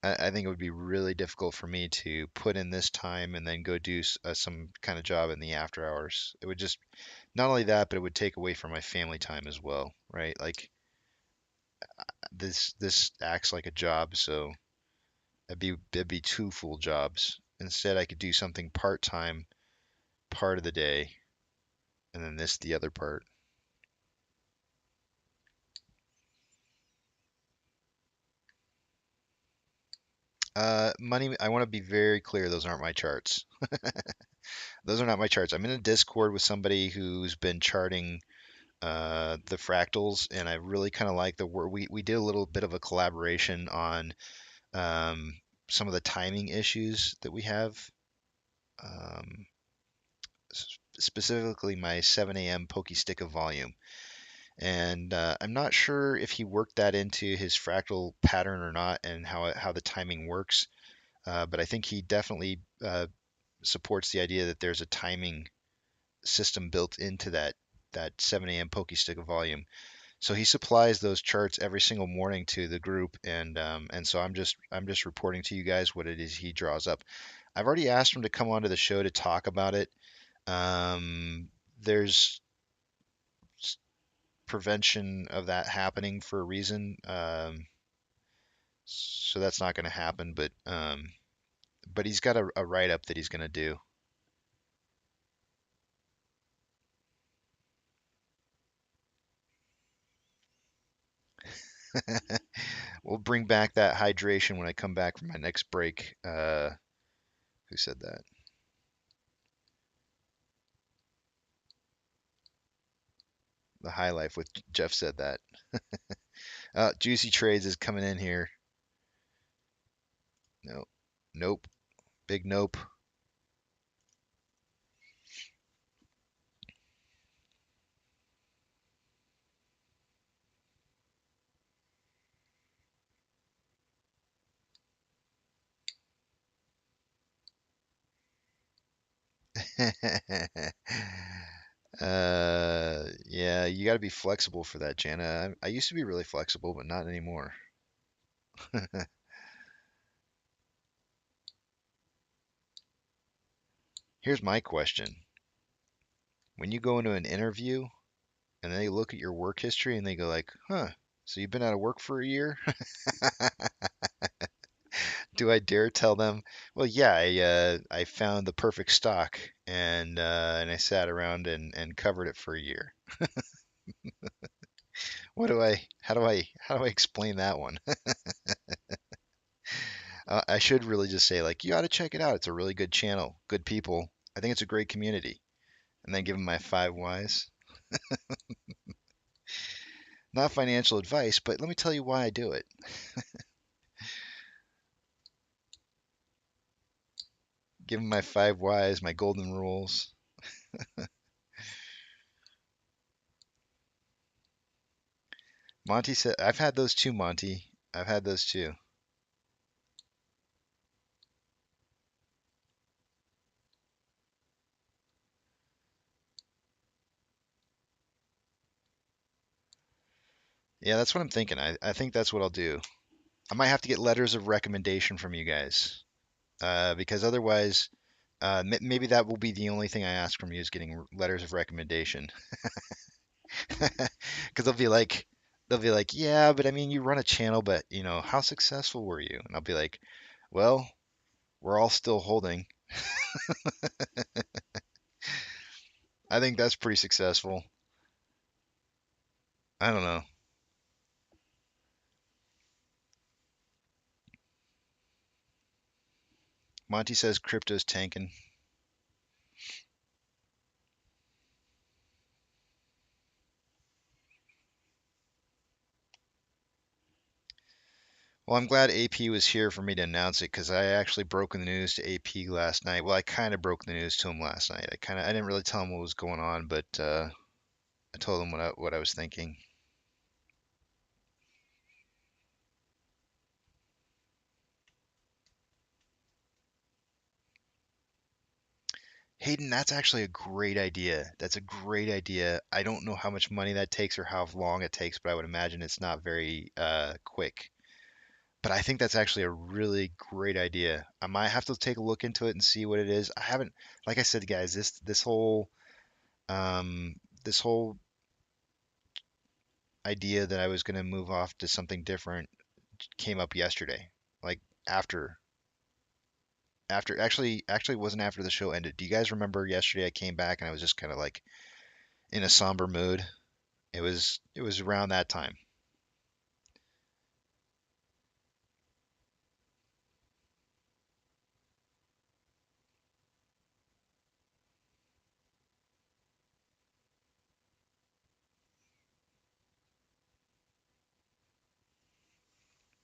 I think it would be really difficult for me to put in this time and then go do some kind of job in the after hours. It would just, not only that, but it would take away from my family time as well, right? Like this acts like a job, so it'd be two full jobs. Instead, I could do something part-time part of the day, and then this the other part. Money, I want to be very clear, those aren't my charts. Those are not my charts. I'm in a Discord with somebody who's been charting the fractals, and I really kind of like the work. We did a little bit of a collaboration on um, some of the timing issues that we have. Um, Specifically, my 7 a.m. pokey stick of volume. And I'm not sure if he worked that into his fractal pattern or not, and how the timing works. But I think he definitely supports the idea that there's a timing system built into that 7 a.m. pokey stick of volume. So he supplies those charts every single morning to the group, and so I'm just reporting to you guys what it is he draws up. I've already asked him to come onto the show to talk about it. There's prevention of that happening for a reason, so that's not going to happen. But he's got a write up that he's going to do. We'll bring back that hydration when I come back from my next break. Who said that? The high life with Jeff said that. Juicy Trades is coming in here. No, nope, big nope. Yeah, you got to be flexible for that, Jana. I used to be really flexible, but not anymore. Here's my question. When you go into an interview and they look at your work history and they go like, "Huh, so you've been out of work for a year?" Do I dare tell them, "Well, yeah, I found the perfect stock and I sat around and covered it for a year." How do I explain that one? I should really just say like, you ought to check it out. It's a really good channel, good people. I think it's a great community. And then give them my 5 whys. Not financial advice, but let me tell you why I do it. Give them my 5 whys, my golden rules. Monty said, I've had those too, Monty. I've had those too. Yeah, that's what I'm thinking. I think that's what I'll do. I might have to get letters of recommendation from you guys, because otherwise, maybe that will be the only thing I ask from you is getting letters of recommendation. Because they'll be like, yeah, but I mean, you run a channel, but how successful were you? And I'll be like, well, we're all still holding. I think that's pretty successful. I don't know. Monty says crypto's tanking. Well, I'm glad AP was here for me to announce it because I actually broke the news to AP last night. Well, I kind of broke the news to him last night. I didn't really tell him what was going on, but I told him what I was thinking. Hayden, that's actually a great idea. That's a great idea. I don't know how much money that takes or how long it takes, but I would imagine it's not very quick. But I think that's actually a really great idea. I might have to take a look into it and see what it is. I haven't, like I said, guys, um, this whole idea that I was going to move off to something different came up yesterday. Like after actually it wasn't after the show ended. Do you guys remember yesterday I came back and I was just kind of like in a somber mood? It was around that time.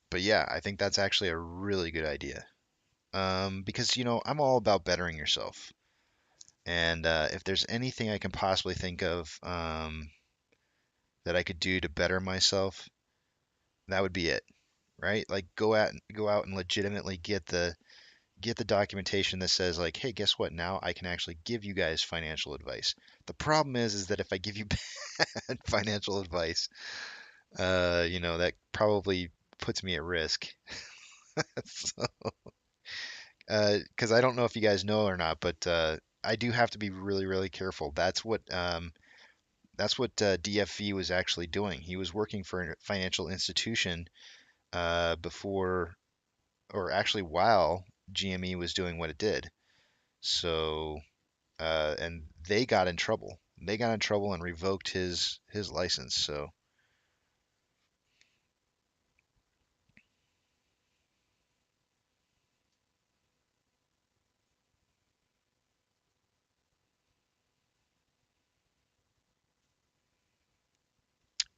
But yeah, I think that's actually a really good idea. Because I'm all about bettering yourself. And if there's anything I can possibly think of that I could do to better myself, that would be it, right? Like go out and legitimately get the documentation that says like, hey, guess what? Now I can actually give you guys financial advice. The problem is that if I give you bad financial advice, that probably puts me at risk. So, because I don't know if you guys know or not, but I do have to be really, really careful. That's what DFV was actually doing. He was working for a financial institution before, or actually while GME was doing what it did. So, and they got in trouble. They got in trouble and revoked his license. So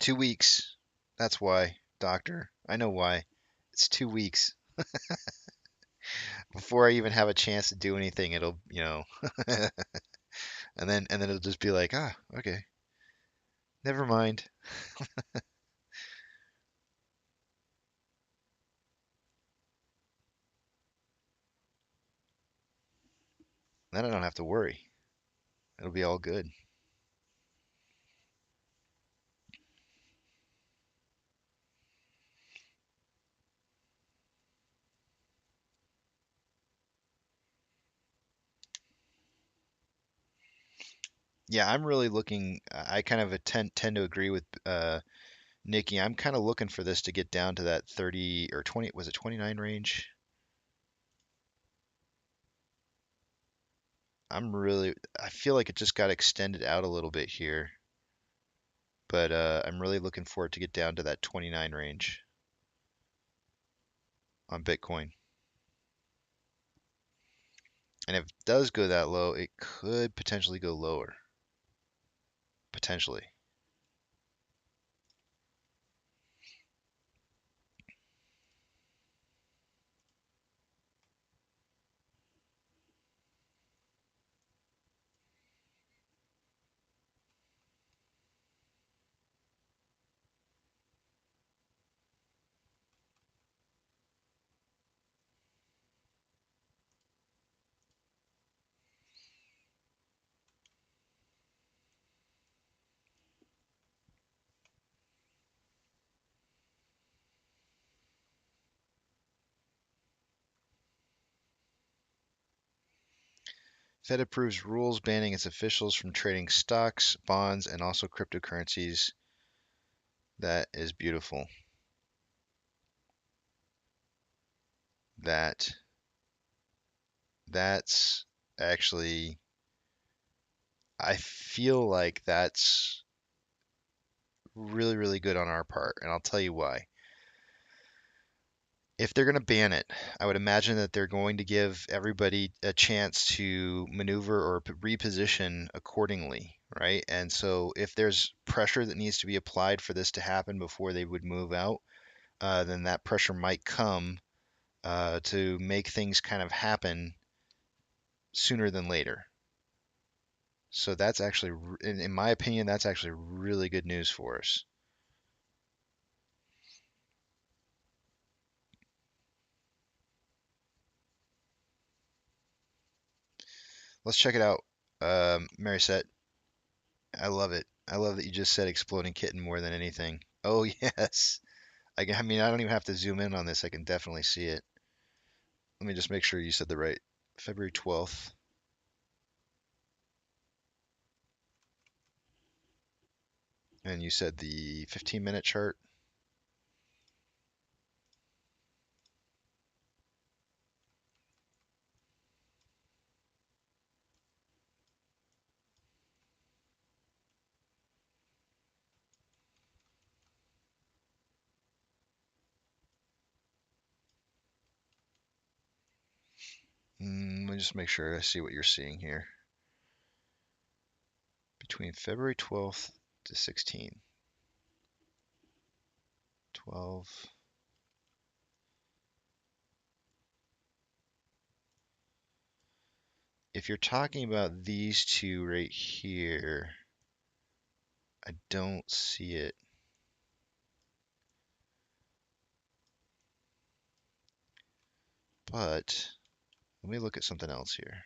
2 weeks. That's why, doctor. I know why. It's 2 weeks before I even have a chance to do anything. It'll, and then it'll just be like, okay, never mind. Then I don't have to worry. It'll be all good. Yeah, I'm really looking. I kind of tend to agree with Nikki. I'm kind of looking for this to get down to that 30 or 20. Was it 29 range? I feel like it just got extended out a little bit here, but I'm really looking for it to get down to that 29 range on Bitcoin. And if it does go that low, it could potentially go lower. Potentially. Fed approves rules banning its officials from trading stocks, bonds, and also cryptocurrencies. That is beautiful. That's actually, I feel like that's really, really good on our part, and I'll tell you why. If they're going to ban it, I would imagine that they're going to give everybody a chance to maneuver or reposition accordingly, right? And so if there's pressure that needs to be applied for this to happen before they would move out, then that pressure might come to make things kind of happen sooner than later. So that's actually, in my opinion, that's actually really good news for us. Let's check it out. Mary Set, I love it. I love that you just said exploding kitten more than anything. Oh, yes. I mean, I don't even have to zoom in on this. I can definitely see it. Let me just make sure you said the right February 12th. And you said the 15-minute chart. Let me just make sure I see what you're seeing here. Between February 12th to 16. 12. If you're talking about these two right here, I don't see it. But let me look at something else here.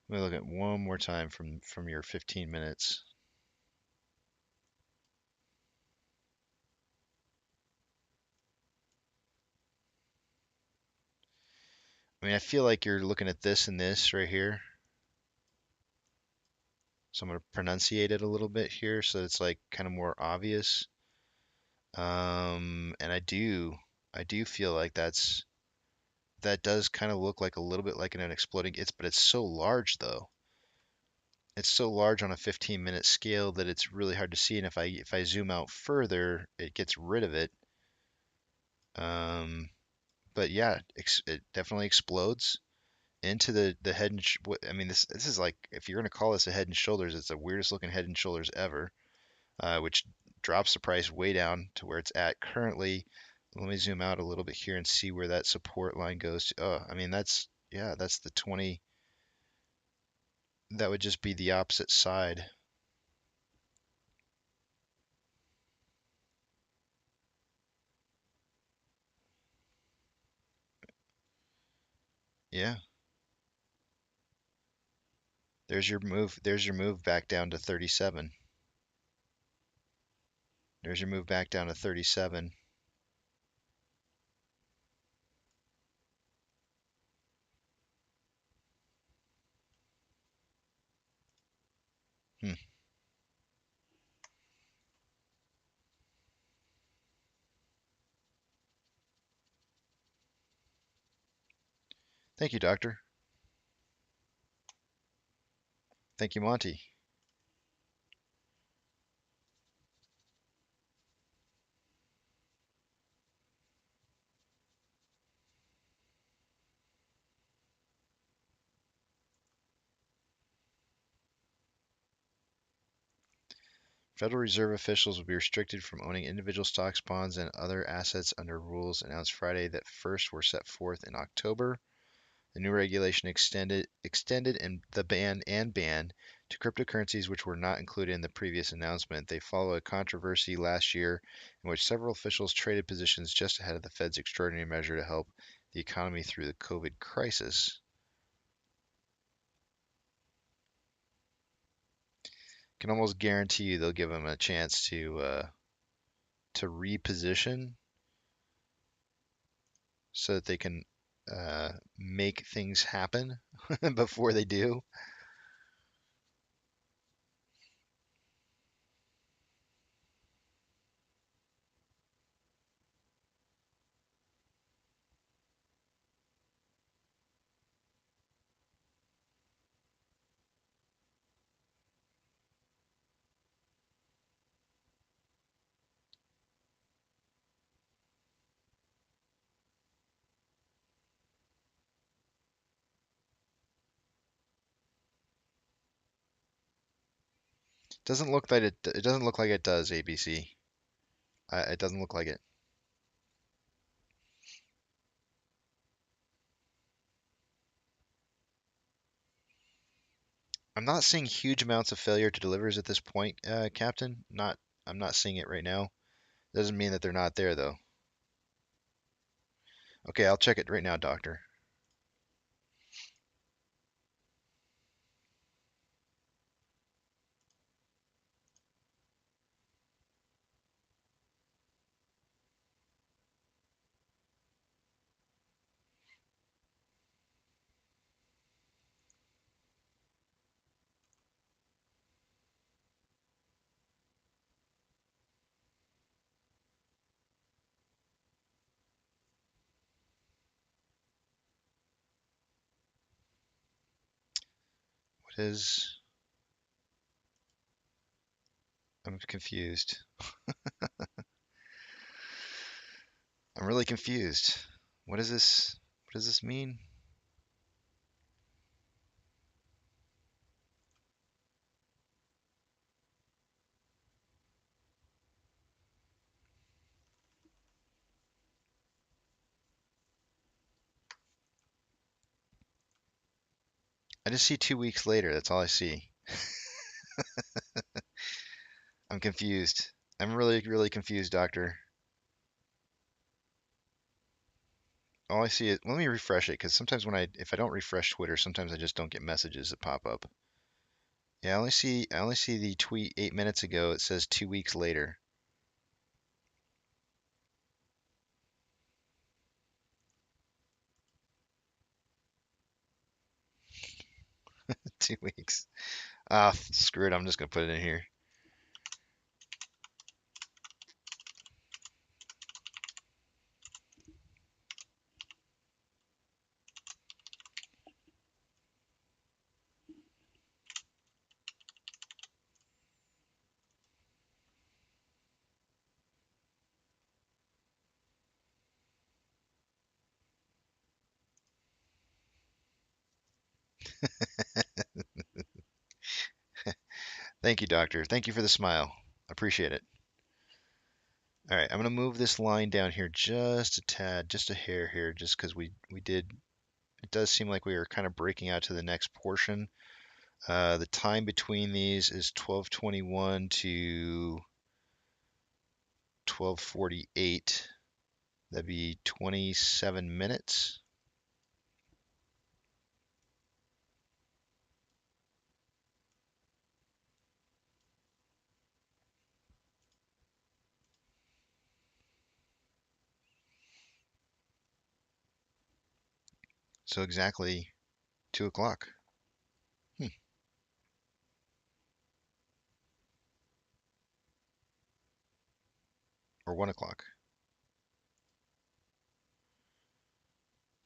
Let me look at one more time from your 15 minutes. I mean, I feel like you're looking at this and this right here. So I'm going to pronunciate it a little bit here so it's like kind of more obvious. And I do feel like that does kind of look like a little bit like an exploding. But it's so large though. It's so large on a 15-minute scale that it's really hard to see. And if I zoom out further, it gets rid of it. But yeah, it definitely explodes into the head and I mean this is like, if you're gonna call this a head and shoulders, it's the weirdest looking head and shoulders ever, which drops the price way down to where it's at currently. Let me zoom out a little bit here and see where that support line goes to. Oh, I mean that's, yeah, that's the 20. That would just be the opposite side. Yeah. There's your move back down to 37. There's your move back down to 37. Thank you, Doctor. Thank you, Monty. Federal Reserve officials will be restricted from owning individual stocks, bonds, and other assets under rules announced Friday that first were set forth in October. The new regulation extended the ban to cryptocurrencies which were not included in the previous announcement. They follow a controversy last year in which several officials traded positions just ahead of the Fed's extraordinary measure to help the economy through the COVID crisis. Can almost guarantee you they'll give them a chance to reposition so that they can make things happen before they do. Doesn't look like it doesn't look like it does, ABC. It doesn't look like it. I'm not seeing huge amounts of failure to delivers at this point, Captain. I'm not seeing it right now. Doesn't mean that they're not there though. Okay, I'll check it right now, Doctor. What is? I'm confused. I'm really confused. What is this? What does this mean? I just see 2 weeks later. That's all I see. I'm confused. I'm really, really confused, Doctor. All I see is, let me refresh it because sometimes if I don't refresh Twitter, sometimes I just don't get messages that pop up. Yeah, I only see the tweet 8 minutes ago. It says 2 weeks later. 2 weeks. Ah, screw it. I'm just gonna put it in here. Thank you, Doctor. Thank you for the smile. Appreciate it. All right, I'm gonna move this line down here just a tad, just a hair here, just because we did. It does seem like we are kind of breaking out to the next portion. The time between these is 12:21 to 12:48. That'd be 27 minutes. So exactly 2 o'clock. Or 1 o'clock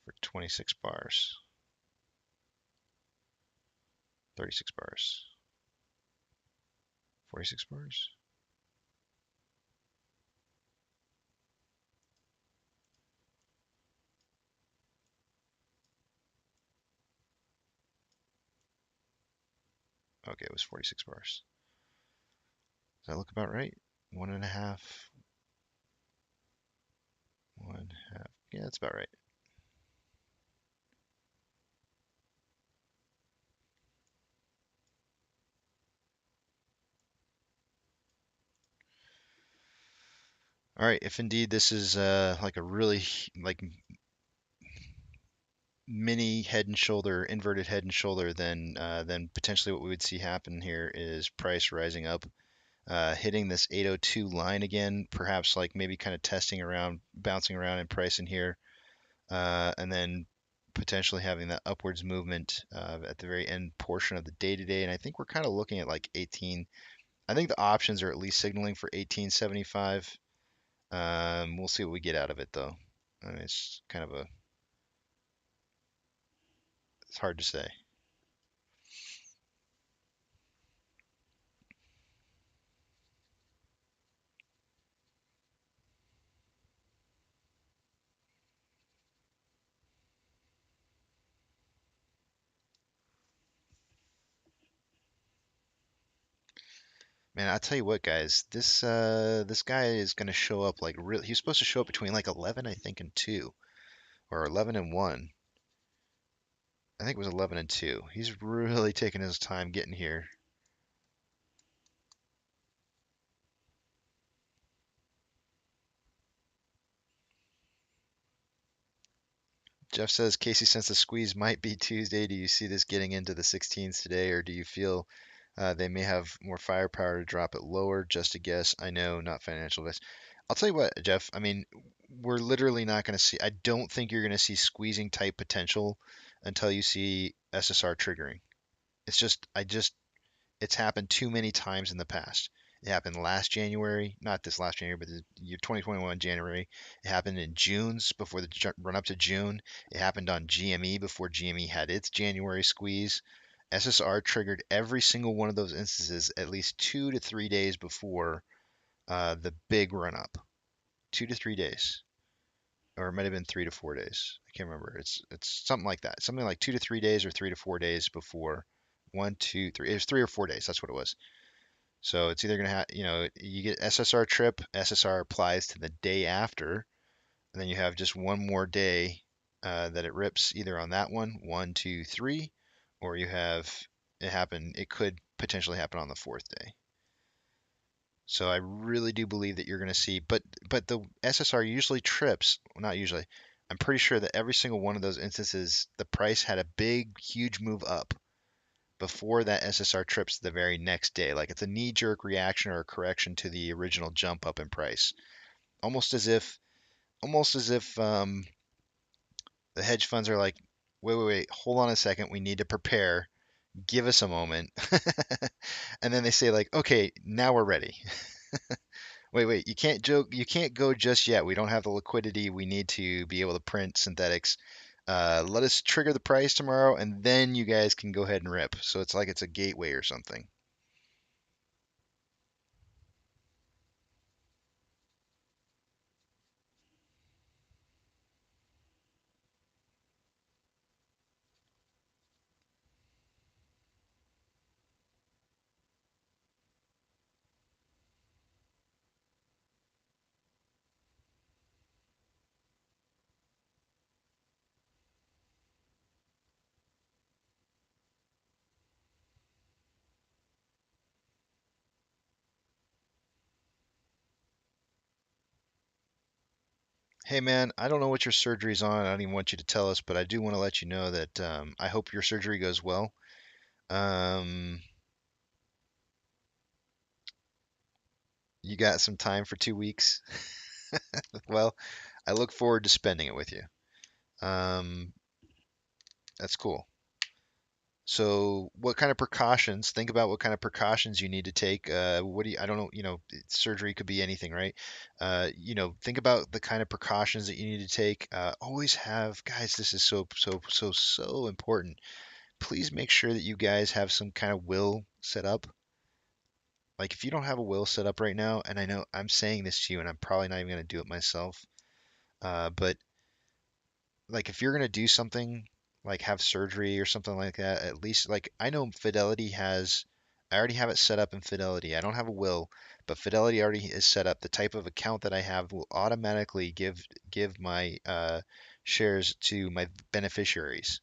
for 26 bars. 36 bars. 46 bars. Okay, it was 46 bars. Does that look about right? 1.5. 1/2. Yeah, that's about right. All right, if indeed this is like a really like mini head and shoulder, inverted head and shoulder, then potentially what we would see happen here is price rising up, hitting this 802 line again, perhaps like maybe kind of testing around, bouncing around in price in here, and then potentially having that upwards movement at the very end portion of the day today. And I think we're kind of looking at like 18. I think the options are at least signaling for 1875. We'll see what we get out of it though. I mean, it's kind of it's hard to say. Man, I'll tell you what, guys. This guy is gonna show up like real. He's supposed to show up between like 11, I think, and 2, or 11 and 1. I think it was 11 and 2. He's really taking his time getting here. Jeff says Casey, since the squeeze might be Tuesday, do you see this getting into the 16s today, or do you feel they may have more firepower to drop it lower? Just a guess. I know, not financial advice. I'll tell you what, Jeff. I mean, we're literally not going to see. I don't think you're going to see squeezing type potential until you see SSR triggering. It's happened too many times in the past. It happened last January, not this last January, but the year 2021 January. It happened in June's before the run up to June. It happened on GME before GME had its January squeeze. SSR triggered every single one of those instances at least 2 to 3 days before the big run up. 2 to 3 days, or it might have been 3 to 4 days. I can't remember. It's something like that. Something like 2 to 3 days or 3 to 4 days before. 1, 2, 3. It was 3 or 4 days. That's what it was. So it's either going to have, you get SSR trip, SSR applies to the day after, and then you have just one more day that it rips either on that one, 1, 2, 3, or you have it could potentially happen on the fourth day. So I really do believe that you're going to see, but the SSR usually trips, well, not usually. I'm pretty sure that every single one of those instances, the price had a big, huge move up before that SSR trips the very next day. Like it's a knee-jerk reaction or a correction to the original jump up in price. Almost as if, the hedge funds are like, wait, hold on a second, we need to prepare. Give us a moment. And then they say like, okay, now we're ready. Wait, you can't go just yet. We don't have the liquidity. We need to be able to print synthetics. Let us trigger the price tomorrow, and then you guys can go ahead and rip. So it's like it's a gateway or something. Hey man, I don't know what your surgery's on. I don't even want you to tell us, but I do want to let you know that I hope your surgery goes well. Um, you got some time for 2 weeks? Well, I look forward to spending it with you. Um, That's cool. So what kind of precautions, think about what kind of precautions you need to take. What do you, I don't know, surgery could be anything, right? Think about the kind of precautions that you need to take. Always have, guys, this is so important. Please make sure that you guys have some kind of will set up. Like if you don't have a will set up right now, and I know I'm saying this to you, and I'm probably not even going to do it myself, but like if you're gonna do something like have surgery or something like that, at least like I know Fidelity has, I already have it set up in Fidelity. I don't have a will, but Fidelity already is set up. The type of account that I have will automatically give my shares to my beneficiaries.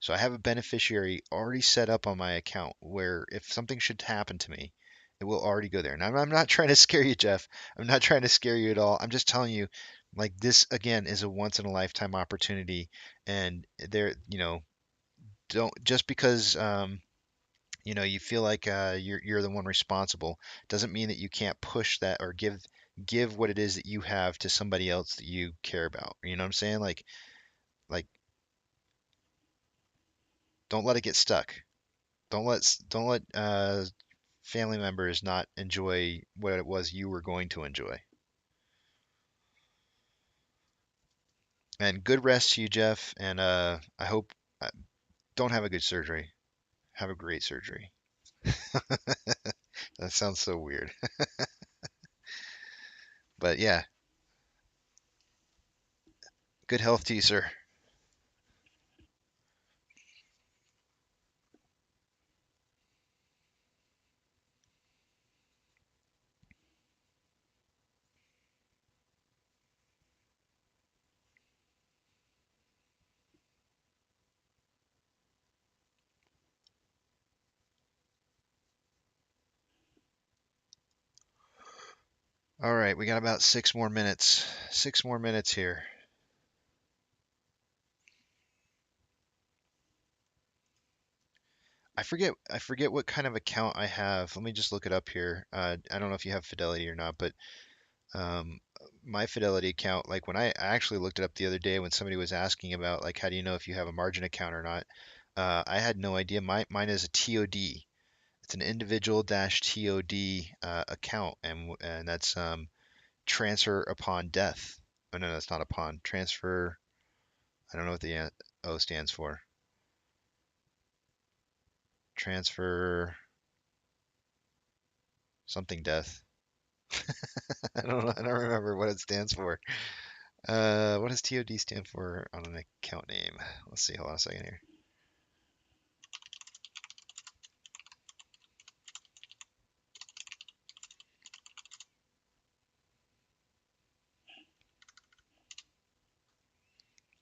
So I have a beneficiary already set up on my account where if something should happen to me, it will already go there. And I'm not trying to scare you, Jeff. I'm not trying to scare you at all. I'm just telling you, like this again is a once in a lifetime opportunity, and there, don't just because you feel like you're the one responsible doesn't mean that you can't push that or give what it is that you have to somebody else that you care about. You know what I'm saying? Like don't let it get stuck. Don't let family members not enjoy what it was you were going to enjoy. And good rest to you, Jeff. And I hope don't have a good surgery. Have a great surgery. That sounds so weird. But yeah, good health to you, sir. All right, we got about 6 more minutes. 6 more minutes here. I forget what kind of account I have. Let me just look it up here. I don't know if you have Fidelity or not, but um, my Fidelity account, like when I actually looked it up the other day when somebody was asking about like how do you know if you have a margin account or not, I had no idea. Mine is a TOD. It's an individual dash TOD account, and that's transfer upon death. Oh no, that's not upon transfer. I don't know what the O stands for. Transfer something death. I don't know. I don't remember what it stands for. What does TOD stand for on an account name? Let's see. Hold on a second here.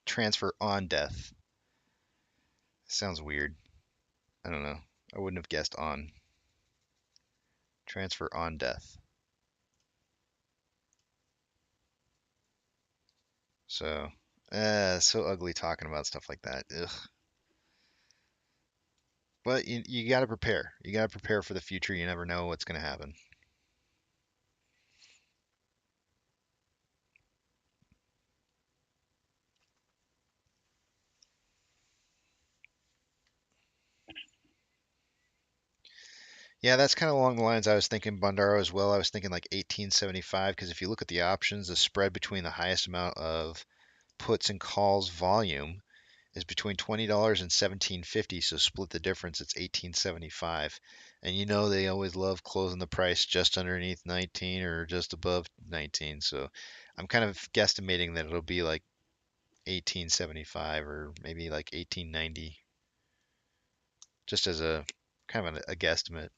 Transfer on death. Sounds weird. I don't know. I wouldn't have guessed on. Transfer on death. So, so ugly talking about stuff like that. Ugh. But you got to prepare. You got to prepare for the future. You never know what's going to happen. Yeah, that's kind of along the lines I was thinking Bundaro as well. I was thinking like 1875 because if you look at the options, the spread between the highest amount of puts and calls volume is between $20 and 17.50. So split the difference, it's 1875. And you know they always love closing the price just underneath 19 or just above 19. So I'm kind of guesstimating that it'll be like 1875 or maybe like 1890, just as a kind of a guesstimate.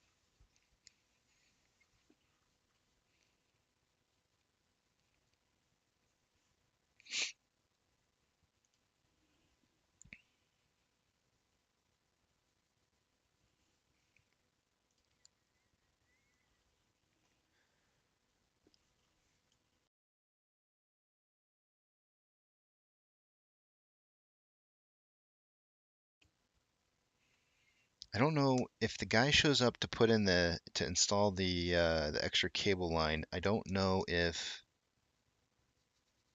I don't know if the guy shows up to put in to install the extra cable line. I don't know if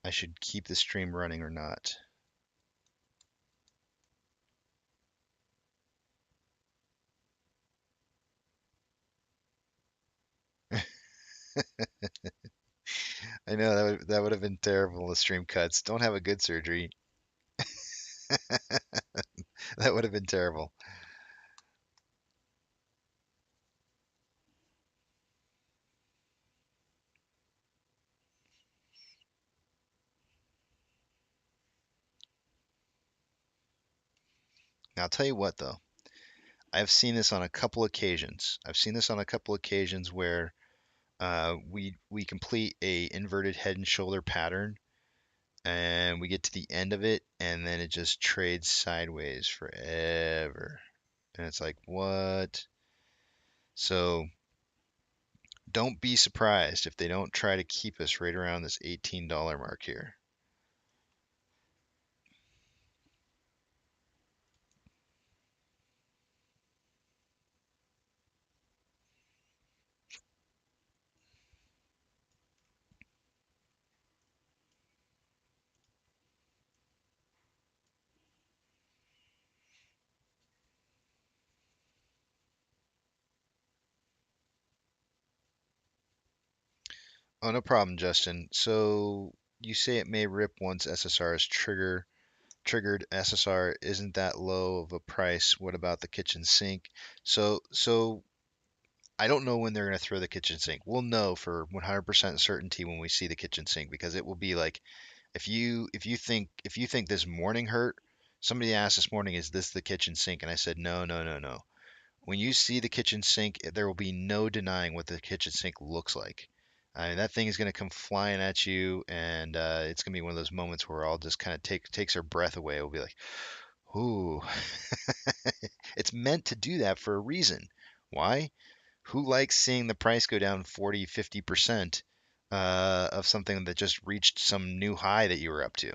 I should keep the stream running or not. I know that would have been terrible. The stream cuts. Don't have a good surgery. That would have been terrible. Now I'll tell you what though. I've seen this on a couple occasions. I've seen this on a couple occasions where we complete a inverted head and shoulder pattern, and we get to the end of it, and then it just trades sideways forever. And it's like, what? So don't be surprised if they don't try to keep us right around this $18 mark here. Oh, no problem, Justin. So you say it may rip once SSR is triggered. SSR isn't that low of a price. What about the kitchen sink? So I don't know when they're going to throw the kitchen sink. We'll know for 100% certainty when we see the kitchen sink, because it will be like, if you think this morning hurt, somebody asked this morning, is this the kitchen sink? And I said, no, no, no, no. When you see the kitchen sink, there will be no denying what the kitchen sink looks like. I mean, that thing is going to come flying at you, and it's going to be one of those moments where all just kind of takes our breath away. We'll be like, ooh. It's meant to do that for a reason. Why? Who likes seeing the price go down 40, 50% of something that just reached some new high that you were up to?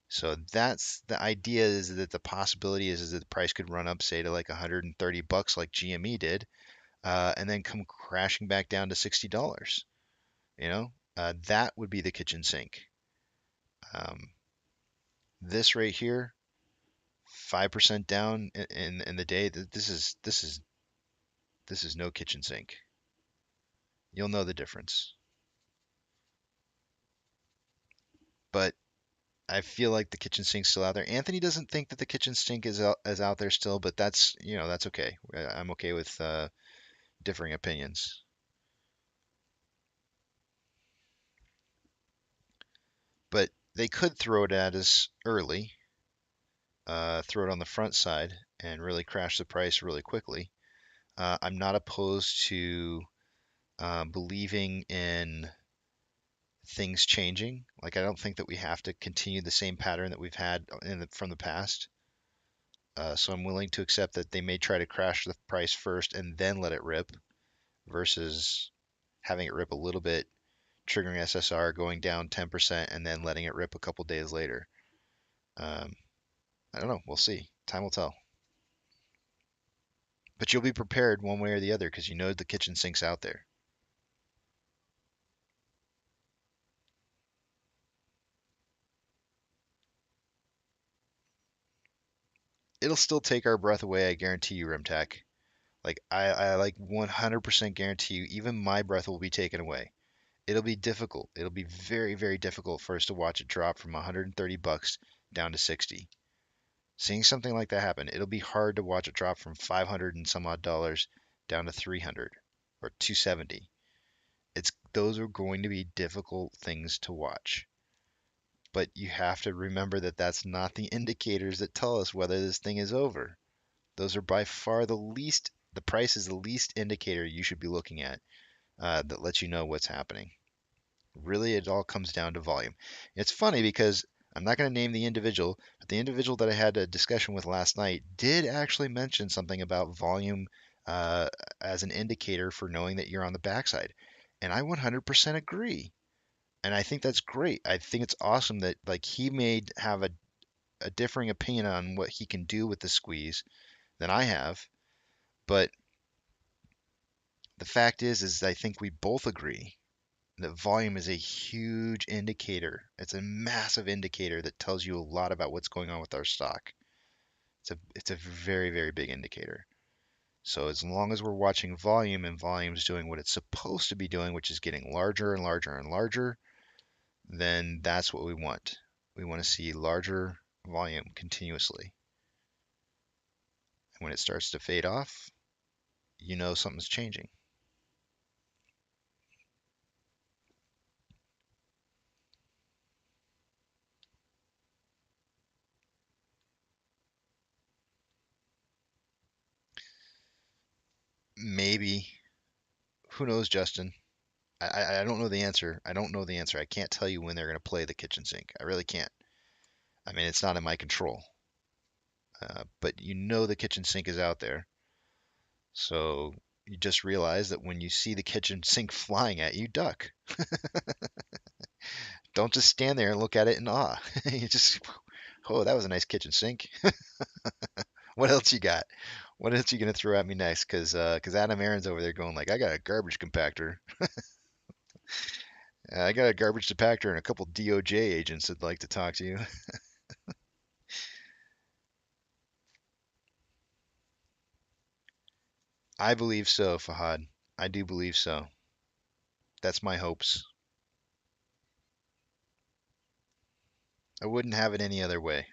So that's the idea, is that the possibility is that the price could run up, say, to like $130 like GME did, and then come crashing back down to $60. That would be the kitchen sink. Um, this right here, 5% down in the day. This is no kitchen sink. You'll know the difference. But I feel like the kitchen sink's still out there. Anthony doesn't think that the kitchen sink is out there still, but that's okay. I'm okay with differing opinions. But they could throw it at us early, throw it on the front side, and really crash the price really quickly. I'm not opposed to believing in things changing. Like, I don't think that we have to continue the same pattern that we've had from the past. So I'm willing to accept that they may try to crash the price first and then let it rip, versus having it rip a little bit, triggering SSR, going down 10%, and then letting it rip a couple days later. Um, I don't know. We'll see. Time will tell. But you'll be prepared one way or the other, because you know the kitchen sink's out there. It'll still take our breath away, I guarantee you, Rimtac. Like, I like 100% guarantee you, even my breath will be taken away. It'll be difficult. It'll be very, very difficult for us to watch it drop from $130 down to 60. Seeing something like that happen, it'll be hard to watch it drop from 500 and some odd dollars down to 300 or 270. Those are going to be difficult things to watch. But you have to remember that that's not the indicators that tell us whether this thing is over. Those are by far the price is the least indicator you should be looking at, that lets you know what's happening. Really, it all comes down to volume. It's funny because I'm not going to name the individual, but the individual that I had a discussion with last night did actually mention something about volume as an indicator for knowing that you're on the backside. And I 100% agree. And I think that's great. I think it's awesome that, like, he may have a differing opinion on what he can do with the squeeze than I have. But the fact is I think we both agree that volume is a huge indicator. It's a massive indicator that tells you a lot about what's going on with our stock. It's a very, very big indicator. So as long as we're watching volume and volume's doing what it's supposed to be doing, which is getting larger and larger and larger, then that's what we want. We want to see larger volume continuously. And when it starts to fade off, you know something's changing. Maybe. Who knows, Justin? I don't know the answer. I don't know the answer. I can't tell you when they're going to play the kitchen sink. I really can't. I mean, it's not in my control. But you know the kitchen sink is out there. So you just realize that when you see the kitchen sink flying at you, duck. Don't just stand there and look at it in awe. You just, oh, that was a nice kitchen sink. What else you got? What else you gonna throw at me next? Cause Adam Aaron's over there going like, I got a garbage compactor. I got a garbage compactor and a couple DOJ agents that'd like to talk to you. I believe so, Fahad. I do believe so. That's my hopes. I wouldn't have it any other way.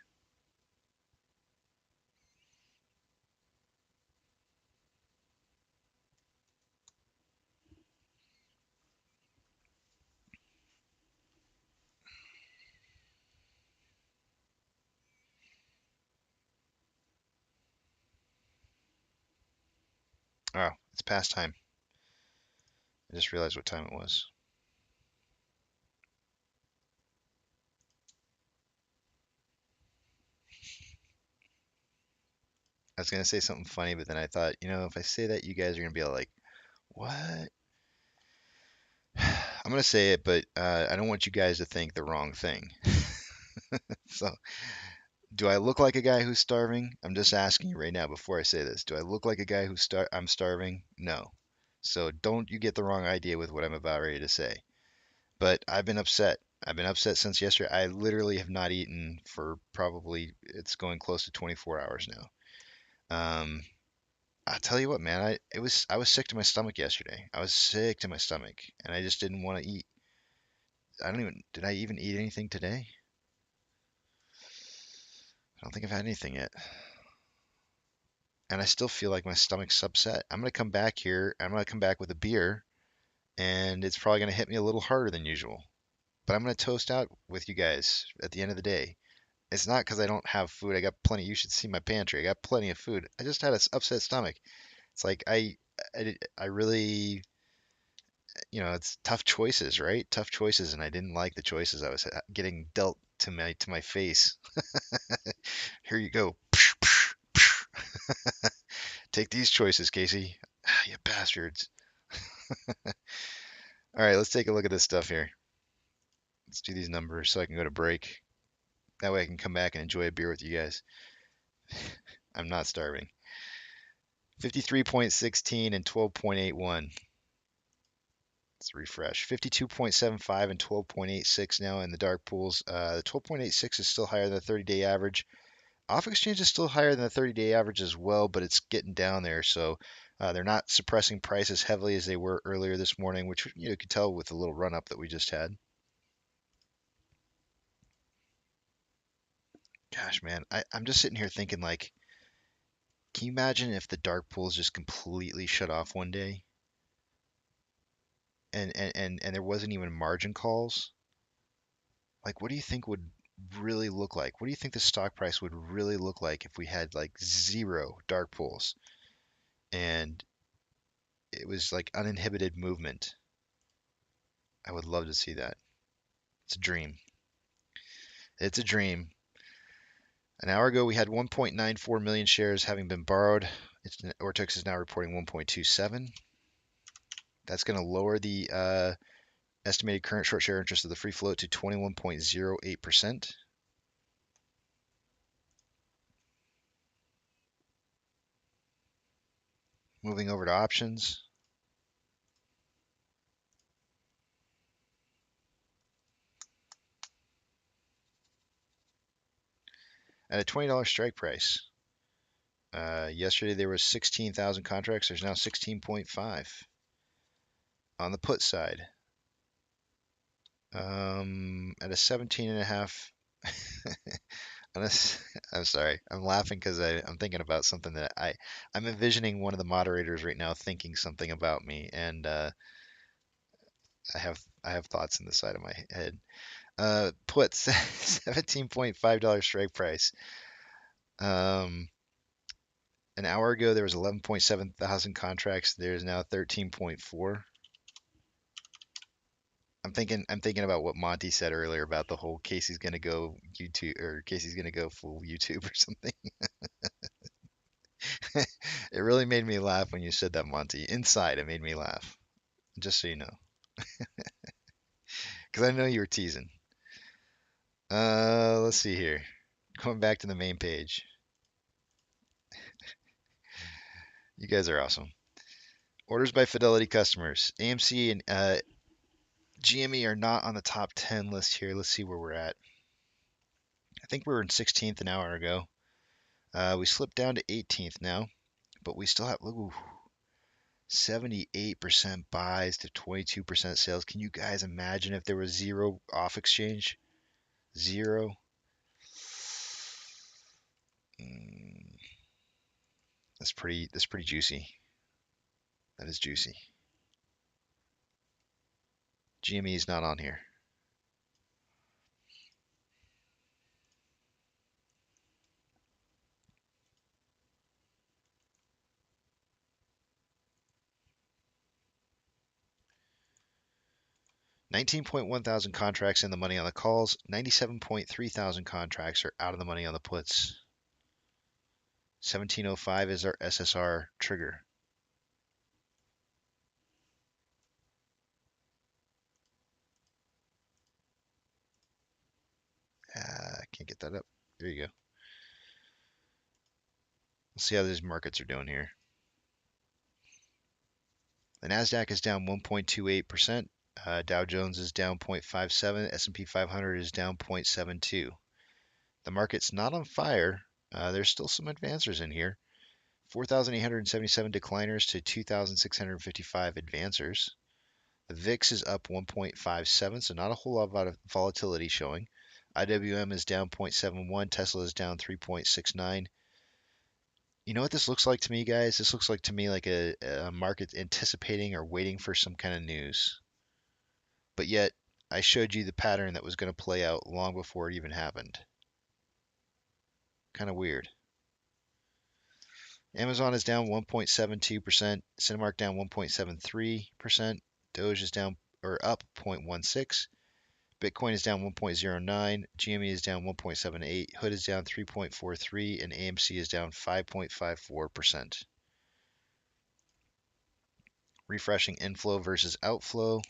Oh, it's past time. I just realized what time it was. I was gonna say something funny, but then I thought, if I say that, you guys are gonna be all like, "What?" I'm gonna say it, but I don't want you guys to think the wrong thing. So, do I look like a guy who's starving? I'm just asking you right now before I say this. Do I look like a guy I'm starving? No. So don't you get the wrong idea with what I'm about ready to say. But I've been upset. I've been upset since yesterday. I literally have not eaten for probably it's going close to 24 hours now. Um, I'll tell you what, man. I was sick to my stomach yesterday. I was sick to my stomach, and I just didn't want to eat. Did I even eat anything today? I don't think I've had anything yet. And I still feel like my stomach's upset. I'm gonna come back here. I'm gonna come back with a beer, and it's probably gonna hit me a little harder than usual. But I'm gonna toast out with you guys at the end of the day. It's not because I don't have food. I got plenty. You should see my pantry. I got plenty of food. I just had an upset stomach. It's like I really, it's tough choices, right? Tough choices, and I didn't like the choices I was getting dealt to my face. Here you go. Take these choices, Casey. You bastards. All right, let's take a look at this stuff here. Let's do these numbers so I can go to break. That way I can come back and enjoy a beer with you guys. I'm not starving. 53.16 and 12.81. Let's refresh. 52.75 and 12.86 now in the dark pools. The 12.86 is still higher than the 30-day average. Off exchange is still higher than the 30-day average as well, but it's getting down there. So they're not suppressing price as heavily as they were earlier this morning, which you could tell with the little run up that we just had. Gosh, man, I'm just sitting here thinking like, can you imagine if the dark pools just completely shut off one day and there wasn't even margin calls? Like, what do you think would really look like? What do you think the stock price would really look like if we had like zero dark pools and it was like uninhibited movement? I would love to see that. It's a dream. It's a dream. An hour ago, we had 1.94 million shares having been borrowed. Ortex is now reporting 1.27. That's going to lower the estimated current short share interest of the free float to 21.08%. Moving over to options. At a $20 strike price, Yesterday there was 16,000 contracts. There's now 16.5 on the put side. At a 17 and a half. I'm sorry. I'm laughing because I'm thinking about something that I'm envisioning one of the moderators right now thinking something about me, and I have thoughts in the side of my head. Puts $17.5 strike price. An hour ago there was 11.7 thousand contracts. There's now 13.4. I'm thinking about what Monty said earlier about the whole Casey's gonna go YouTube, or Casey's gonna go full YouTube or something. It really made me laugh when you said that, Monty. Inside, it made me laugh. Just so you know, because I know you were teasing. Let's see here. Going back to the main page. You guys are awesome. Orders by Fidelity customers. AMC and GME are not on the top 10 list here. Let's see where we're at. I think we were in 16th an hour ago. We slipped down to 18th now, but we still have 78% buys to 22% sales. Can you guys imagine if there was zero off exchange? Zero. That's pretty juicy. That is juicy. GME is not on here. $19.1 thousand contracts in the money on the calls. 97.3 thousand contracts are out of the money on the puts. 1705 is our SSR trigger. I can't get that up. There you go. Let's see how these markets are doing here. The Nasdaq is down 1.28%. Dow Jones is down 0.57. S&P 500 is down 0.72. The market's not on fire. There's still some advancers in here. 4,877 decliners to 2,655 advancers. The VIX is up 1.57, so not a whole lot of volatility showing. IWM is down 0.71. Tesla is down 3.69. You know what this looks like to me, guys? This looks like to me like a market anticipating or waiting for some kind of news. But yet, I showed you the pattern that was going to play out long before it even happened. Kind of weird. Amazon is down 1.72%. Cinemark down 1.73%. Doge is down or up 0.16. Bitcoin is down 1.09. GME is down 1.78. Hood is down 3.43, and AMC is down 5.54%. Refreshing inflow versus outflow.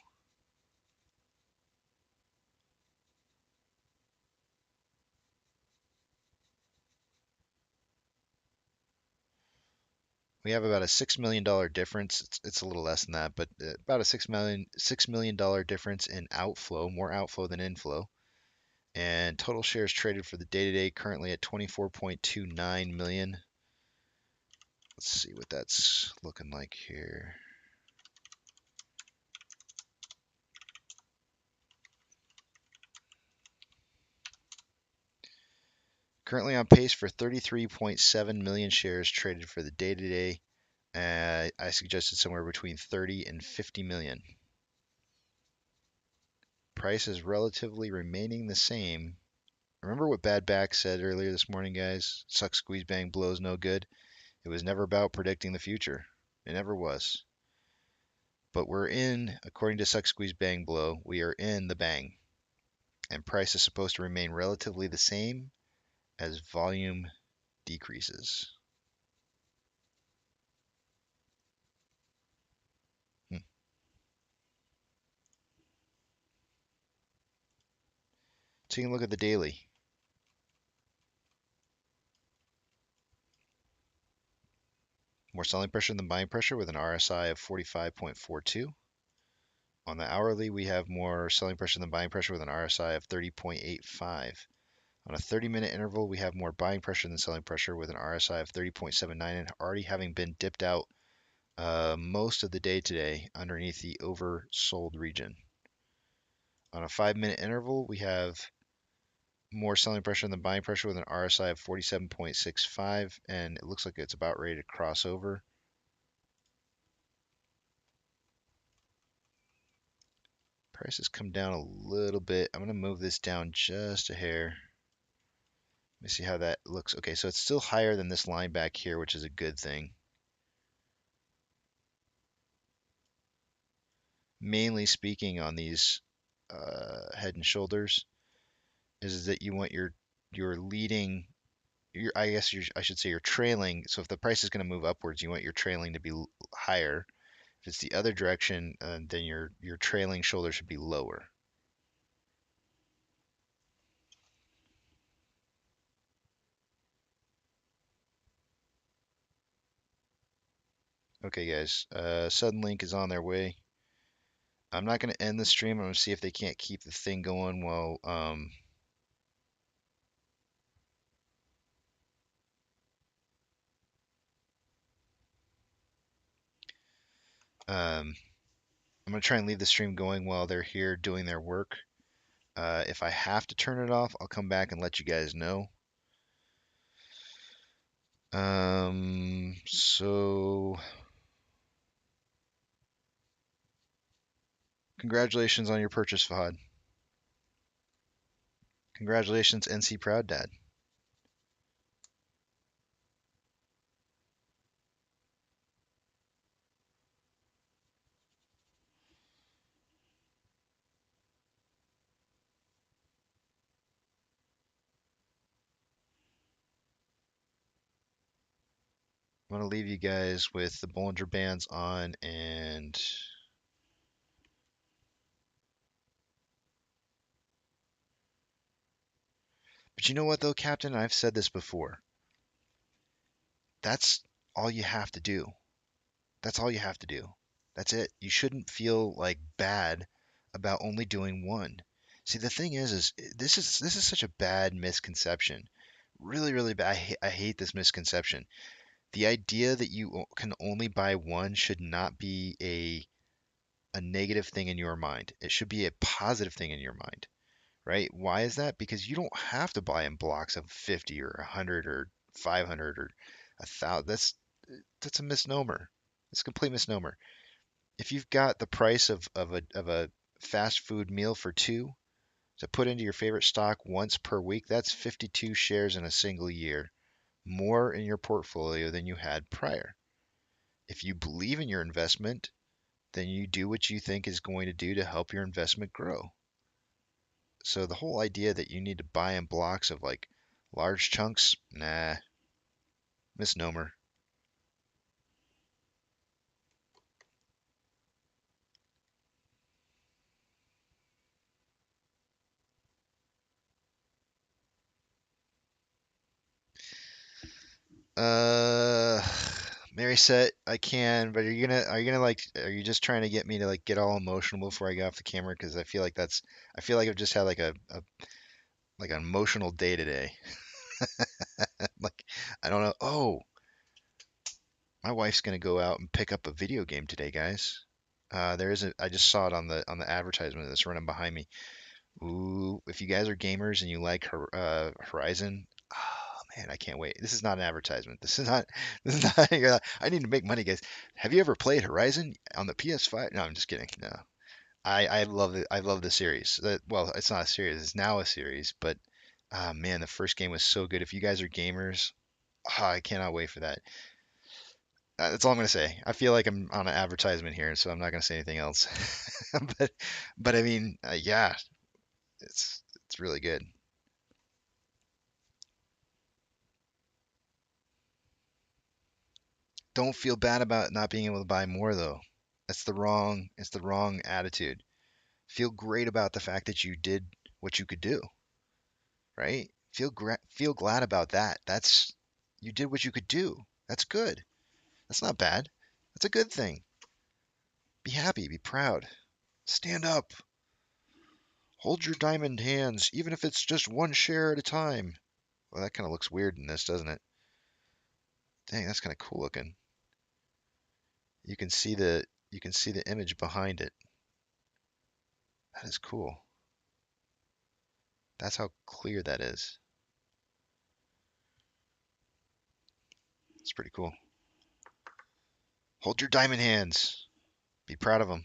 We have about a $6 million difference. It's a little less than that, but about a $6 million difference in outflow, more outflow than inflow. And total shares traded for the day-to-day currently at 24.29 million. Let's see what that's looking like here. Currently on pace for 33.7 million shares traded for the day-to-day. I suggested somewhere between 30 and 50 million. Price is relatively remaining the same. Remember what Bad Back said earlier this morning, guys? Suck, squeeze, bang, blows no good. It was never about predicting the future. It never was. But we're in, according to Suck, Squeeze, Bang, Blow, we are in the bang. And price is supposed to remain relatively the same as volume decreases. Taking a look at the daily. More selling pressure than buying pressure with an RSI of 45.42. On the hourly, we have more selling pressure than buying pressure with an RSI of 30.85. On a 30-minute interval, we have more buying pressure than selling pressure with an RSI of 30.79 and already having been dipped out most of the day today underneath the oversold region. On a 5-minute interval, we have more selling pressure than buying pressure with an RSI of 47.65, and it looks like it's about ready to cross over. Price has come down a little bit. I'm going to move this down just a hair. Let me see how that looks. Okay, so it's still higher than this line back here, which is a good thing. Mainly speaking on these head and shoulders is that you want your leading, I should say your trailing. So if the price is going to move upwards, you want your trailing to be higher. If it's the other direction, then your trailing shoulder should be lower. Okay, guys, Suddenlink is on their way. I'm not going to end the stream. I'm going to see if they can't keep the thing going while I'm going to try and leave the stream going while they're here doing their work. If I have to turn it off, I'll come back and let you guys know. So congratulations on your purchase, Fahad. Congratulations, NC Proud Dad. I'm going to leave you guys with the Bollinger Bands on, and but you know what though, Captain? I've said this before. That's all you have to do. That's all you have to do. That's it. You shouldn't feel like bad about only doing one. See, the thing is this is such a bad misconception. Really, really bad. I hate this misconception. The idea that you can only buy one should not be a negative thing in your mind. It should be a positive thing in your mind, right? Why is that? Because you don't have to buy in blocks of 50 or 100 or 500 or 1,000. That's a misnomer. It's a complete misnomer. If you've got the price of a fast food meal for two to put into your favorite stock once per week, that's 52 shares in a single year, more in your portfolio than you had prior. If you believe in your investment, then you do what you think is going to do to help your investment grow. So the whole idea that you need to buy in blocks of like large chunks, nah, misnomer. Uh, Mary said I can, but are you gonna like are you just trying to get me to like get all emotional before I get off the camera? Because I feel like I've just had like a like an emotional day today. Like I don't know. Oh, my wife's gonna go out and pick up a video game today, guys. There is I just saw it on the advertisement that's running behind me. Ooh, if you guys are gamers and you like Horizon, oh man, I can't wait. This is not an advertisement. This is not, I need to make money, guys. Have you ever played Horizon on the PS5? No, I'm just kidding. No. I love it. I love the series. Well, it's not a series. It's now a series, but man, the first game was so good. If you guys are gamers, I cannot wait for that. That's all I'm gonna say. I feel like I'm on an advertisement here, so I'm not gonna say anything else. but but I mean, yeah, it's really good. Don't feel bad about not being able to buy more though. It's the wrong attitude. Feel great about the fact that you did what you could do, right? Feel glad about that. That's you did what you could do. That's good. That's not bad. That's a good thing. Be happy, be proud. Stand up. Hold your diamond hands, even if it's just one share at a time. Well, that kind of looks weird in this, doesn't it? Dang, that's kind of cool looking. You can see the image behind it. That is cool. That's how clear that is. It's pretty cool. Hold your diamond hands. Be proud of them.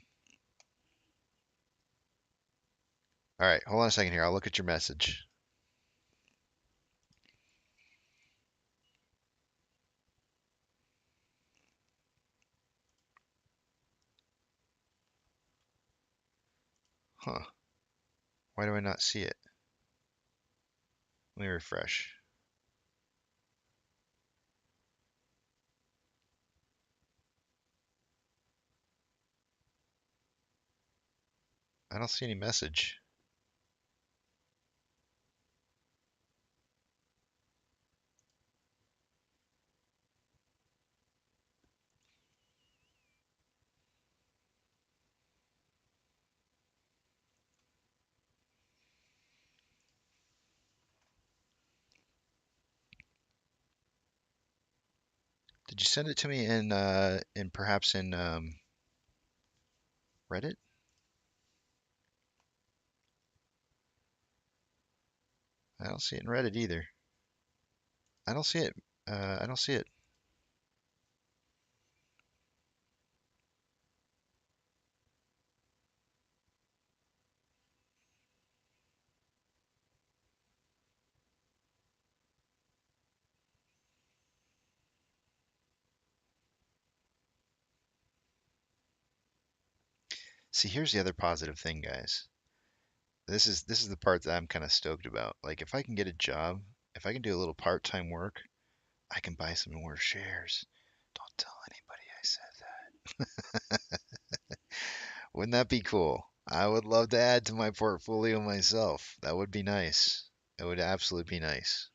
All right, hold on a second here. I'll look at your message. Huh. Why do I not see it? Let me refresh. I don't see any message. Did you send it to me in perhaps in Reddit? I don't see it in Reddit either. I don't see it. I don't see it. See, here's the other positive thing, guys. This is the part that I'm kind of stoked about. Like, if I can get a job, if I can do a little part-time work, I can buy some more shares. Don't tell anybody I said that. Wouldn't that be cool? I would love to add to my portfolio myself. That would be nice. It would absolutely be nice.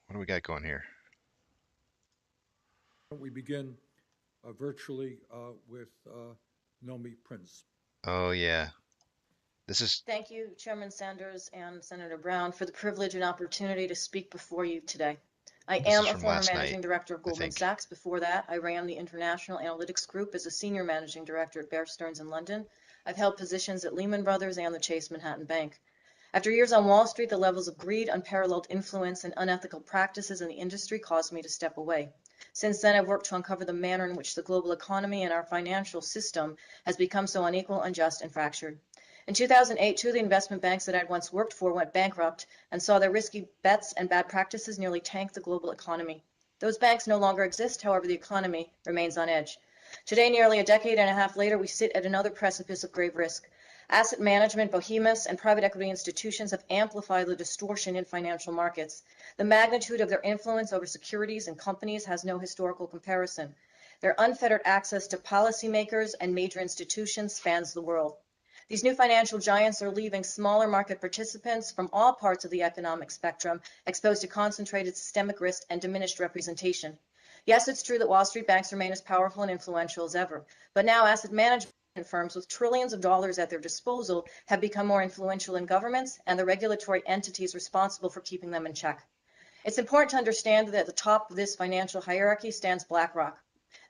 What do we got going here? We begin virtually with Nomi Prince. Oh, yeah. This is Thank you, Chairman Sanders and Senator Brown, for the privilege and opportunity to speak before you today. I This am is a from former last managing night, director of I Goldman think. Sachs. Before that, I ran the International Analytics Group as a senior managing director at Bear Stearns in London. I've held positions at Lehman Brothers and the Chase Manhattan Bank. After years on Wall Street, the levels of greed, unparalleled influence, and unethical practices in the industry caused me to step away. Since then, I've worked to uncover the manner in which the global economy and our financial system has become so unequal, unjust, and fractured. In 2008, two of the investment banks that I'd once worked for went bankrupt and saw their risky bets and bad practices nearly tank the global economy. Those banks no longer exist, however, the economy remains on edge. Today, nearly a decade and a half later, we sit at another precipice of grave risk. Asset management behemoths and private equity institutions have amplified the distortion in financial markets. The magnitude of their influence over securities and companies has no historical comparison. Their unfettered access to policymakers and major institutions spans the world. These new financial giants are leaving smaller market participants from all parts of the economic spectrum exposed to concentrated systemic risk and diminished representation. Yes, it's true that Wall Street banks remain as powerful and influential as ever, but now asset management firms with trillions of dollars at their disposal have become more influential than governments and the regulatory entities responsible for keeping them in check. It's important to understand that at the top of this financial hierarchy stands BlackRock.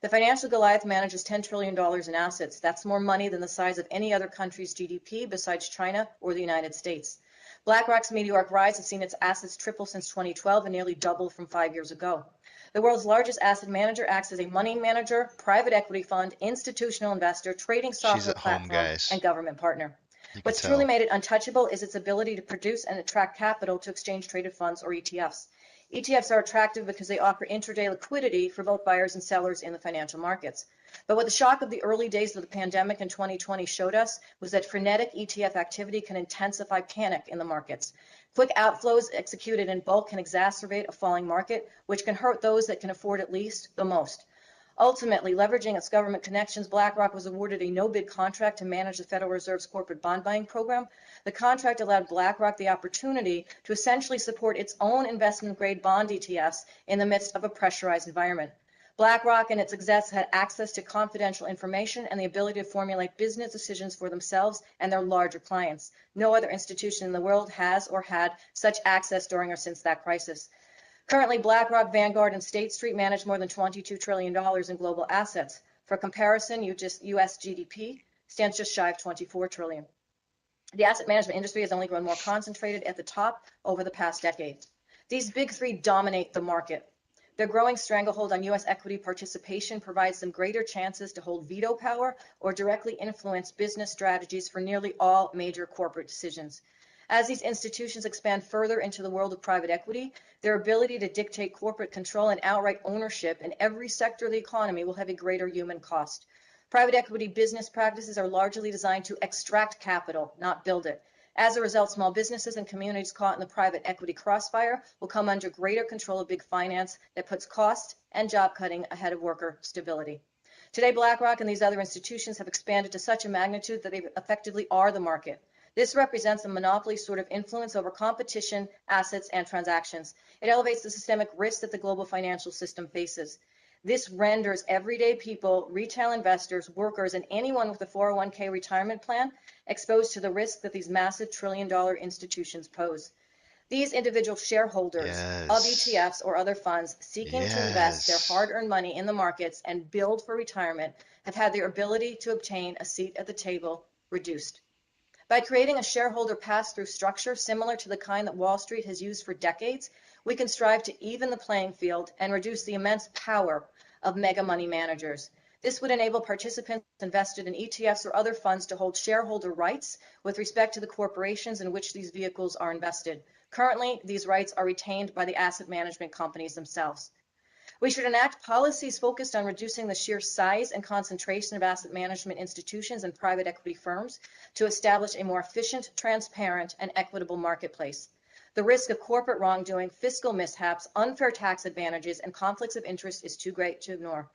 The financial Goliath manages $10 trillion in assets. That's more money than the size of any other country's GDP besides China or the United States. BlackRock's meteoric rise has seen its assets triple since 2012 and nearly double from 5 years ago. The world's largest asset manager acts as a money manager, private equity fund, institutional investor, trading She's software at home, platform, guys. and government partner. You can What's truly tell. made it untouchable is its ability to produce and attract capital to exchange-traded funds or ETFs. ETFs are attractive because they offer intraday liquidity for both buyers and sellers in the financial markets. But what the shock of the early days of the pandemic in 2020 showed us was that frenetic ETF activity can intensify panic in the markets. Quick outflows executed in bulk can exacerbate a falling market, which can hurt those that can afford at least the most. Ultimately, leveraging its government connections, BlackRock was awarded a no-bid contract to manage the Federal Reserve's corporate bond buying program. The contract allowed BlackRock the opportunity to essentially support its own investment-grade bond ETFs in the midst of a pressurized environment. BlackRock and its execs had access to confidential information and the ability to formulate business decisions for themselves and their larger clients. No other institution in the world has or had such access during or since that crisis. Currently, BlackRock, Vanguard, and State Street manage more than $22 trillion in global assets. For comparison, U.S. GDP stands just shy of $24 trillion. The asset management industry has only grown more concentrated at the top over the past decade. These big three dominate the market. Their growing stranglehold on U.S. equity participation provides them greater chances to hold veto power or directly influence business strategies for nearly all major corporate decisions. As these institutions expand further into the world of private equity, their ability to dictate corporate control and outright ownership in every sector of the economy will have a greater human cost. Private equity business practices are largely designed to extract capital, not build it. As a result, small businesses and communities caught in the private equity crossfire will come under greater control of big finance that puts cost and job cutting ahead of worker stability. Today, BlackRock and these other institutions have expanded to such a magnitude that they effectively are the market. This represents a monopoly sort of influence over competition, assets, and transactions. It elevates the systemic risk that the global financial system faces. This renders everyday people, retail investors, workers, and anyone with a 401k retirement plan exposed to the risk that these massive trillion-dollar institutions pose. These individual shareholders of ETFs or other funds seeking to invest their hard-earned money in the markets and build for retirement have had their ability to obtain a seat at the table reduced. By creating a shareholder pass-through structure similar to the kind that Wall Street has used for decades, we can strive to even the playing field and reduce the immense power of mega money managers. This would enable participants invested in ETFs or other funds to hold shareholder rights with respect to the corporations in which these vehicles are invested. Currently, these rights are retained by the asset management companies themselves. We should enact policies focused on reducing the sheer size and concentration of asset management institutions and private equity firms to establish a more efficient, transparent, and equitable marketplace. The risk of corporate wrongdoing, fiscal mishaps, unfair tax advantages, and conflicts of interest is too great to ignore.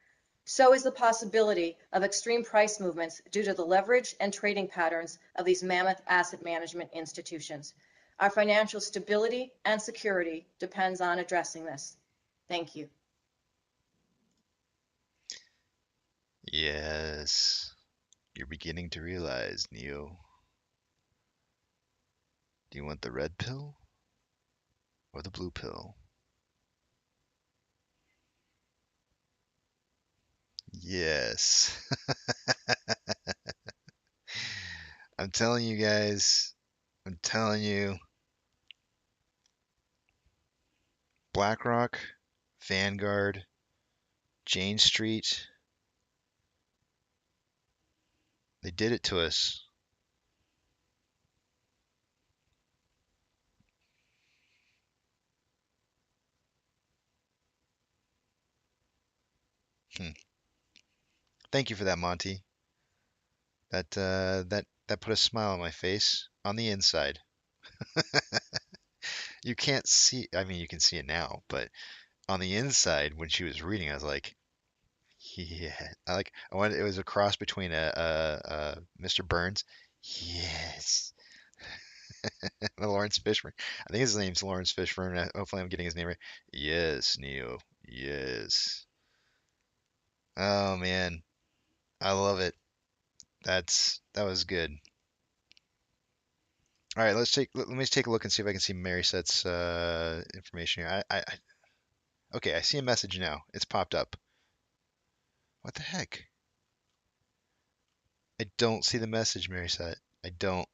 So is the possibility of extreme price movements due to the leverage and trading patterns of these mammoth asset management institutions. Our financial stability and security depends on addressing this. Thank you. Yes, you're beginning to realize, Neo. Do you want the red pill or the blue pill? Yes. I'm telling you guys, I'm telling you, BlackRock, Vanguard, Jane Street, they did it to us. Thank you for that, Monty. That put a smile on my face on the inside. You can't see, I mean, you can see it now, but on the inside, when she was reading, I was like, yeah, I wanted, it was a cross between a Mr. Burns, yes, and a Lawrence Fishburne. I think his name's Lawrence Fishburne. Hopefully, I'm getting his name right. Yes, Neo. Yes. Oh man, I love it. That was good. All right, let me take a look and see if I can see Mary Set's information here. Okay, I see a message now. It's popped up. What the heck? I don't see the message, Mary Set. I don't.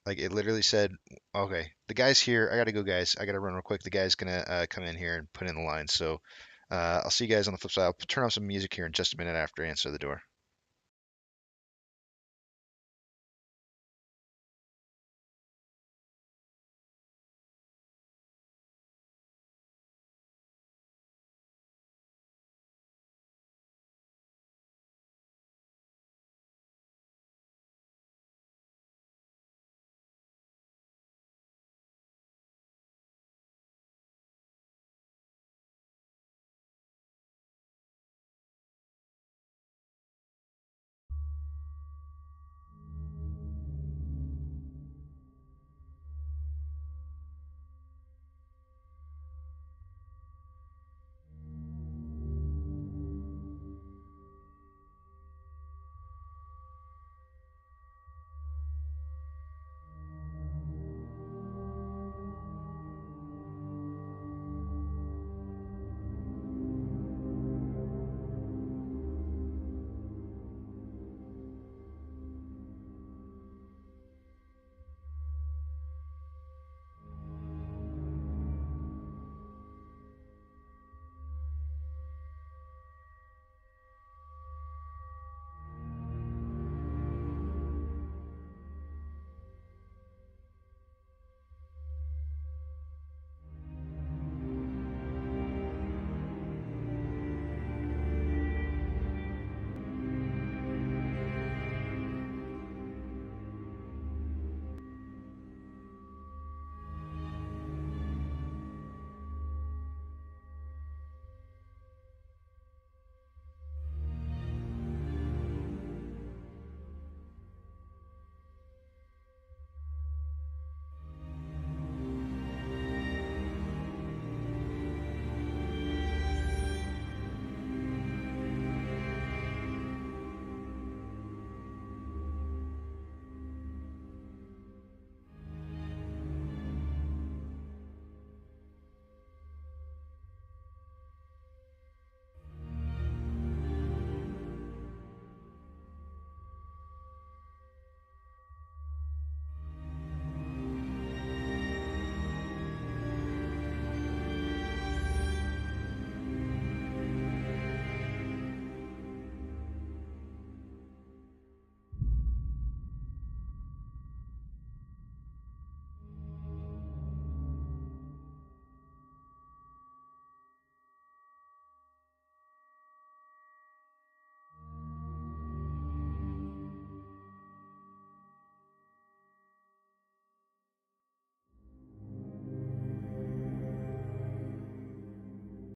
Like it literally said, okay, the guy's here. I gotta go, guys. I gotta run real quick. The guy's gonna come in here and put in the line. So I'll see you guys on the flip side. I'll turn on some music here in just a minute after I answer the door.